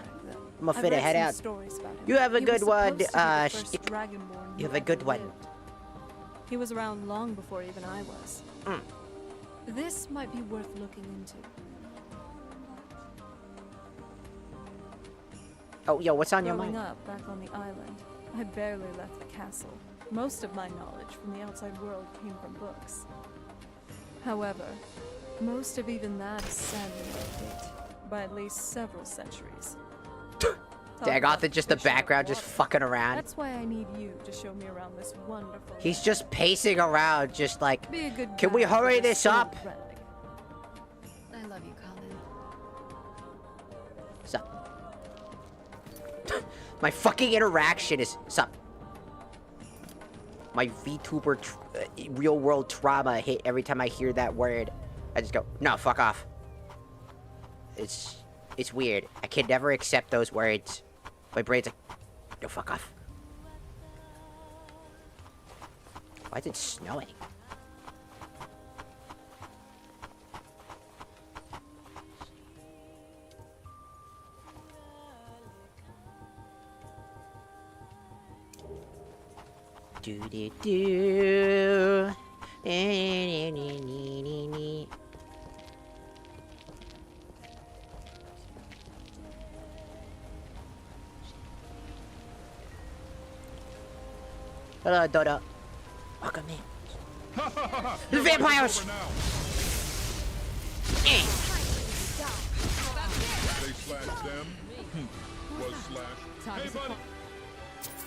I'm gonna fit a head out. You have a good one, Stick. You have a good one. He was around long before even I was. This might be worth looking into. Oh, yo, what's on your Growing mind? up back on the island, I barely left the castle. Most of my knowledge from the outside world came from books. However, most of even that is sadly out of date by at least several centuries. Dagoth is just the background, just fucking around. That's why I need you to show me around this wonderful... He's just pacing around, just like, Be a good can we guide for hurry this this up? old relic. I love you, Colin. Sup? My fucking interaction is sup. My VTuber real world trauma hit every time I hear that word. I just go, no, fuck off. It's weird. I can never accept those words. My brain's like, no, fuck off. Why is it snowing? Do do do. Hello, Dodo. Welcome in. The vampires! They slashed them. Was slashed. Hey, buddy!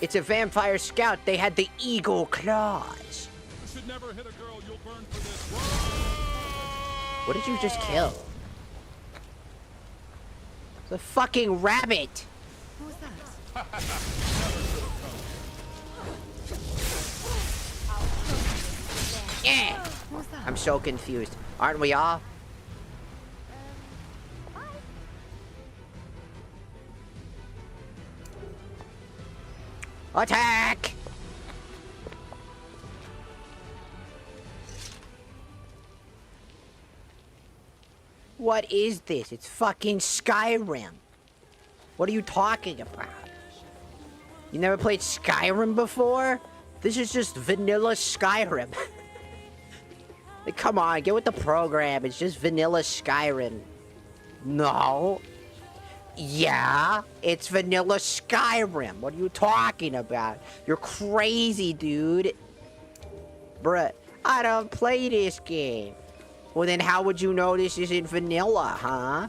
It's a vampire scout. They had the eagle claws. You should never hit a girl. You'll burn for this. What did you just kill? The fucking rabbit. Who was that? Yeah. Who's that? I'm so confused. Aren't we all? Attack! What is this? It's fucking Skyrim. What are you talking about? You never played Skyrim before? This is just vanilla Skyrim. Like, come on, get with the program. It's just vanilla Skyrim. No. Yeah, it's vanilla Skyrim. What are you talking about? You're crazy, dude. Bruh, I don't play this game. Well, then how would you know this isn't vanilla, huh?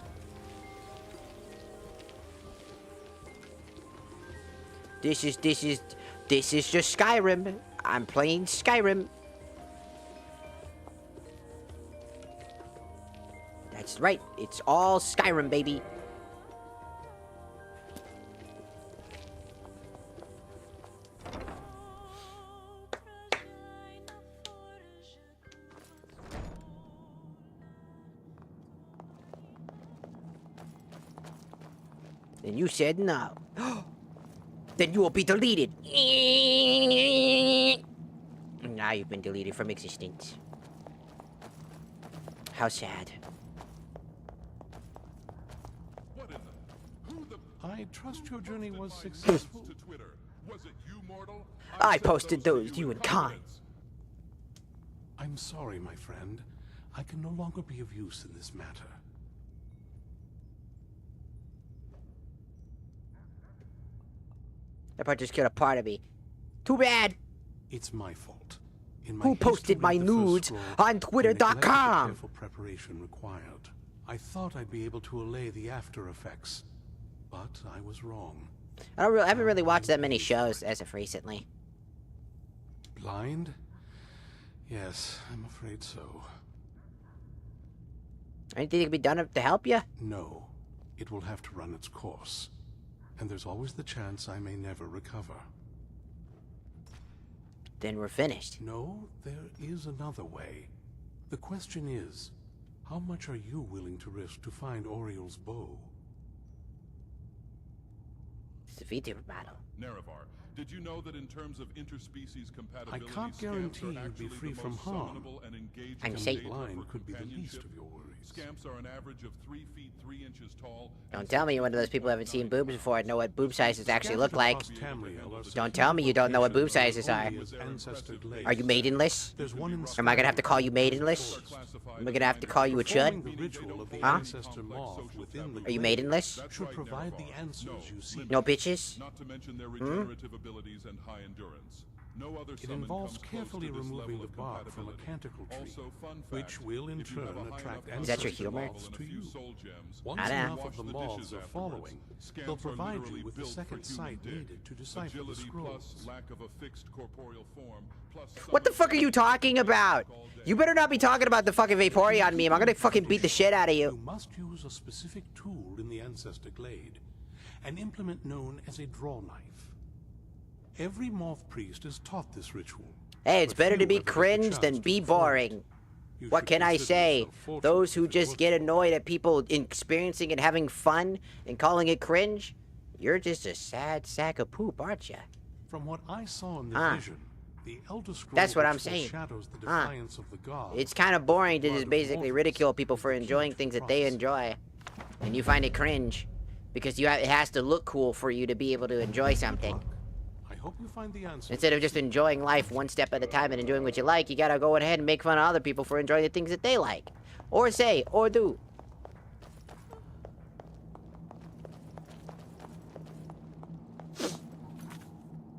This is just Skyrim. I'm playing Skyrim. That's right. It's all Skyrim, baby. And you said no. Then you will be deleted. Now you've been deleted from existence. How sad. I trust your journey was successful. To Twitter. Was it you, mortal? I posted those, you and Khan. I'm sorry, my friend. I can no longer be of use in this matter. That part just killed a part of me. Too bad. It's my fault. Who posted my nudes on Twitter.com? Careful preparation required. I thought I'd be able to allay the after effects, but I was wrong. I haven't really watched that many shows as of recently. Blind? Yes, I'm afraid so. Anything that can be done to help you? No. It will have to run its course. And there's always the chance I may never recover. Then we're finished. No, there is another way. The question is, how much are you willing to risk to find Oriel's bow? It's a VTuber battle. Nerevar, did you know that in terms of interspecies compatibility, I can't guarantee you'd be free from harm. I'm safe. Blind could be the least of your worries. Scamps are an average of 3 feet 3 inches tall. Don't tell me you're one of those people who haven't seen boobs before and know what boob sizes actually look like. Don't tell me you don't know what boob sizes are. Are you maidenless? Am I gonna have to call you maidenless? Am I gonna have to call you a chud? Huh? Are you maidenless? No bitches? Not to mention their regenerative abilities and high endurance. No other it involves carefully removing the bark from a canticle tree, which will in turn attract Is that your humor? to you. Once enough of the moths are following, they'll provide you with the second sight needed to decipher the scrolls. What the fuck are you talking about? You better not be talking about the fucking Vaporeon meme. I'm gonna fucking beat the shit out of you. You must use a specific tool in the Ancestor Glade, an implement known as a draw knife. Every moth priest is taught this ritual. Hey, it's better to be cringe than be boring. What can I say? Those who just get annoyed at people experiencing and having fun and calling it cringe, you're just a sad sack of poop, aren't you? From what I saw in the vision, the Elder Scroll That's what I'm saying. shadows the defiance of the gods. It's kind of boring to just basically ridicule people for enjoying things that they enjoy. And you find it cringe. Because it has to look cool for you to be able to enjoy something. Hope you find the answer. Instead of just enjoying life one step at a time and enjoying what you like, you gotta go ahead and make fun of other people for enjoying the things that they like. Or say, or do.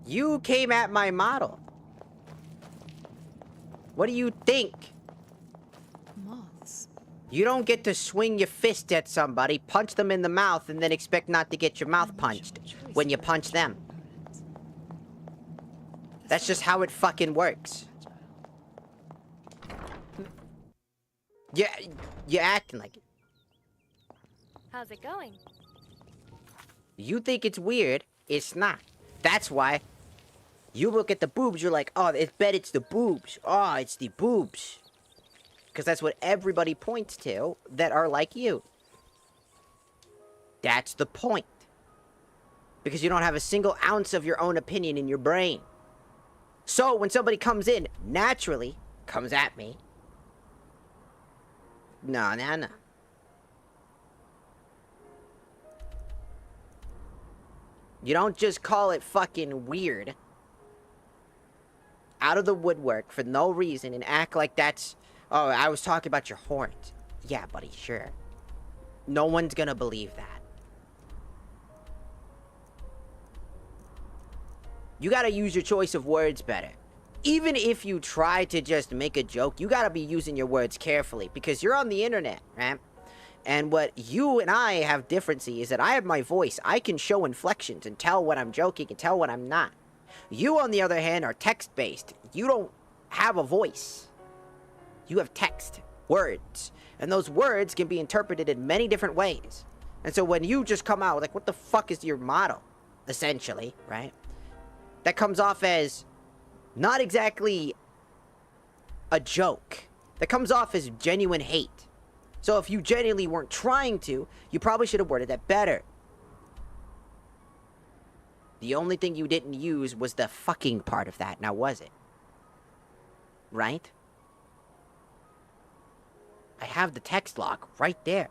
You came at my model. What do you think? Moths. You don't get to swing your fist at somebody, punch them in the mouth, and then expect not to get your mouth punched when you punch them. That's just how it fucking works. Yeah, you're acting like it. How's it going? You think it's weird, it's not. That's why You look at the boobs, you're like, oh, I bet it's the boobs. Oh, it's the boobs. Because that's what everybody points to that are like you. That's the point. Because you don't have a single ounce of your own opinion in your brain. So when somebody comes in, naturally, comes at me. No. You don't just call it fucking weird. Out of the woodwork for no reason and act like that's... Oh, I was talking about your horns. Yeah, buddy, sure. No one's gonna believe that. You gotta use your choice of words better. Even if you try to just make a joke, you gotta be using your words carefully. Because you're on the internet, right? And what you and I have differency is that I have my voice. I can show inflections and tell when I'm joking and tell when I'm not. You, on the other hand, are text-based. You don't have a voice. You have text, words. And those words can be interpreted in many different ways. And so when you just come out like, what the fuck is your motto? Essentially, right? That comes off as not exactly a joke. That comes off as genuine hate. So if you genuinely weren't trying to, you probably should have worded that better. The only thing you didn't use was the fucking part of that, now was it? Right? I have the text log right there.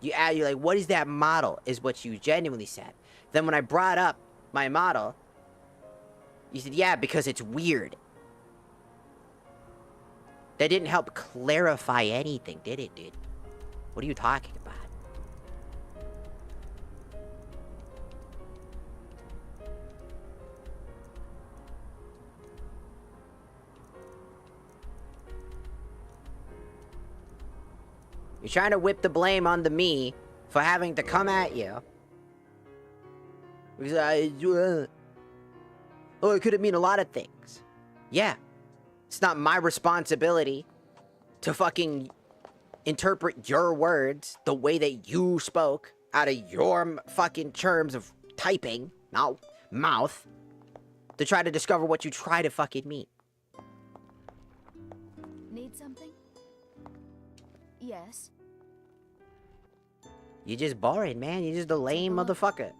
You're like, what is that model? Is what you genuinely said. Then when I brought up my model, you said, yeah, because it's weird. That didn't help clarify anything, did it, dude? What are you talking about? You're trying to whip the blame onto me for having to come at you. Because oh, it could mean a lot of things. Yeah. It's not my responsibility to fucking interpret your words the way that you spoke out of your fucking terms of typing, mouth, to try to discover what you try to fucking mean. Need something? Yes. You're just boring, man. You're just a lame motherfucker.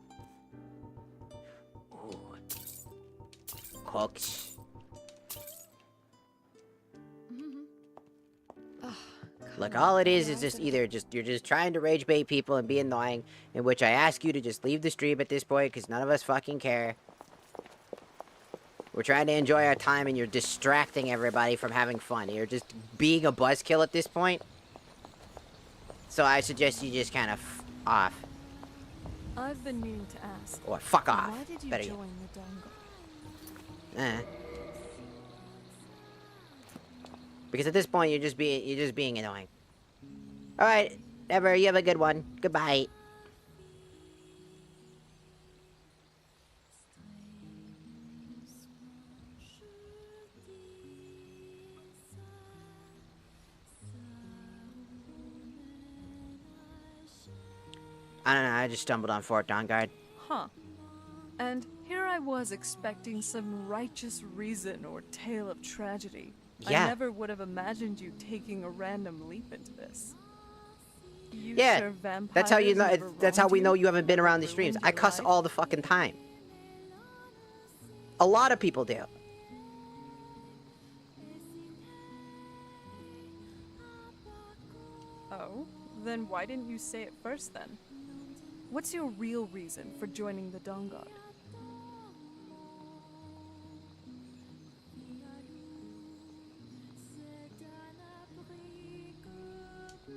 Ooh. Cooks. Look, all it is just either you're just trying to rage bait people and be annoying, in which I ask you to just leave the stream at this point, because none of us fucking care. We're trying to enjoy our time, and you're distracting everybody from having fun. You're just being a buzzkill at this point. So I suggest you just kind of off. I've been meaning to ask. Or fuck off. Why did you Better join the Dongo? Because at this point you're just being annoying. Alright, Ever, you have a good one. Goodbye. I don't know, I just stumbled on Fort Dawnguard. Huh. And here I was expecting some righteous reason or tale of tragedy. Yeah. I never would have imagined you taking a random leap into this. You Yeah, serve vampires that's how you know. never That's how wronged we you? know you haven't been around these Ruined streams. I your cuss life? all the fucking time. A lot of people do. Oh, then why didn't you say it first then? What's your real reason for joining the Dawnguard?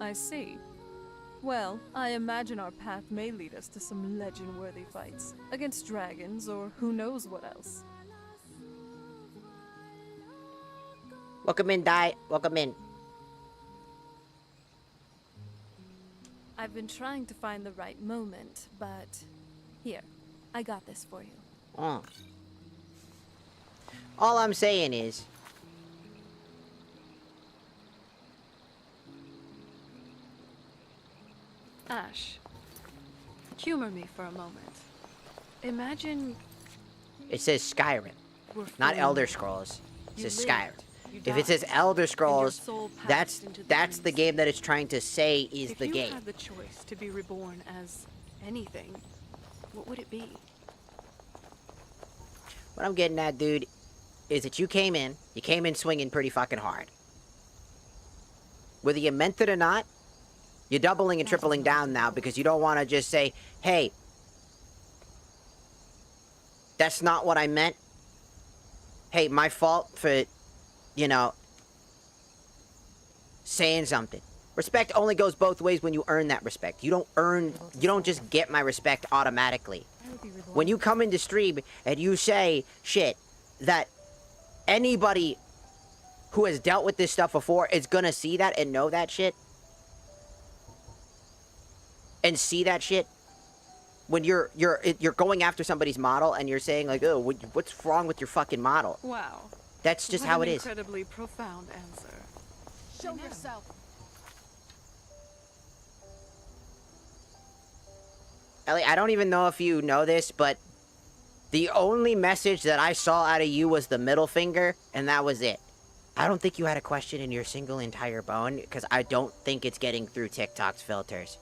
I see. Well, I imagine our path may lead us to some legend-worthy fights against dragons or who knows what else. Welcome in, Die. Welcome in. I've been trying to find the right moment, but here, I got this for you. Oh. All I'm saying is, Ash, Humor me for a moment. Imagine It says Skyrim, we're not fully Elder mortal. Scrolls. It You says lived, Skyrim. you If it says died, Elder and your Scrolls, soul passed that's into the that's the dreams. game that it's trying to say is If the you game. had the choice to be reborn as anything, what would it be? What I'm getting at, dude, is that you came in swinging pretty fucking hard. Whether you meant it or not, you're doubling and tripling down now because you don't want to just say, hey, that's not what I meant. Hey, my fault for, you know, saying something. Respect only goes both ways when you earn that respect. You don't just get my respect automatically. When you come into stream and you say shit that anybody who has dealt with this stuff before is gonna see that and know that shit. And see that shit. When you're going after somebody's model and you're saying like, oh, what's wrong with your fucking model? Wow. That's just What how an it is. Incredibly profound answer. Show yourself. Ellie, I don't even know if you know this, but the only message that I saw out of you was the middle finger, and that was it. I don't think you had a question in your single entire bone, because I don't think it's getting through TikTok's filters.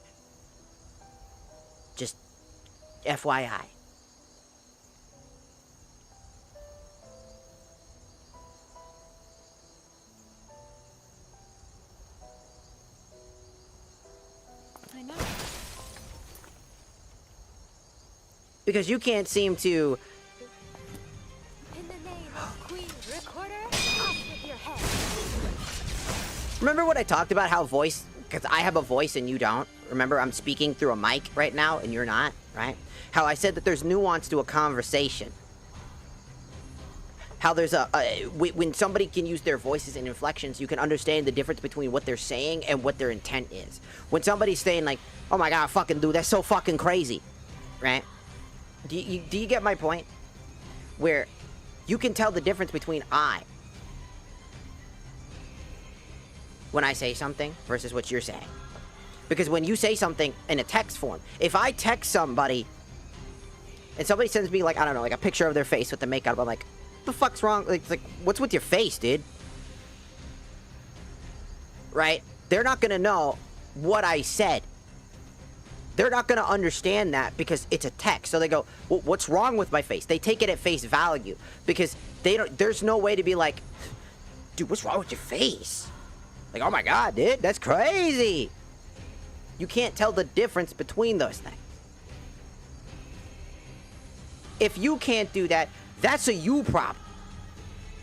Just FYI. I know. Because you can't seem to... In the name of Queen Recorder, off with your head. Remember what I talked about, how voice... Because I have a voice and you don't. Remember, I'm speaking through a mic right now and you're not, right? How I said that there's nuance to a conversation. How there's when somebody can use their voices and inflections, you can understand the difference between what they're saying and what their intent is. When somebody's saying like, oh my god, fucking dude, that's so fucking crazy, right? Do you get my point? Where you can tell the difference between when I say something versus what you're saying. Because when you say something in a text form, if I text somebody and somebody sends me like, I don't know, like a picture of their face with the makeup, I'm like, what the fuck's wrong? Like what's with your face, dude? Right? They're not gonna know what I said. They're not gonna understand that because it's a text. So they go, well, what's wrong with my face? They take it at face value because there's no way to be like, dude, what's wrong with your face? Like, oh my god, dude, that's crazy. You can't tell the difference between those things. If you can't do that, that's a you problem.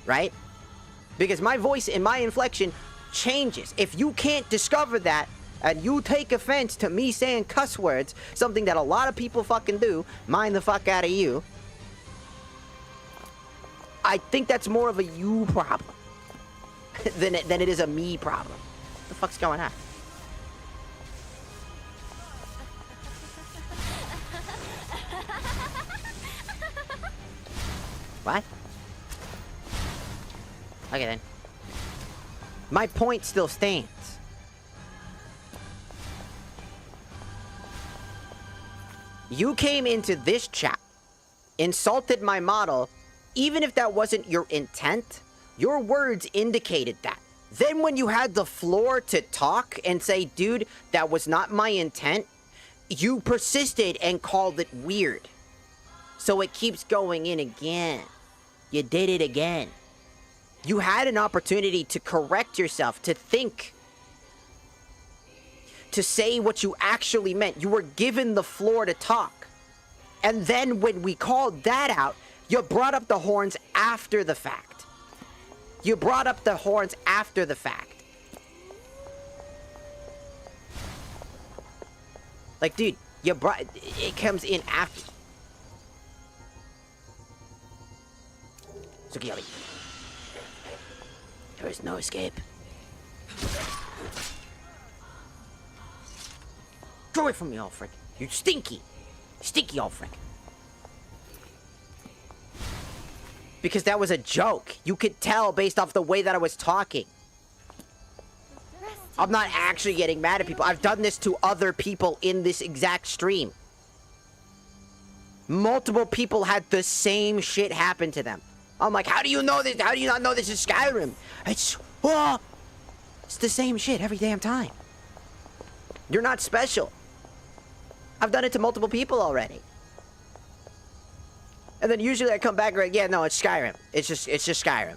Right? Because my voice and my inflection changes. If you can't discover that, and you take offense to me saying cuss words, something that a lot of people fucking do, mind the fuck out of you, I think that's more of a you problem than it is a me problem. What the fuck's going on? What? Okay then. My point still stands. You came into this chat, insulted my model, even if that wasn't your intent, your words indicated that. Then when you had the floor to talk and say, dude, that was not my intent, you persisted and called it weird. So it keeps going in again. You did it again. You had an opportunity to correct yourself, to think, to say what you actually meant. You were given the floor to talk. And then when we called that out, you brought up the horns after the fact. You brought up the horns after the fact. Like, dude, it comes in after. Sukiyami. There is no escape. Get away from me, Alfred. You stinky. Stinky Alfred. Because that was a joke. You could tell based off the way that I was talking. I'm not actually getting mad at people. I've done this to other people in this exact stream. Multiple people had the same shit happen to them. I'm like, how do you know this? How do you not know this is Skyrim? It's the same shit every damn time. You're not special. I've done it to multiple people already. And then usually I come back and yeah, no, it's Skyrim. It's just Skyrim.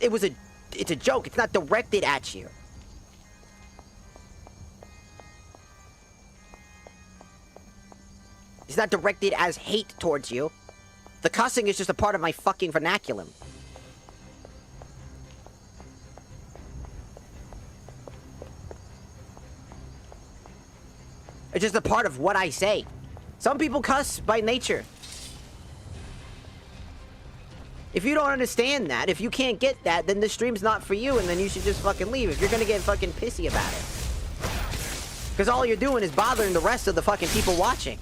It's a joke. It's not directed at you. It's not directed as hate towards you. The cussing is just a part of my fucking vernacular. It's just a part of what I say. Some people cuss by nature. If you don't understand that, if you can't get that, then the stream's not for you, and then you should just fucking leave if you're gonna get fucking pissy about it. Because all you're doing is bothering the rest of the fucking people watching.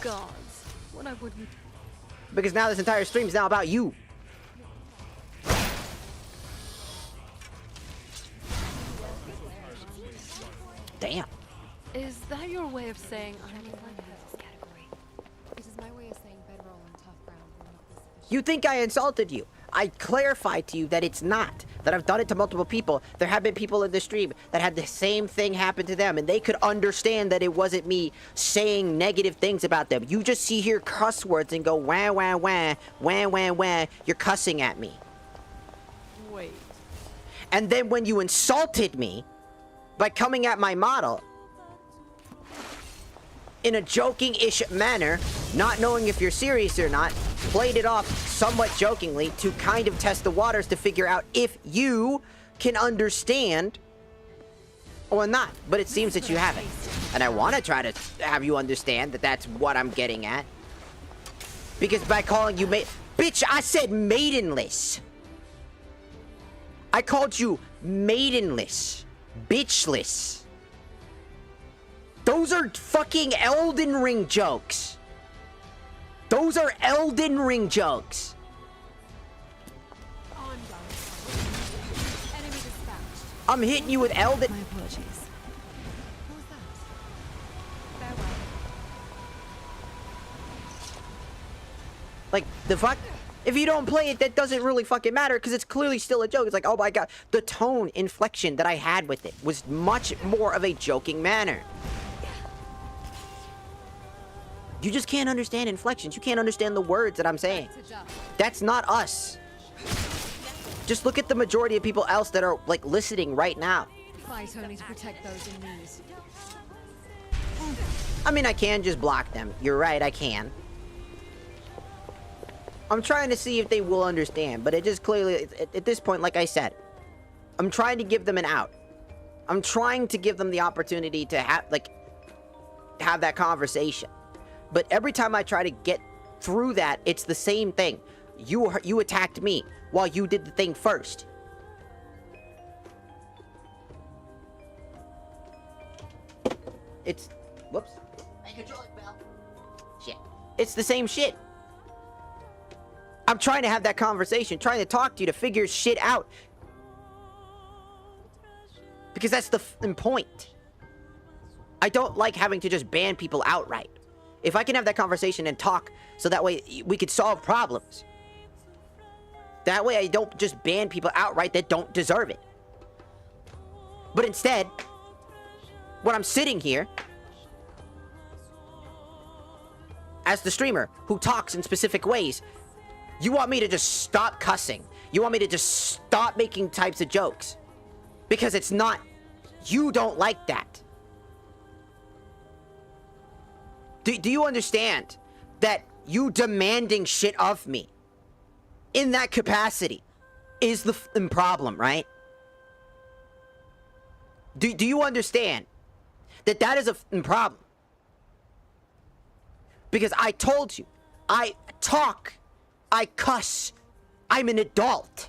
Gods, what I wouldn't... Because now this entire stream is now about you. Damn. Is that your way of saying I'm this category? This is my way of saying bedroll and tough ground were not this efficient. You think I insulted you. I clarified to you that it's not. That I've done it to multiple people. There have been people in the stream that had the same thing happen to them, and they could understand that it wasn't me saying negative things about them. You just see here cuss words and go wah wah wah, wah wah wah. You're cussing at me. Wait. And then when you insulted me by coming at my model in a joking-ish manner, not knowing if you're serious or not, played it off somewhat jokingly to kind of test the waters to figure out if you can understand or not. But it seems that you haven't. And I want to try to have you understand that that's what I'm getting at. Because by calling you bitch, I said maidenless. I called you maidenless. Bitchless. Those are fucking Elden Ring jokes. Those are Elden Ring jokes. I'm hitting you with Elden... My apologies. What was that? Farewell. Like, the fuck? If you don't play it, that doesn't really fucking matter, because it's clearly still a joke. It's like, oh my god. The tone, inflection that I had with it was much more of a joking manner. You just can't understand inflections. You can't understand the words that I'm saying. That's not us. Just look at the majority of people else that are, like, listening right now. Fight only to protect those in need. I mean, I can just block them. You're right, I can. I'm trying to see if they will understand, but it just clearly, at this point, like I said, I'm trying to give them an out. I'm trying to give them the opportunity to have that conversation. But every time I try to get through that, it's the same thing. You attacked me while you did the thing first. It's... Whoops. I control it, pal. Shit. It's the same shit. I'm trying to have that conversation, trying to talk to you to figure shit out. Because that's the point. I don't like having to just ban people outright. If I can have that conversation and talk, so that way we could solve problems. That way I don't just ban people outright that don't deserve it. But instead, when I'm sitting here, as the streamer who talks in specific ways, you want me to just stop cussing. You want me to just stop making types of jokes. Because it's not, you don't like that. Do you understand that you demanding shit of me in that capacity is the problem, right? Do you understand that that is a problem? Because I told you, I talk, I cuss, I'm an adult.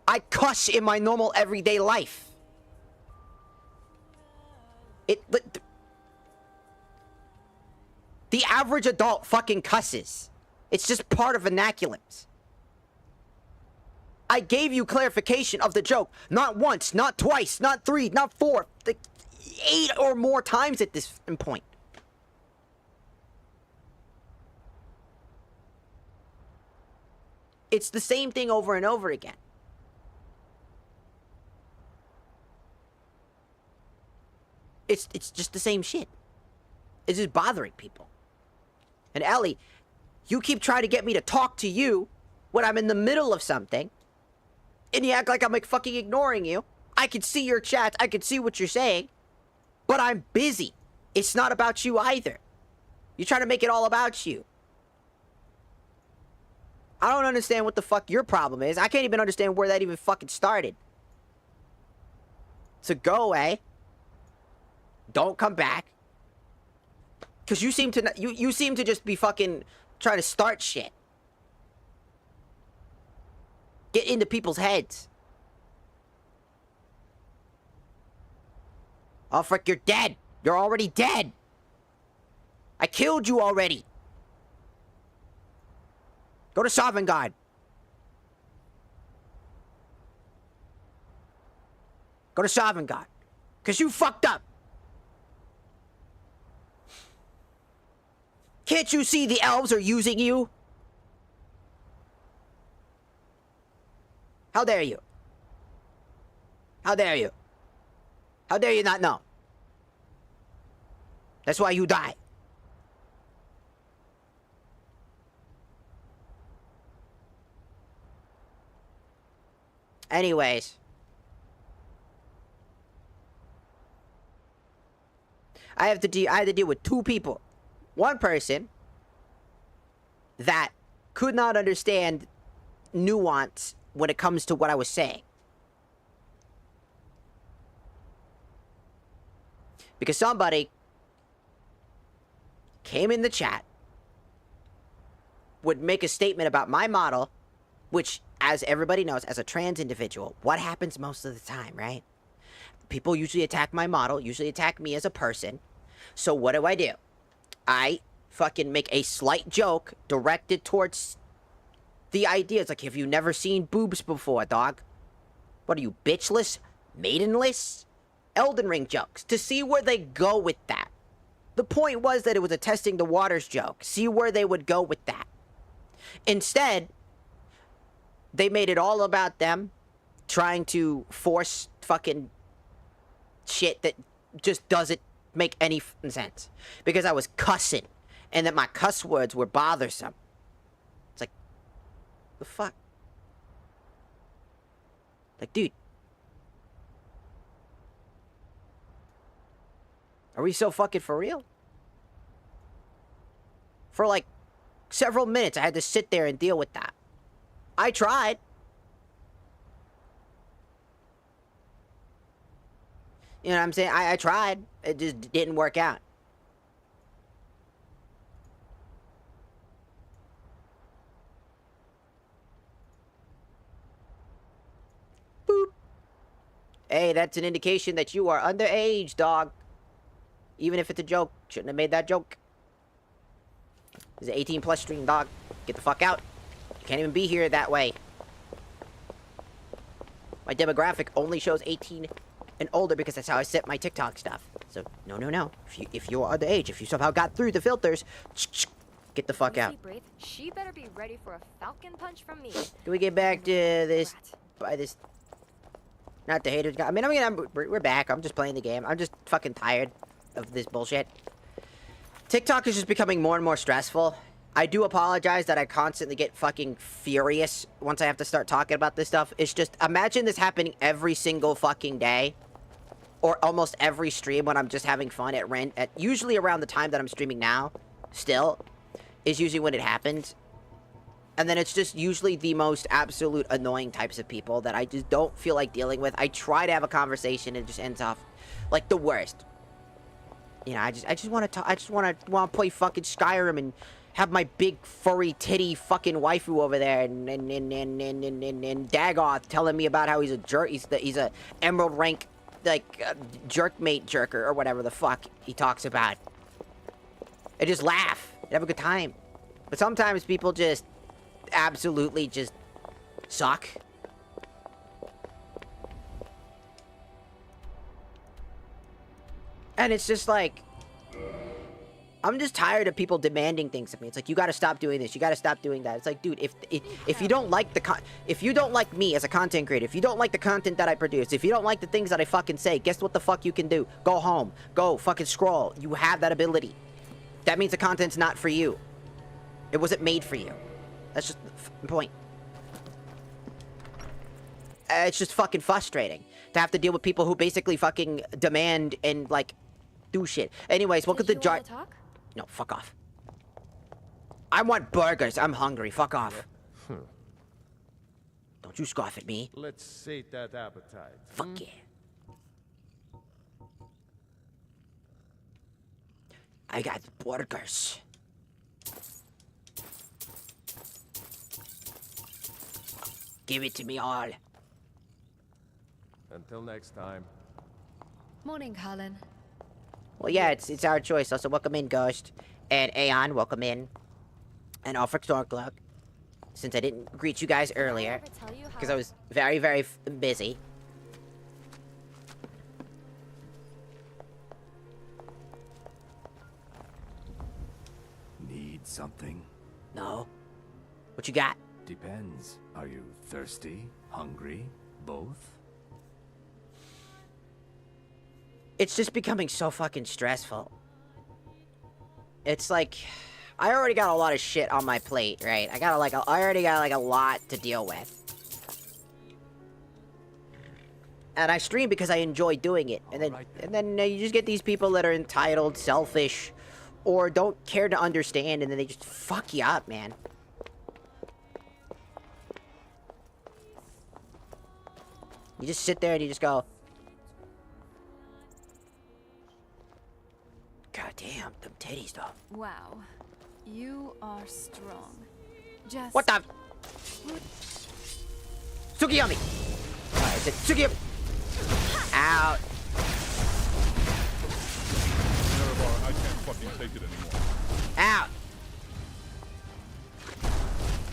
I cuss in my normal everyday life. The average adult fucking cusses. It's just part of vernaculums. I gave you clarification of the joke. Not once, not twice, not three, not four. 8 or more times at this point. It's the same thing over and over again. It's just the same shit. It's just bothering people. And Ellie, you keep trying to get me to talk to you when I'm in the middle of something. And you act like I'm like fucking ignoring you. I can see your chats. I can see what you're saying. But I'm busy. It's not about you either. You're trying to make it all about you. I don't understand what the fuck your problem is. I can't even understand where that even fucking started. So go away. Don't come back. Because you seem to you seem to just be fucking trying to start shit. Get into people's heads. Oh, frick, you're dead. You're already dead. I killed you already. Go to Sovngarde. Go to Sovngarde. Because you fucked up. Can't you see the elves are using you? How dare you? How dare you? How dare you not know? That's why you die. Anyways. I had to deal with two people. One person that could not understand nuance when it comes to what I was saying. Because somebody came in the chat, would make a statement about my model, which, as everybody knows, as a trans individual, what happens most of the time, right? People usually attack my model, usually attack me as a person. So what do? I fucking make a slight joke directed towards the idea. It's like, have you never seen boobs before, dog? What are you, bitchless? Maidenless? Elden Ring jokes. To see where they go with that. The point was that it was a testing the waters joke. See where they would go with that. Instead, they made it all about them trying to force fucking shit that just doesn't make any sense. Because I was cussing, and that my cuss words were bothersome. It's like, the fuck? Like, dude. Are we so fucking for real? For like several minutes, I had to sit there and deal with that. I tried. You know what I'm saying? I tried. It just didn't work out. Boop. Hey, that's an indication that you are underage, dog. Even if it's a joke. Shouldn't have made that joke. It's an 18+ stream, dog. Get the fuck out. You can't even be here that way. My demographic only shows 18 and older because that's how I set my TikTok stuff. So, no. If you're underage, if you somehow got through the filters, get the fuck out. She better be ready for a falcon punch from me. Can we get back to this? Not the haters guy. I mean, we're back. I'm just playing the game. I'm just fucking tired of this bullshit. TikTok is just becoming more and more stressful. I do apologize that I constantly get fucking furious once I have to start talking about this stuff. It's just, imagine this happening every single fucking day. Or almost every stream when I'm just having fun at usually around the time that I'm streaming now, still, is usually when it happens. And then it's just usually the most absolute annoying types of people that I just don't feel like dealing with. I try to have a conversation and it just ends off like the worst. You know, I just want to play fucking Skyrim and have my big furry titty fucking waifu over there and Dagoth telling me about how he's a jerk. He's a emerald rank like jerker or whatever the fuck he talks about. And just laugh and have a good time. But sometimes people just absolutely just suck. And it's just like, I'm just tired of people demanding things of me. It's like, you gotta stop doing this, you gotta stop doing that. It's like, dude, if you don't like if you don't like me as a content creator, if you don't like the content that I produce, if you don't like the things that I fucking say, guess what the fuck you can do? Go home. Go fucking scroll. You have that ability. That means the content's not for you. It wasn't made for you. That's just the point. It's just fucking frustrating to have to deal with people who basically fucking demand and, like, do shit. Anyways, welcome to Jar... No, fuck off. I want burgers. I'm hungry. Fuck off. Don't you scoff at me. Let's sate that appetite. Fuck yeah. I got burgers. Give it to me all. Until next time. Morning, Colin. Well, yeah, it's our choice. Also, welcome in, Ghost. And Aeon, welcome in. And Alfred Stormcloak. Since I didn't greet you guys earlier. Because I was very, very busy. Need something? No. What you got? Depends. Are you thirsty? Hungry? Both? It's just becoming so fucking stressful. It's like, I already got a lot of shit on my plate, right? I already got like a lot to deal with. And I stream because I enjoy doing it. And then you just get these people that are entitled, selfish, or don't care to understand, and then they just fuck you up, man. You just sit there and you just go, God damn, them titties, though. Wow. You are strong. Just... What the? Tsukiyomi! I said Tsukiyomi! Out! I can't fucking take it anymore. Out!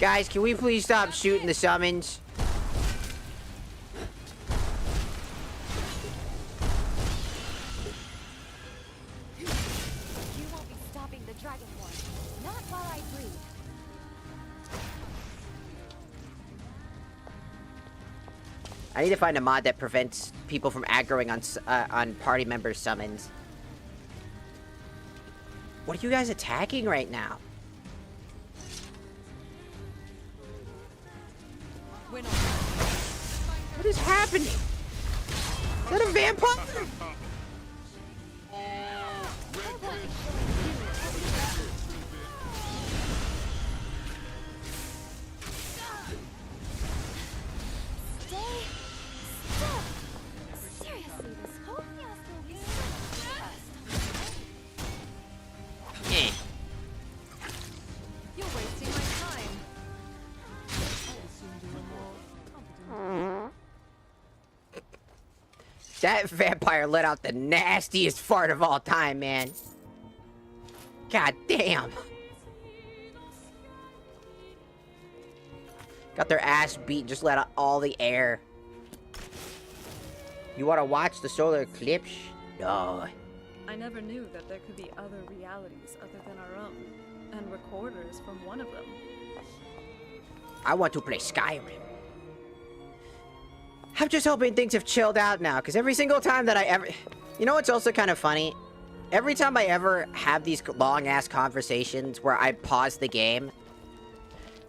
Guys, can we please stop shooting the summons? I need to find a mod that prevents people from aggroing on party members' summons. What are you guys attacking right now? What is happening? Is that a vampire? You're wasting my time. That vampire let out the nastiest fart of all time, man. God damn. Got their ass beat, just let out all the air. You want to watch the solar eclipse? No. I never knew that there could be other realities other than our own, and recorders from one of them. I want to play Skyrim. I'm just hoping things have chilled out now, because every single time that I ever... You know what's also kind of funny? Every time I ever have these long-ass conversations where I pause the game,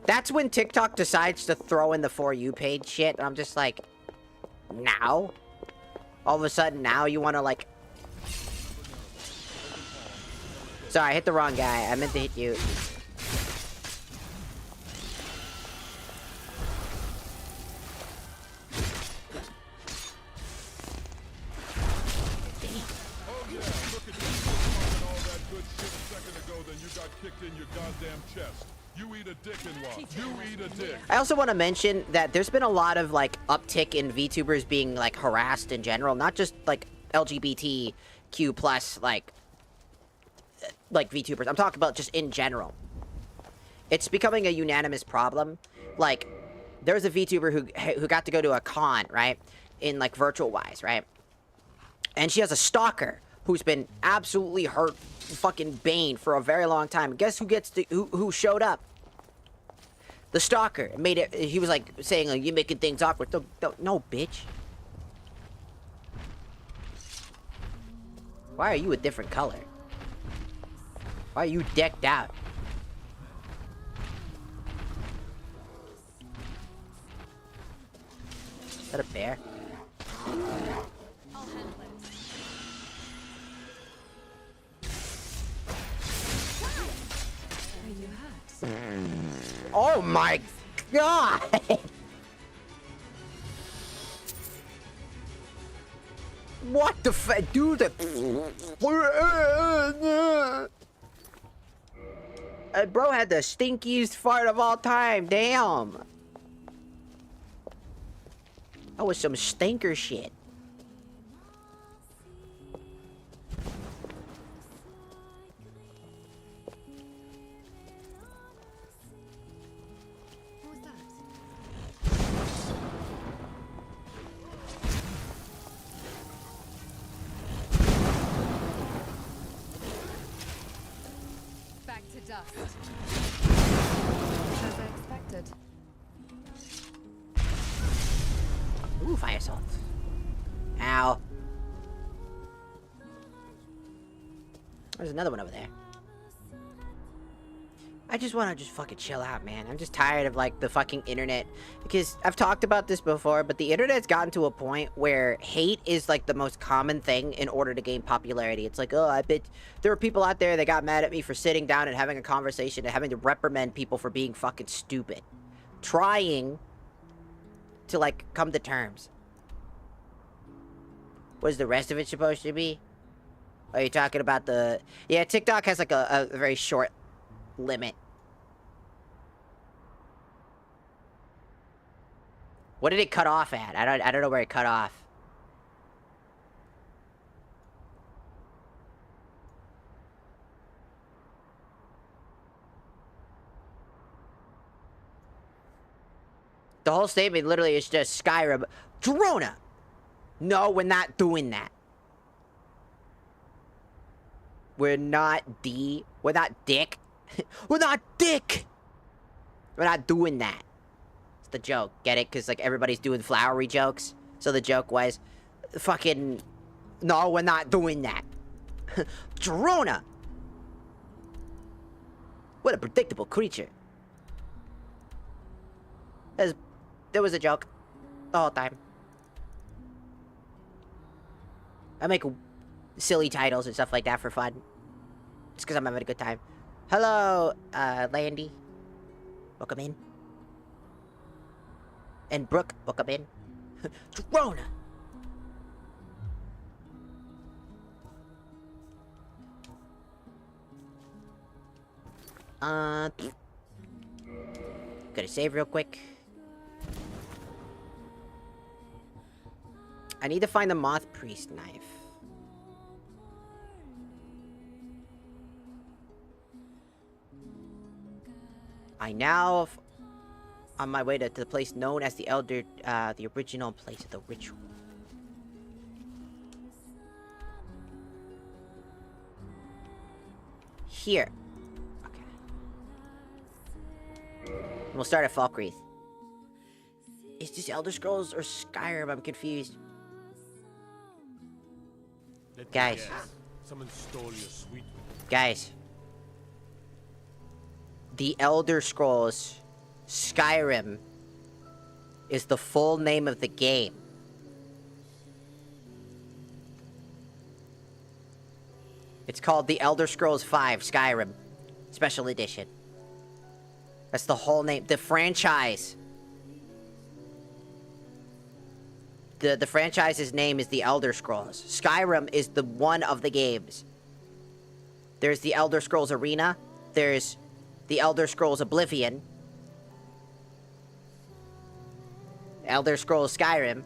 that's when TikTok decides to throw in the For You page shit, and I'm just like, now? All of a sudden, now you want to, like... Sorry, I hit the wrong guy. I meant to hit you. I also want to mention that there's been a lot of, like, uptick in VTubers being, like, harassed in general. Not just, like, LGBTQ plus, like VTubers. I'm talking about just in general. It's becoming a unanimous problem. Like, there was a VTuber who got to go to a con, right? In, like, virtual-wise, right? And she has a stalker who's been absolutely hurt fucking Bane for a very long time. Guess who gets to, who showed up? The stalker. Made it. He was like saying, like, "You're making things awkward." No, bitch. Why are you a different color? Why are you decked out? Is that a bear? Oh my god! What the f- dude? Bro had the stinkiest fart of all time. Damn. That was some stinker shit. Back to dust. As I expected. Ooh, fire salt. Ow. There's another one over there. I just want to fucking chill out, man. I'm just tired of, like, the fucking internet. Because I've talked about this before, but the internet's gotten to a point where hate is, like, the most common thing in order to gain popularity. It's like, oh, I bet there are people out there that got mad at me for sitting down and having a conversation and having to reprimand people for being fucking stupid. Trying to, like, come to terms. What is the rest of it supposed to be? Are you talking about the... Yeah, TikTok has, like, a very short limit. What did it cut off at? I don't know where it cut off. The whole statement literally is just Skyrim. Jarona! No, we're not doing that. We're not We're not dick. We're not dick! We're not doing that. It's the joke. Get it? Because, like, everybody's doing flowery jokes. So the joke was, fucking, no, we're not doing that. Jarona! What a predictable creature. There was a joke. The whole time. I make silly titles and stuff like that for fun. Just because I'm having a good time. Hello, Landy. Welcome in. And Brooke, welcome in. Jarona! Gotta save real quick. I need to find the Moth Priest knife. I now on my way to the place known as the the original place of the ritual. Here. Okay. We'll start at Falkreath. Is this Elder Scrolls or Skyrim? I'm confused. Guys. Someone stole your sweet. Guys. The Elder Scrolls Skyrim is the full name of the game. It's called The Elder Scrolls V Skyrim Special Edition. That's the whole name. The franchise. The franchise's name is The Elder Scrolls. Skyrim is the one of the games. There's The Elder Scrolls Arena. There's The Elder Scrolls Oblivion. Elder Scrolls Skyrim.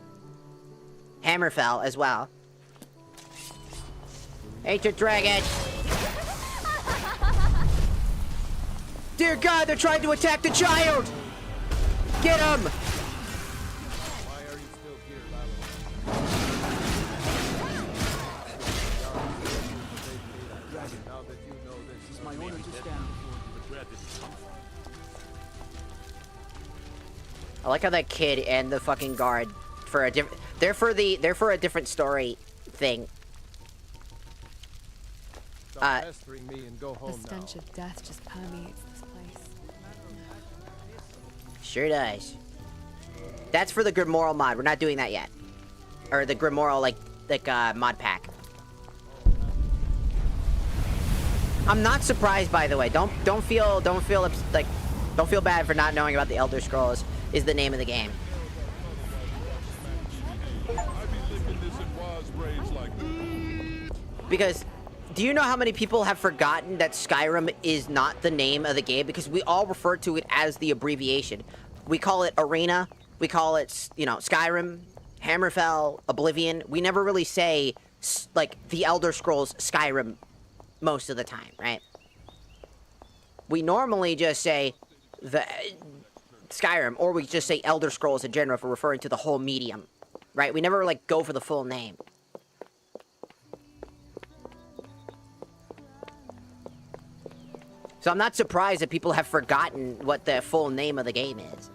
Hammerfell as well. Ancient Dragon! Dear God, they're trying to attack the child! Get him! I like how that kid and the fucking guard for a different. They're for a different story thing. Stop pestering me and go home The stench of death just permeates this place. Sure does. That's for the Grimoral mod. We're not doing that yet. Or the Grimoral like mod pack. I'm not surprised, by the way. Don't feel bad for not knowing about the Elder Scrolls is the name of the game. Because do you know how many people have forgotten that Skyrim is not the name of the game? Because we all refer to it as the abbreviation. We call it Arena. We call it, you know, Skyrim, Hammerfell, Oblivion. We never really say, like, the Elder Scrolls Skyrim most of the time, right? We normally just say the Skyrim, or we just say Elder Scrolls in general for referring to the whole medium, right? We never, like, go for the full name. So I'm not surprised that people have forgotten what the full name of the game is.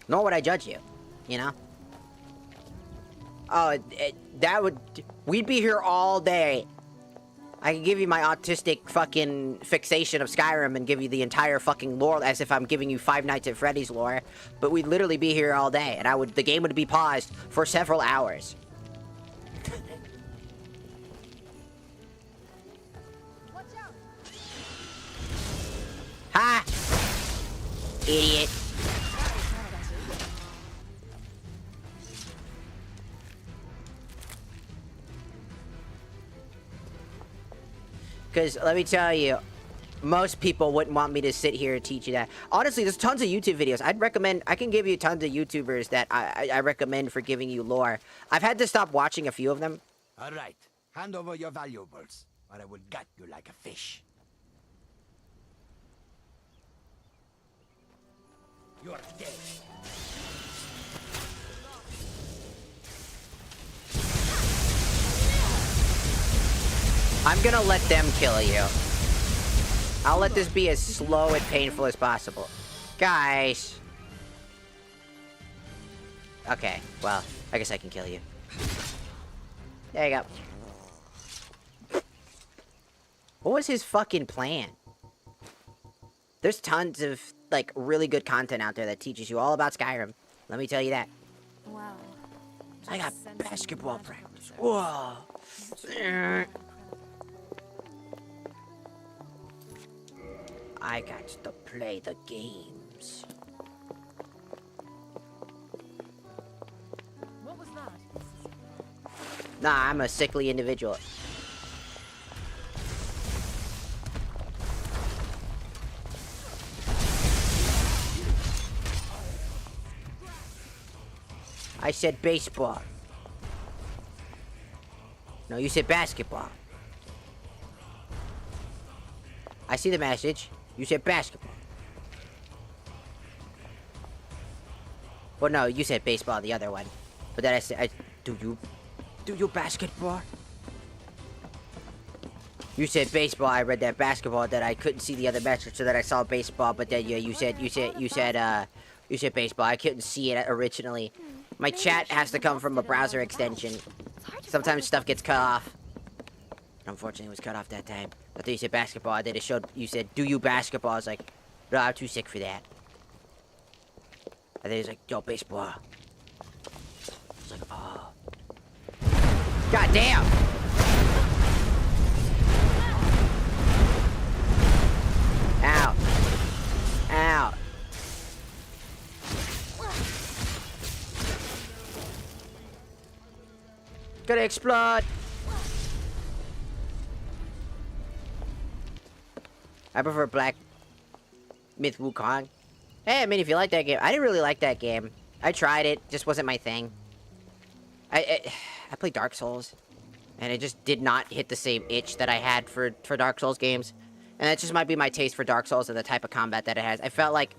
Nor would I judge you, you know? Oh, we'd be here all day. I could give you my autistic fucking fixation of Skyrim and give you the entire fucking lore as if I'm giving you Five Nights at Freddy's lore. But we'd literally be here all day, and the game would be paused for several hours. Ha! Idiot. Because, let me tell you, most people wouldn't want me to sit here and teach you that. Honestly, there's tons of YouTube videos. I can give you tons of YouTubers that I recommend for giving you lore. I've had to stop watching a few of them. All right, hand over your valuables, or I will gut you like a fish. You're dead. I'm gonna let them kill you. I'll let this be as slow and painful as possible. Guys. Okay, well, I guess I can kill you. There you go. What was his fucking plan? There's tons of, like, really good content out there that teaches you all about Skyrim. Let me tell you that. Wow. I got basketball practice. Whoa. I got to play the games. What was that? Nah, I'm a sickly individual. I said baseball. No, you said basketball. I see the message. You said basketball. Well, no, you said baseball, the other one. But then I said, do you basketball? You said baseball, I read that basketball, that I couldn't see the other message, so that I saw baseball, but then yeah, you said baseball. I couldn't see it originally. My chat has to come from a browser extension. Sometimes stuff gets cut off. Unfortunately, it was cut off that time. I thought you said basketball. Then it showed, you said, do you basketball? I was like, no, I'm too sick for that. And then he's like, yo, baseball. I was like, oh. God damn! Ow. Ow. Gonna explode! I prefer Black Myth Wukong. Hey, I mean, if you like that game. I didn't really like that game. I tried it. Just wasn't my thing. I played Dark Souls. And it just did not hit the same itch that I had for Dark Souls games. And that just might be my taste for Dark Souls and the type of combat that it has. I felt like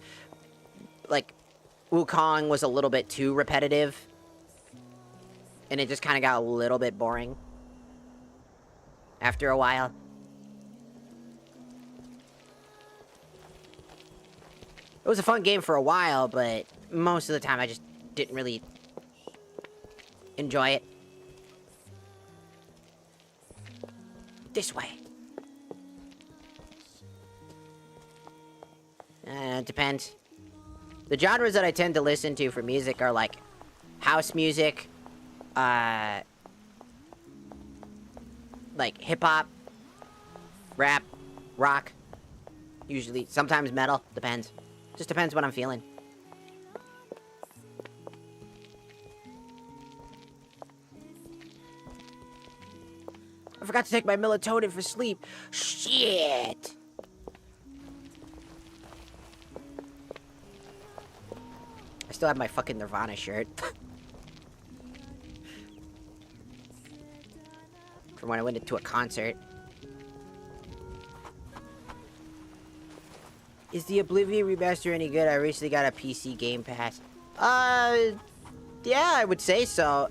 Wukong was a little bit too repetitive. And it just kind of got a little bit boring. After a while. It was a fun game for a while, but most of the time I just didn't really enjoy it. This way. It depends. The genres that I tend to listen to for music are like house music, like hip-hop, rap, rock, usually, sometimes metal, depends. Just depends what I'm feeling. I forgot to take my melatonin for sleep. Shit! I still have my fucking Nirvana shirt. From when I went to a concert. Is the Oblivion remaster any good? I recently got a PC Game Pass. Yeah, I would say so.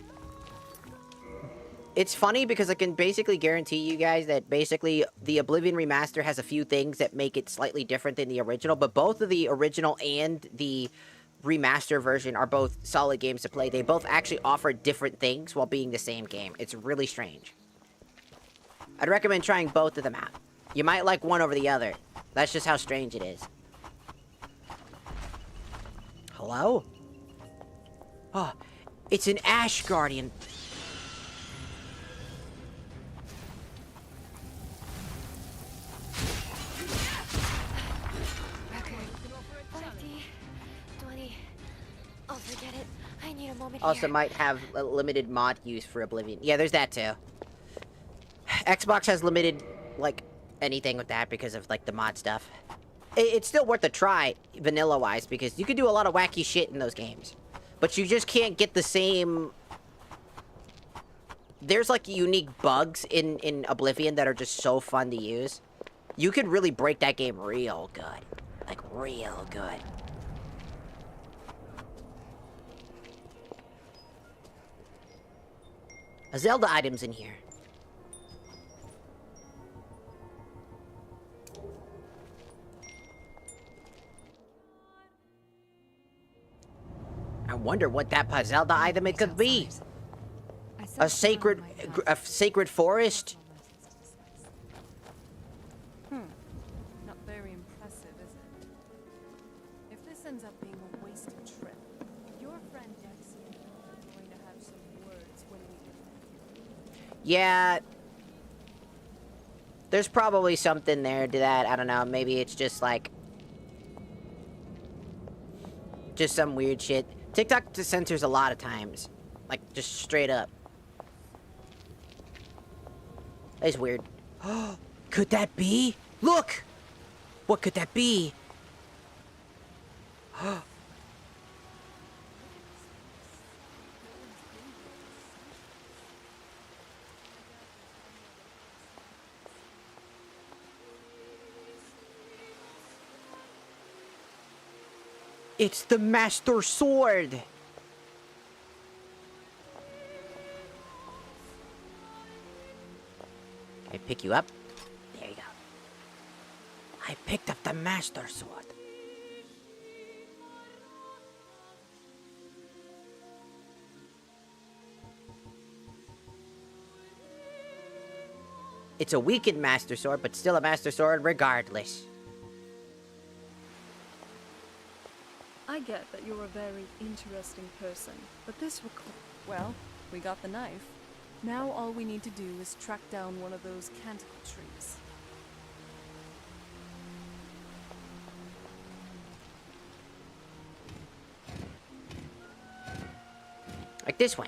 It's funny because I can basically guarantee you guys that basically the Oblivion remaster has a few things that make it slightly different than the original, but both of the original and the remaster version are both solid games to play. They both actually offer different things while being the same game. It's really strange. I'd recommend trying both of them out. You might like one over the other. That's just how strange it is. Hello? Oh, it's an Ash Guardian. I'll forget it. I need a moment Also here. might have a limited mod use for Oblivion. Yeah, there's that too. Xbox has limited, like, anything with that because of, like, the mod stuff. It's still worth a try, vanilla-wise, because you can do a lot of wacky shit in those games. But you just can't get the same... There's, like, unique bugs in Oblivion that are just so fun to use. You could really break that game real good. Like, real good. A Zelda item's in here. I wonder what that Zelda item it could be. A sacred forest? Not very impressive, is it? If this ends up being a wasted trip, your friend Dexian is going to have some words when we get back. Yeah. There's probably something there to that. I don't know. Maybe it's just like... just some weird shit. TikTok just censors a lot of times. Like, just straight up. It's weird. Could that be? Look! What could that be? It's the Master Sword! Can I pick you up? There you go. I picked up the Master Sword. It's a weakened Master Sword, but still a Master Sword regardless. I get that you're a very interesting person, but this well, we got the knife. Now all we need to do is track down one of those canticle trees. Like this one.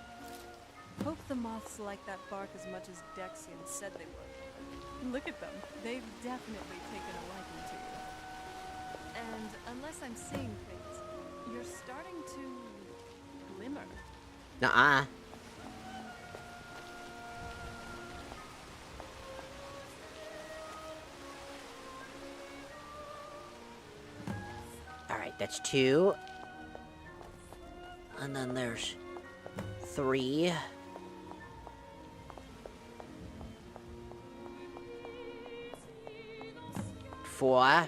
Hope the moths like that bark as much as Dexian said they would. Look at them. They've definitely taken a liking to you. And unless I'm seeing things, you're starting to glimmer. Nuh-uh. Alright, that's 2. And then there's 3. 4.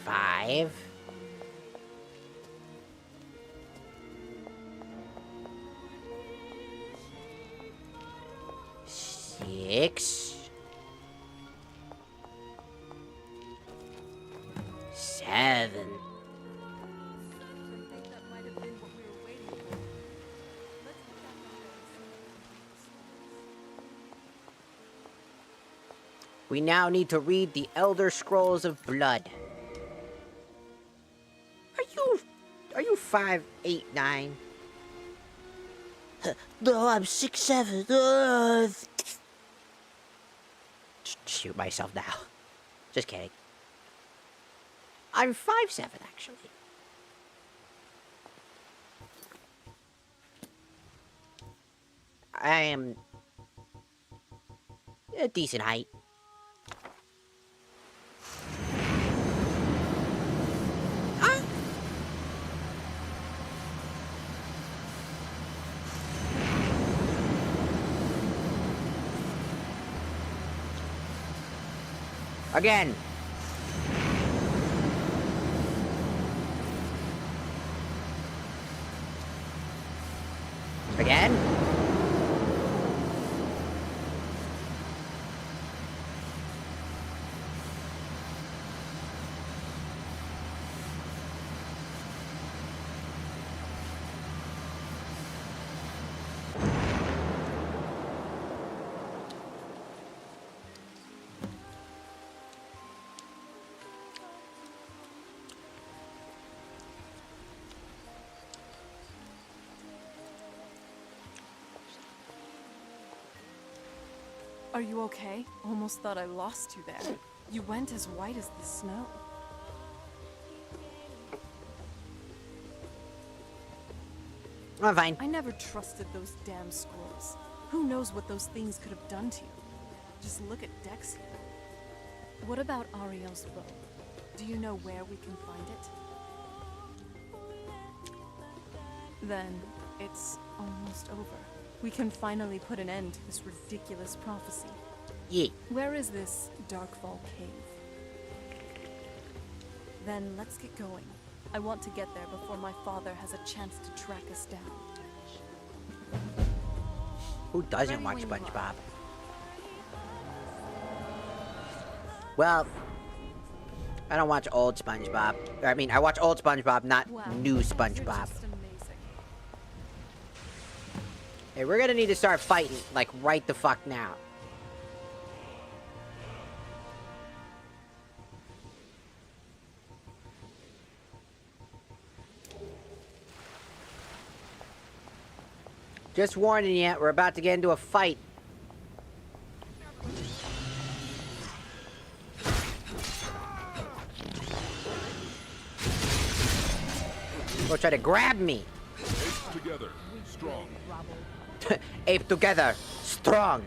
5. Six. 7. We now need to read the Elder Scrolls of Blood. Are you 5, 8, 9? No, I'm 6, 7. Shoot myself now. Just kidding. I'm 5, 7 actually. I am a decent height. Again. Again. Are you okay? Almost thought I lost you there. You went as white as the snow. I'm fine. I never trusted those damn squirrels. Who knows what those things could have done to you? Just look at Dex here. What about Ariel's bow? Do you know where we can find it? Then it's almost over. We can finally put an end to this ridiculous prophecy. Yeah. Where is this Darkfall cave? Then let's get going. I want to get there before my father has a chance to track us down. Who doesn't watch SpongeBob? Well, I don't watch old SpongeBob. I mean, I watch old SpongeBob, not new SpongeBob. Hey, we're gonna need to start fighting, like, right the fuck now. Just warning you, we're about to get into a fight. Go try to grab me. Apes together, strong. Ape together, strong.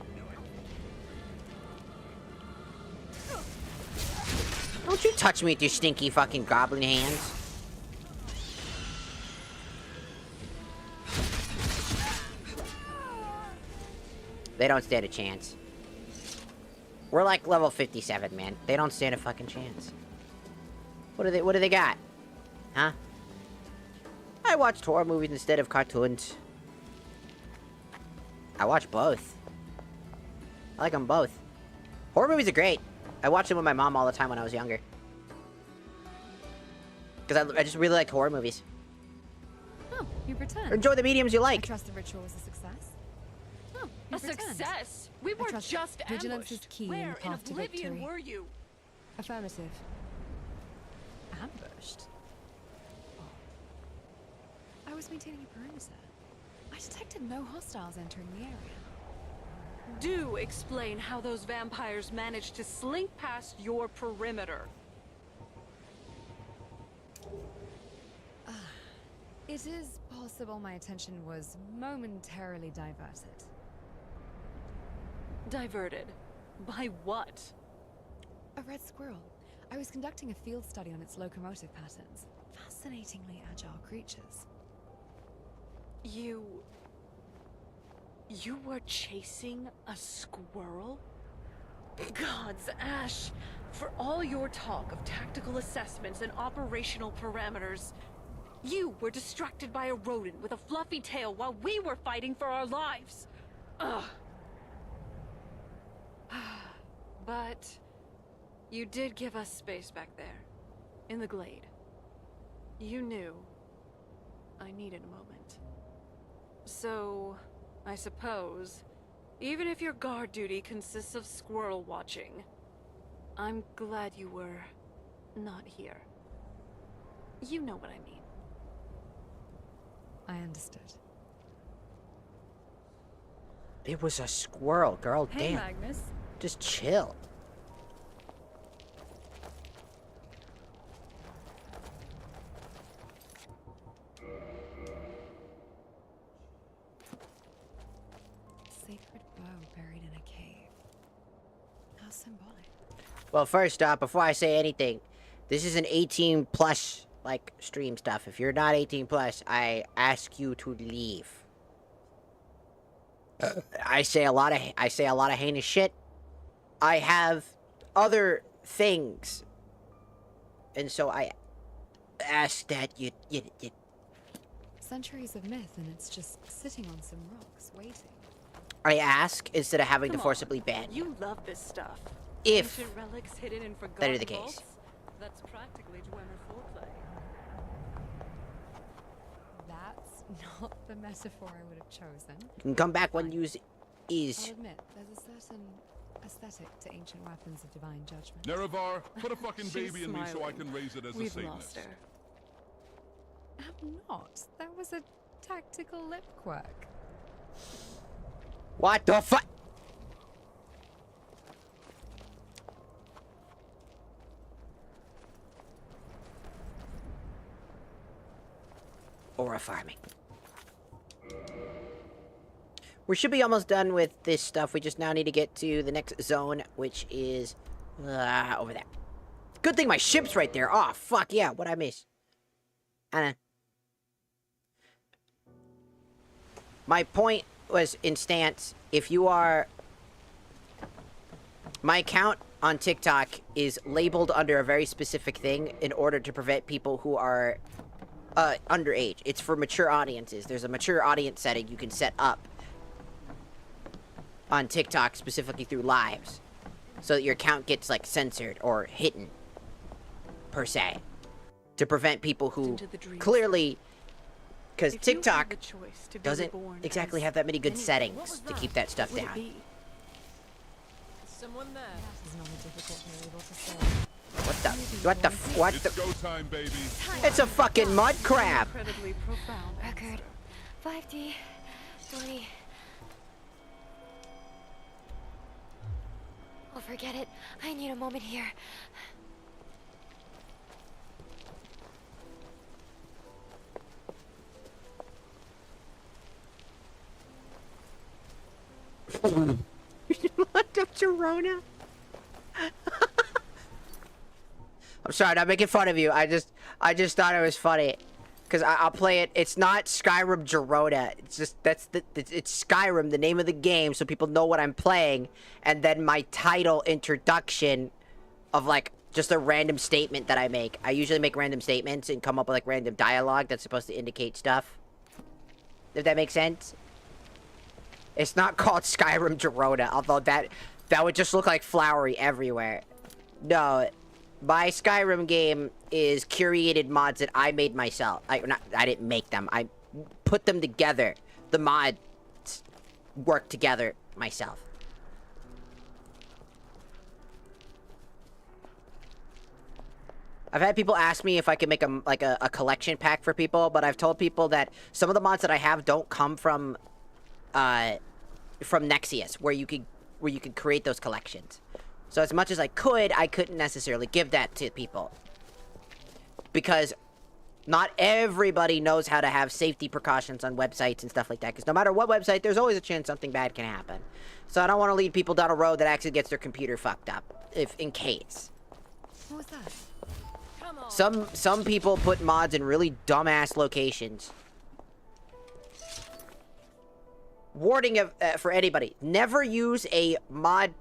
Don't you touch me with your stinky fucking goblin hands. They don't stand a chance. We're like level 57, man. They don't stand a fucking chance. What do they got? Huh? I watched horror movies instead of cartoons. I watch both. I like them both. Horror movies are great. I watched them with my mom all the time when I was younger. Because I just really liked horror movies. Oh, you've returned. Enjoy the mediums you like. I trust the ritual was a success. Oh, A you've returned. success? We were just vigilance is ambushed. key in Where the in path to oblivion victory. were you? Affirmative. Ambushed? I was maintaining a perimeter. I detected no hostiles entering the area. Do explain how those vampires managed to slink past your perimeter. It is possible my attention was momentarily diverted. Diverted? By what? A red squirrel. I was conducting a field study on its locomotive patterns. Fascinatingly agile creatures. You were chasing a squirrel? Gods, Ash! For all your talk of tactical assessments and operational parameters, you were distracted by a rodent with a fluffy tail while we were fighting for our lives. Ugh. But you did give us space back there, in the glade. You knew I needed a moment. So, I suppose, even if your guard duty consists of squirrel watching, I'm glad you were not here. You know what I mean. I understood. It was a squirrel, girl. Hey, Damn. Magnus. Just chill. Sacred bow buried in a cave. How symbolic. Well, first off, before I say anything, this is an 18 plus like stream stuff. If you're not 18 plus, I ask you to leave. I say a lot of heinous shit. I have other things, and so I ask that you. Centuries of myth, and it's just sitting on some rocks, waiting. I ask instead of having Come to forcibly ban. You love this stuff. If Ancient relics hidden in forgotten that is the case. vaults? That's practically Dwemer foreplay. That's not the metaphor I would have chosen. You can come back when you I'll admit, there's a certain aesthetic to ancient weapons of divine judgment. Nerevar, put a fucking She's baby in me so I smiling. can raise it as We've a Satanist. lost her. I'm not. That was a tactical lip quirk. What the fuck? Aura farming. We should be almost done with this stuff. We just now need to get to the next zone, which is over there. Good thing my ship's right there. Oh, fuck yeah. What'd I miss? My point was in stance. If you are... My account on TikTok is labeled under a very specific thing in order to prevent people who are underage. It's for mature audiences. There's a mature audience setting you can set up on TikTok specifically through lives, so that your account gets like censored or hidden per se, to prevent people who clearly, because TikTok doesn't exactly have that many good settings to keep that stuff down. Someone there. That is not a difficult variable to say. What It's the? go time, baby. It's a fucking mud crab. Incredibly profound. Record 5D 20. Oh, forget it. I need a moment here. What the Jarona? I'm sorry, not making fun of you. I just thought it was funny, cause I'll play it. It's not Skyrim Jarona. It's just it's Skyrim, the name of the game, so people know what I'm playing. And then my title introduction of like just a random statement that I make. I usually make random statements and come up with like random dialogue that's supposed to indicate stuff. If that makes sense. It's not called Skyrim Jarona, although that would just look like flowery everywhere. No, my Skyrim game is curated mods that I made myself. I didn't make them. I put them together. The mods work together myself. I've had people ask me if I can make a collection pack for people, but I've told people that some of the mods that I have don't come from Nexius, where you could create those collections. So as much as I couldn't necessarily give that to people, because not everybody knows how to have safety precautions on websites and stuff like that. Because no matter what website, there's always a chance something bad can happen. So I don't want to lead people down a road that actually gets their computer fucked up, in case. What was that? Some people put mods in really dumbass locations. Warning for anybody: never use a mod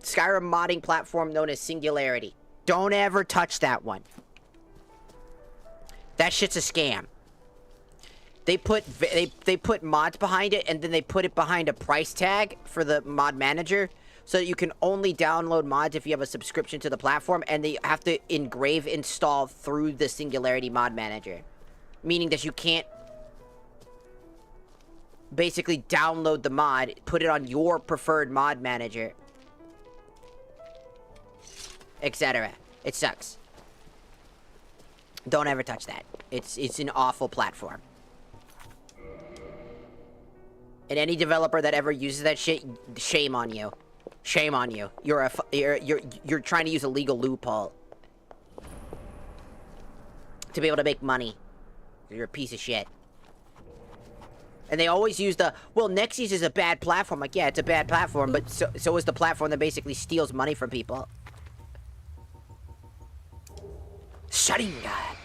Skyrim modding platform known as Singularity. Don't ever touch that one. That shit's a scam. They put mods behind it, and then they put it behind a price tag for the mod manager, so that you can only download mods if you have a subscription to the platform, and they have to engrave install through the Singularity mod manager. Meaning that you can't basically download the mod, put it on your preferred mod manager, etc. It sucks. Don't ever touch that. It's an awful platform. And any developer that ever uses that shit, shame on you. Shame on you. You're trying to use a legal loophole to be able to make money. You're a piece of shit. And they always use the, well, Nexies is a bad platform. Like, yeah, it's a bad platform, but so is the platform that basically steals money from people. Sharingan.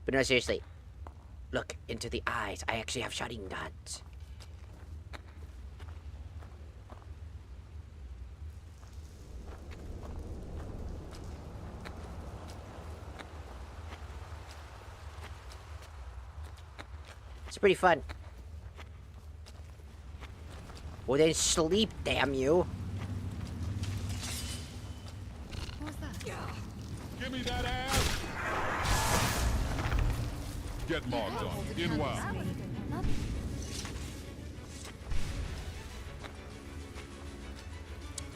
But no, seriously. Look into the eyes. I actually have Sharingans. It's pretty fun. Well, then sleep, damn you. What was that? Give me that ass! Get logged on. In WoW.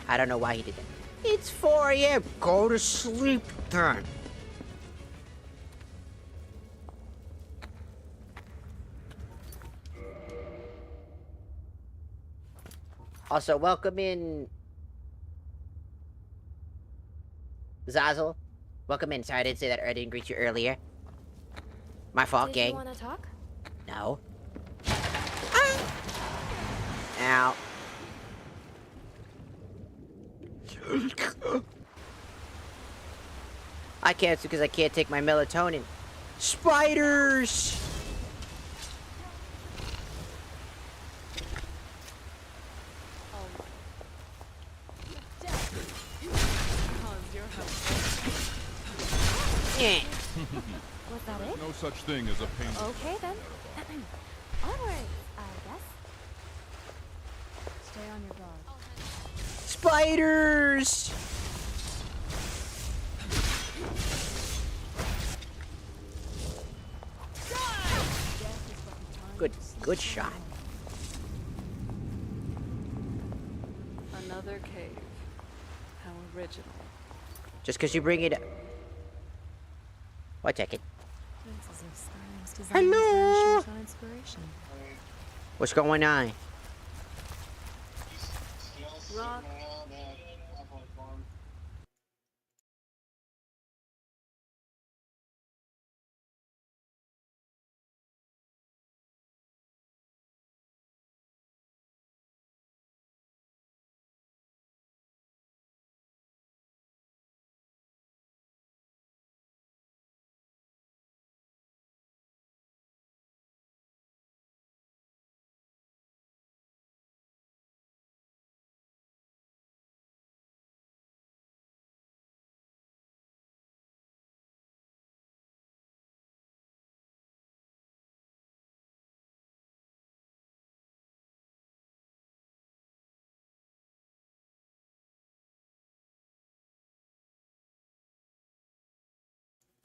I don't know why he did that. It's 4 a.m. Go to sleep then. Also, welcome in Zazzle. Welcome in. Sorry, I didn't say that. Or I didn't greet you earlier. My fault, gang. You want to talk? No. Ow. I can't because I can't take my melatonin. Spiders! Yeah. Was that it? No such thing as a pain. Okay then. Onward, I guess. Stay on your guard. Spiders! Good shot. Another cave. How original. Just because you bring it up. One second. Chances of Skyrim's design Hello? very short on inspiration. What's going on? Rock.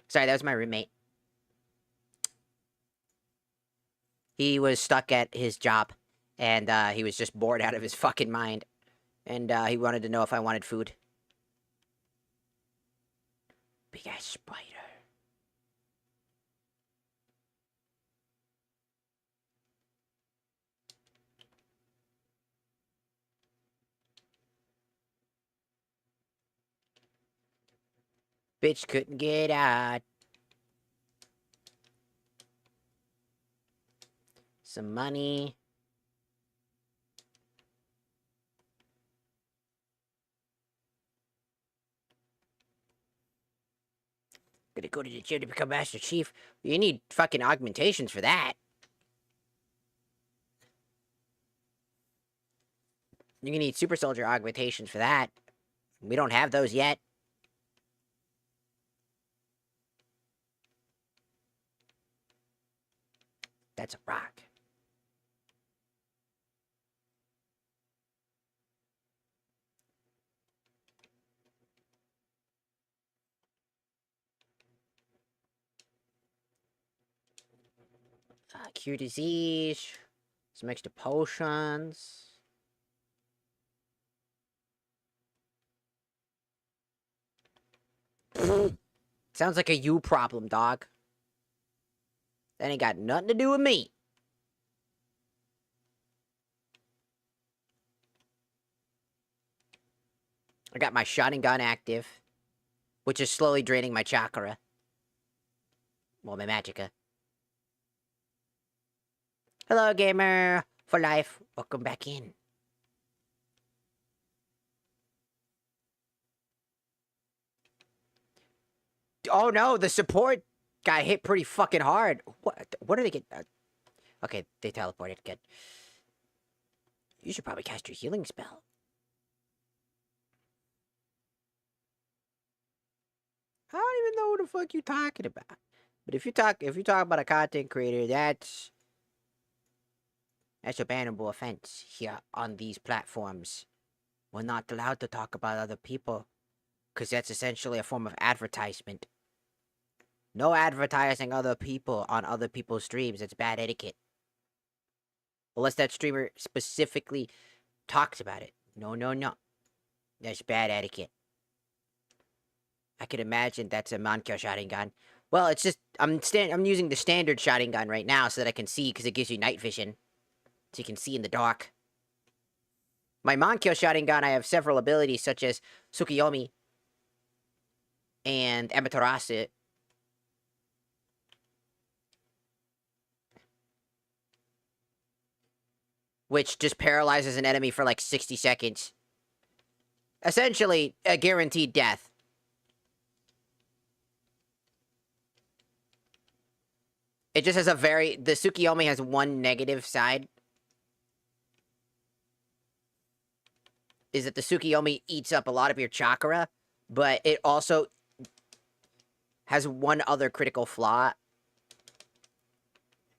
Sorry, that was my roommate. He was stuck at his job, and he was just bored out of his fucking mind. And he wanted to know if I wanted food. Big ass spider. Bitch couldn't get out. Some money. go to the gym to become Master Chief. You need fucking augmentations for that. You're gonna need super soldier augmentations for that. We don't have those yet. That's a rock. Cure disease. Some extra potions. Sounds like a you problem, dog. That ain't got nothing to do with me. I got my shotting gun active, which is slowly draining my chakra. Well, my magicka. Hello, gamer for life. Welcome back in. Oh no, the support got hit pretty fucking hard. What are they getting? Okay, they teleported. Good. You should probably cast your healing spell. I don't even know what the fuck you're talking about. But if you talk about a content creator, that's a bannable offense here on these platforms. We're not allowed to talk about other people, because that's essentially a form of advertisement. No advertising other people on other people's streams. It's bad etiquette. Unless that streamer specifically talks about it. No. That's bad etiquette. I could imagine that's a Mankyo shotting gun. Well, it's just, I'm using the standard shotting gun right now so that I can see, because it gives you night vision. So you can see in the dark. My Mankyo shotting gun, I have several abilities, such as Tsukiyomi and Amaterasu. Which just paralyzes an enemy for like 60 seconds. Essentially, a guaranteed death. It just has a the Tsukiyomi has one negative side. Is that the Tsukiyomi eats up a lot of your chakra, but it also has one other critical flaw.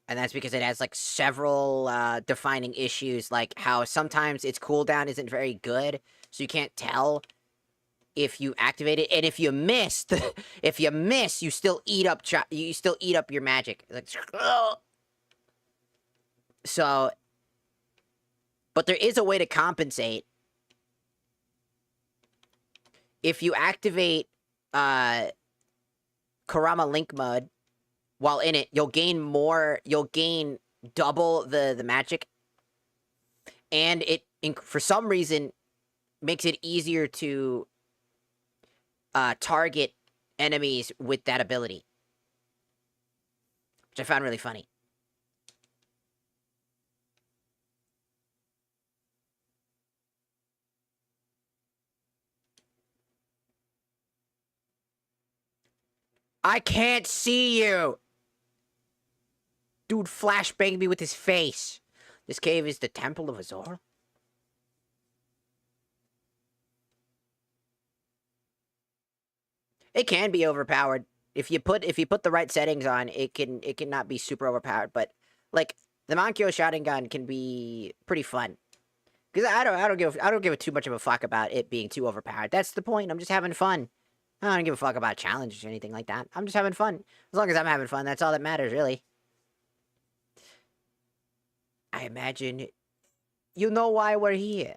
And that's because it has, like, several defining issues, like how sometimes its cooldown isn't very good, so you can't tell if you activate it. And if you miss, you still eat up your magic. Like, so, but there is a way to compensate. If you activate Kurama Link Mode while in it, you'll gain double the magic. And it, for some reason, makes it easier to target enemies with that ability. Which I found really funny. I can't see you! Dude flashbanged me with his face. This cave is the Temple of Azor? It can be overpowered. If you put the right settings on, it can not be super overpowered, but like the Mankyo shotting gun can be pretty fun. Because I don't give too much of a fuck about it being too overpowered. That's the point. I'm just having fun. I don't give a fuck about challenges or anything like that. I'm just having fun. As long as I'm having fun, that's all that matters, really. I imagine you know why we're here.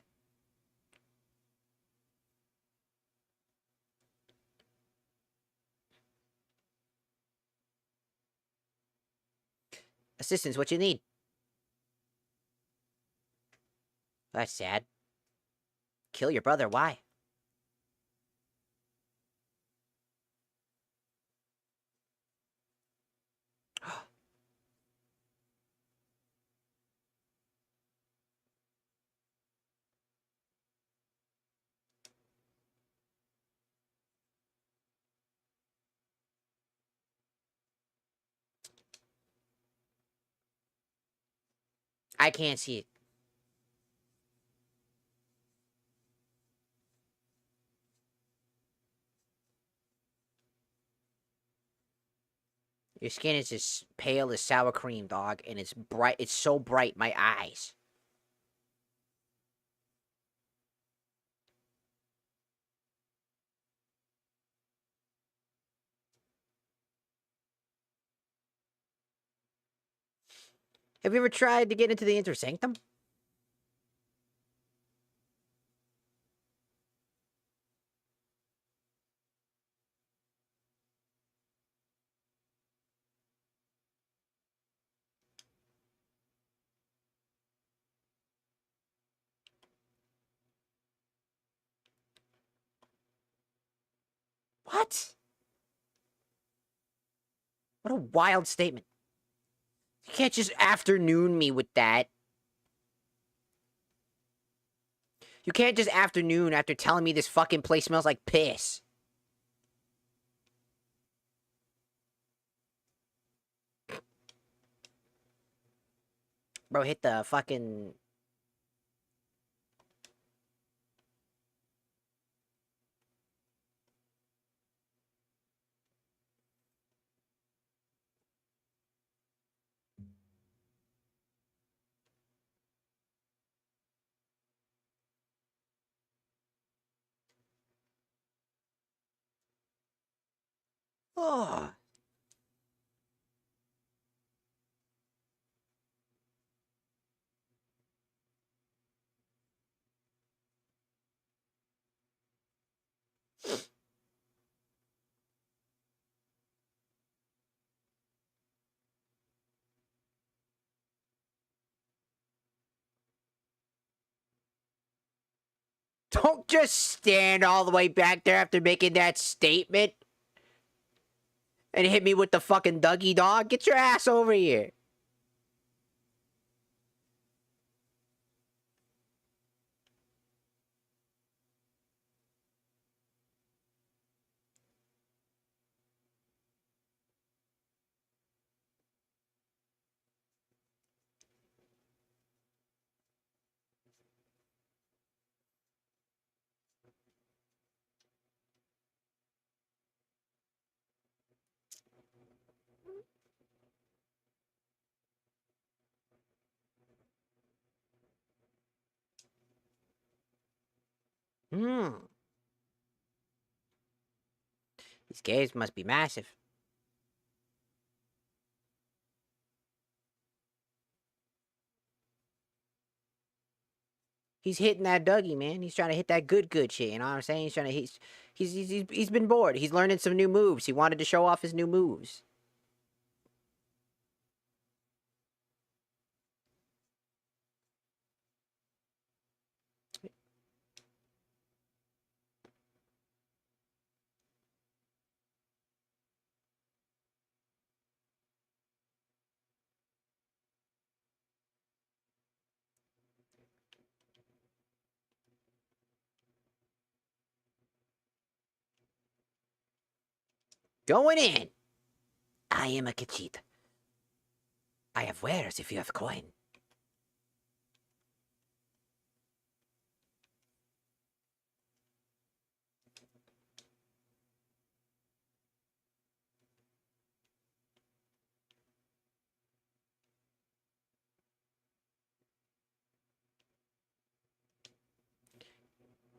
Assistance, what you need? That's sad. Kill your brother, why? I can't see it. Your skin is as pale as sour cream, dog, and it's bright. It's so bright, my eyes. Have you ever tried to get into the Inner Sanctum? What? What a wild statement. You can't just afternoon me with that. You can't just afternoon after telling me this fucking place smells like piss. Bro, hit the fucking... Oh. Don't just stand all the way back there after making that statement and hit me with the fucking Dougie dog. Get your ass over here. These caves must be massive. He's hitting that Dougie, man. He's trying to hit that good shit. You know what I'm saying? He's trying to hit. He's been bored. He's learning some new moves. He wanted to show off his new moves. Going in. I am a Kachit. I have wares if you have coin.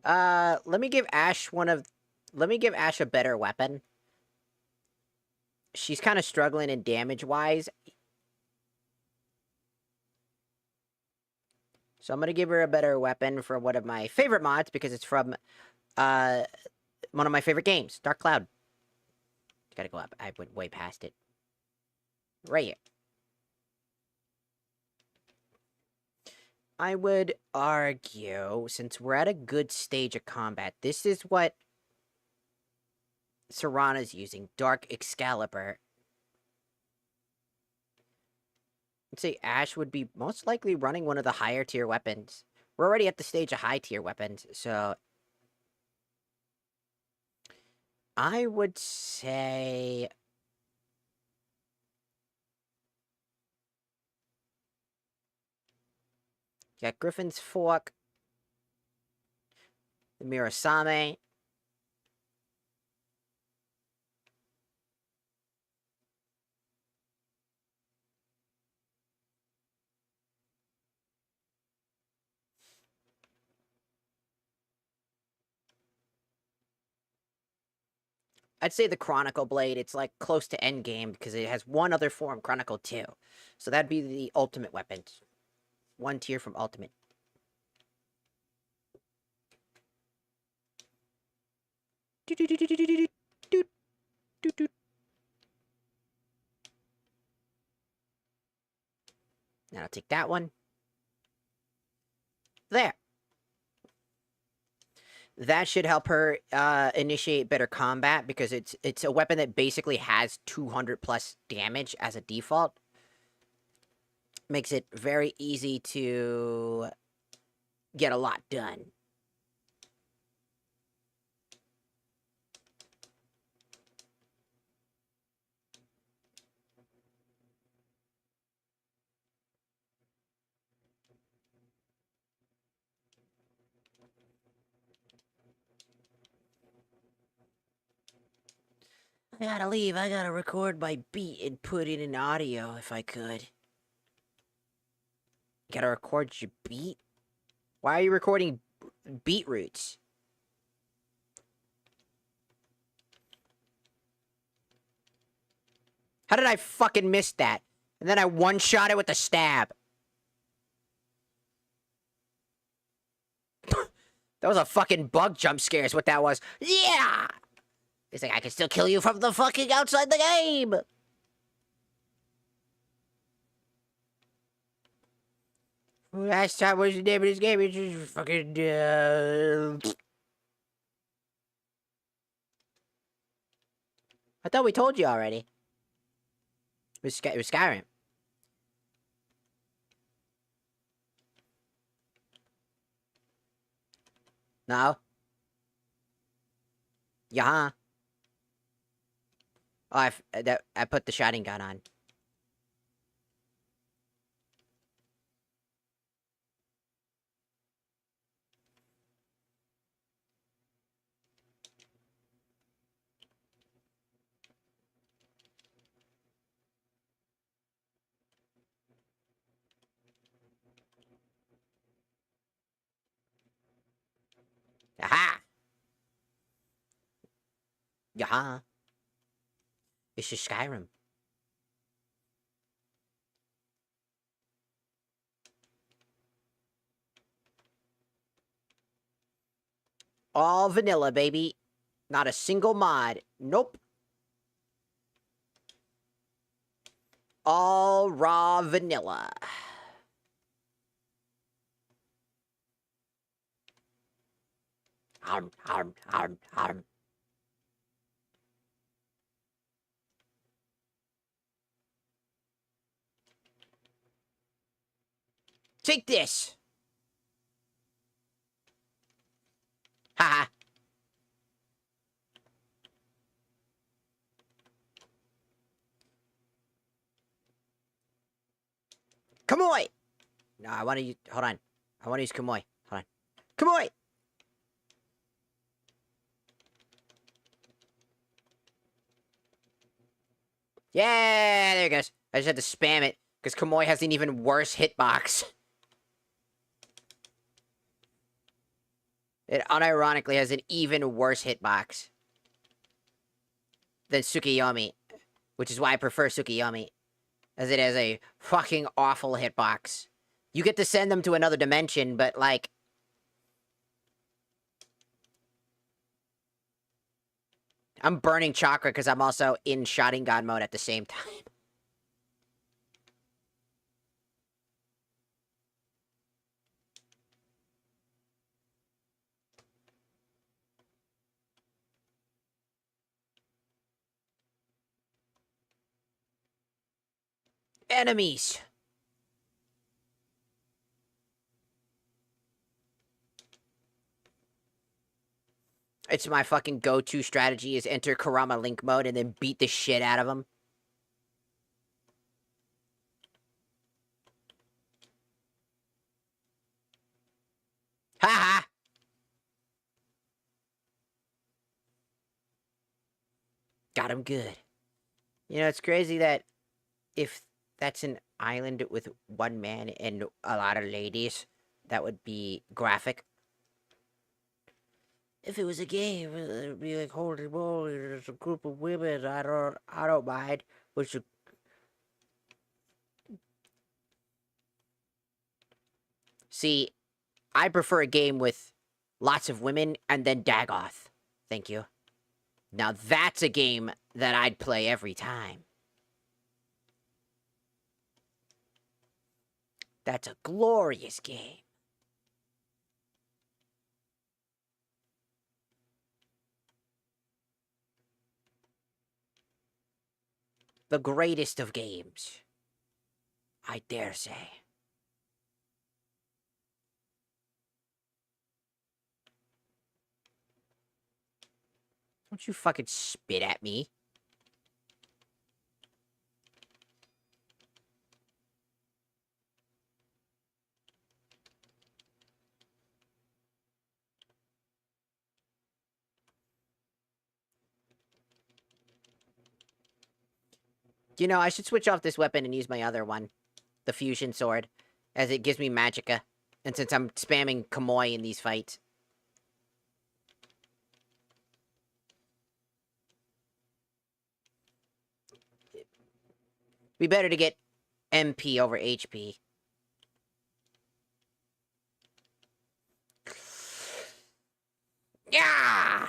Let me give Ash a better weapon. She's kind of struggling in damage-wise. So I'm gonna give her a better weapon for one of my favorite mods because it's from, one of my favorite games, Dark Cloud. Gotta go up. I went way past it. Right here. I would argue, since we're at a good stage of combat, this is what Jarona's using, Dark Excalibur. I'd say Ash would be most likely running one of the higher tier weapons. We're already at the stage of high tier weapons, so... I would say... Got Griffin's Fork. The Mirasame. I'd say the Chronicle Blade, it's like close to endgame because it has one other form, Chronicle 2. So that'd be the ultimate weapon. One tier from ultimate. Now I'll take that one. There. That should help her initiate better combat because it's a weapon that basically has 200 plus damage as a default. Makes it very easy to get a lot done. I gotta leave. I gotta record my beat and put it in audio if I could. You gotta record your beat? Why are you recording beetroots? How did I fucking miss that? And then I one-shot it with a stab. That was a fucking bug jump scare is what that was. Yeah! It's like, I can still kill you from the fucking outside the game! Last time was the name of this game, it's just fucking, I thought we told you already. It was Skyrim. No? Yeah. Oh, I put the shotting gun on. Aha! Yeah. It's just Skyrim. All vanilla, baby. Not a single mod. Nope. All raw vanilla. Arm, arm, arm, arm. Take this! Haha. Kamoi! No, I want to use... Hold on. I want to use Kamoi. Hold on. Kamoi! Yeah, there it goes. I just had to spam it, because Kamoi has an even worse hitbox. It unironically has an even worse hitbox than Tsukiyomi, which is why I prefer Tsukiyomi, as it has a fucking awful hitbox. You get to send them to another dimension, but, like... I'm burning chakra because I'm also in Sharingan mode at the same time. Enemies! It's my fucking go-to strategy is enter Kurama Link mode and then beat the shit out of him. Ha ha! Got him good. You know, it's crazy that if that's an island with one man and a lot of ladies, that would be graphic. If it was a game, it would be like, holy moly, there's a group of women. I don't mind. Which, see, I prefer a game with lots of women and then Dagoth. Thank you. Now that's a game that I'd play every time. That's a glorious game. The greatest of games, I dare say. Don't you fucking spit at me. You know, I should switch off this weapon and use my other one. The fusion sword. As it gives me magicka. And since I'm spamming Kamoy in these fights. Be better to get MP over HP. Yeah!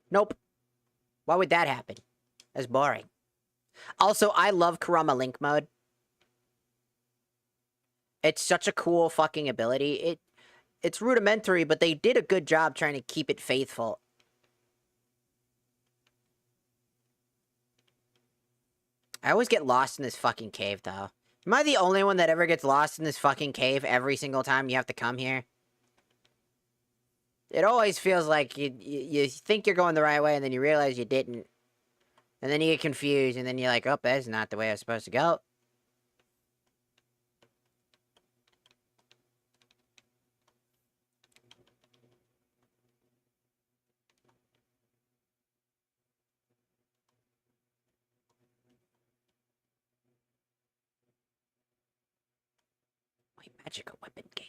Nope. Why would that happen? That's boring. Also, I love Kurama Link mode. It's such a cool fucking ability. It's rudimentary, but they did a good job trying to keep it faithful. I always get lost in this fucking cave, though. Am I the only one that ever gets lost in this fucking cave every single time you have to come here? It always feels like you think you're going the right way, and then you realize you didn't. And then you get confused, and then you're like, oh, that's not the way I was supposed to go. My magical weapon game.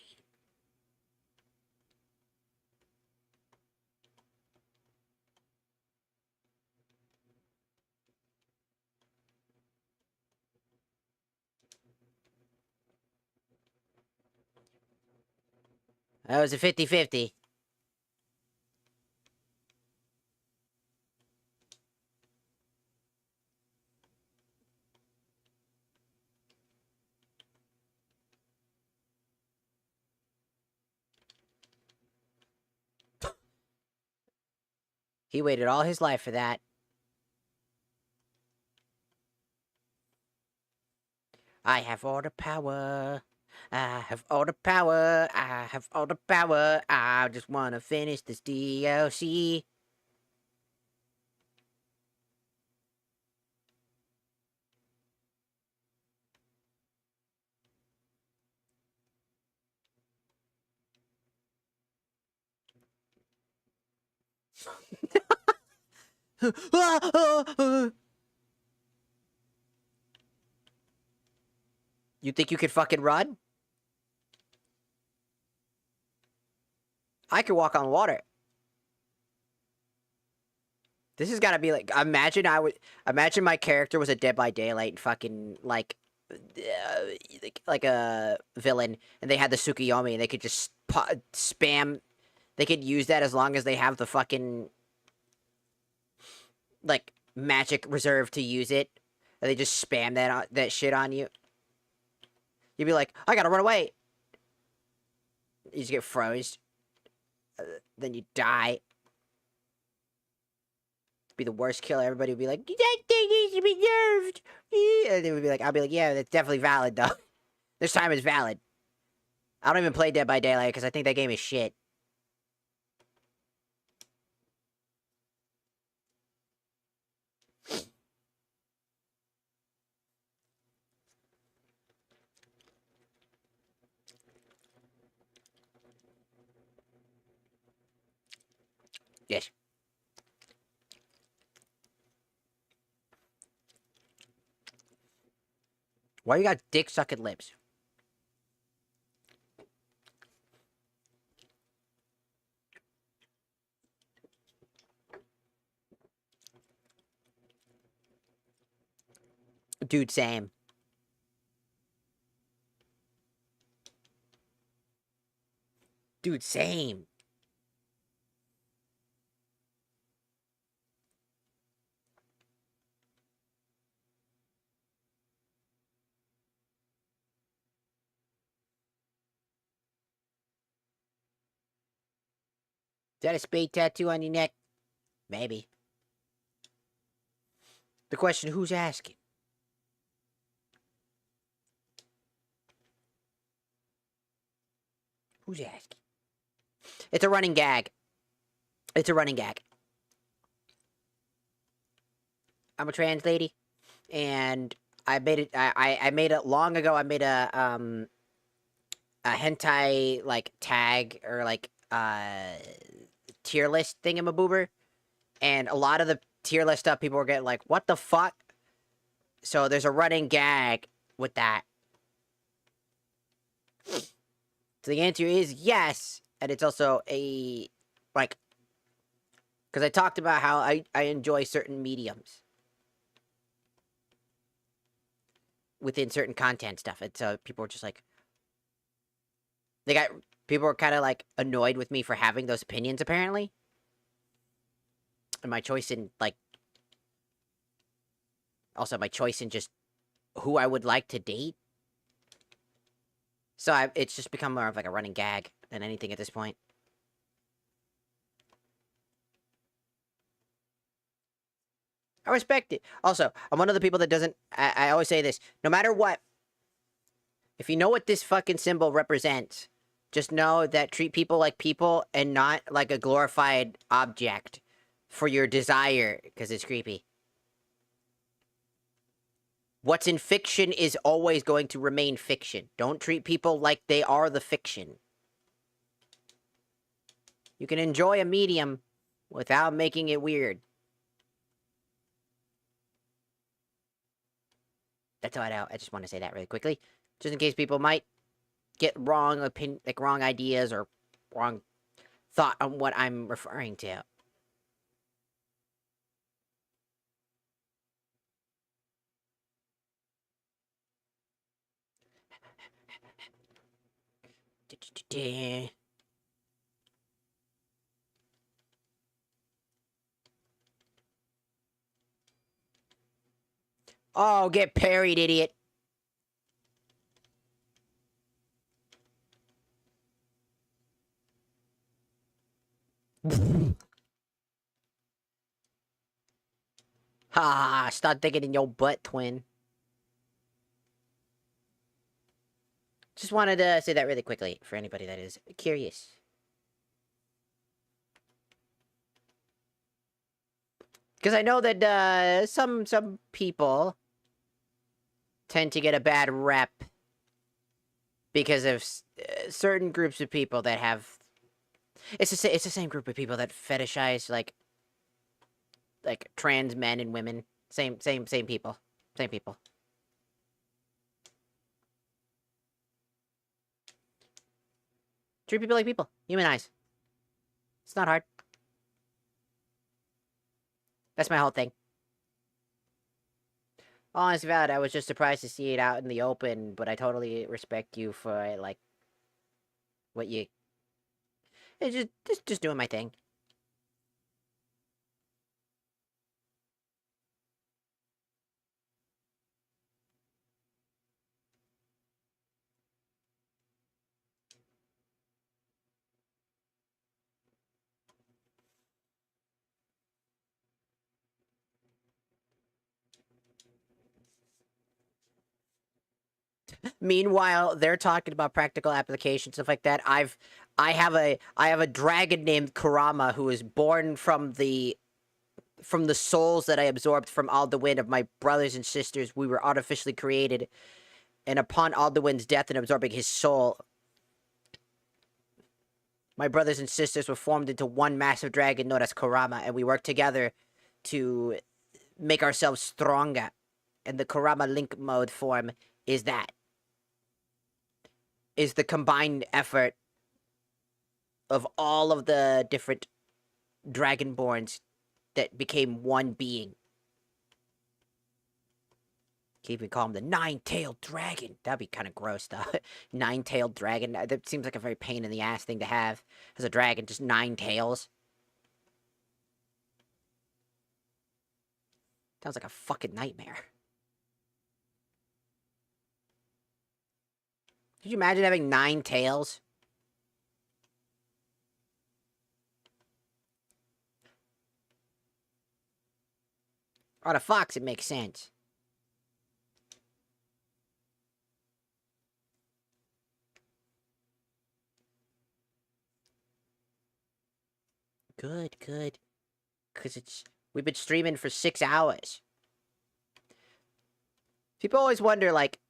That was a 50-50. He waited all his life for that. I have all the power. I have all the power. I have all the power. I just want to finish this DLC. You think you could fucking run? I could walk on water. This has got to be like, imagine my character was a Dead by Daylight fucking like a villain, and they had the Tsukuyomi, and they could just spam. They could use that as long as they have the fucking like magic reserve to use it, and they just spam that shit on you. You'd be like, I gotta run away. You just get froze. Then you die. Be the worst killer. Everybody would be like, that thing needs to be nerfed. And they would be like, I'll be like, yeah, that's definitely valid though. This time is valid. I don't even play Dead by Daylight because I think that game is shit. Yes. Why you got dick sucking lips? Dude, same. Dude, same. Is that a spade tattoo on your neck? Maybe. The question, who's asking? Who's asking? It's a running gag. It's a running gag. I'm a trans lady, and I made it. I made it long ago. I made a hentai like tag or like tier list thingamaboober, and a lot of the tier list stuff people were getting like, what the fuck? So there's a running gag with that. So the answer is yes, and it's also a like, because I talked about how I enjoy certain mediums within certain content stuff, and so people were just like, people were kind of like annoyed with me for having those opinions apparently, and my choice in like, also my choice in just who I would like to date. So it's just become more of like a running gag than anything at this point. I respect it. Also, I'm one of the people that doesn't... I always say this. No matter what, if you know what this fucking symbol represents, just know that treat people like people and not like a glorified object for your desire, because it's creepy. What's in fiction is always going to remain fiction. Don't treat people like they are the fiction. You can enjoy a medium without making it weird. That's all I just want to say that really quickly, just in case people might get wrong wrong ideas or wrong thought on what I'm referring to. Oh, get parried, idiot. Ha! Start thinking in your butt, twin. Just wanted to say that really quickly for anybody that is curious. Because I know that some people tend to get a bad rep because of certain groups of people that have... It's the same group of people that fetishize like trans men and women. Same people. Same people. Treat people like people. Humanize. It's not hard. That's my whole thing. Honest valid, I was just surprised to see it out in the open, but I totally respect you for like what you... It's just doing my thing. Meanwhile, they're talking about practical applications, stuff like that. I have a dragon named Kurama who is born from the souls that I absorbed from Alduin of my brothers and sisters. We were artificially created, and upon Alduin's death and absorbing his soul, My brothers and sisters were formed into one massive dragon known as Kurama, and we worked together to make ourselves stronger. And the Kurama Link mode form is that. Is the combined effort of all of the different Dragonborns that became one being. Can't even call him the nine-tailed dragon. That'd be kind of gross, though. Nine-tailed dragon. That seems like a very pain in the ass thing to have as a dragon. Just 9 tails. Sounds like a fucking nightmare. Could you imagine having 9 tails? On a fox, it makes sense. Good, good. Because we've been streaming for 6 hours. People always wonder, like,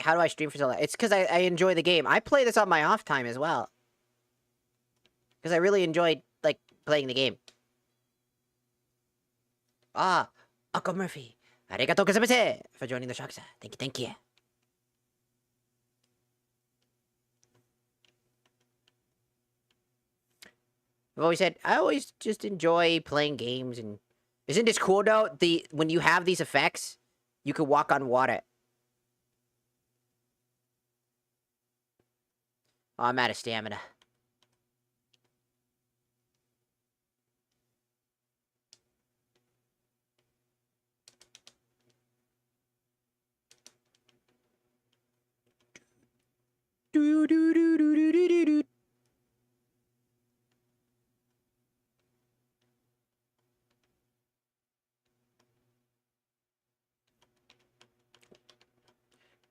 how do I stream for so long? It's because I enjoy the game. I play this on my off time as well. Because I really enjoyed, like, playing the game. Ah, Uncle Murphy. Arigatou gozaimasu for joining the Shaksa. Thank you, thank you. I've always said, I always just enjoy playing games, and... Isn't this cool, though? When you have these effects, you can walk on water. Oh, I'm out of stamina. Do do do do do do do do.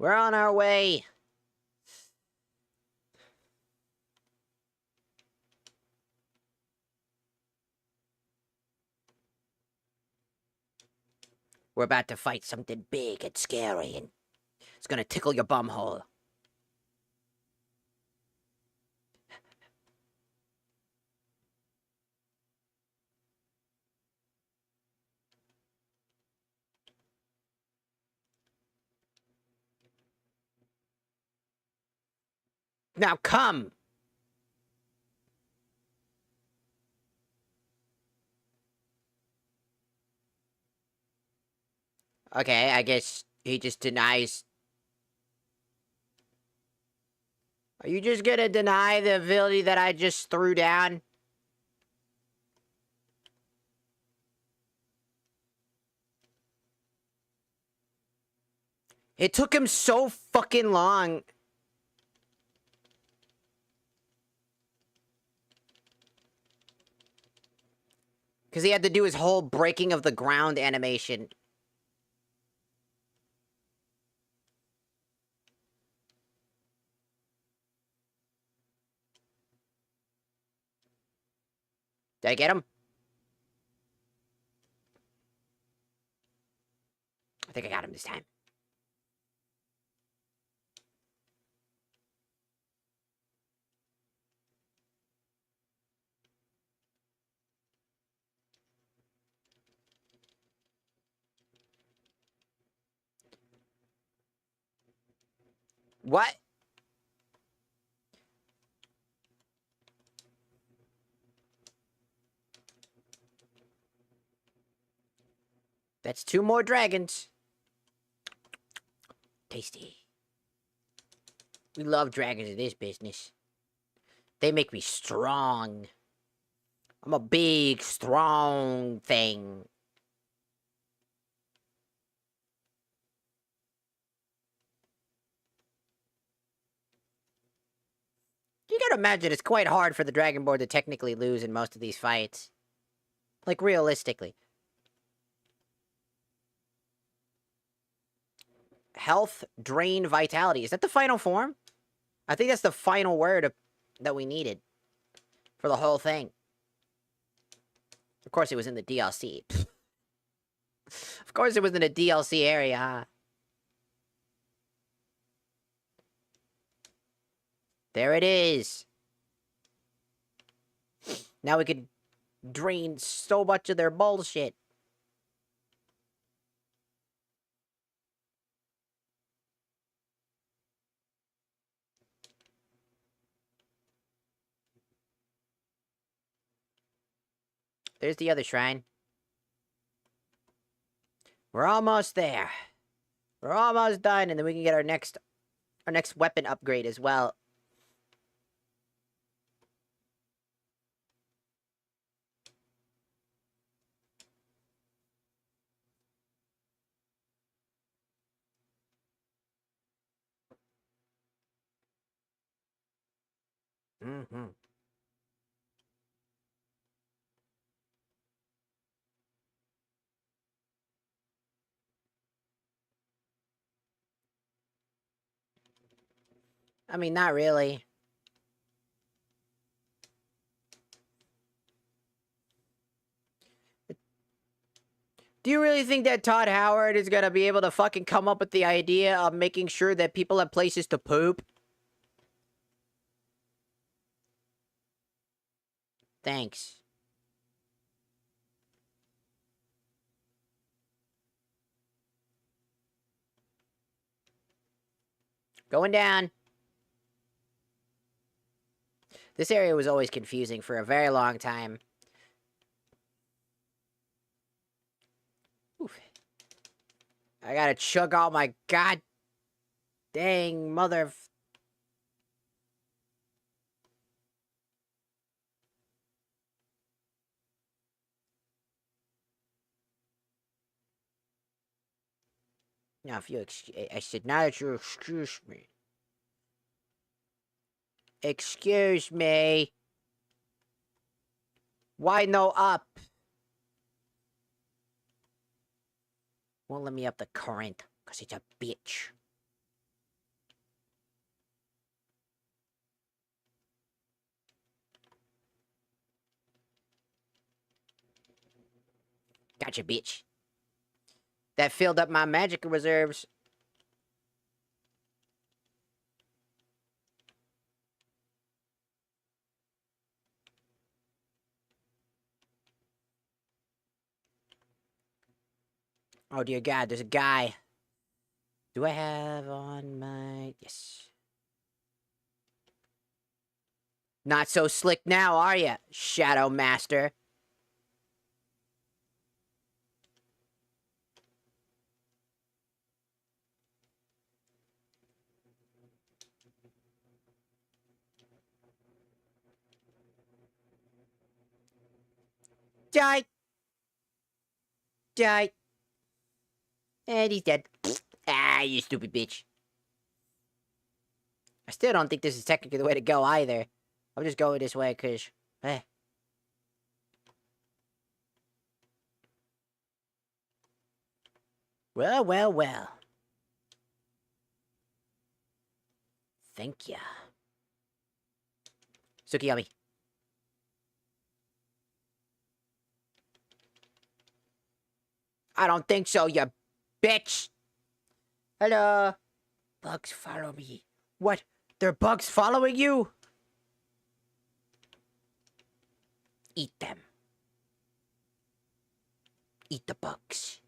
We're on our way. We're about to fight something big and scary, and it's gonna tickle your bumhole. Now come! Okay, I guess he just denies... Are you just gonna deny the ability that I just threw down? It took him so fucking long. Because he had to do his whole breaking of the ground animation. Did I get him? I think I got him this time. What? That's 2 more dragons. Tasty. We love dragons in this business. They make me strong. I'm a big, strong thing. You gotta imagine it's quite hard for the Dragonborn to technically lose in most of these fights. Like, realistically. Health, drain, vitality. Is that the final form? I think that's the final word that we needed for the whole thing. Of course it was in the DLC. Of course it was in a DLC area, huh? There it is. Now we could drain so much of their bullshit. There's the other shrine. We're almost there. We're almost done, and then we can get our next weapon upgrade as well. Mm-hmm. I mean, not really. Do you really think that Todd Howard is gonna be able to fucking come up with the idea of making sure that people have places to poop? Thanks. Going down. This area was always confusing for a very long time. Oof. I gotta chug all my god dang mother... Now, if you I said, now that you excuse me. Excuse me. Why no up? Won't let me up the current, because it's a bitch. Gotcha, bitch. That filled up my magic reserves. Oh, dear God, there's a guy. Do I have on my... Yes. Not so slick now, are ya, Shadow Master? Die! Die! And he's dead. Ah, you stupid bitch. I still don't think this is technically the way to go either. I'm just going this way, cause... Well, well, well. Thank ya. Sukiyami. I don't think so, you bitch! Hello? Bugs follow me. What? There are bugs following you? Eat them. Eat the bugs.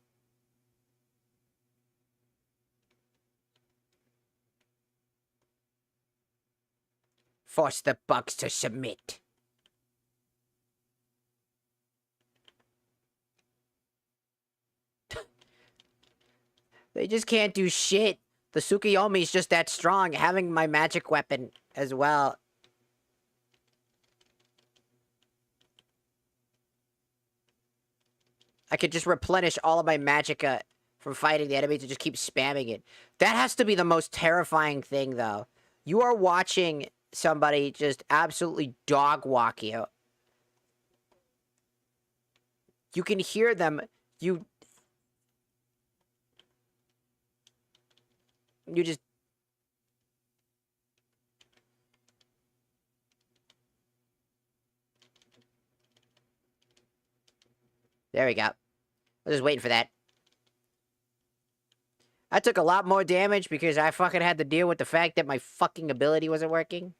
Force the bugs to submit. They just can't do shit. The Tsukuyomi is just that strong, having my magic weapon as well. I could just replenish all of my magicka from fighting the enemies and just keep spamming it. That has to be the most terrifying thing, though. You are watching somebody just absolutely dog walk you. You can hear them. You just... There we go. I was just waiting for that. I took a lot more damage because I fucking had to deal with the fact that my fucking ability wasn't working.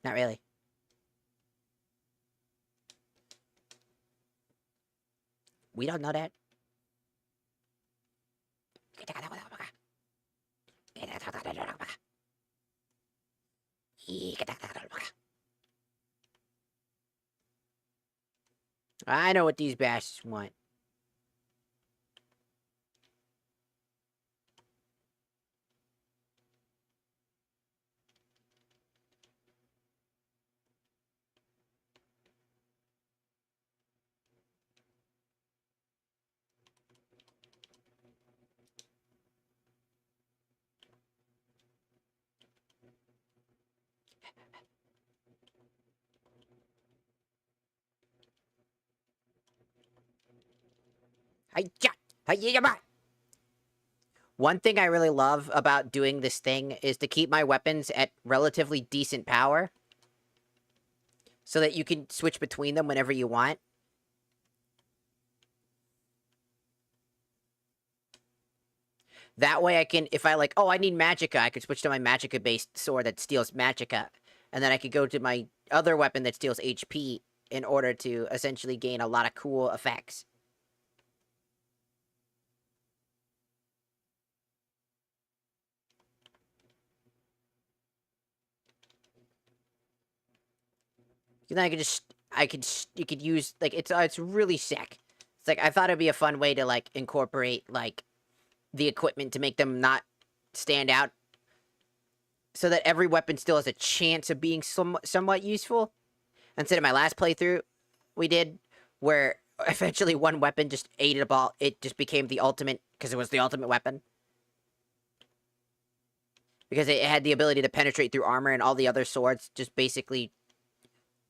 Not really. We don't know that. I know what these bastards want. One thing I really love about doing this thing is to keep my weapons at relatively decent power, so that you can switch between them whenever you want. That way I can, if I like, oh, I need magicka, I could switch to my magicka-based sword that steals magicka. And then I could go to my other weapon that steals HP in order to essentially gain a lot of cool effects. And then you could use, like, it's really sick. It's like, I thought it'd be a fun way to, like, incorporate, like, the equipment to make them not stand out, so that every weapon still has a chance of being somewhat useful. Instead of my last playthrough we did, where eventually one weapon just ate it all, it just became the ultimate, because it was the ultimate weapon. Because it had the ability to penetrate through armor, and all the other swords just basically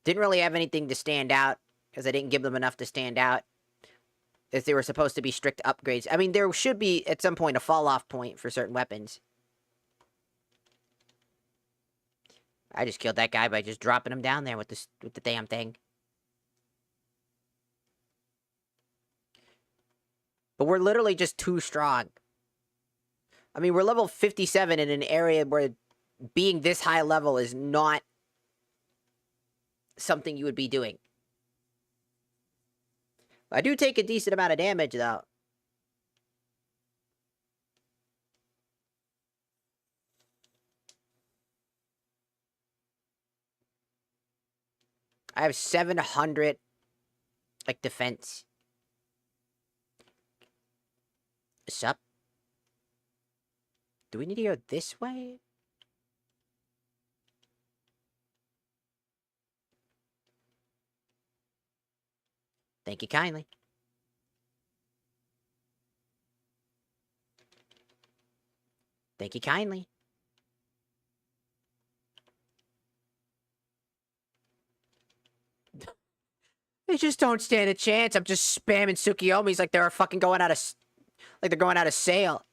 didn't really have anything to stand out, because I didn't give them enough to stand out, as they were supposed to be strict upgrades. I mean, there should be, at some point, a fall-off point for certain weapons. I just killed that guy by just dropping him down there with the damn thing. But we're literally just too strong. I mean, we're level 57 in an area where being this high level is not something you would be doing. I do take a decent amount of damage, though. I have 700, like, defense. Sup? Do we need to go this way? Thank you kindly. Thank you kindly. They just don't stand a chance. I'm just spamming Tsukiyomis like they're fucking going out of... like they're going out of sale.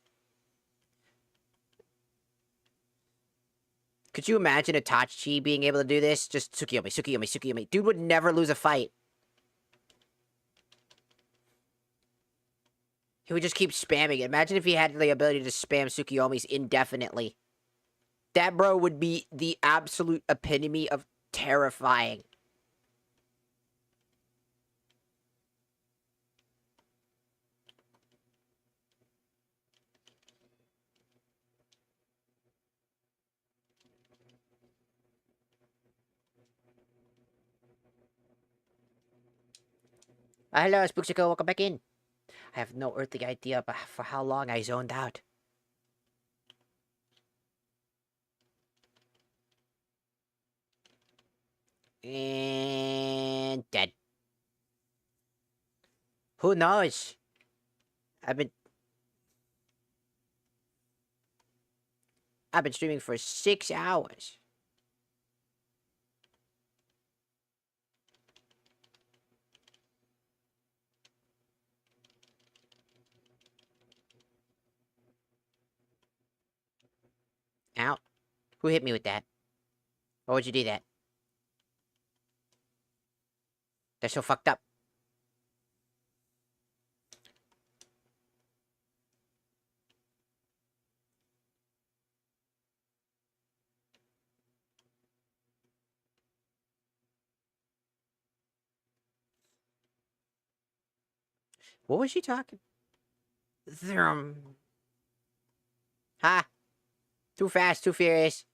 Could you imagine Itachi being able to do this? Just Tsukiyomi, Tsukiyomi, Tsukiyomi. Dude would never lose a fight. He would just keep spamming it. Imagine if he had the ability to spam Tsukiyomis indefinitely. That bro would be the absolute epitome of terrifying. Hello, Spooksico, welcome back in. I have no earthly idea for how long I zoned out. And dead. Who knows? I've been streaming for 6 hours. Ow. Who hit me with that? Why would you do that? That's so fucked up. What was she talking? Ha! Too fast, too furious.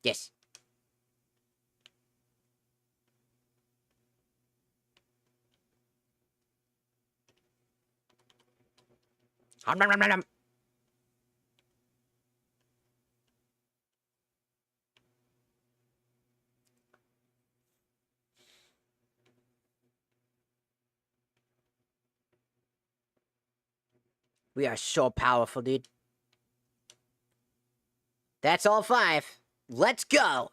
Yes. Nom, nom, nom, nom, nom. We are so powerful, dude. That's all 5. Let's go.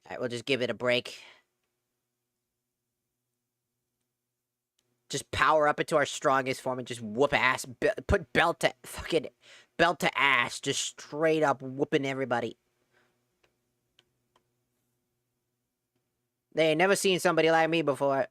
Alright, we'll just give it a break. Just power up into our strongest form and just whoop ass. Put belt to fucking belt to ass. Just straight up whooping everybody. They ain't never seen somebody like me before.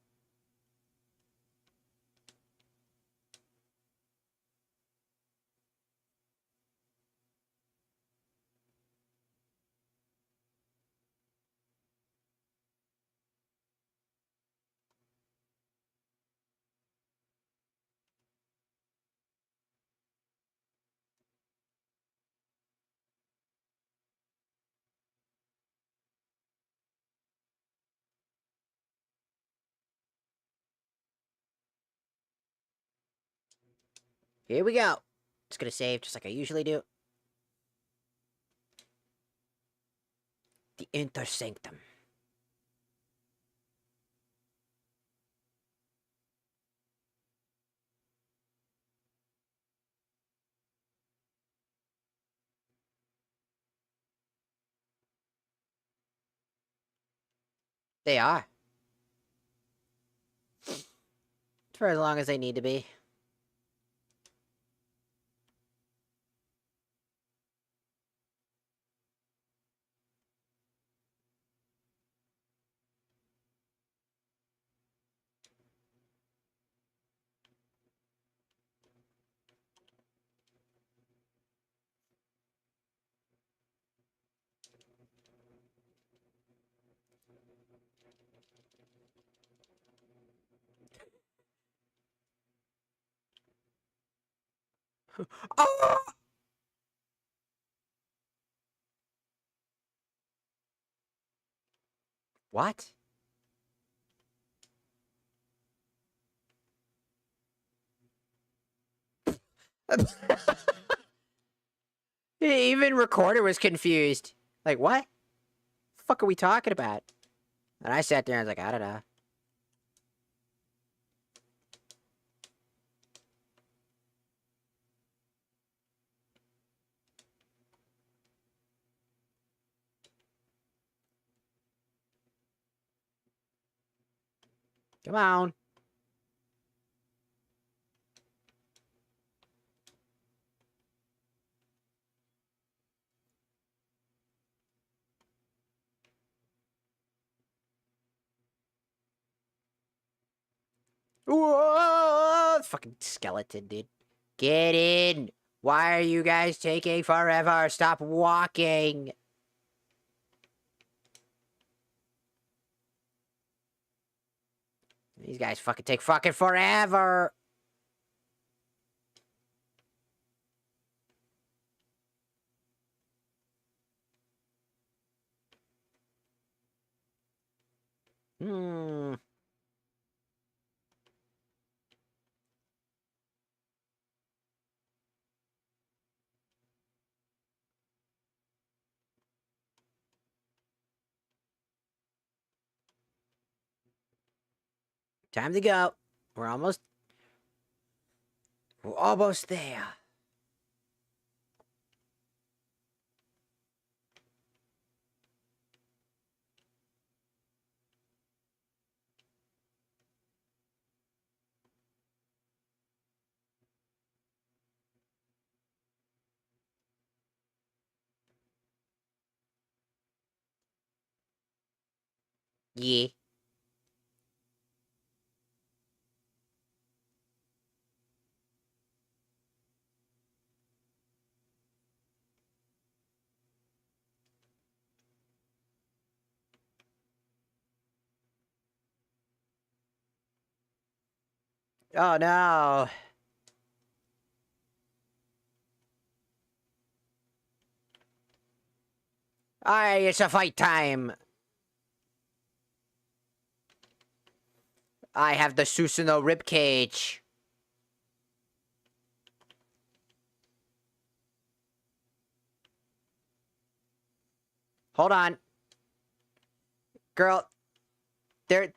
Here we go. Just gonna save just like I usually do. The Intersanctum. They are. For as long as they need to be. Oh! What? Even Recorder was confused. Like, what? The fuck are we talking about? And I sat there and I was like, I don't know. Come on. Whoa! Fucking skeleton, dude. Get in! Why are you guys taking forever? Stop walking! These guys fucking take fucking forever! Hmm. Time to go. We're almost there. Yeah. Oh no. Alright, it's a fight time. I have the Susanoo ribcage. Hold on. Girl. There...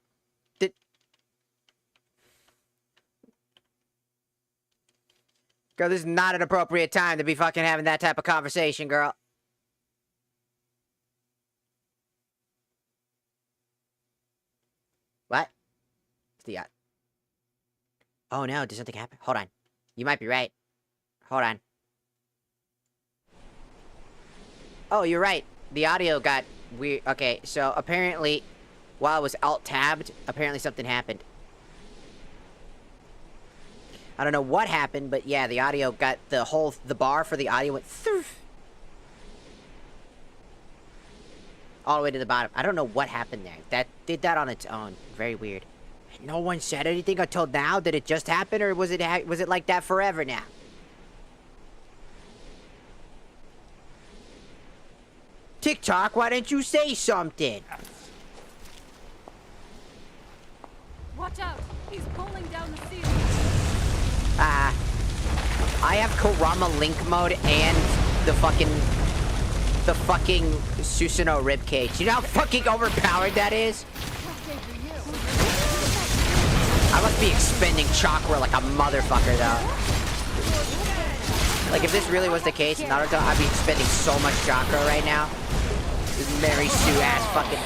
Girl, this is not an appropriate time to be fucking having that type of conversation, girl. What? What's the... Oh no, did something happen? Hold on. You might be right. Hold on. Oh, you're right. The audio got weird. Okay, so apparently, while I was alt-tabbed, apparently something happened. I don't know what happened, but yeah, the audio got the bar for the audio went all the way to the bottom. I don't know what happened there. That did that on its own. Very weird. No one said anything until now. Did it just happen, or was it like that forever now? TikTok, why didn't you say something? Watch out! He's pulling down the ceiling. I have Kurama Link mode and the fucking Susanoo ribcage. You know how fucking overpowered that is? I must be expending chakra like a motherfucker, though. Like, if this really was the case in Naruto, I'd be expending so much chakra right now. This Mary Sue ass fucking...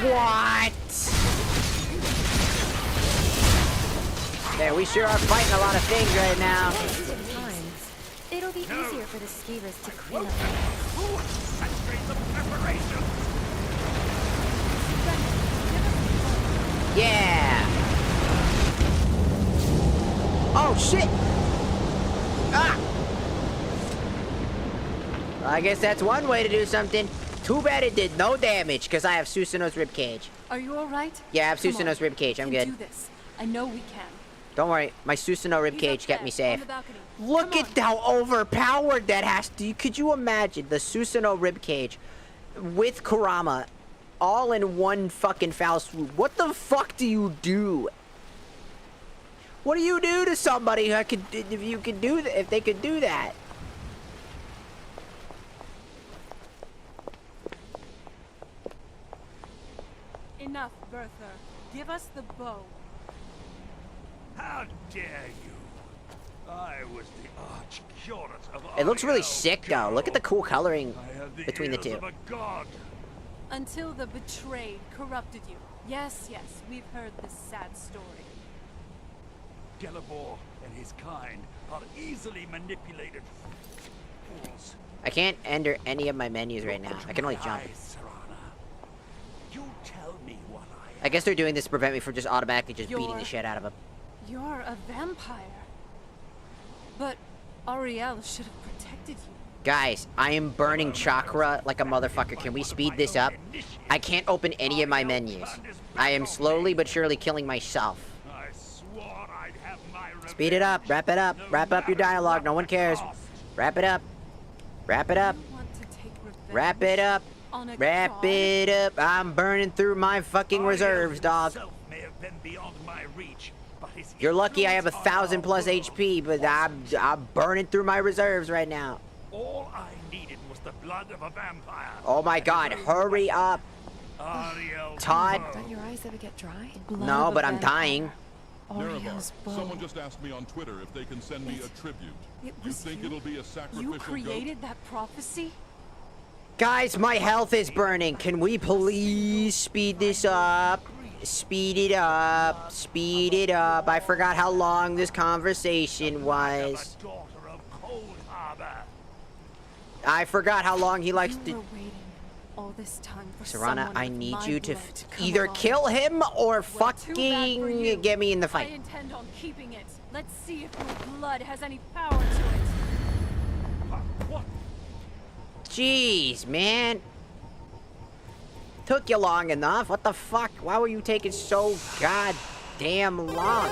What? Man, we sure are fighting a lot of things right now. It'll be easier for the skeevers to clean up. Yeah. Oh shit. Ah. Well, I guess that's one way to do something. Too bad it did no damage, because I have Susanoo's ribcage. Are you alright? Yeah, I have Susanoo's ribcage. I'm good. Do this. I know we can. Don't worry, my Susanoo ribcage kept me safe. Look at how overpowered that has to. Could you imagine the Susanoo ribcage with Kurama all in one fucking foul swoop? What the fuck do you do? What do you do to somebody who could, if they could do that? Enough, Bertha. Give us the bow. How dare you? I was the arch-curate of It looks really sick, though. Look at the cool coloring between the two. Until the betrayed corrupted you. Yes, we've heard this sad story. Gelibor and his kind are easily manipulated fools. I can't enter any of my menus right now. I can only jump. You tell me what I guess they're doing this to prevent me from just automatically just beating the shit out of him. You're a vampire. But Ariel should have protected you. Guys, I am burning chakra like a motherfucker. Can we speed this up? I can't open any of my menus. I am slowly but surely killing myself. Speed it up. Wrap it up. Wrap up your dialogue. No one cares. Wrap it up. Wrap it up. Wrap it up. Wrap it up. I'm burning through my fucking reserves, dog. You're lucky I have 1,000+ HP, but I'm burning through my reserves right now. All I needed was the blood of a vampire. Oh my god, hurry up. Todd. Don't your eyes ever get dry? No, but I'm dying. Someone just asked me on Twitter if they can send me a tribute. You think it'll be a sacrificial You created that prophecy? Guys, my health is burning. Can we please speed this up? Speed it up. Speed it up. I forgot how long this conversation was. I forgot how long he likes to... All this time for Jarona, I with need my you to blood come either along. kill him or Well, too bad for you. fucking get me in the I fight. intend on keeping it. Let's see if your blood has any power to it. Jeez, man. Took you long enough. What the fuck? Why were you taking so goddamn long?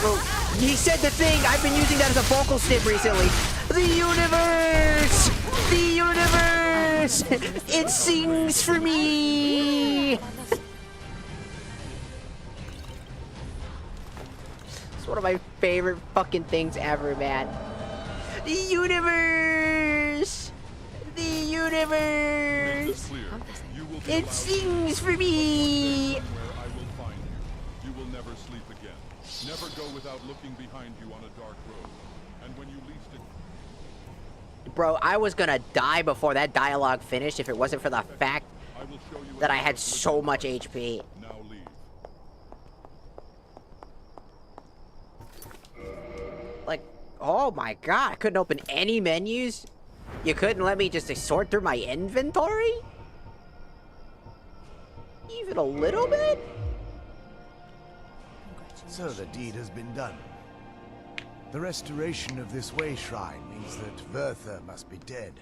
Bro, he said the thing. I've been using that as a vocal stim recently. The universe! The universe! It sings for me! It's one of my favorite fucking things ever, man. The universe! The universe! It sings for me! You will never sleep again. Never go without looking behind you on a dark road. And when you least... Bro, I was gonna die before that dialogue finished if it wasn't for the fact that I had so much HP. Now leave. Like, oh my god, I couldn't open any menus? You couldn't let me just sort through my inventory? Even a little bit? So the deed has been done. The restoration of this way shrine means that Verther must be dead,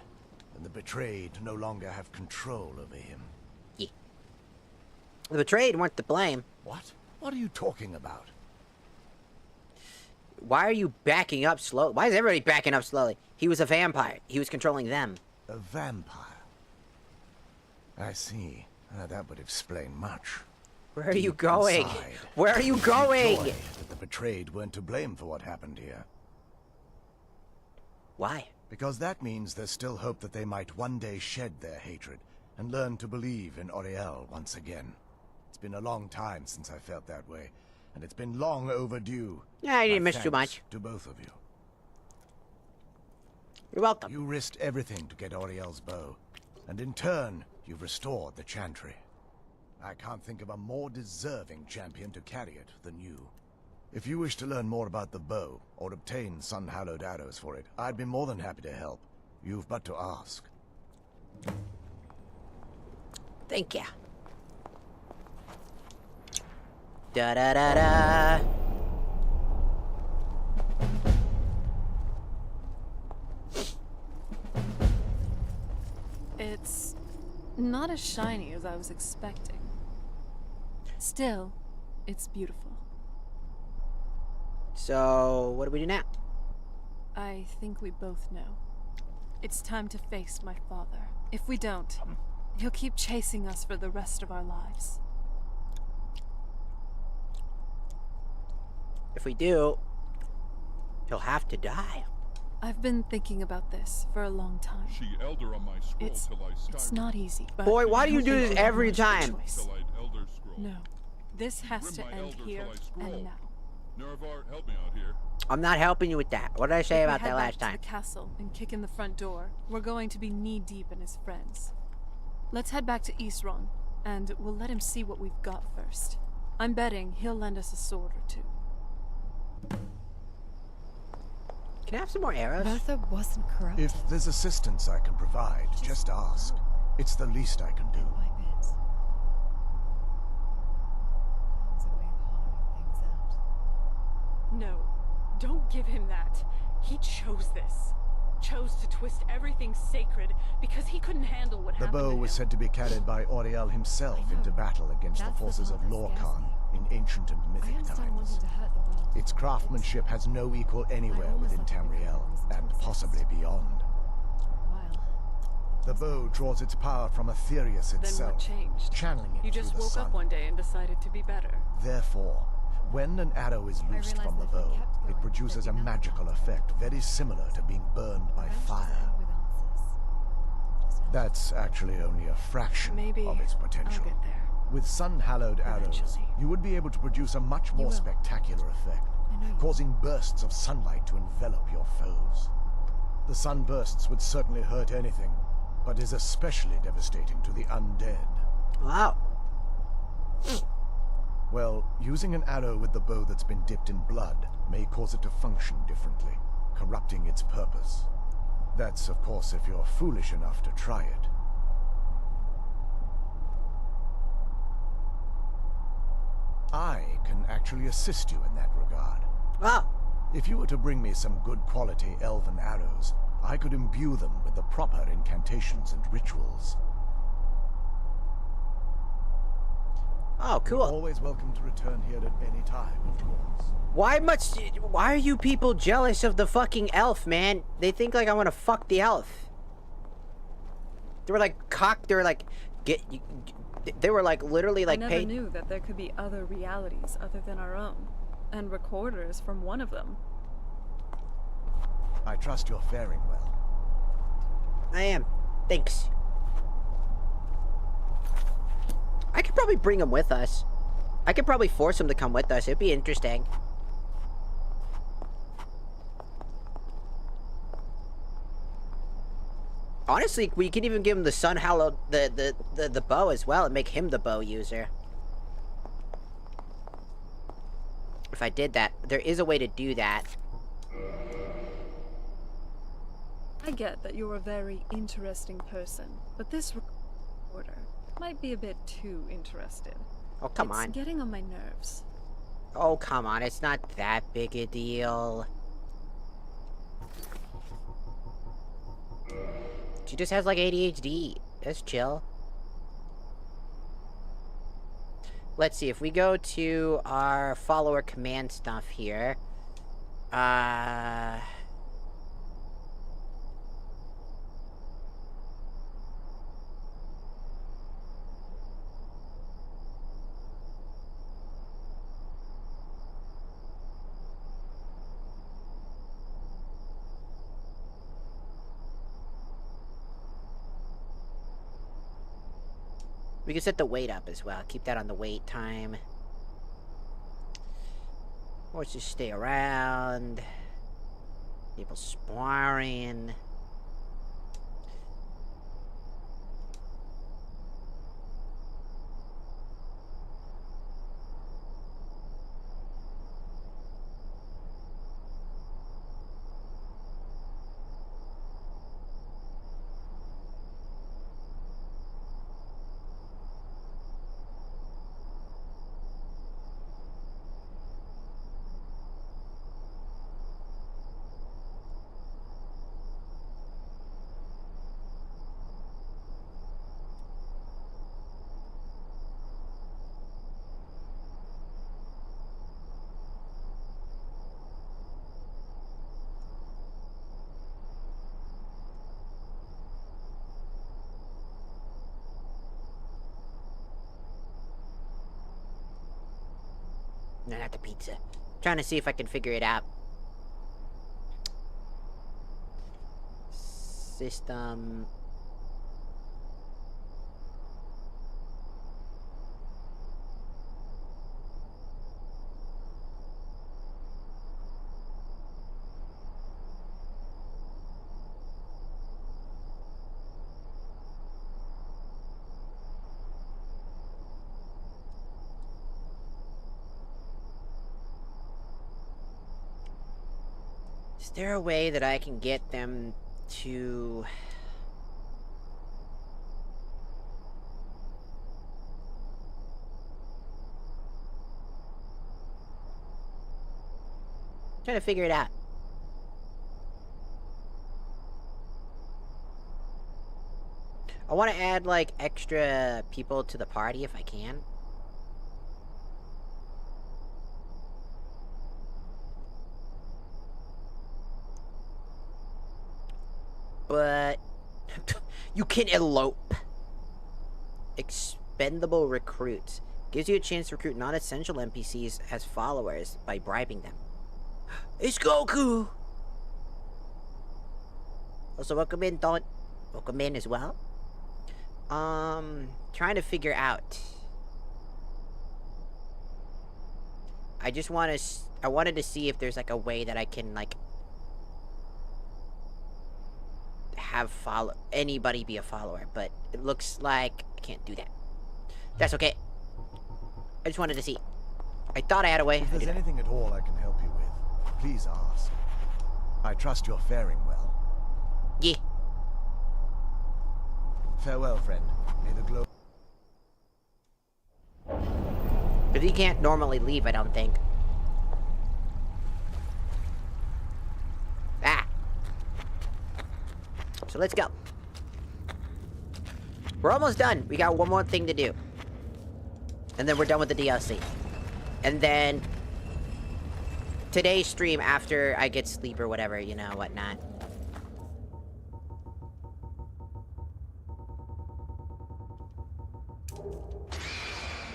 and the betrayed no longer have control over him. Yeah. The betrayed weren't to blame. What? What are you talking about? Why are you backing up slow? Why is everybody backing up slowly? He was a vampire. He was controlling them. A vampire? I see. That would explain much. Where are you Deep going? inside, Where are you you going? joy that the betrayed weren't to blame for what happened here. Why? Because that means there's still hope that they might one day shed their hatred and learn to believe in Auriel once again. It's been a long time since I felt that way, and it's been long overdue. Yeah, I didn't My miss too thanks much. to both of you. You're welcome. You risked everything to get Auriel's bow, and in turn, you've restored the Chantry. I can't think of a more deserving champion to carry it than you. If you wish to learn more about the bow, or obtain sun-hallowed arrows for it, I'd be more than happy to help. You've but to ask. Thank ya. Da-da-da-da. It's not as shiny as I was expecting. Still, it's beautiful. So, what do we do now? I think we both know. It's time to face my father. If we don't, he'll keep chasing us for the rest of our lives. If we do, he'll have to die. I've been thinking about this for a long time. She elder on my scroll till I Skyrim. It's not easy, but Boy, why do you I do don't this think we have every much of a time? choice. Till I'd elder scroll. No, this has Grim to my end elder here till I scroll. and now. Nerevar, help me out here. I'm not helping you with that. What did I say If we about head that back last to time? the castle and kick in the front door, we're going to be knee-deep in his friends. Let's head back to Eastron, and we'll let him see what we've got first. I'm betting he'll lend us a sword or two. Can I have some more arrows? Bertha wasn't corrupt. If there's assistance I can provide, just ask. It's the least I can do. No, don't give him that. He chose this. Chose to twist everything sacred because he couldn't handle what The happened bow to was him. said to be carried by Auriel himself into battle against the forces of Lorcan in ancient and mythic times. Its craftsmanship has no equal anywhere within Tamriel, and possibly beyond. The bow draws its power from Aetherius Then itself, what changed? channeling it You just through the woke sun. up one day and decided to be better. Therefore, when an arrow is loosed from the bow, it produces a magical effect very similar to being burned by fire. That's actually only a fraction Maybe of its potential. I'll get there. With sun-hallowed arrows, you would be able to produce a much more spectacular effect, causing bursts of sunlight to envelop your foes. The sunbursts would certainly hurt anything, but is especially devastating to the undead. Wow. Well, using an arrow with the bow that's been dipped in blood may cause it to function differently, corrupting its purpose. That's, of course, if you're foolish enough to try it. I can actually assist you in that regard. Wow. If you were to bring me some good quality elven arrows, I could imbue them with the proper incantations and rituals. Oh, cool. You're always welcome to return here at any time, of course. Why are you people jealous of the fucking elf, man? They think like I want to fuck the elf. They were like they were like they were like literally like I never knew that there could be other realities other than our own, and recorders from one of them. I trust you're faring well. I am. Thanks. I could probably bring him with us. I could probably force him to come with us. It'd be interesting. Honestly, we could even give him the sun hallowed the bow as well and make him the bow user. If I did that, there is a way to do that. I get that you're a very interesting person, but this recorder might be a bit too interested. Oh, come on. It's getting on my nerves. Oh, come on. It's not that big a deal. She just has, like, ADHD. That's chill. Let's see. If we go to our follower command stuff here. We can set the weight up as well. Keep that on the wait time. Or just stay around. People sparring. No, not the pizza. Trying to see if I can figure it out. System. Is there a way that I can get them to... I'm trying to figure it out. I want to add, like, extra people to the party if I can. But you can elope. Expendable recruits. Gives you a chance to recruit non-essential NPCs as followers by bribing them. It's Goku! Also, welcome in, Don. Welcome in as well. Trying to figure out. I just want to... I wanted to see if there's, like, a way that I can, like... have anybody be a follower, but it looks like I can't do that. That's okay. I just wanted to see. I thought I had a way. If there's anything at all I can help you with, please ask. I trust you're faring well. Yeah. Farewell, friend. May the glow... Because he can't normally leave, I don't think. Ah. So let's go. We're almost done. We got one more thing to do. And then we're done with the DLC. And then today's stream, after I get sleep or whatever, you know, whatnot.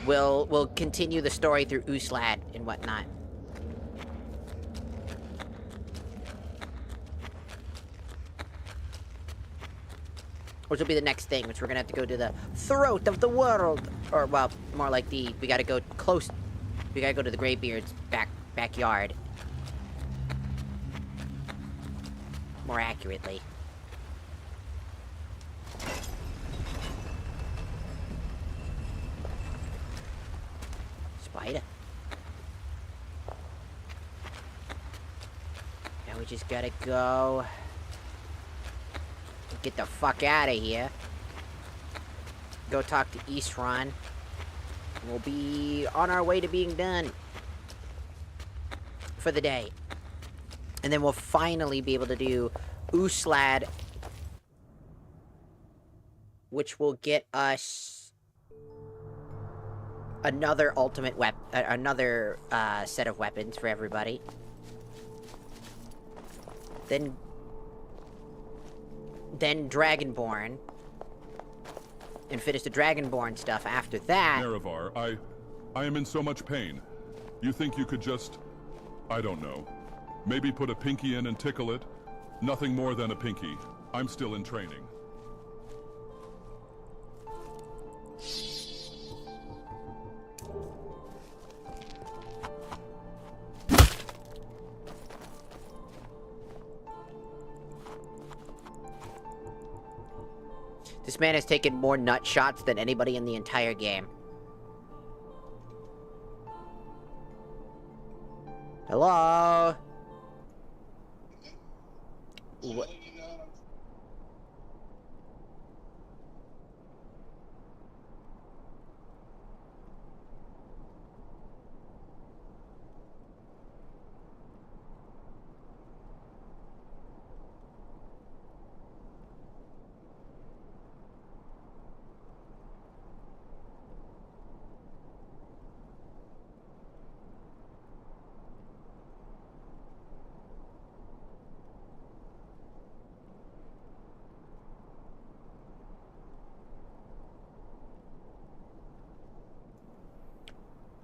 We'll continue the story through Uslad and whatnot. Which will be the next thing, which we're gonna have to go to the throat of the world. Or, well, more like we gotta go close. We gotta go to the Greybeard's backyard. More accurately. Spider. Now we just gotta go... get the fuck out of here. Go talk to Eastron. We'll be on our way to being done for the day. And then we'll finally be able to do Uslad, which will get us another ultimate another set of weapons for everybody. Then Dragonborn. And finish the Dragonborn stuff after that. Nerevar, I am in so much pain. You think you could just... I don't know. Maybe put a pinky in and tickle it? Nothing more than a pinky. I'm still in training. This man has taken more nut shots than anybody in the entire game. Hello? What?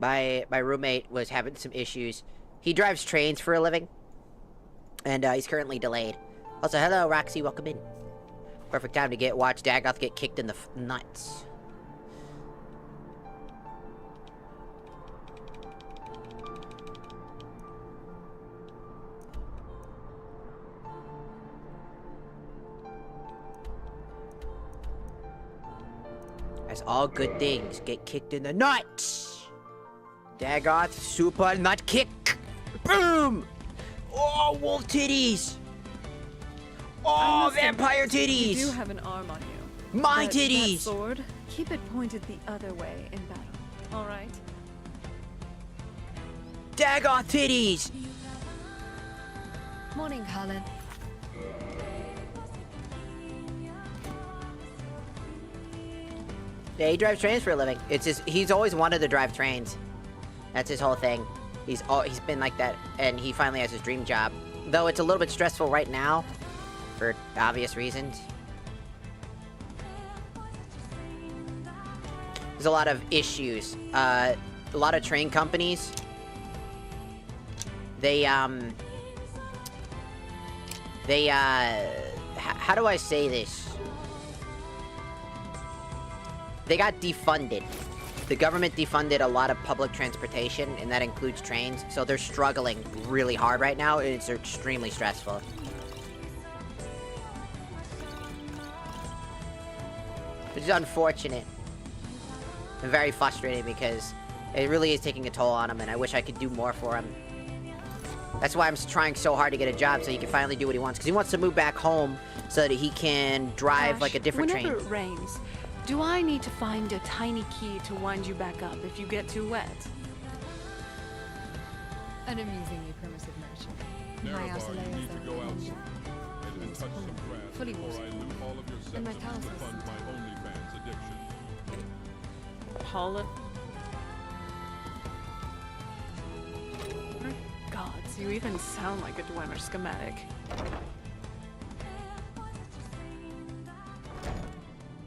My roommate was having some issues. He drives trains for a living. And he's currently delayed. Also, hello, Roxy, welcome in. Perfect time to watch Dagoth get kicked in the nuts. As all good things get kicked in the nuts. Dagoth super nut kick. Boom! Oh, wolf titties! Oh, vampire titties! You do have an arm on you. My But titties! that sword, keep it pointed the other way in battle. All right? Dagoth titties! Morning, Colin. Yeah, he drives trains for a living. It's just, he's always wanted to drive trains. That's his whole thing. He's been like that, and he finally has his dream job. Though it's a little bit stressful right now, for obvious reasons. There's a lot of issues. A lot of train companies, they, how do I say this? They got defunded. The government defunded a lot of public transportation, and that includes trains, so they're struggling really hard right now, and it's extremely stressful. Which is unfortunate. And very frustrating because it really is taking a toll on him, and I wish I could do more for him. That's why I'm trying so hard to get a job so he can finally do what he wants. Because he wants to move back home so that he can drive Ash, like a different whenever train. it rains, do I need to find a tiny key to wind you back up if you get too wet? An amusingly primitive notion. My outer Nerevar, you layers need to are go rendered outside and touch some grass fully before I watered. lose all of your And my substance to palace fund my OnlyFans addiction. Paula? Gods, you even sound like a Dwemer schematic.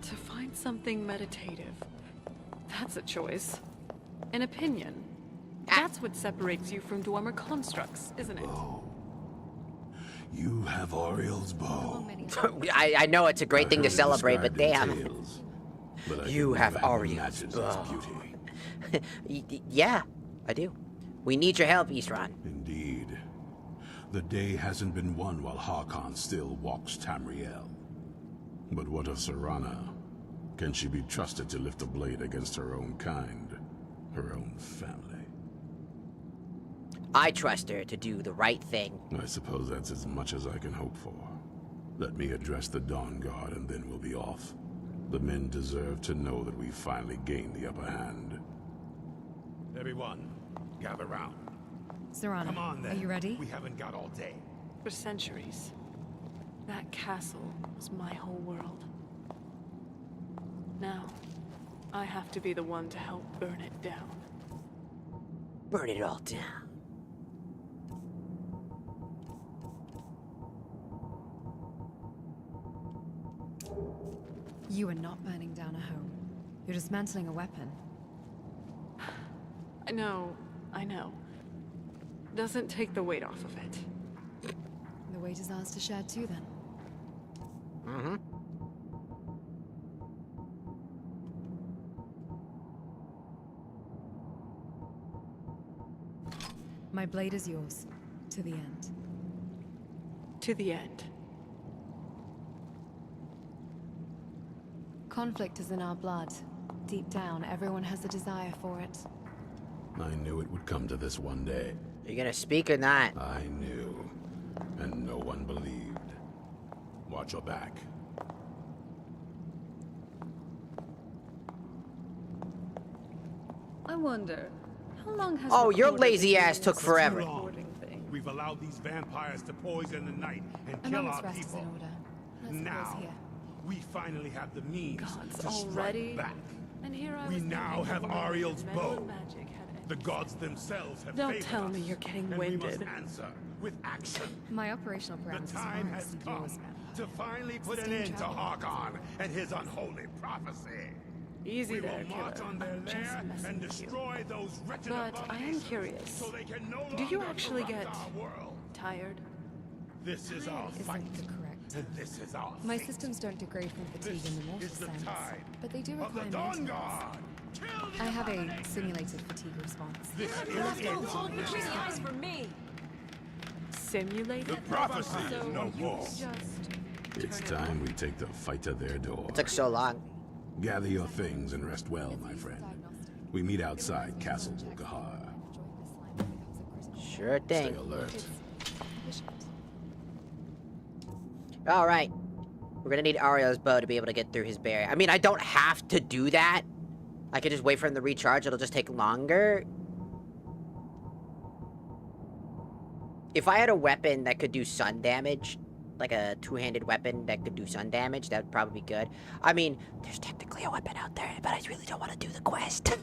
To find something meditative, that's a choice. An opinion. That's what separates you from Dwemer constructs, isn't it? You have Auriel's bow. I know it's a great thing to celebrate, but damn. But I You can have never Auriel's matches its beauty. Yeah, I do. We need your help, Eastron. Indeed. The day hasn't been won while Harkon still walks Tamriel. But what of Jarona? Can she be trusted to lift a blade against her own kind? Her own family? I trust her to do the right thing. I suppose that's as much as I can hope for. Let me address the Dawn Guard and then we'll be off. The men deserve to know that we finally gained the upper hand. Everyone, gather round. Jarona, Come on, then. are you ready? We haven't got all day. For centuries, that castle was my whole world. Now, I have to be the one to help burn it down. Burn it all down. You are not burning down a home. You're dismantling a weapon. I know. Doesn't take the weight off of it. The weight is ours to share too, then. Mm-hmm. My blade is yours. To the end. To the end. Conflict is in our blood. Deep down, everyone has a desire for it. I knew it would come to this one day. You gonna speak or not? I knew. And no one believed. Watch your back. I wonder, how long has Oh, your recording lazy ass took Too forever. long. We've allowed these vampires to poison the night and kill Amongst our rest is people. in order. Let's Now, close here. we finally have the means Gods to already? strike back. And here I We was now thinking have the world Ariel's of metal bow. and magic had The gods themselves have Don't favored tell me us, you're getting and we must winded. answer with action. My operational The parameters time far has exceed come yours, man. to finally put an Sustained end to travel. Harkon and his unholy prophecy. Easy We there, will march killer. on their I'm just lair messing and with you. destroy those wretched But I am abominations curious. so they can no Do you longer actually corrupt get our world. tired? This is our Isn't fight, the correct. and this is our My fate. systems don't degrade from fatigue This in the mortal is the sense, tide but they do of the require Dawn maintenance. Guard. I have a simulated fatigue response. This is it. for me! Simulated? The prophecy is no more. Just It's time we take the fight to their door. It took so long. Gather your things and rest well, my friend. We meet outside Castle Volkahar. Sure Stay thing. alert. All right. We're gonna need Ariel's bow to be able to get through his barrier. I mean, I don't have to do that. I could just wait for him to recharge. It'll just take longer. If I had a weapon that could do sun damage, like a two-handed weapon that could do sun damage, that would probably be good. I mean, there's technically a weapon out there, but I really don't want to do the quest.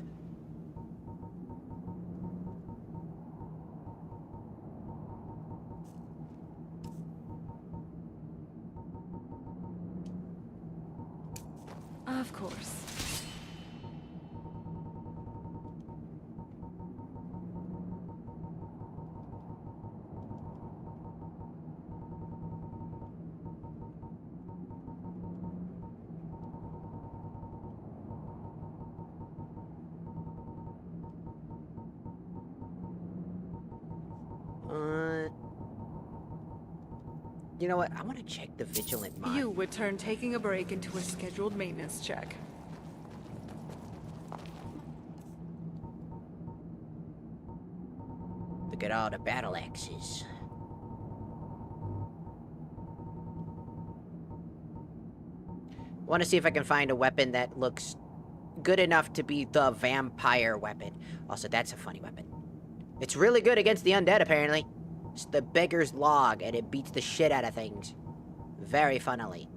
Of course. You know what? I want to check the vigilant mod. You would turn taking a break into a scheduled maintenance check. Look at all the battle axes. Want to see if I can find a weapon that looks good enough to be the vampire weapon. Also, that's a funny weapon. It's really good against the undead, apparently. It's the beggar's log, and it beats the shit out of things. Very funnily.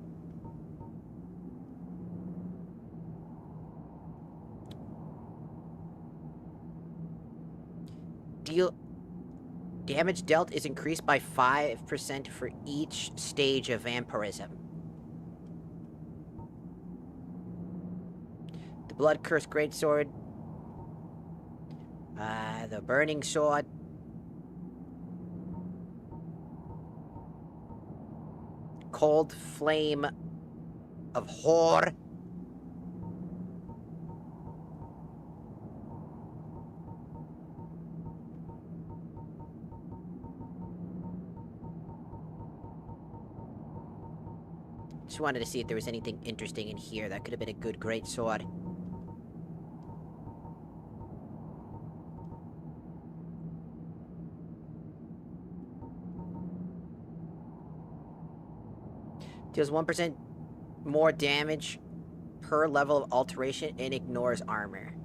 Damage dealt is increased by 5% for each stage of vampirism. The blood-cursed greatsword. The burning sword. Cold flame of horror. Just wanted to see if there was anything interesting in here that could have been a good great sword. Deals 1% more damage per level of alteration and ignores armor.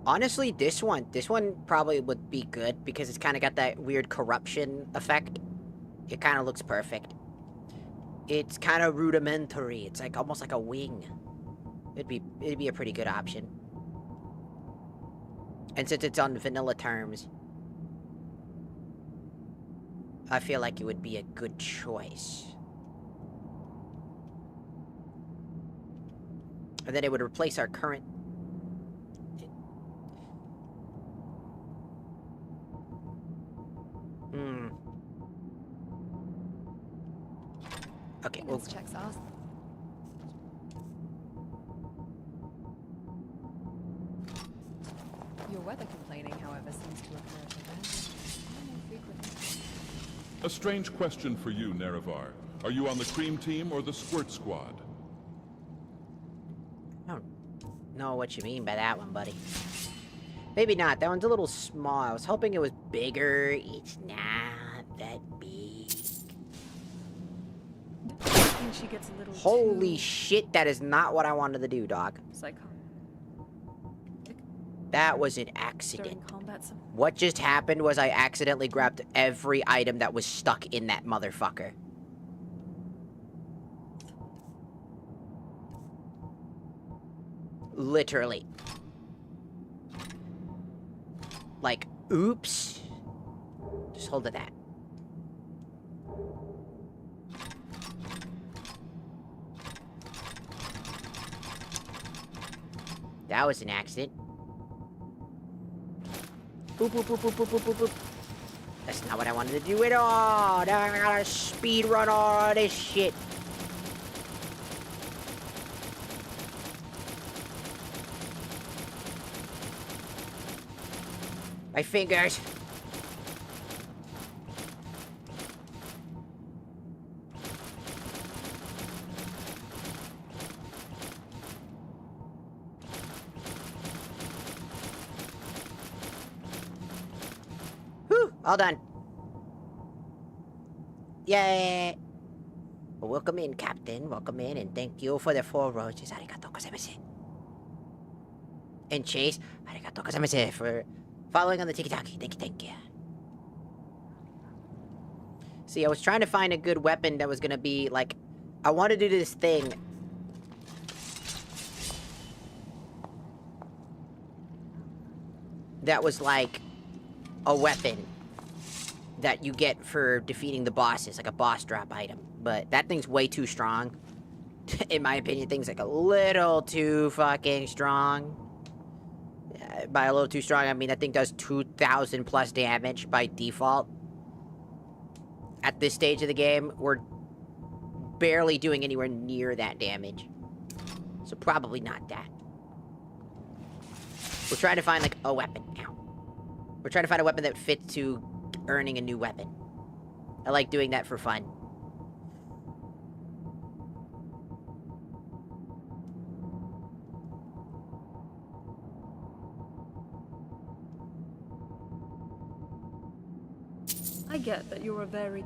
Honestly, this one probably would be good because it's kind of got that weird corruption effect. It kind of looks perfect. It's kind of rudimentary. It's like almost like a wing. It'd be a pretty good option. And since it's on vanilla terms, I feel like it would be a good choice. And then it would replace our current... Okay, well... checks us. Your weather complaining, however, seems to occur at events more frequently. A strange question for you, Nerevar. Are you on the cream team or the squirt squad? I don't know what you mean by that one, buddy. Maybe not. That one's a little small. I was hoping it was bigger. It's not that big. I think she gets a little Holy shit, that is not what I wanted to do, dog. That was an accident. What just happened was I accidentally grabbed every item that was stuck in that motherfucker. Literally. Like, oops. Just hold it that. That was an accident. Boop, boop, boop, boop, boop, boop, boop, boop. That's not what I wanted to do at all. Now I gotta speed run all this shit. My fingers. Whew, all done. Yay. Well, welcome in, Captain. Welcome in, and thank you for the 4 roses. Arigato gozaimasu. And Chase, arigato gozaimasu for following on the tiki-taki. Thank you, thank you. See, I was trying to find a good weapon that was gonna be, like... I want to do this thing. That was, like, a weapon that you get for defeating the bosses, like a boss drop item. But that thing's way too strong. In my opinion, thing's like a little too fucking strong. By a little too strong, I mean that thing does 2,000 plus damage by default. at this stage of the game, we're barely doing anywhere near that damage. So probably not that. We're trying to find, like, a weapon. Ow. We're trying to find a weapon that fits to earning a new weapon. I like doing that for fun. I get that you're a very...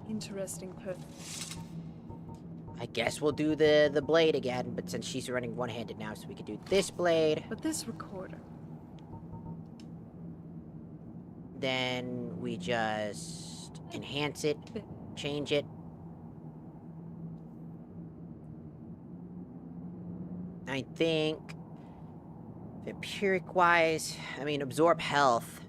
interesting I guess we'll do the blade again, but since she's running one-handed now, so we can do this blade. But this recorder... Then we just enhance it, change it. I think, vampiric-wise, I mean, absorb health.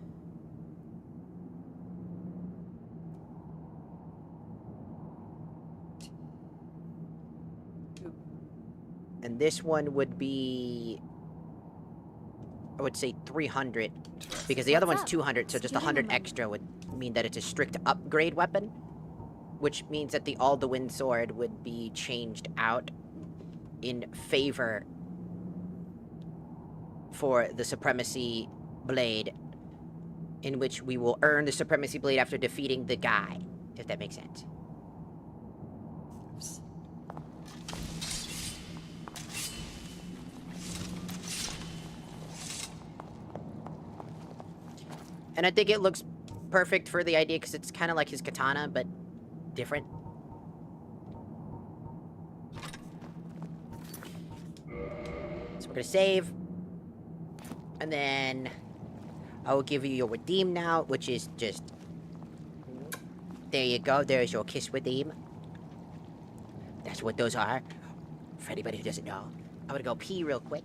And this one would be, I would say 300, because the other one's 200, so just 100 extra would mean that it's a strict upgrade weapon, which means that the Alduin sword would be changed out in favor for the Supremacy Blade, in which we will earn the Supremacy Blade after defeating the guy, if that makes sense. And I think it looks perfect for the idea, because it's kind of like his katana, but different. So we're gonna save. And then I will give you your redeem now, which is just... There you go, there's your kiss redeem. That's what those are, for anybody who doesn't know. I'm gonna go pee real quick.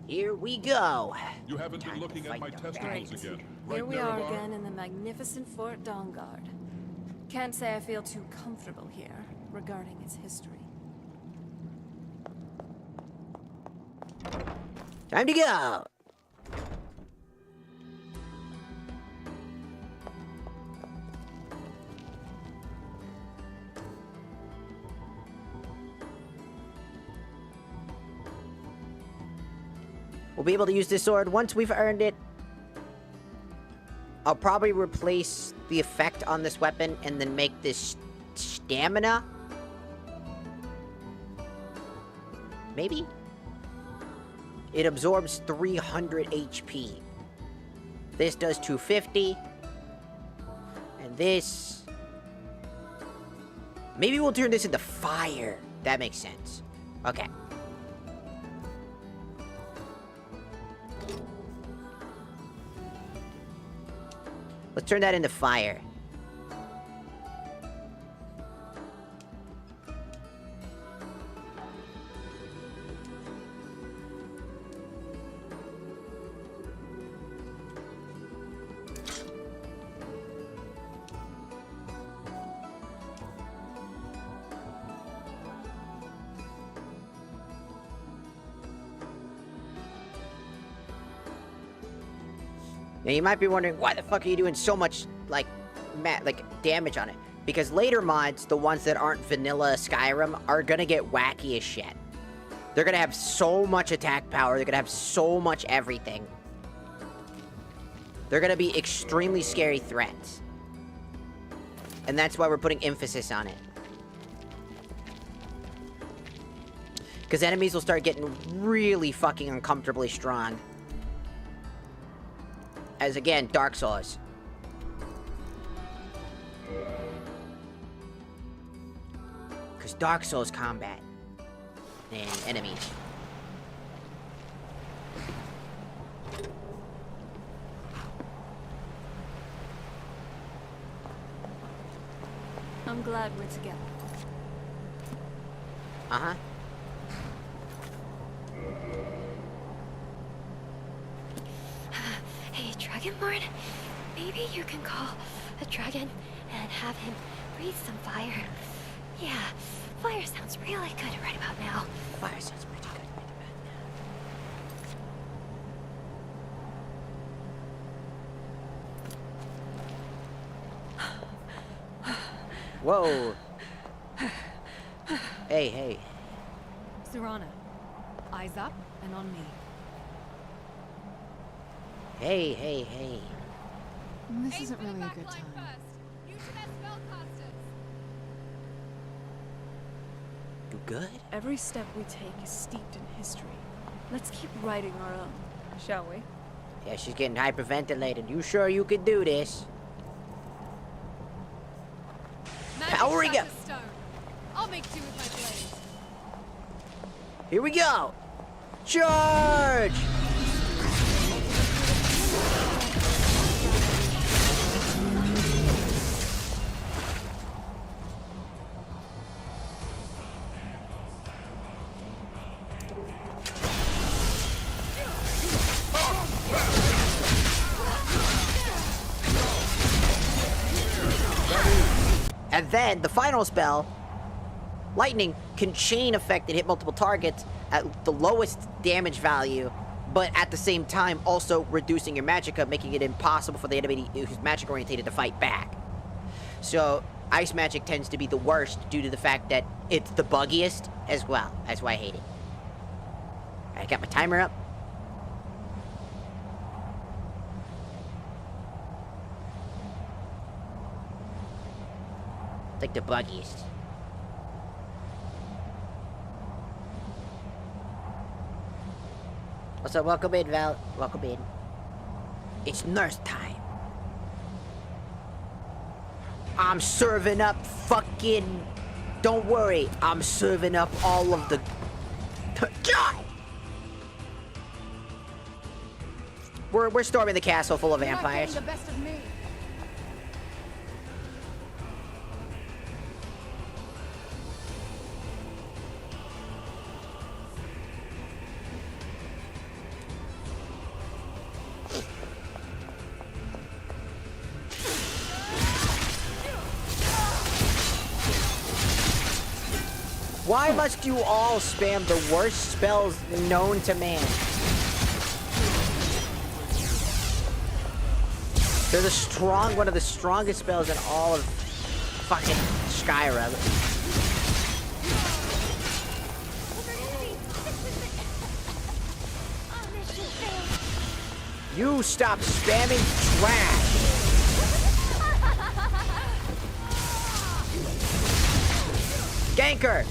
Here we go. You haven't been looking at my testicles again. Here Right, we are Nerevar? again in the magnificent Fort Dawnguard. Can't say I feel too comfortable here regarding its history. Time to go. We'll be able to use this sword once we've earned it. I'll probably replace the effect on this weapon and then make this stamina. Maybe? It absorbs 300 HP. This does 250. And this... Maybe we'll turn this into fire. That makes sense. Okay. Let's turn that into fire. Now you might be wondering, why the fuck are you doing so much, like, damage on it? Because later mods, the ones that aren't vanilla Skyrim, are gonna get wacky as shit. They're gonna have so much attack power, they're gonna have so much everything. They're gonna be extremely scary threats. And that's why we're putting emphasis on it. Because enemies will start getting really fucking uncomfortably strong. As again, Dark Souls. Because Dark Souls combat and enemies. I'm glad we're together. Uh-huh. Hey, Dragonborn, maybe you can call a dragon and have him breathe some fire. Yeah, fire sounds really good right about now. Fire sounds pretty good right about now. Whoa. Hey, hey. Jarona, eyes up and on me. Hey, hey, hey. This isn't really a good time. You good? Every step we take is steeped in history. Let's keep writing our own, shall we? Yeah, she's getting hyperventilated. You sure you could do this? Powering up! I'll make do with my blade. Here we go! Charge! And then, the final spell, Lightning, can chain effect and hit multiple targets at the lowest damage value, but at the same time also reducing your magicka, making it impossible for the enemy who's magic orientated to fight back. So, ice magic tends to be the worst due to the fact that it's the buggiest as well. That's why I hate it. I got my timer up. It's like the buggiest. Also, welcome in, Val. Welcome in. It's nurse time. I'm serving up fucking... Don't worry, I'm serving up all of the... God! We're storming the castle full of vampires. You're not getting the best of me. Why must you all spam the worst spells known to man? They're one of the strongest spells in all of fucking Skyrim. You stop spamming trash! Ganker!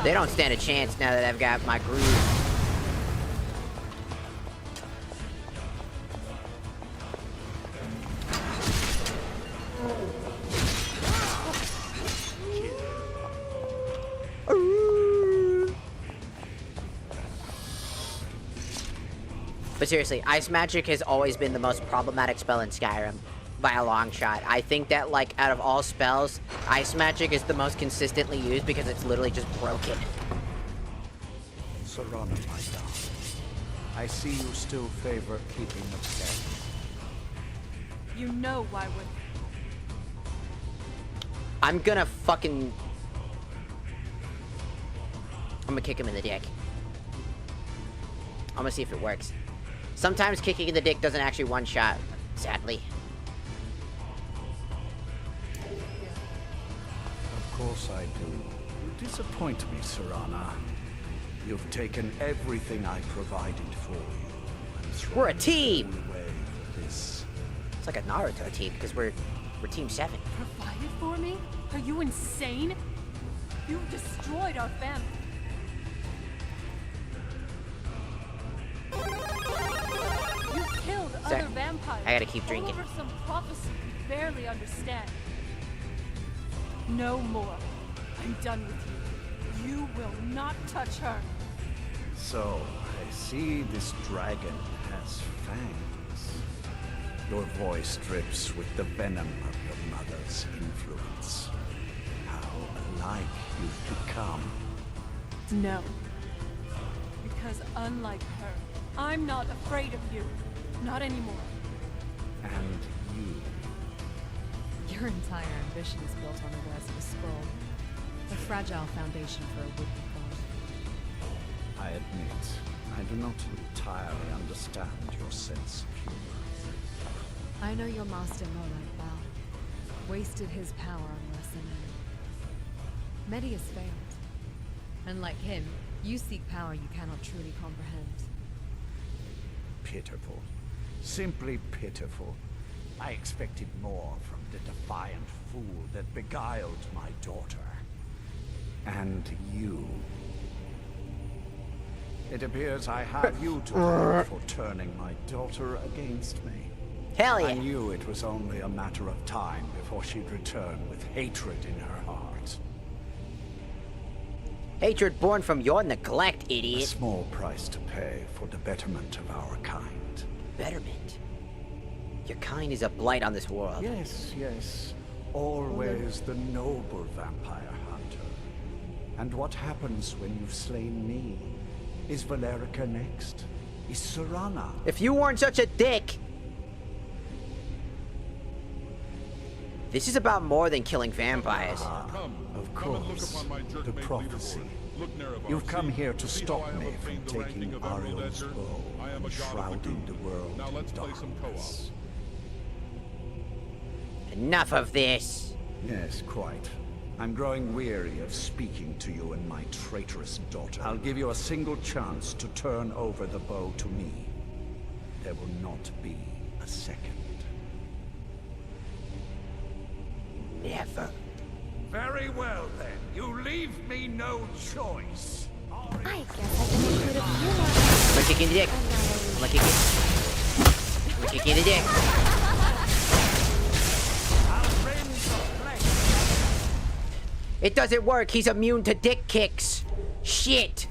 They don't stand a chance now that I've got my groove. But seriously, ice magic has always been the most problematic spell in Skyrim. By a long shot. I think that, like, out of all spells, ice magic is the most consistently used because it's literally just broken. Jarona, my darling. I see you still favor keeping the pet. You know why would I'm gonna fucking... I'm gonna kick him in the dick. I'm gonna see if it works. Sometimes kicking in the dick doesn't actually one-shot, sadly. Of course I do. You disappoint me, Jarona. You've taken everything I provided for you. We're a team! Away for this. It's like a Naruto team, because we're Team 7. provided for me? Are you insane? You destroyed our family. You killed Sorry. other vampires. I gotta keep drinking. Over some prophecy you barely understand. No more. I'm done with you. You will not touch her. So, I see this dragon has fangs. Your voice drips with the venom of your mother's influence. How alike you've become. No. Because unlike her, I'm not afraid of you. Not anymore. And you. Your entire ambition is built on the words of a scroll. A fragile foundation for a would-be god. I admit, I do not entirely understand your sense of humor. I know your master more like Val. Wasted his power on less than men. Medi has failed. And like him, you seek power you cannot truly comprehend. Pitiful. Simply pitiful. I expected more from the defiant fool that beguiled my daughter. And you. It appears I have you to thank for turning my daughter against me. Hell yeah. I knew it was only a matter of time before she'd return with hatred in her heart. Hatred born from your neglect, idiot. A small price to pay for the betterment of our kind. Betterment? Your kind is a blight on this world. Yes, yes. Always the noble vampire hunter. And what happens when you've slain me? Is Valerica next? Is Jarona? If you weren't such a dick! This is about more than killing vampires. Of course. The prophecy. You've come here to stop me from taking Ariel's bow and shrouding the world in darkness. Enough of this. Yes, quite. I'm growing weary of speaking to you and my traitorous daughter. I'll give you a single chance to turn over the bow to me. There will not be a second. Never. Very well, then. You leave me no choice. I guess I can include a few more. I'm gonna kick you in the dick. I'm gonna kick you. I'm gonna kick you in the dick. It doesn't work. He's immune to dick kicks. Shit.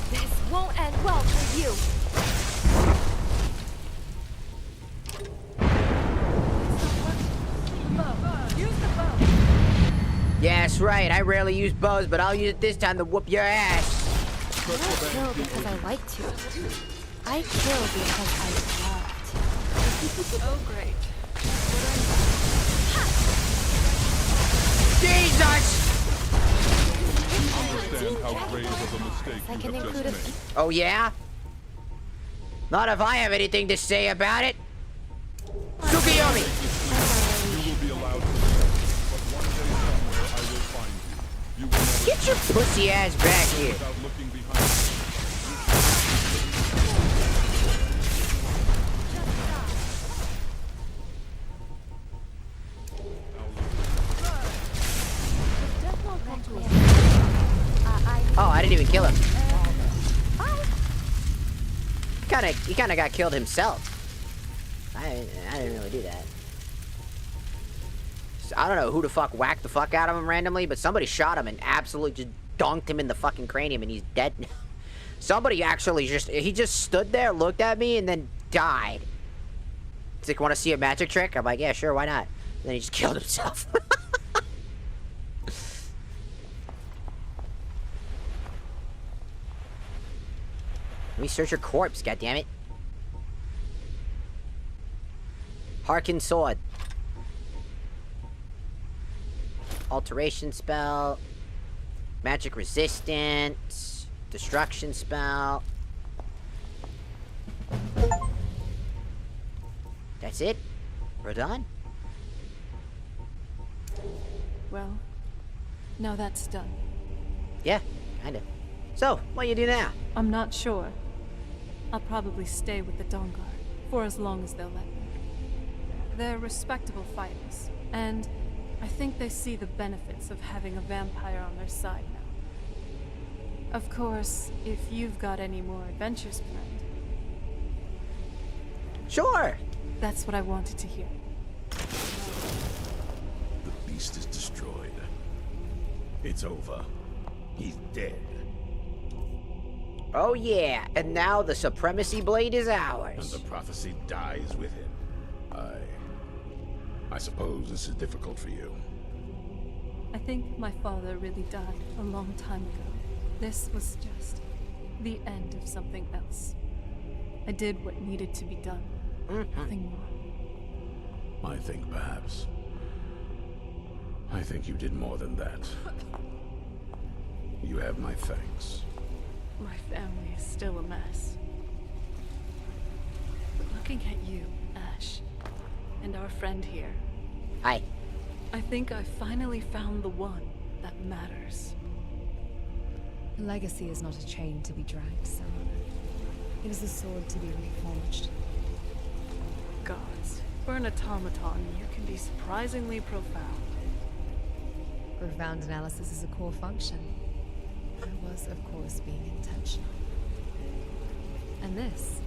This won't end well for you. Yeah, that's right. I rarely use bows, but I'll use it this time to whoop your ass. I don't kill because I like to. I kill because I love to. Oh, great. Jesus! Understand how grave of a mistake I you can have include just a made. Oh, yeah? Not if I have anything to say about it. Tsukiyomi! You will be allowed to live, but one day somewhere I will find you. You will never Get your pussy ass back here. without looking behind you. Oh, I didn't even kill him. He kinda got killed himself. I didn't really do that. I don't know who the fuck whacked the fuck out of him randomly, but somebody shot him and absolutely just dunked him in the fucking cranium, and he's dead now. Somebody actually he just stood there, looked at me, and then died. He's like, want to see a magic trick? I'm like, yeah, sure, why not? And then he just killed himself. Let me search your corpse, goddammit. Harken sword. Alteration spell. Magic resistance. Destruction spell. That's it? We're done? Well, now that's done. Yeah, kinda. So, what do you do now? I'm not sure. I'll probably stay with the Dawnguard for as long as they'll let me. They're respectable fighters, and I think they see the benefits of having a vampire on their side now. Of course, if you've got any more adventures planned. Sure! That's what I wanted to hear. The beast is destroyed. It's over. He's dead. Oh yeah, and now the Supremacy Blade is ours. And the prophecy dies with him. I suppose this is difficult for you. I think my father really died a long time ago. This was just the end of something else. I did what needed to be done. Nothing more. I think perhaps. I think you did more than that. You have my thanks. My family is still a mess. But looking at you, Ash, and our friend here. Hi. I think I finally found the one that matters. Legacy is not a chain to be dragged, Sarona. It is a sword to be reforged. Gods, for an automaton, you can be surprisingly profound. Profound analysis is a core function. I was, of course, being intentional. And this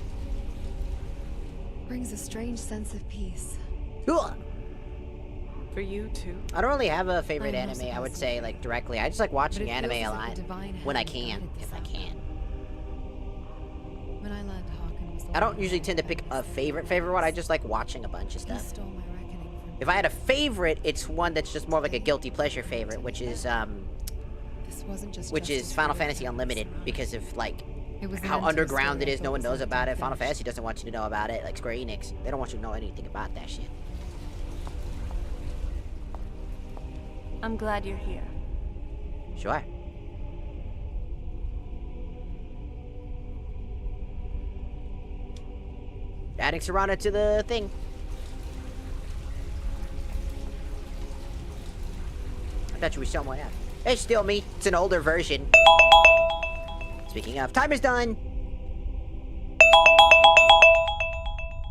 brings a strange sense of peace. For you too. I don't really have a favorite anime, I would say, like, directly. I just like watching anime a lot. When I can, if I can. When I learned Harken was the I don't usually tend to pick a favorite one. I just like watching a bunch of stuff. If I had a favorite, it's one that's just more like a guilty pleasure favorite, which is Final Fantasy Unlimited, because of like how underground it is. No one knows about it. Final Fantasy doesn't want you to know about it. Like Square Enix, they don't want you to know anything about that shit. I'm glad you're here. Sure. Adding Jarona to the thing. I thought you were someone else. It's still me. It's an older version. Speaking of, timer's done.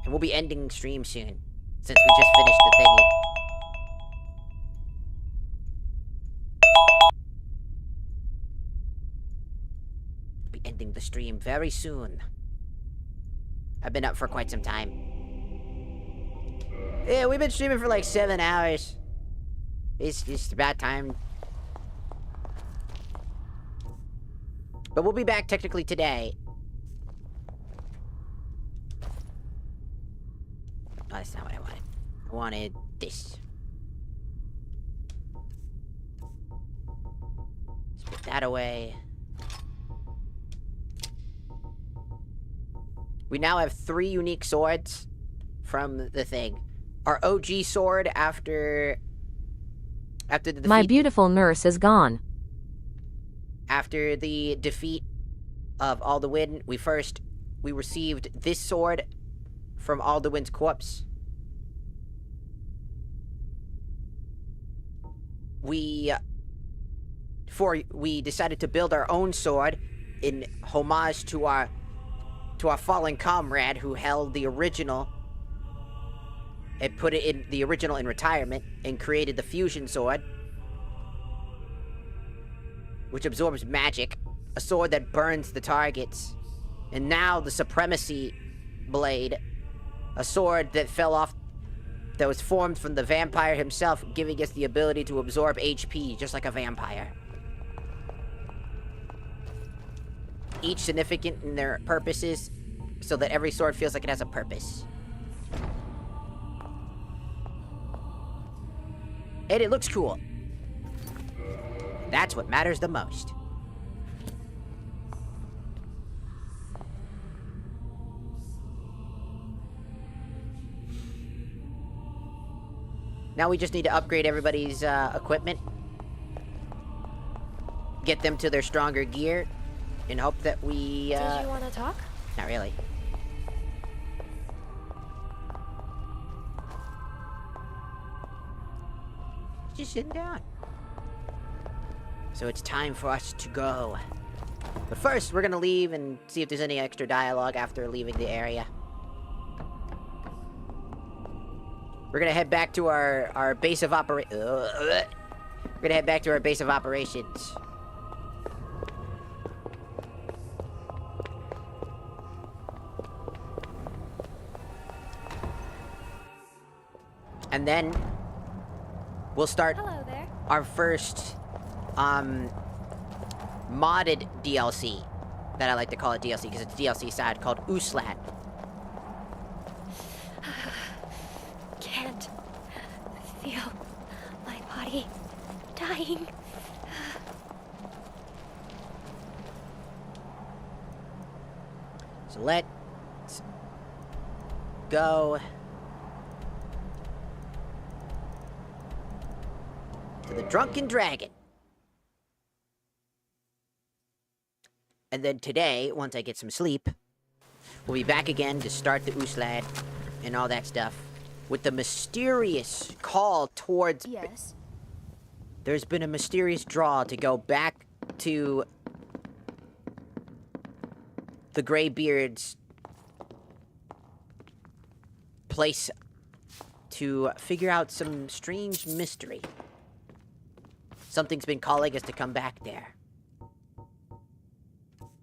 And we'll be ending stream soon, since we just finished the thingy. We'll be ending the stream very soon. I've been up for quite some time. Yeah, we've been streaming for like 7 hours. It's about time. But we'll be back technically today. Oh, that's not what I wanted. I wanted this. Let's put that away. We now have 3 unique swords from the thing. Our OG sword after the defeat. My beautiful nurse is gone. After the defeat of Alduin, we received this sword from Alduin's corpse. We decided to build our own sword in homage to our fallen comrade who held the original and put it in the original in retirement and created the fusion sword, which absorbs magic, a sword that burns the targets. And now the Supremacy Blade, a sword that fell off that was formed from the vampire himself, giving us the ability to absorb HP, just like a vampire. Each significant in their purposes, so that every sword feels like it has a purpose. And it looks cool. That's what matters the most. Now we just need to upgrade everybody's equipment. Get them to their stronger gear. And hope that we, Did you want to talk? Not really. Just sitting down. So it's time for us to go. But first, we're gonna leave and see if there's any extra dialogue after leaving the area. We're gonna head back to our base of We're gonna head back to our base of operations. And then we'll start our first modded DLC, that I like to call it DLC because it's DLC side, called Uslat. Can't feel my body dying. So let's go to the Drunken Dragon. And then today, once I get some sleep, we'll be back again to start the Uslad and all that stuff. With the mysterious call towards... Yes? There's been a mysterious draw to go back to the Greybeard's place to figure out some strange mystery. Something's been calling us to come back there.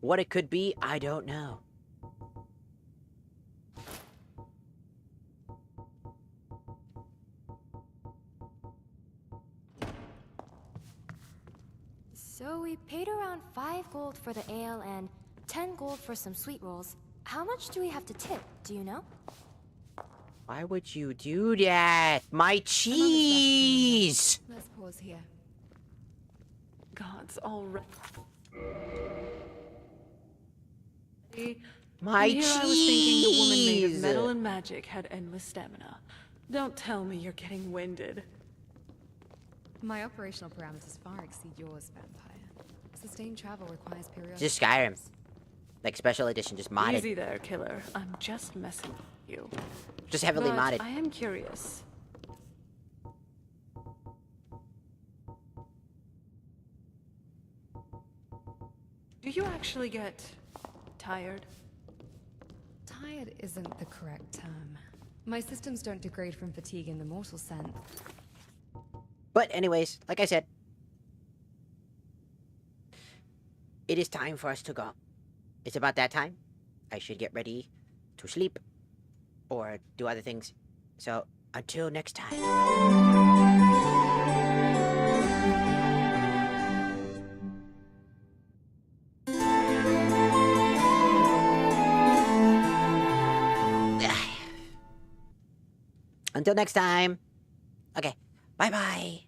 What it could be, I don't know. So we paid around 5 gold for the ale and 10 gold for some sweet rolls. How much do we have to tip, do you know? Why would you do that? My cheese! Let's pause here. Gods already. My and here I was thinking the woman made of cheese! metal and magic had endless stamina. Don't tell me you're getting winded. My operational parameters far exceed yours, vampire. Sustained travel requires periodic... Just Skyrim. Like special edition, just modded. Easy there, killer. I'm just messing with you. Just heavily But modded. I am curious. Do you actually get tired? Tired isn't the correct term. My systems don't degrade from fatigue in the mortal sense. But anyways, like I said, it is time for us to go. It's about that time. I should get ready to sleep or do other things. So, until next time. Until next time. Okay, bye-bye.